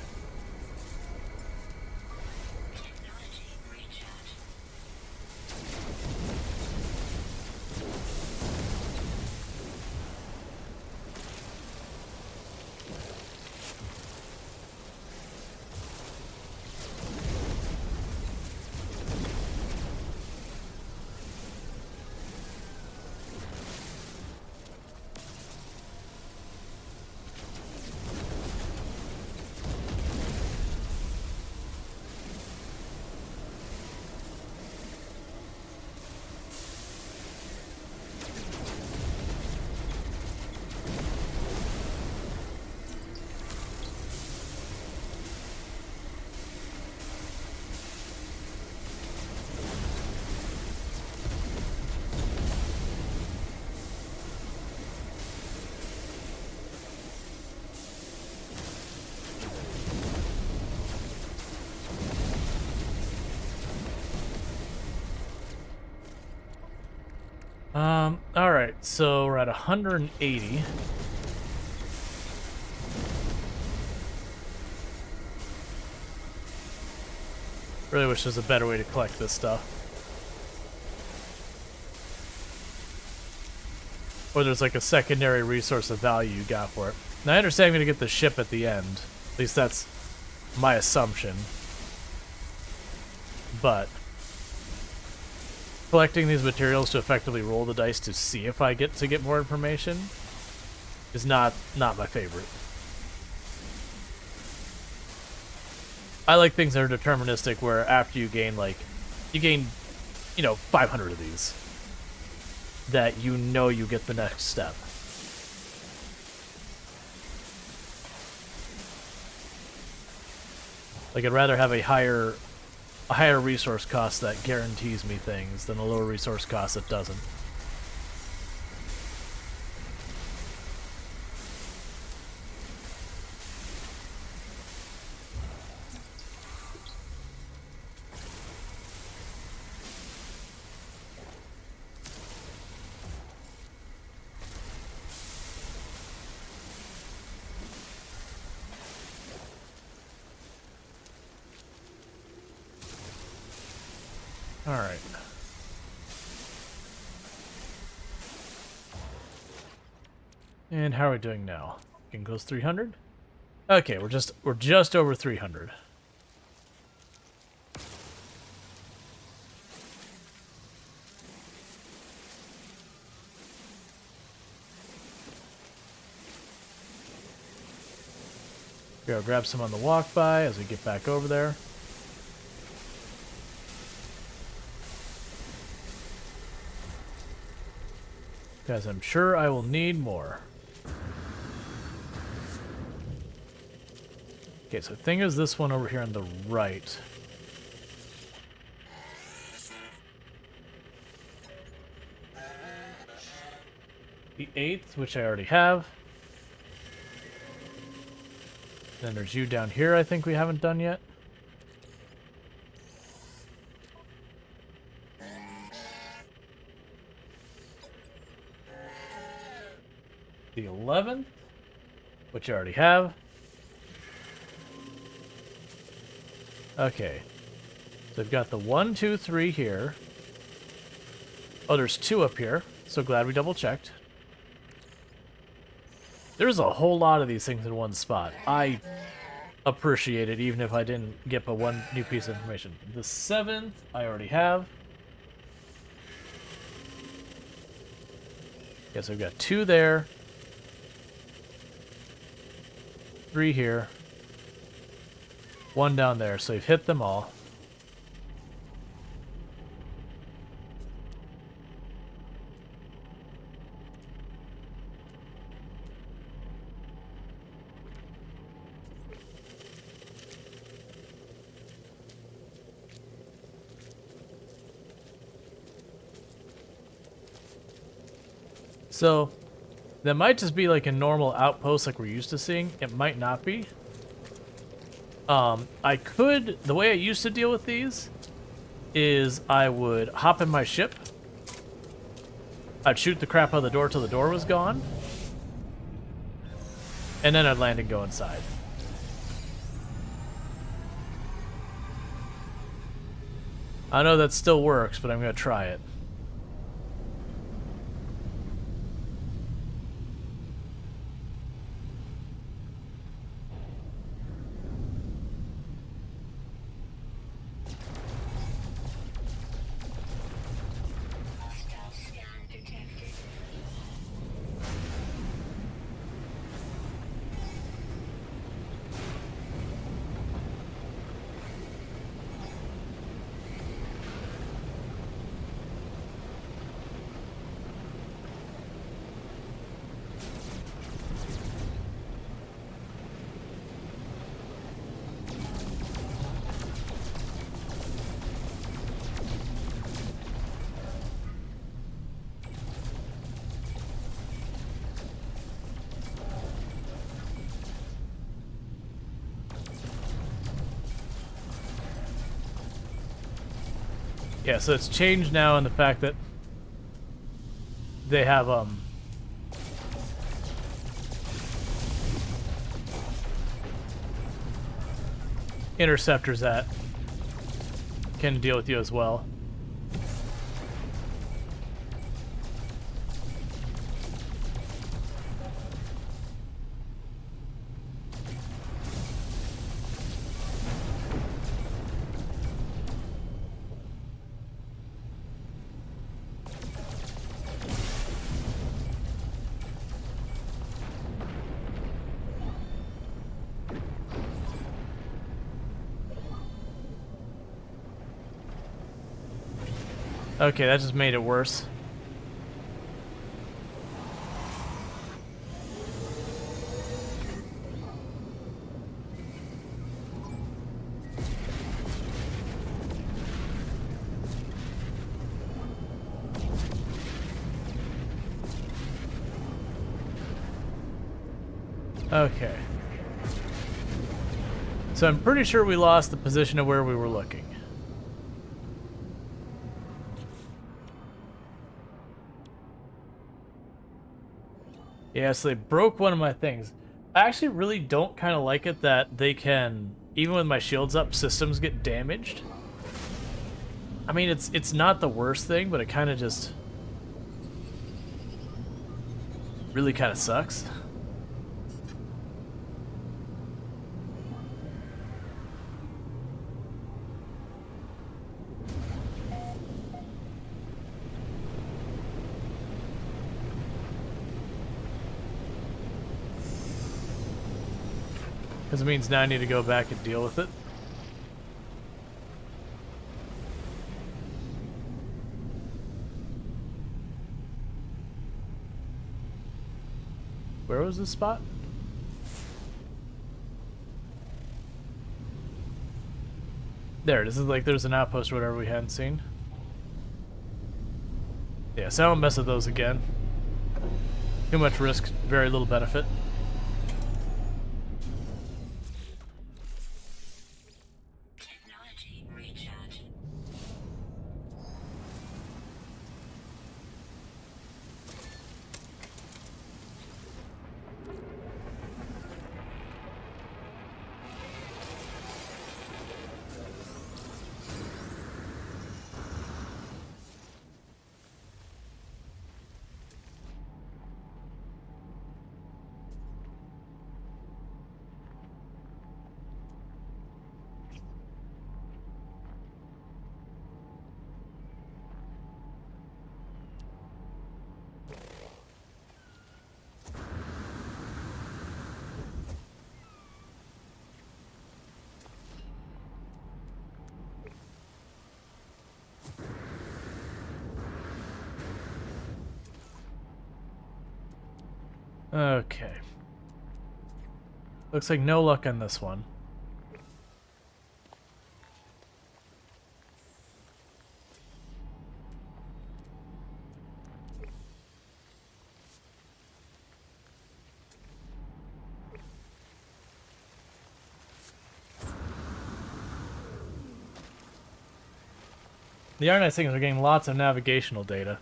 Alright, so we're at 180. Really wish there's a better way to collect this stuff. Or there's like a secondary resource of value you got for it. Now I understand I'm going to get the ship at the end. At least that's my assumption. But collecting these materials to effectively roll the dice to see if I get more information is not my favorite. I like things that are deterministic, where after you gain, you know, 500 of these, that you know you get the next step. Like, I'd rather have a higher resource cost that guarantees me things than a lower resource cost that doesn't. Alright. And how are we doing now? King goes 300? Okay, we're just over 300. Go grab some on the walk by as we get back over there. Because I'm sure I will need more. Okay, so the thing is this one over here on the right. The 8th, which I already have. Then there's you down here I think we haven't done yet. The 11th, which I already have. Okay. So I've got the 1, 2, 3 here. Oh, there's 2 up here. So glad we double checked. There's a whole lot of these things in one spot. I appreciate it, even if I didn't get but one new piece of information. The 7th, I already have. Yes, I've got 2 there. 3 here. 1 down there, so you've hit them all. So, that might just be like a normal outpost like we're used to seeing. It might not be. The way I used to deal with these is I would hop in my ship. I'd shoot the crap out of the door till the door was gone. And then I'd land and go inside. I know that still works, but I'm going to try it. Hostile scan detected. Yeah, so it's changed now in the fact that they have interceptors at can deal with you as well. Okay, that just made it worse. Okay. So I'm pretty sure we lost the position of where we were looking. Yeah, so they broke one of my things. I actually really don't kind of like it that they can, even with my shields up, systems get damaged. I mean, it's not the worst thing, but it kind of just really kind of sucks. Because it means now I need to go back and deal with it. Where was this spot? There, this is like there's an outpost or whatever we hadn't seen. Yeah, so I don't mess with those again. Too much risk, very little benefit. Technology recharge. Okay. Looks like no luck on this one. The other nice thing is we're getting lots of navigational data.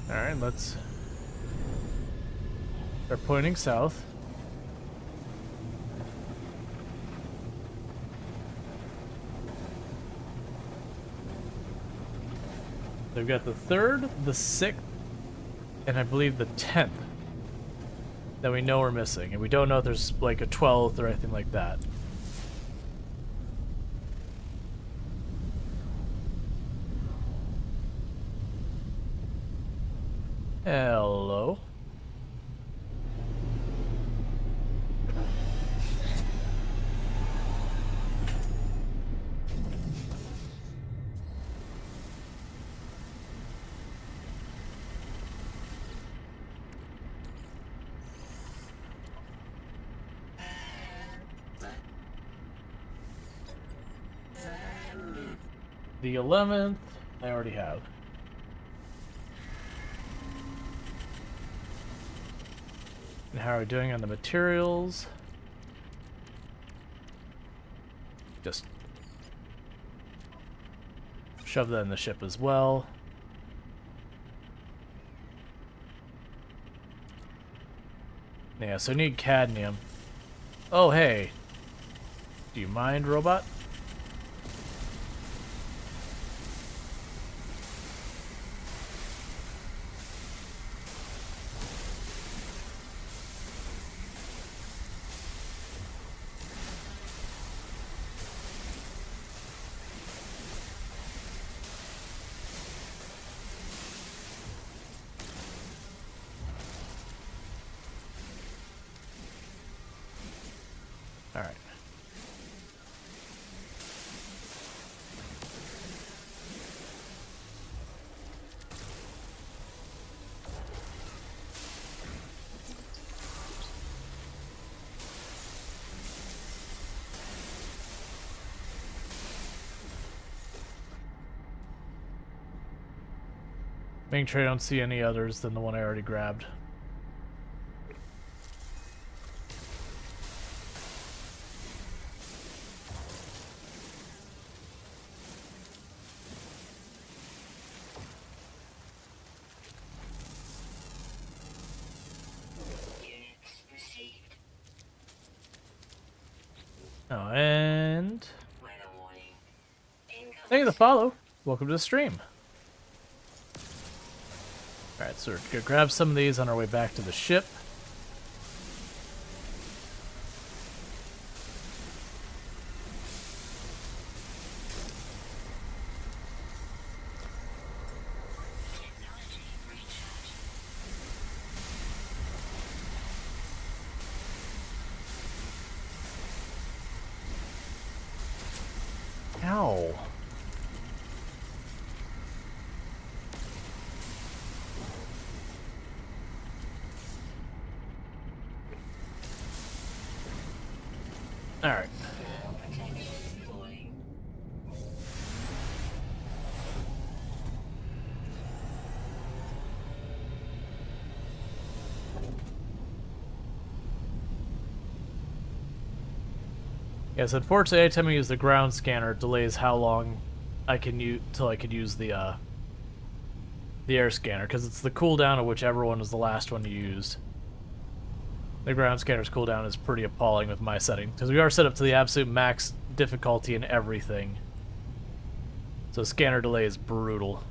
Alright, let's start pointing south. They've got the 3rd, the 6th, and I believe the 10th that we know we're missing. And we don't know if there's like a 12th or anything like that. Hello. The 11th, I already have. And how are we doing on the materials? Just shove that in the ship as well. Yeah, so I need cadmium. Oh, hey. Do you mind, robot? Alright. Making sure I don't see any others than the one I already grabbed. Units received. Oh, and... Weather warning. Incoming. Thank you for the follow. Welcome to the stream. Alright, so we're gonna grab some of these on our way back to the ship. Technology recharge. Ow. Alright. Protection falling. Yes, unfortunately, anytime I use the ground scanner, it delays how long I can use till I could use the air scanner, because it's the cooldown of whichever one was the last one you used. The ground scanner's cooldown is pretty appalling with my setting, because we are set up to the absolute max difficulty in everything. So scanner delay is brutal.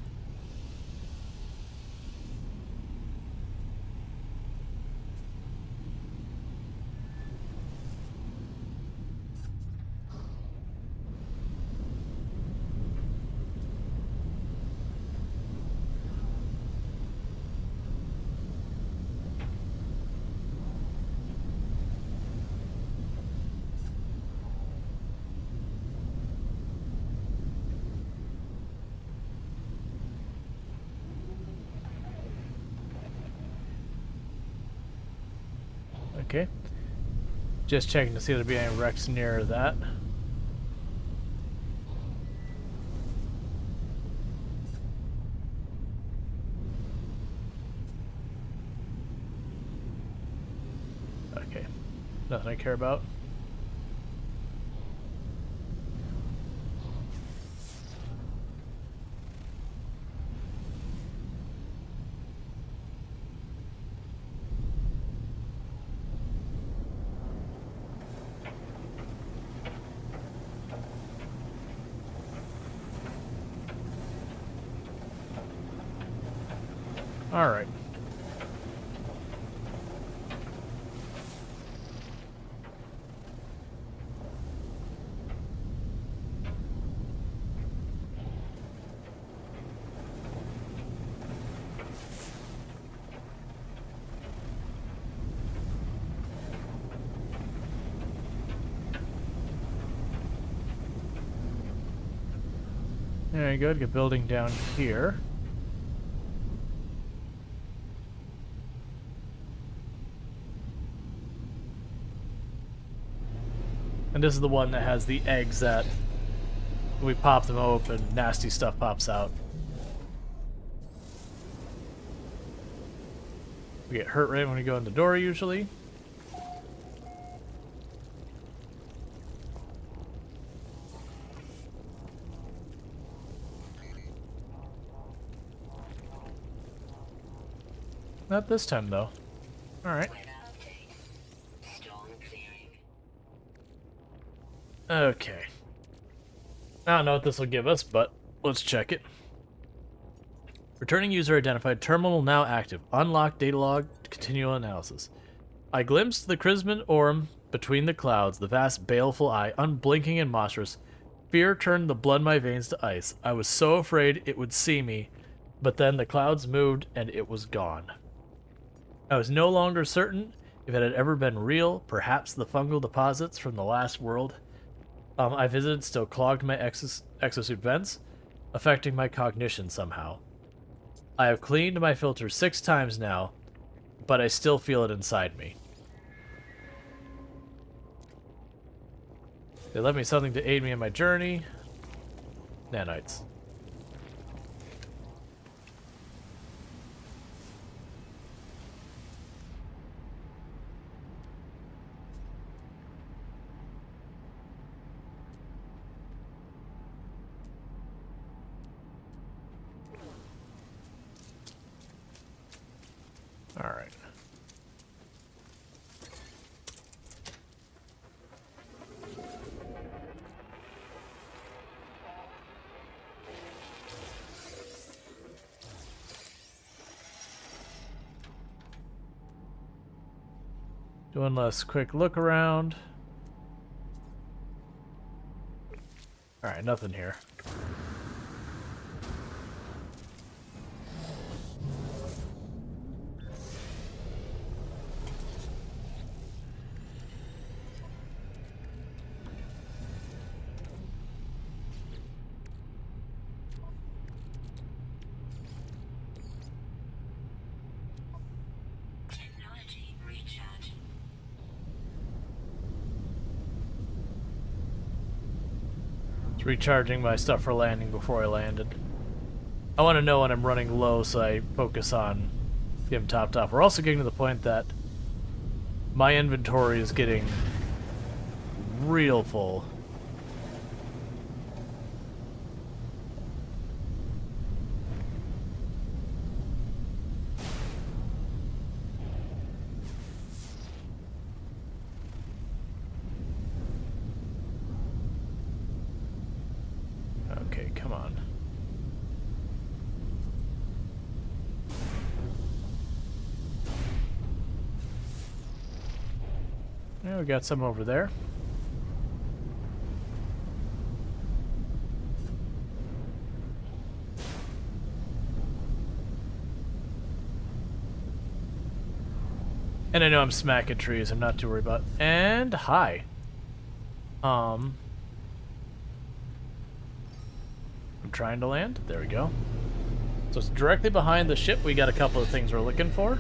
Okay. Just checking to see if there'd be any wrecks near that. Okay. Nothing I care about. Alright. Very good. Get building down here. And this is the one that has the eggs that when we pop them open, nasty stuff pops out. We get hurt right when we go in the door usually. Not this time though. Alright. Weather update. Okay. I don't know what this will give us, but let's check it. Returning user identified. Terminal now active. Unlock data log. Continual analysis. I glimpsed the crimson orb between the clouds, the vast baleful eye, unblinking and monstrous. Fear turned the blood in my veins to ice. I was so afraid it would see me, but then the clouds moved and it was gone. I was no longer certain if it had ever been real. Perhaps the fungal deposits from the last world I visited still clogged my exosuit vents, affecting my cognition somehow. I have cleaned my filter 6 times now, but I still feel it inside me. They left me something to aid me in my journey. Nanites. All right. Doing less quick look around. All right, nothing here. Technology recharge. It's recharging my stuff for landing before I landed. I want to know when I'm running low, so I focus on getting topped off. We're also getting to the point that my inventory is getting real full. Okay, come on. Yeah, we got some over there. And I know I'm smacking trees, I'm not too worried about. And hi. I'm trying to land. There we go. So it's directly behind the ship. We got a couple of things we're looking for.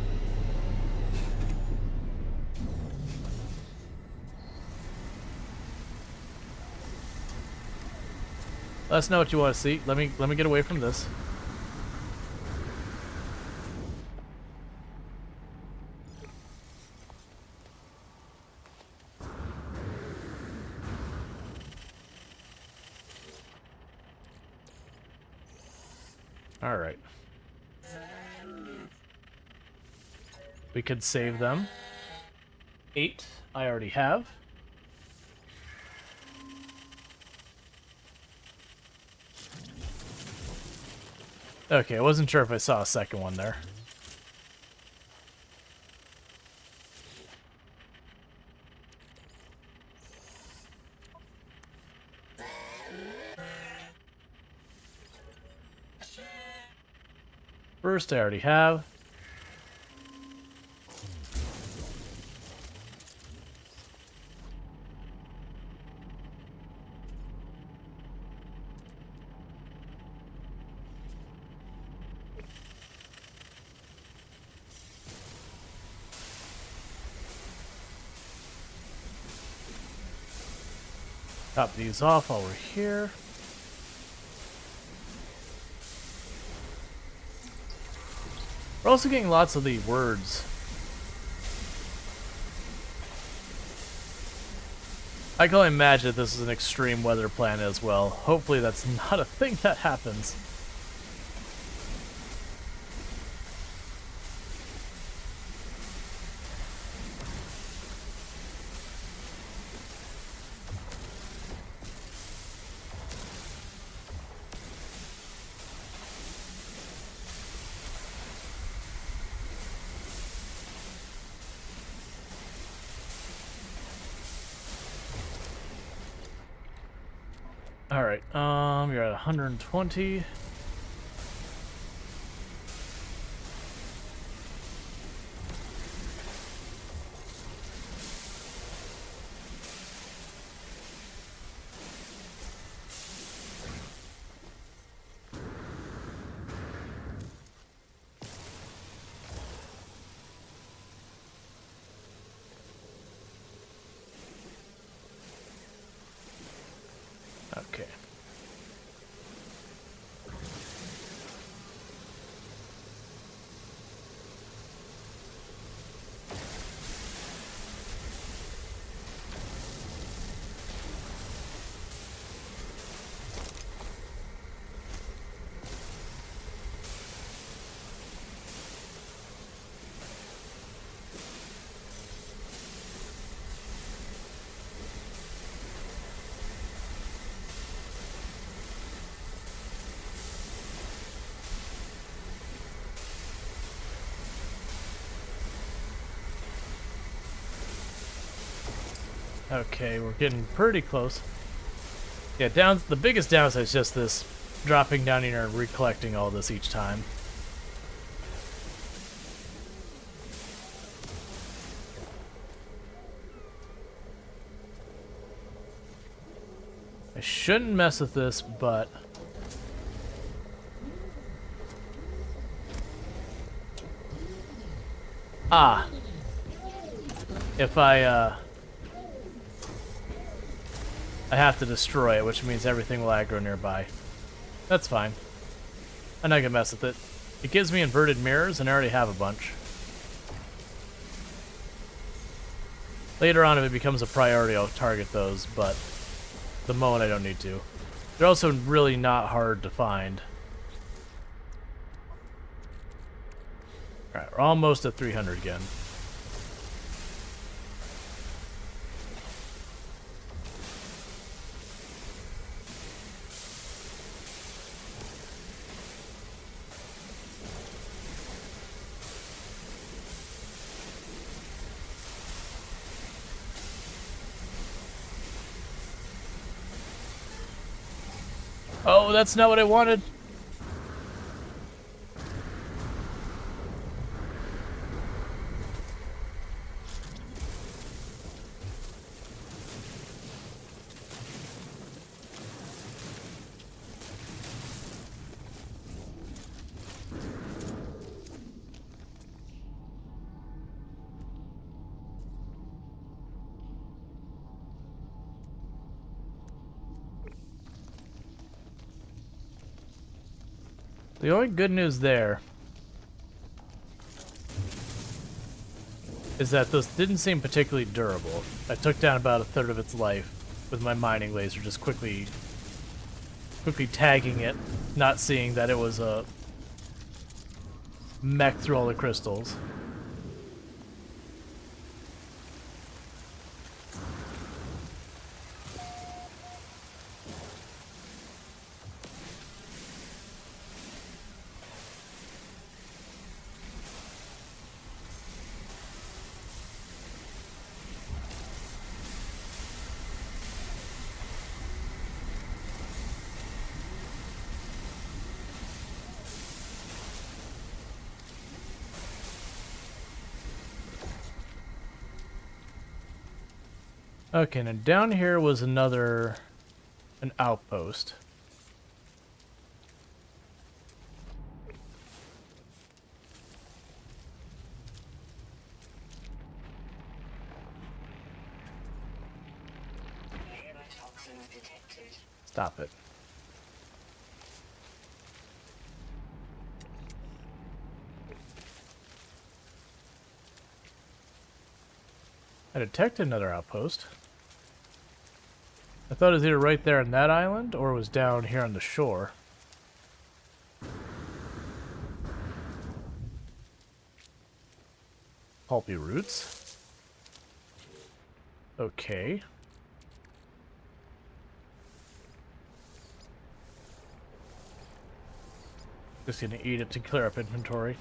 Let us know what you want to see. Let me get away from this. All right. We could save them. 8 I already have. Okay, I wasn't sure if I saw a second one there. First, I already have. Top these off while we're here. We're also getting lots of the words. I can only imagine this is an extreme weather planet as well. Hopefully that's not a thing that happens. Alright, you're at 120. Okay. Okay, we're getting pretty close. Yeah, the biggest downside is just this dropping down here and recollecting all this each time. I shouldn't mess with this, but if I have to destroy it, which means everything will aggro nearby. That's fine. I'm not gonna mess with it. It gives me inverted mirrors, and I already have a bunch. Later on, if it becomes a priority, I'll target those, but at the moment I don't need to. They're also really not hard to find. Alright, we're almost at 300 again. Oh, that's not what I wanted. The only good news there is that this didn't seem particularly durable. I took down about a third of its life with my mining laser, just quickly tagging it, not seeing that it was a mech through all the crystals. Okay, now down here was an outpost. Toxins detected. Stop it. I detected another outpost. I thought it was either right there on that island or it was down here on the shore. Pulpy roots. Okay. Just gonna eat it to clear up inventory.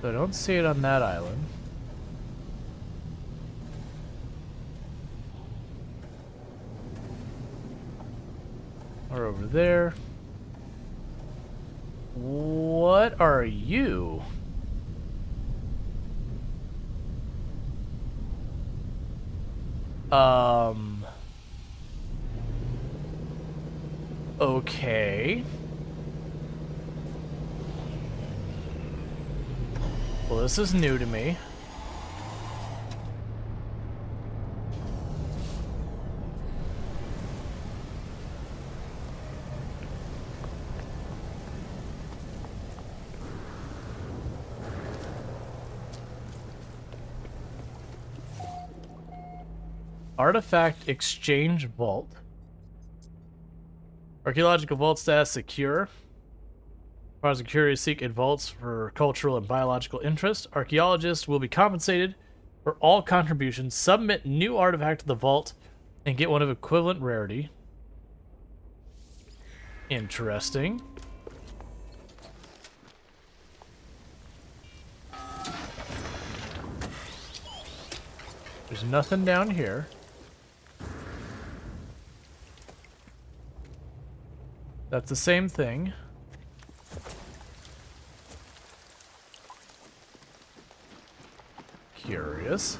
So I don't see it on that island. Or over there. What are you? Okay. Well, this is new to me. Artifact Exchange Vault. Archaeological Vault status secure. As curious seek in vaults for cultural and biological interest. Archaeologists will be compensated for all contributions. Submit new artifact to the vault and get one of equivalent rarity. Interesting. There's nothing down here. That's the same thing. Curious.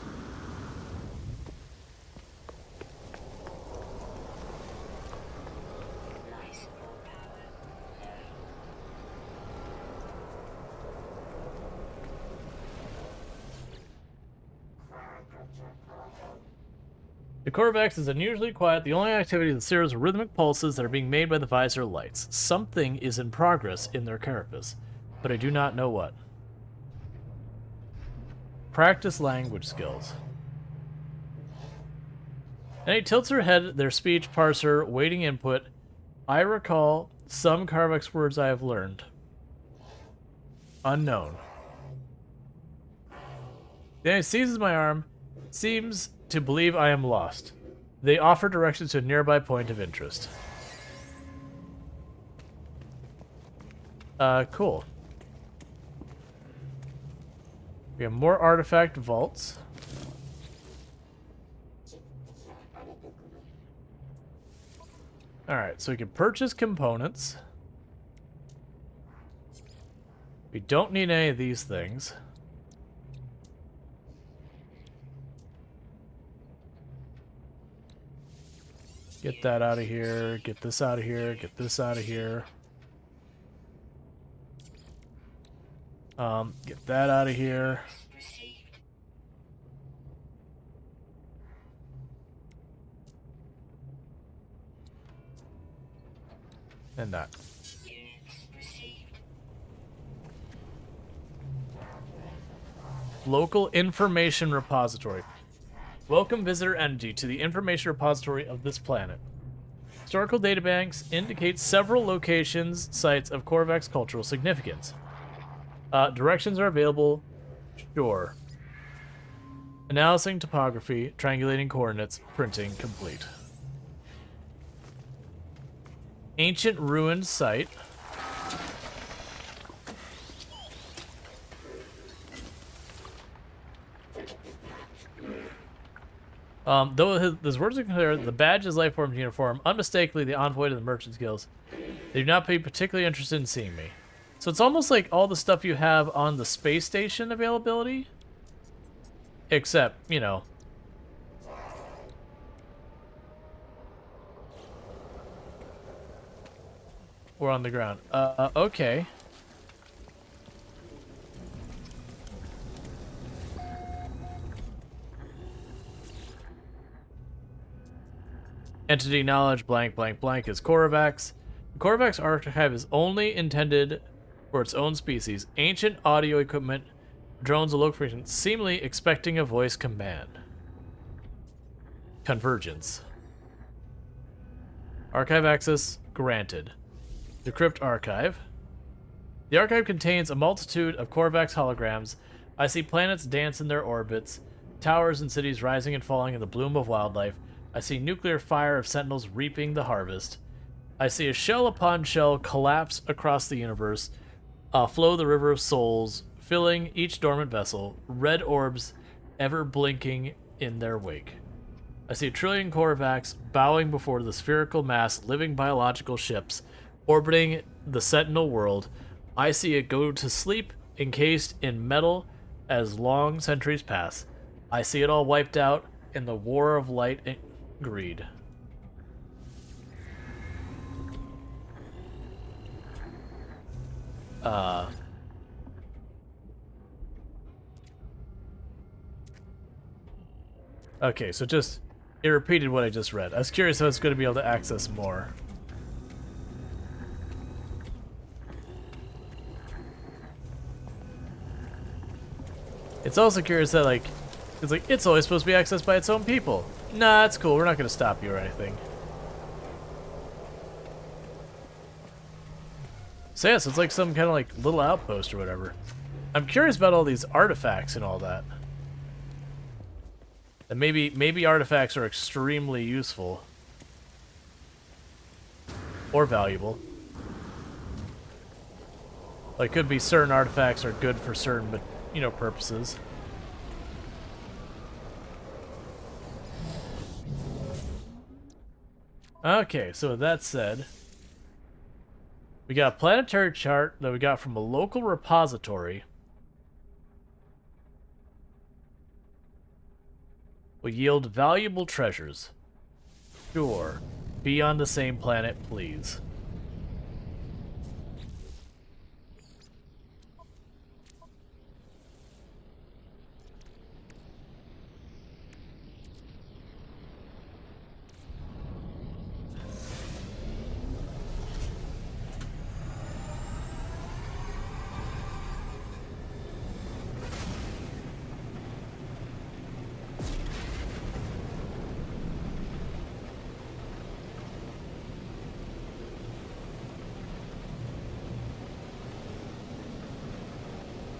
The Corvax is unusually quiet. The only activity that stirs are rhythmic pulses that are being made by the visor lights. Something is in progress in their carapace, but I do not know what. Practice language skills. And he tilts her head, their speech parser, waiting input. I recall some Carvex words I have learned. Unknown. Then he seizes my arm, seems to believe I am lost. They offer directions to a nearby point of interest. Cool. We have more artifact vaults. Alright, so we can purchase components. We don't need any of these things. Get that out of here, get this out of here, get this out of here. Get that out of here. And that. Local information repository. Welcome visitor energy to the information repository of this planet. Historical databanks indicate several locations, sites of Corvax cultural significance. Directions are available. Sure. Analyzing topography, triangulating coordinates, printing complete. Ancient ruined site. Though his words are clear, the badge is Lifeform's uniform, unmistakably the envoy to the Merchant's Guilds. They do not be particularly interested in seeing me. So it's almost like all the stuff you have on the space station availability. Except, you know. We're on the ground. Okay. Entity knowledge blank blank blank is Corvax. The Corvax archive is only intended for its own species. Ancient audio equipment. Drones will look for seemingly expecting a voice command. Convergence. Archive access granted. Decrypt archive. The archive contains a multitude of Corvax holograms. I see planets dance in their orbits, towers and cities rising and falling in the bloom of wildlife. I see nuclear fire of Sentinels reaping the harvest. I see a shell upon shell collapse across the universe, flow the river of souls, filling each dormant vessel, red orbs ever blinking in their wake. I see a trillion Korvax bowing before the spherical mass living biological ships orbiting the Sentinel world. I see it go to sleep encased in metal as long centuries pass. I see it all wiped out in the war of light and greed. Okay, so just, it repeated what I just read. I was curious if I was going to be able to access more. It's also curious that, like, it's always supposed to be accessed by its own people. Nah, that's cool. We're not going to stop you or anything. So yeah, so it's like some kind of like little outpost or whatever. I'm curious about all these artifacts and all that. And maybe artifacts are extremely useful. Or valuable. Like, could be certain artifacts are good for certain, you know, purposes. Okay, so with that said, we got a planetary chart that we got from a local repository. Will yield valuable treasures. Sure. Be on the same planet, please.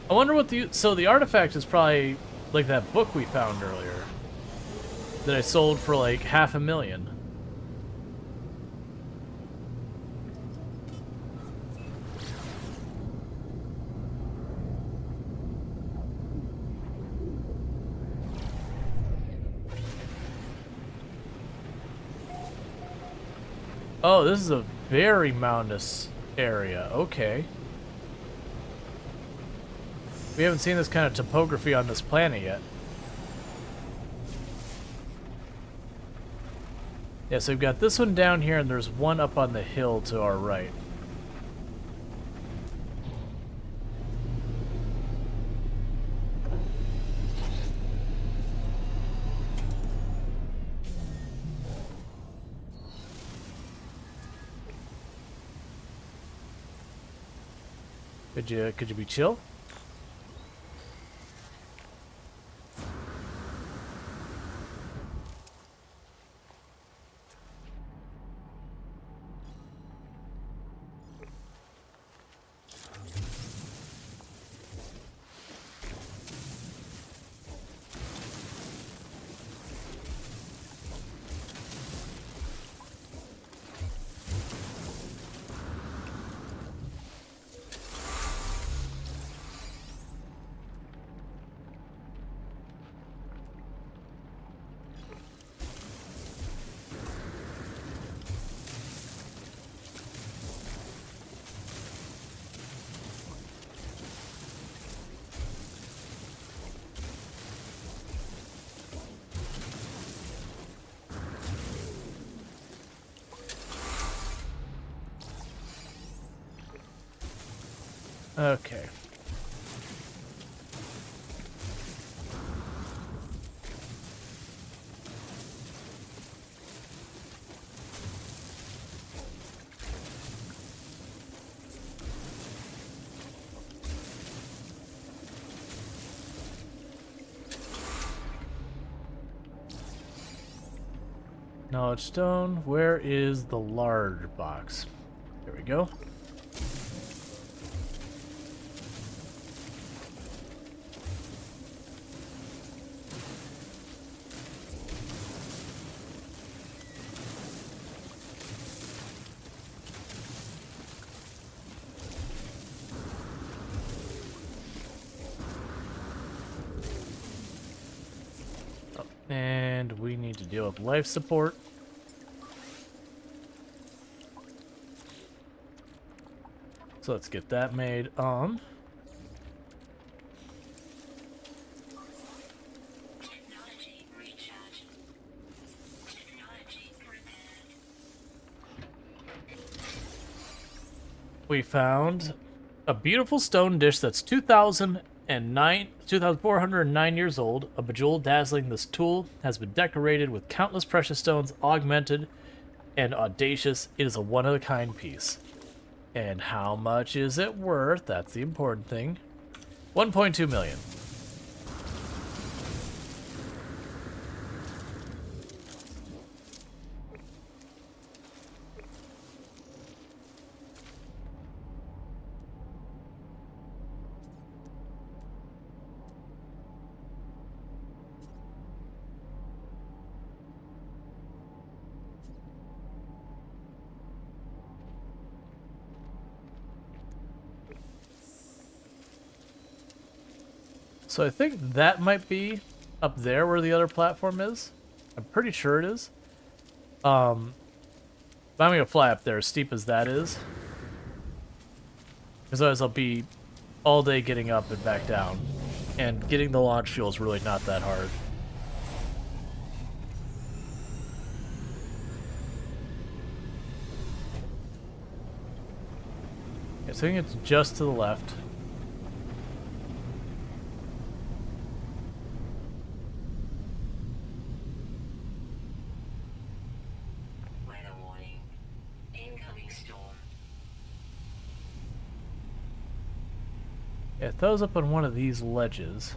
I wonder what so the artifact is probably like that book we found earlier that I sold for like $500,000. Oh, this is a very mountainous area. Okay. We haven't seen this kind of topography on this planet yet. Yeah, so we've got this one down here, and there's one up on the hill to our right. Could you be chill? Okay. Knowledge stone. Where is the large box? There we go. deal with life support. So let's get that made. Technology recharge. Technology repaired. We found a beautiful stone dish that's 2,409 years old. A bejeweled dazzling, this tool has been decorated with countless precious stones, augmented and audacious. It is a one-of-a-kind piece. And how much is it worth? That's the important thing. 1.2 million. So I think that might be up there where the other platform is. I'm pretty sure it is. But I'm gonna fly up there, as steep as that is. Because otherwise I'll be all day getting up and back down. And getting the launch fuel is really not that hard. Okay, so I think it's just to the left. Weather warning. Incoming storm. Yeah, it throws up on one of these ledges.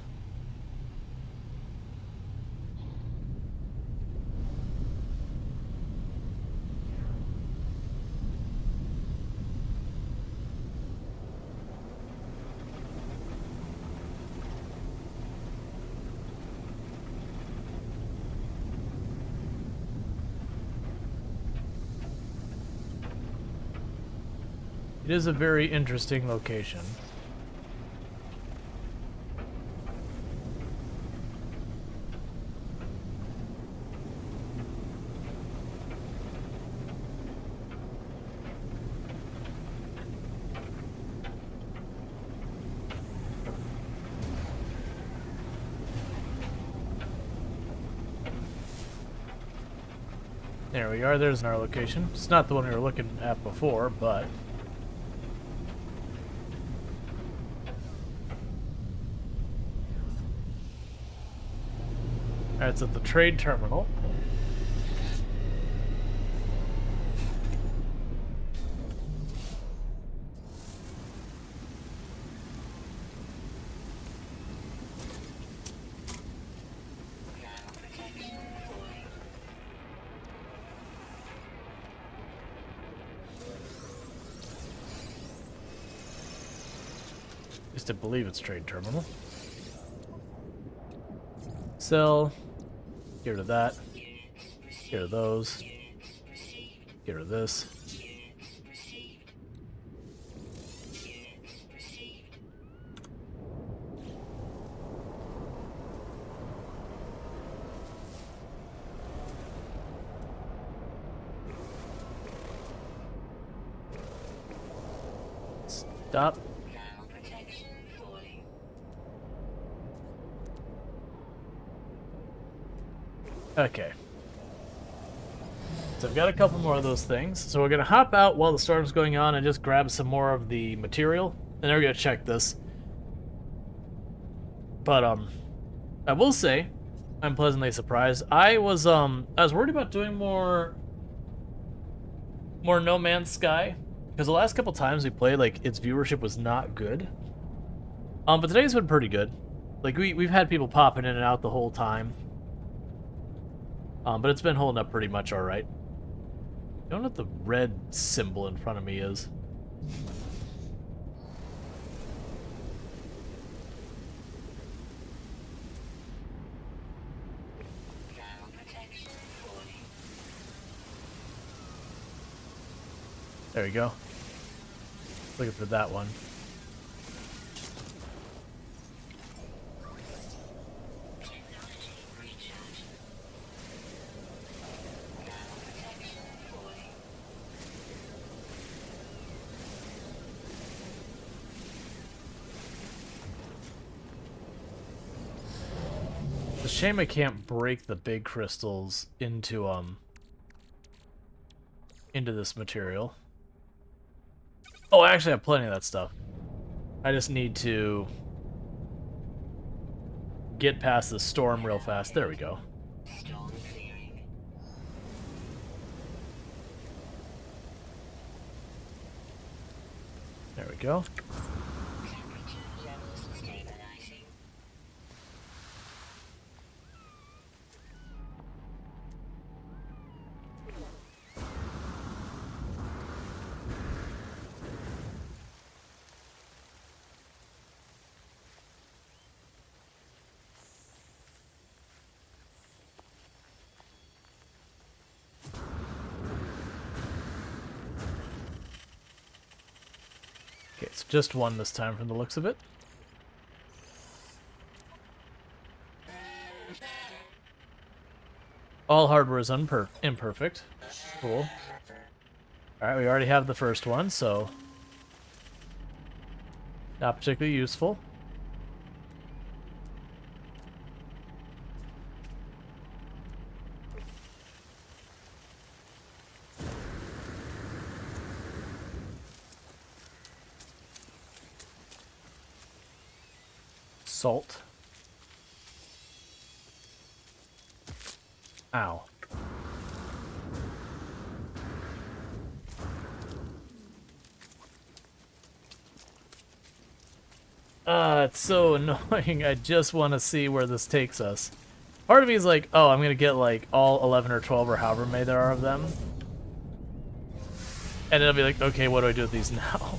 It is a very interesting location. There we are, there's our location. It's not the one we were looking at before, but... Alright, it's at the trade terminal. Ground protection falling. At least I believe it's trade terminal. Sell. Get rid of that. Units received. Get rid of those. Units received. Get rid of this. Units received. Units received. Stop. Ground protection falling. Okay. So I've got a couple more of those things. So we're gonna hop out while the storm's going on and just grab some more of the material. And then we're gonna check this. But I will say, I'm pleasantly surprised. I was worried about doing more No Man's Sky. Because the last couple times we played, like, its viewership was not good. But today's been pretty good. Like, we've had people popping in and out the whole time. But it's been holding up pretty much alright. I don't know what the red symbol in front of me is. Ground protection falling. There we go. Looking for that one. Technology recharge. shame I can't break the big crystals into this material. Oh, I actually have plenty of that stuff. I just need to get past the storm real fast. There we go. Storm clearing. There we go. Temperature levels stabilizing. Okay, it's just one this time from the looks of it. All hardware is imperfect. Cool. Alright, we already have the first one, so not particularly useful. Salt. Ow. It's so annoying. I just want to see where this takes us. Part of me is like, oh, I'm gonna get like all 11 or 12 or however many there are of them. And it'll be like, okay, what do I do with these now?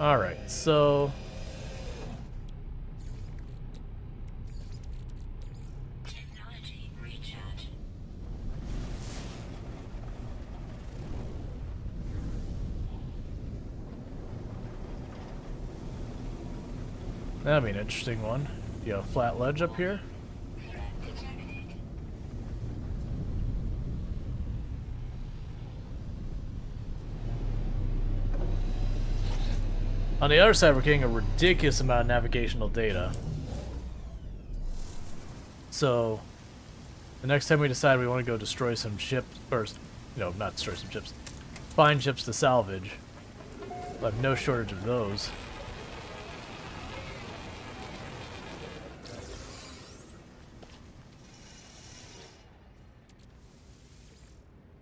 Alright, so... Technology recharge. That'll be an interesting one. You got a flat ledge up here? Threat detected. On the other side, we're getting a ridiculous amount of navigational data. So, the next time we decide we want to go destroy some ships, or, not destroy some ships, find ships to salvage, we'll have no shortage of those.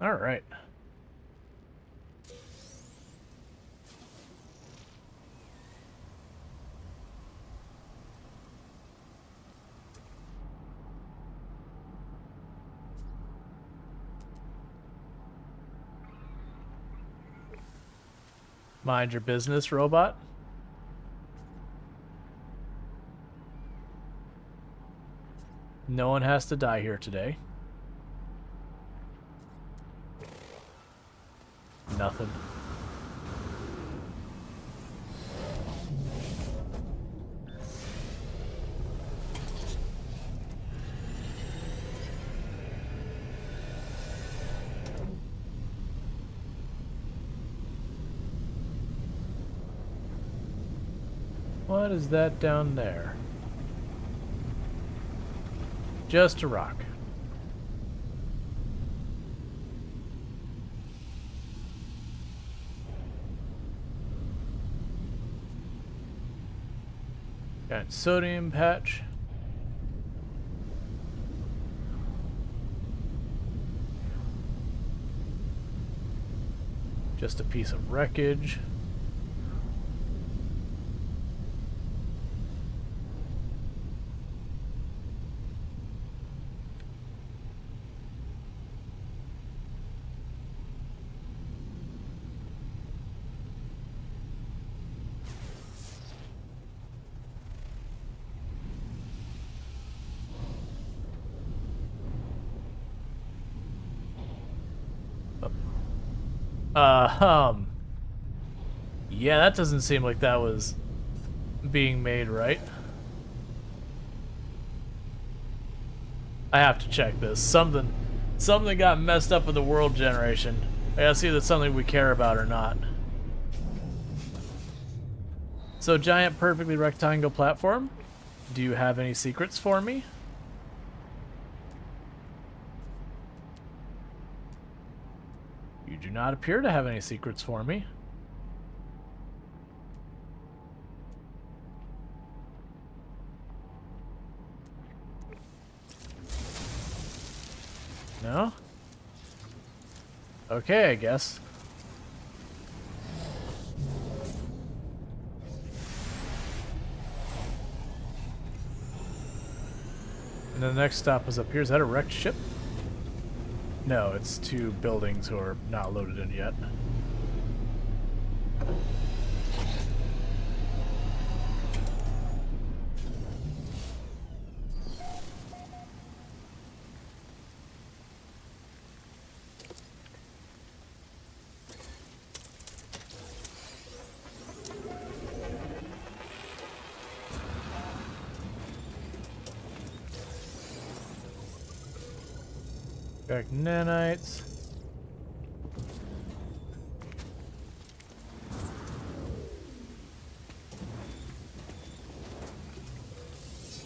Alright. Mind your business, robot. No one has to die here today. Nothing. What is that down there? Just a rock. Got sodium patch. Just a piece of wreckage. Yeah, that doesn't seem like that was being made right. I have to check this. Something got messed up with the world generation. I gotta see if it's something we care about or not. So, giant perfectly rectangle platform. Do you have any secrets for me? You do not appear to have any secrets for me. No? Okay, I guess. And the next stop is up here. Is that a wrecked ship? No, it's two buildings who are not loaded in yet. Back nanites.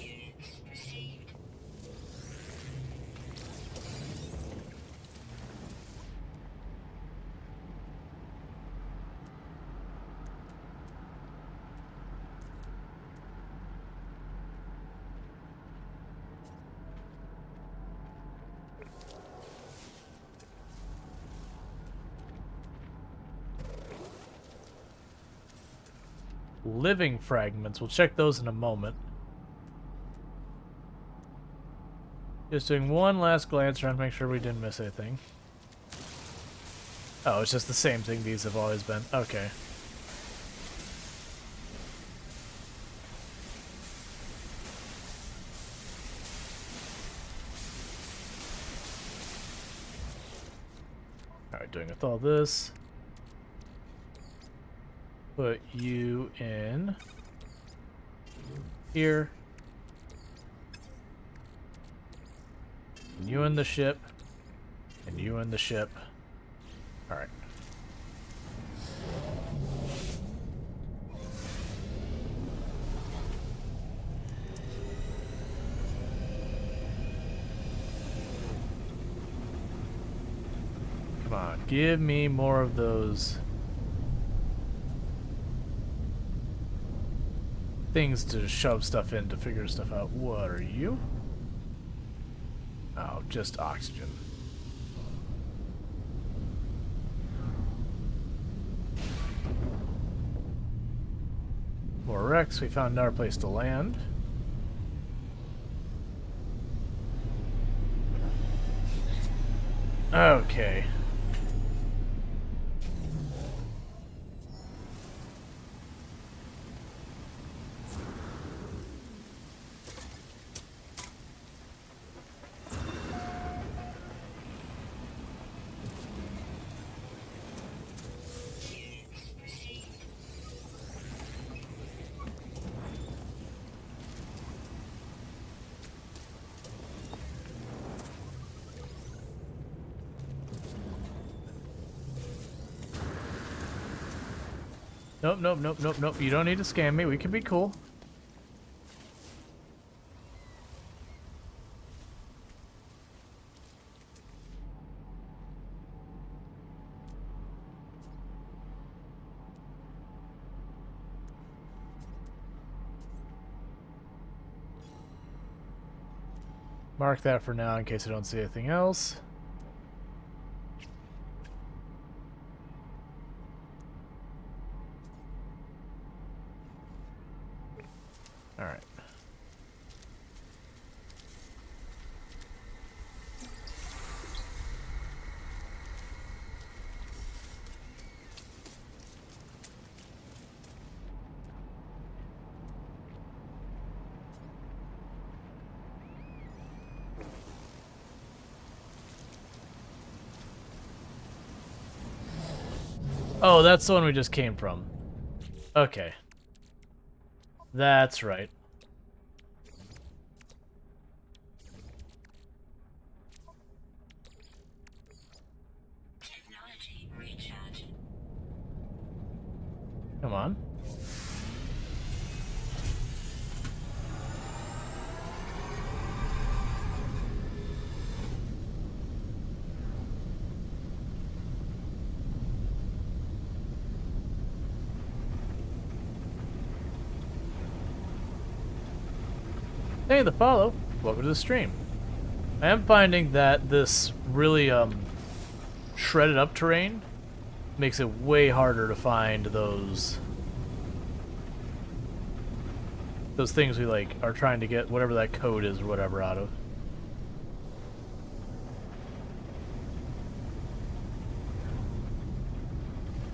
Units received. Living fragments. We'll check those in a moment. Just doing one last glance around to make sure we didn't miss anything. Oh, it's just the same thing these have always been. Okay. Alright, doing with all this. Put you in here. And you in the ship. And you in the ship. Alright. Come on, give me more of those things to shove stuff in to figure stuff out. What are you? Oh, just oxygen. More wrecks. We found another place to land. Okay. Nope, nope, nope, nope, nope. You don't need to scam me. We can be cool. Mark that for now in case I don't see anything else. Alright. Oh, that's the one we just came from. Okay. That's right. Technology recharge. Come on. Hey, the follow. Welcome to the stream. I am finding that this really shredded up terrain makes it way harder to find those things we like are trying to get whatever that code is or whatever out of.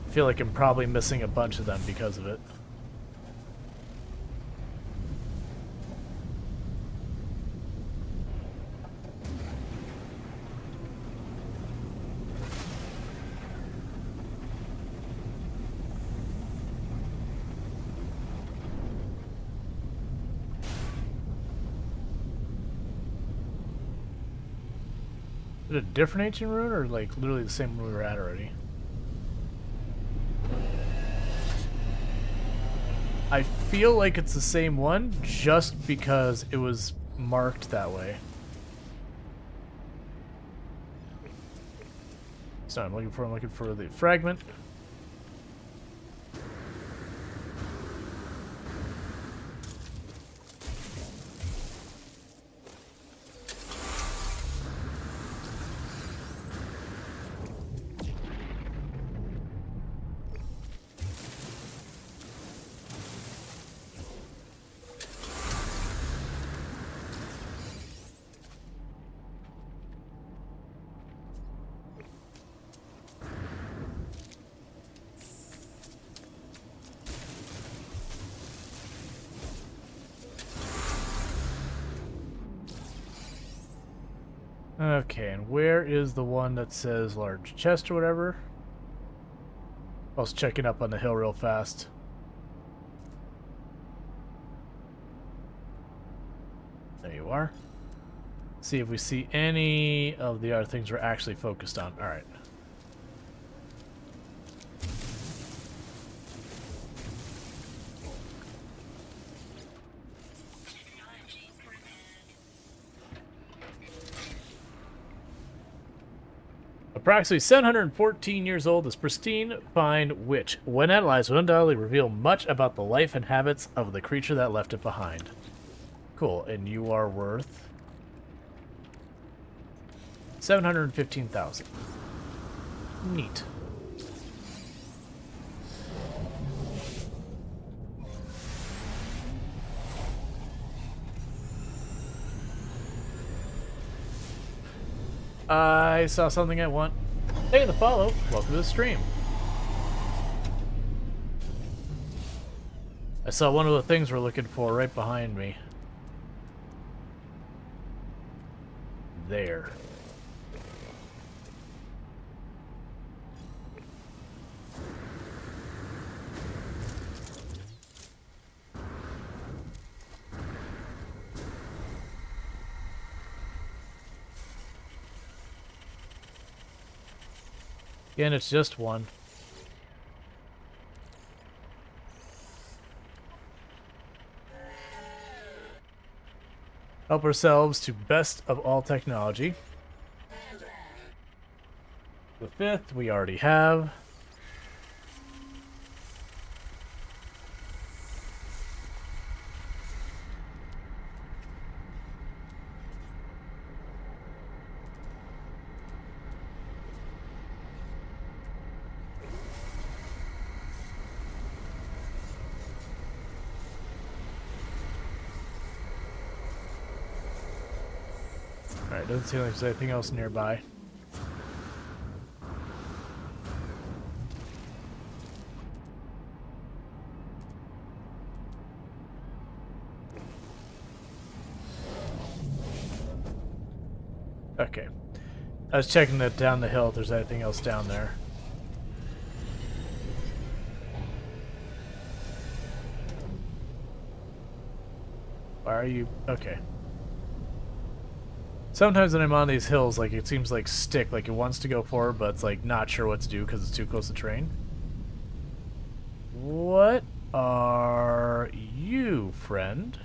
I feel like I'm probably missing a bunch of them because of it. Is it a different ancient rune or like literally the same one we were at already? I feel like it's the same one just because it was marked that way. So I'm looking for the fragment. Okay, and where is the one that says large chest or whatever? I was checking up on the hill real fast. There you are. See if we see any of the other things we're actually focused on. Alright. Approximately 714 years old, this pristine find which, when analyzed, would undoubtedly reveal much about the life and habits of the creature that left it behind. Cool, and you are worth 715,000. Neat. I saw something I want. Hey, the follow. Welcome to the stream. I saw one of the things we're looking for right behind me. There. Again, it's just one. Help ourselves to best of all technology. The fifth we already have. Alright, doesn't seem like there's anything else nearby. Okay. I was checking that down the hill if there's anything else down there. Why are you... Okay. Sometimes when I'm on these hills, like, it seems like stick, like it wants to go forward, but it's like not sure what to do because it's too close to train. What are you, friend?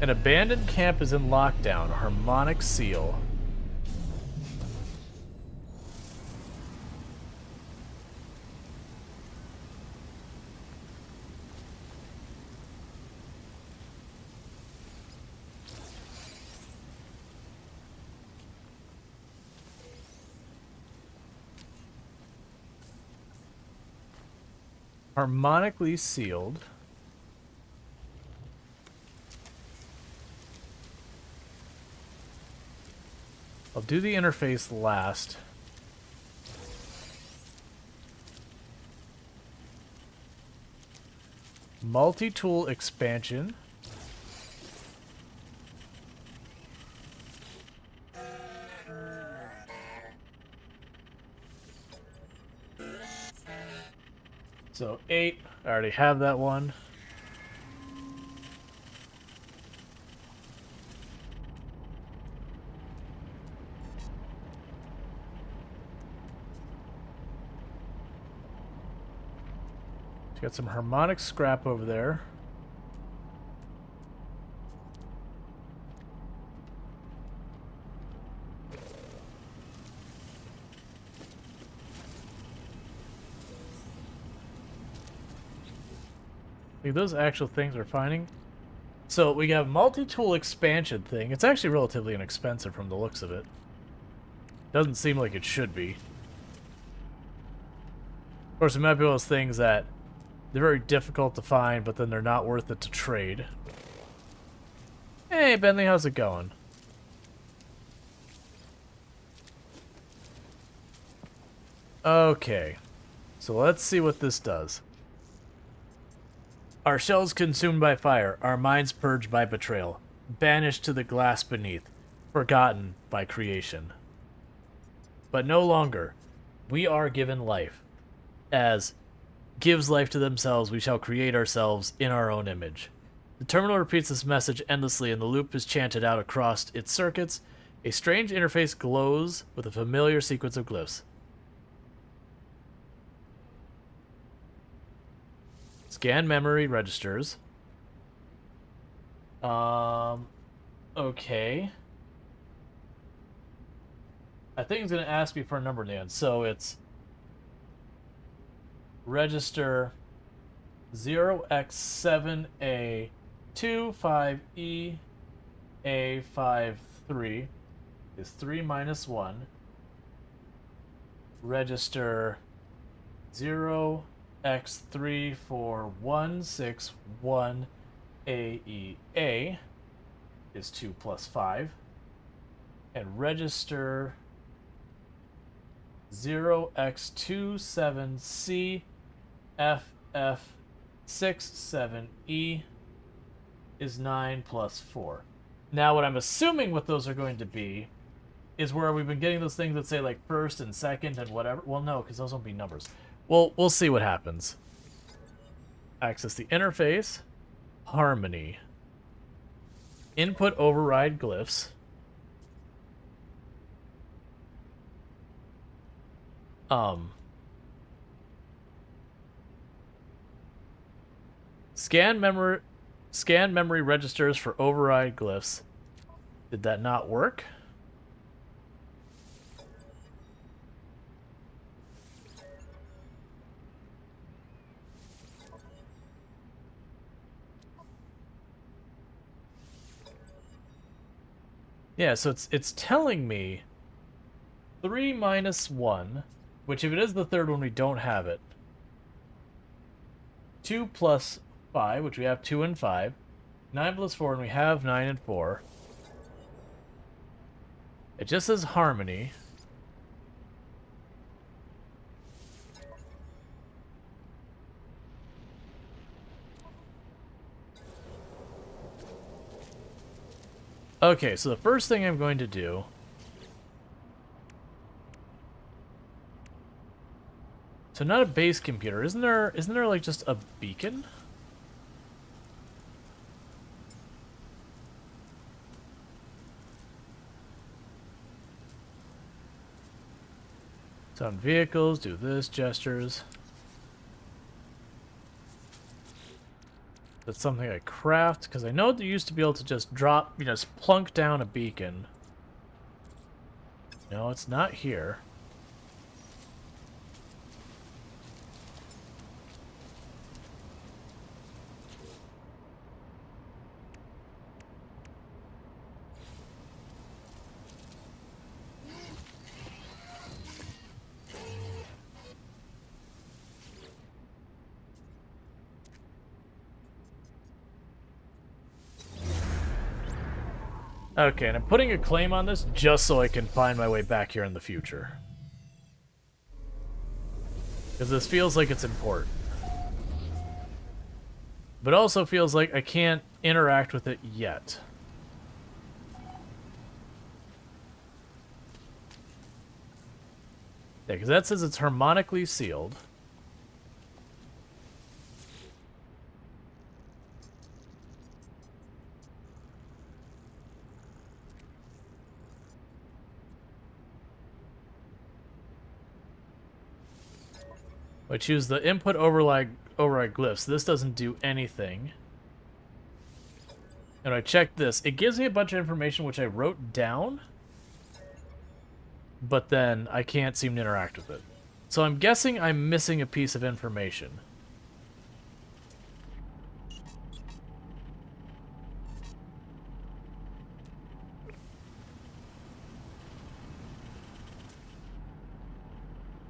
An abandoned camp is in lockdown. A harmonic seal. Harmonically sealed. I'll do the interface last. Multi-tool expansion. So 8, I already have that one. Got some harmonic scrap over there. Like those actual things we're finding. So we got multi-tool expansion thing. It's actually relatively inexpensive from the looks of it. Doesn't seem like it should be. Of course, it might be one of those things that they're very difficult to find, but then they're not worth it to trade. Hey, Bentley, how's it going? Okay. So let's see what this does. Our shells consumed by fire, our minds purged by betrayal, banished to the glass beneath, forgotten by creation. But no longer. We are given life. As gives life to themselves, we shall create ourselves in our own image. The terminal repeats this message endlessly, and the loop is chanted out across its circuits. A strange interface glows with a familiar sequence of glyphs. Scan memory registers. Okay. I think it's going to ask me for a number in the end. So it's register 0x7A25E A53 is 3 minus 1. Register 0x3461 AEA is 2 plus 5. And register 0x27C FF67E is 9 plus 4. Now, what I'm assuming what those are going to be is where we've been getting those things that say like first and second and whatever. Well, no, because those won't be numbers. We'll see what happens. Access the interface. Harmony. Input override glyphs. Scan memory registers for override glyphs. Did that not work? Yeah, so it's telling me 3 minus 1, which if it is the third one, we don't have it. 2 plus 5, which we have 2 and 5. 9 plus 4, and we have 9 and 4. It just says harmony. Okay, so the first thing I'm going to do... So not a base computer. Isn't there like just a beacon? So on vehicles, do this, gestures. That's something I craft, because I know they used to be able to just drop, just plunk down a beacon. No, it's not here. Okay, and I'm putting a claim on this just so I can find my way back here in the future. Because this feels like it's important. But also feels like I can't interact with it yet. Yeah, because that says it's harmonically sealed. I choose the input override glyphs. This doesn't do anything. And I check this. It gives me a bunch of information which I wrote down, but then I can't seem to interact with it. So I'm guessing I'm missing a piece of information.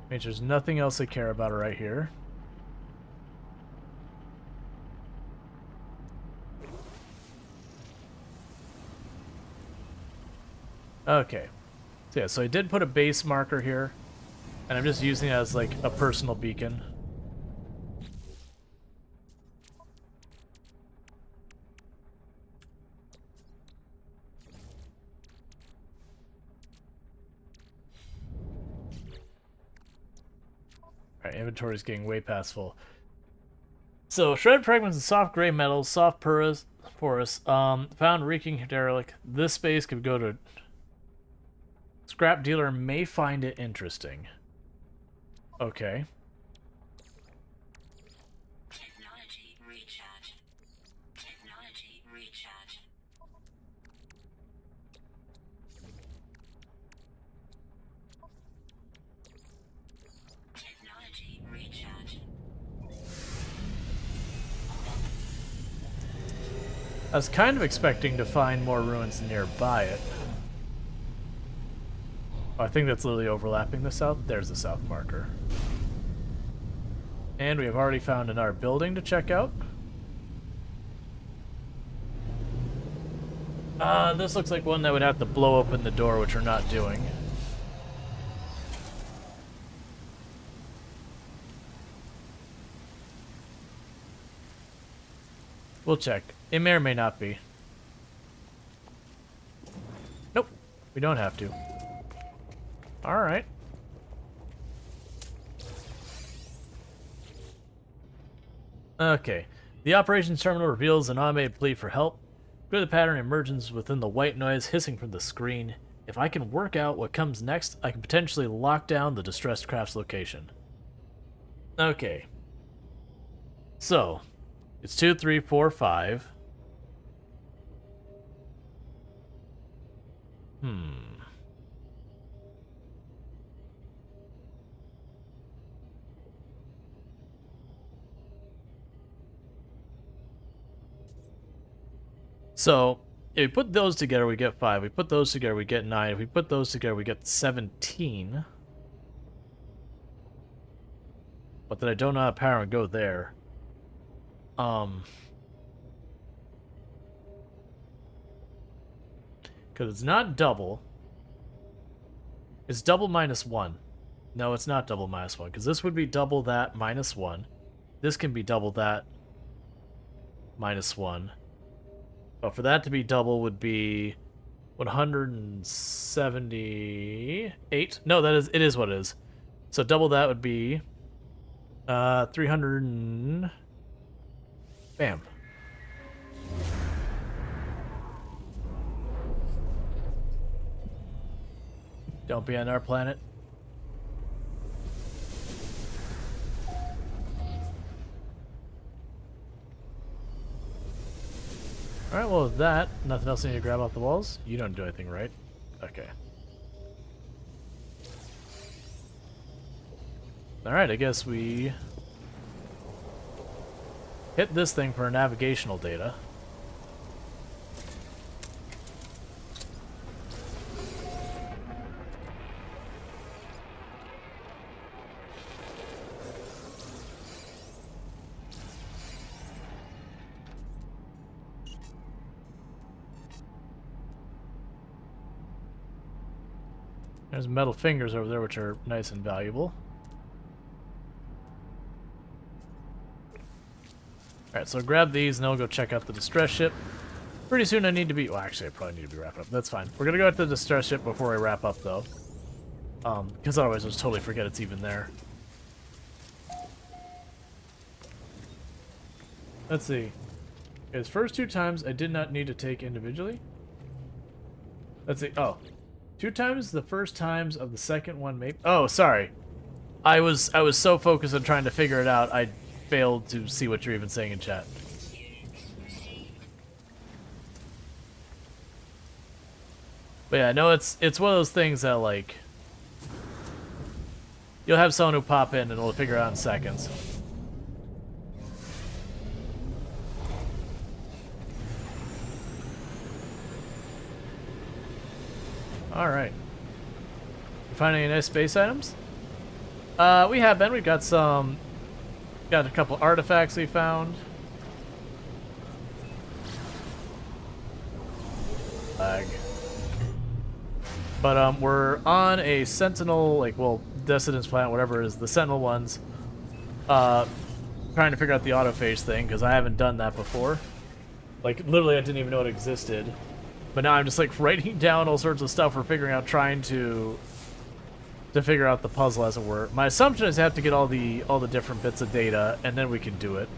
Means there's nothing else I care about right here. Okay. So yeah, so I did put a base marker here, and I'm just using it as like a personal beacon. Alright, inventory is getting way past full. So, shredded fragments of soft gray metals, soft porous, found reeking derelict. This space could go to... Scrap dealer may find it interesting. Okay. Technology recharge. Technology recharge. Technology recharge. I was kind of expecting to find more ruins nearby it. Oh, I think that's literally overlapping the south. There's the south marker. And we have already found another building to check out. This looks like one that would have to blow open the door, which we're not doing. We'll check. It may or may not be. Nope. We don't have to. Alright. Okay. The operations terminal reveals an automated plea for help. Clear the pattern emerges within the white noise hissing from the screen. If I can work out what comes next, I can potentially lock down the distressed craft's location. Okay. So, it's 2, 3, 4, 5. So, if we put those together, we get 5. We put those together, we get 9. If we put those together, we get 17. But then I don't know how power and go there. Because it's not double. It's double minus 1. No, it's not double minus 1. Because this would be double that minus 1. This can be double that minus 1. But for that to be double would be 178. No, it is what it is. So double that would be 300 and... Bam. Don't be on our planet. Alright, well with that, nothing else I need to grab off the walls? You don't do anything, right? Okay. Alright, I guess we hit this thing for navigational data. There's metal fingers over there, which are nice and valuable. Alright, so grab these, and then we'll go check out the distress ship. Pretty soon I need to be... Well, actually, I probably need to be wrapped up. That's fine. We're gonna go at the distress ship before I wrap up, though. Because otherwise I'll just totally forget it's even there. Let's see. His first 2 times I did not need to take individually. Let's see. Oh. 2 times the first times of the second one, maybe. Oh, sorry. I was so focused on trying to figure it out, I failed to see what you're even saying in chat. But yeah, no, it's one of those things that, like, you'll have someone who pop in and it'll figure it out in seconds. Alright. You find any nice space items? We have been. We've got some... Got a couple artifacts we found. Lag. But, we're on a Sentinel, like, well, Dissidence planet, whatever it is, the Sentinel ones. Trying to figure out the autophage thing, because I haven't done that before. Like, literally, I didn't even know it existed. But now I'm just, like, writing down all sorts of stuff for figuring out, trying to figure out the puzzle, as it were. My assumption is I have to get all the different bits of data, and then we can do it.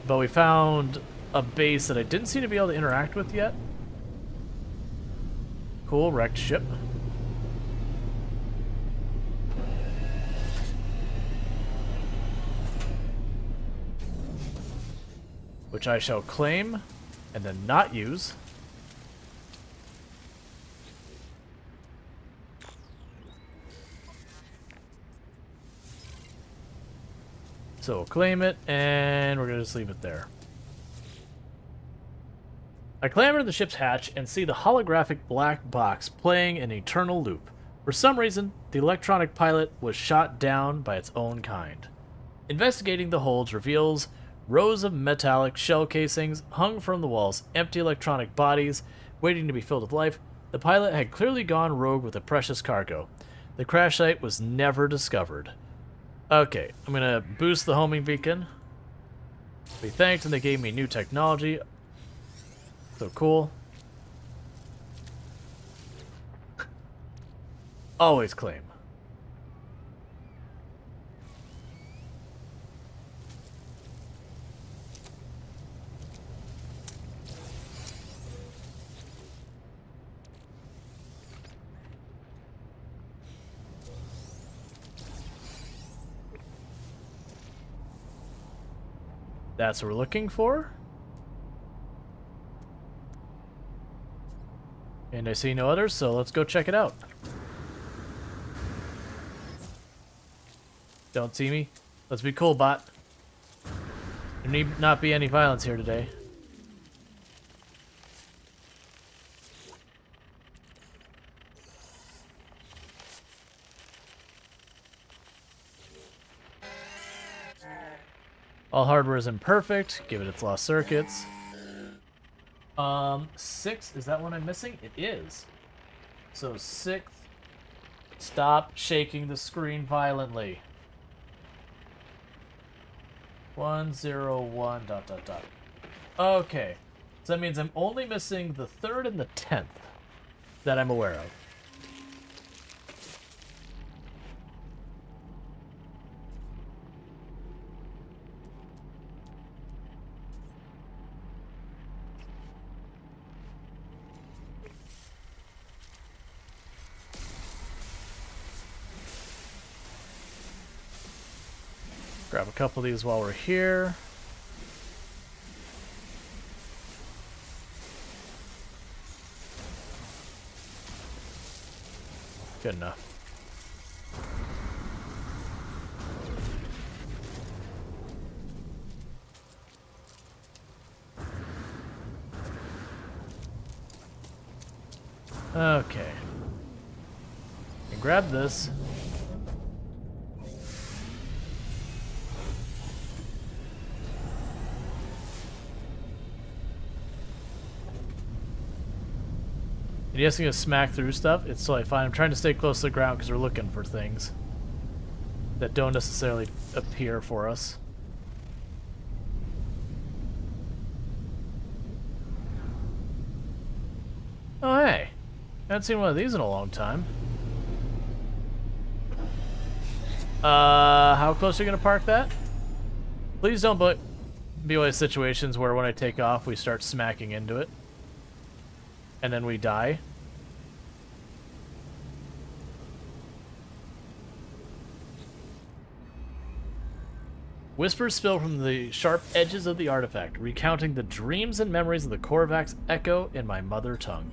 But we found a base that I didn't seem to be able to interact with yet. Cool, wrecked ship. Which I shall claim, and then not use. So we'll claim it, and we're going to just leave it there. I clamber to the ship's hatch and see the holographic black box playing an eternal loop. For some reason, the electronic pilot was shot down by its own kind. Investigating the holds reveals rows of metallic shell casings hung from the walls, empty electronic bodies waiting to be filled with life. The pilot had clearly gone rogue with the precious cargo. The crash site was never discovered. Okay, I'm gonna boost the homing beacon. Be thanked, and they gave me new technology. So cool. Always claim. That's what we're looking for. And I see no others, so let's go check it out. Don't see me? Let's be cool, bot. There need not be any violence here today. All hardware is imperfect. Give it its lost circuits. 6, is that one I'm missing? It is. So 6th. Stop shaking the screen violently. 101 ... Okay. So that means I'm only missing the 3rd and the 10th that I'm aware of. Grab a couple of these while we're here. Good enough. Okay. And grab this. And yes, I'm gonna smack through stuff. It's totally fine. I'm trying to stay close to the ground because we're looking for things that don't necessarily appear for us. Oh, hey. Haven't seen one of these in a long time. How close are you gonna park that? Please don't be one of situations where when I take off, we start smacking into it. And then we die. Whispers spill from the sharp edges of the artifact, recounting the dreams and memories of the Korvax echo in my mother tongue.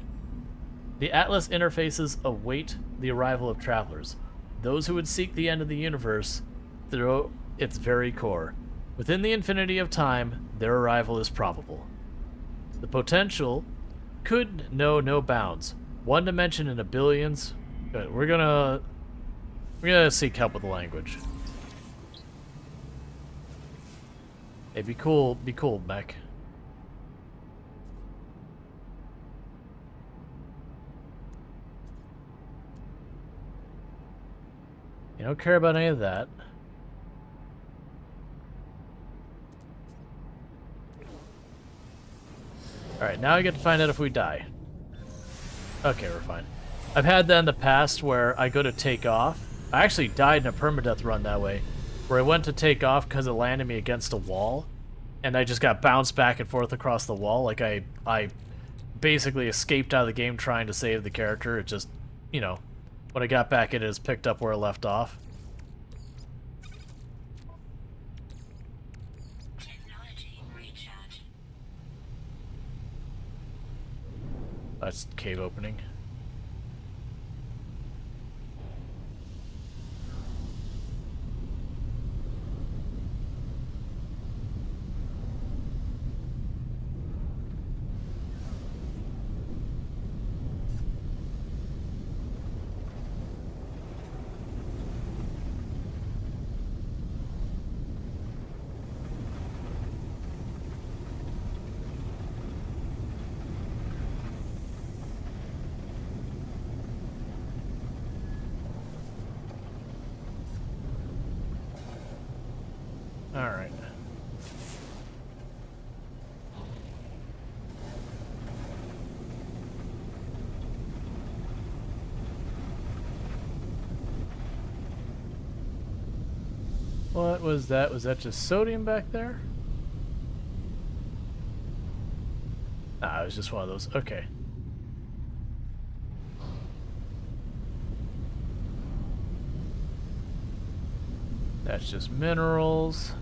The Atlas interfaces await the arrival of travelers, those who would seek the end of the universe through its very core. Within the infinity of time, their arrival is probable. The potential could know no bounds. One dimension in a billions. Good. We're gonna seek help with the language. Hey, be cool, mech. You don't care about any of that. Alright, now I get to find out if we die. Okay, we're fine. I've had that in the past where I go to take off. I actually died in a permadeath run that way, where I went to take off because it landed me against a wall, and I just got bounced back and forth across the wall. Like, I basically escaped out of the game trying to save the character. It just, you know, when I got back in, it just picked up where I left off. Technology recharge. That's cave opening. Alright. What was that? Was that just sodium back there? Nah, it was just one of those. Okay. That's just minerals.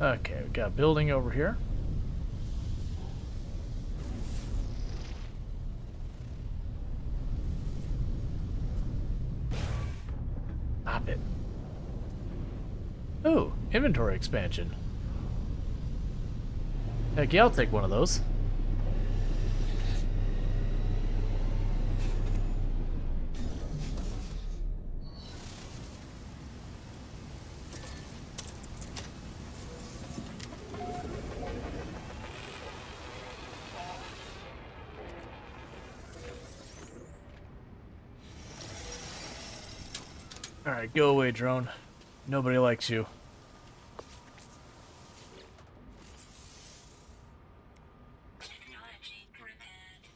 Okay, we got a building over here. Stop it. Ooh, inventory expansion. Heck yeah, I'll take one of those. Alright, go away, drone. Nobody likes you. Technology prepared.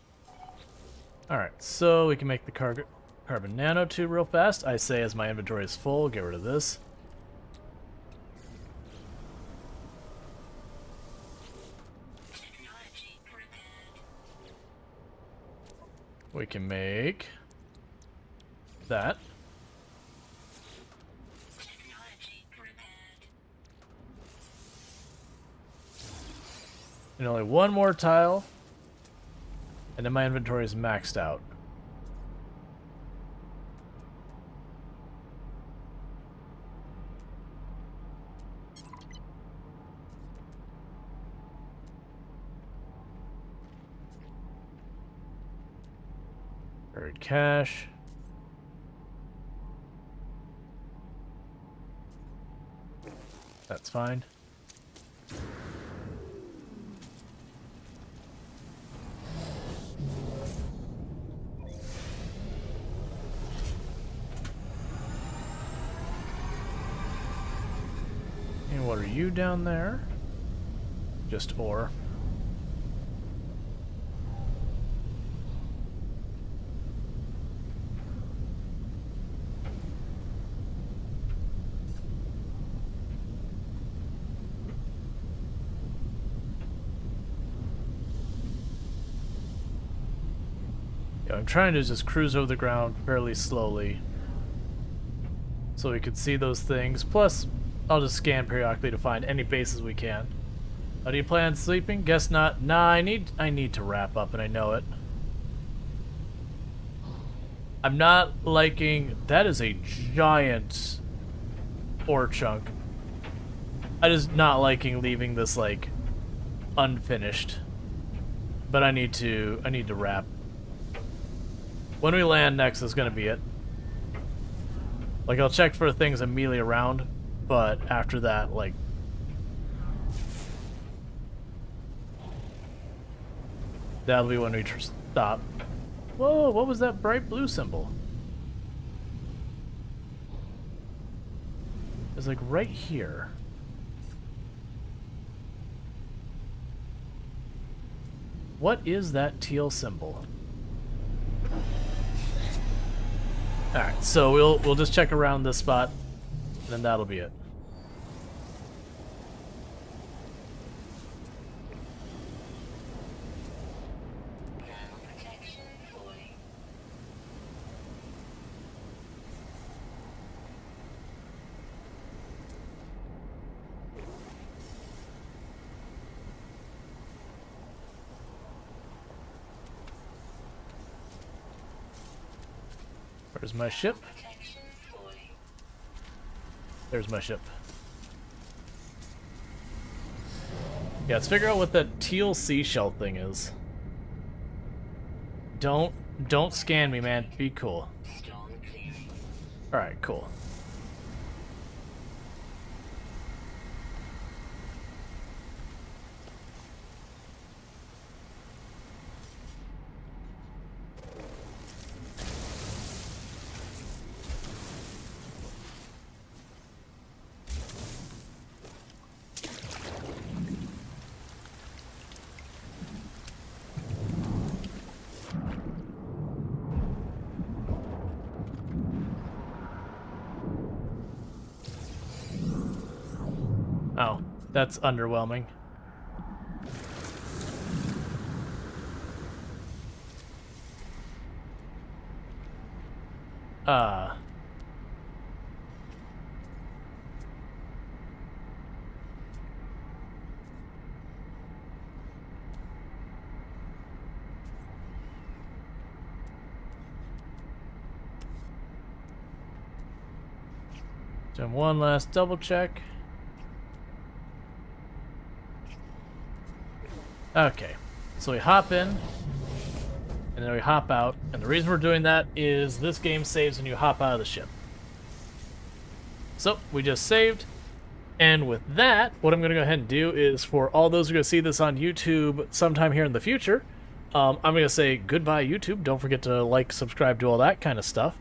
Alright, so we can make the carbon nanotube real fast. I say as my inventory is full, get rid of this. Technology prepared. We can make that. Technology prepared. And only one more tile. And then my inventory is maxed out. Buried cache. That's fine. And what are you down there? Just ore. Yeah, I'm trying to just cruise over the ground fairly slowly so we could see those things. Plus, I'll just scan periodically to find any bases we can. How do you plan on sleeping? Guess not. Nah, I need to wrap up, and I know it. I'm not liking... That is a giant ore chunk. I'm just not liking leaving this, like, unfinished. But I need to wrap. When we land next is gonna be it. Like, I'll check for things immediately around, but after that, like... That'll be when we stop. Whoa, what was that bright blue symbol? It's like right here. What is that teal symbol? Alright, so we'll just check around this spot, and then that'll be it. Protection falling. Where's my ship? Protection falling. There's my ship. Yeah, let's figure out what that teal seashell thing is. Don't scan me, man. Be cool. Storm clearing. Alright, cool. Oh, that's underwhelming. Doing one last double check. Okay, so we hop in, and then we hop out, and the reason we're doing that is this game saves when you hop out of the ship. So, we just saved, and with that, what I'm going to go ahead and do is, for all those who are going to see this on YouTube sometime here in the future, I'm going to say goodbye, YouTube. Don't forget to like, subscribe, do all that kind of stuff.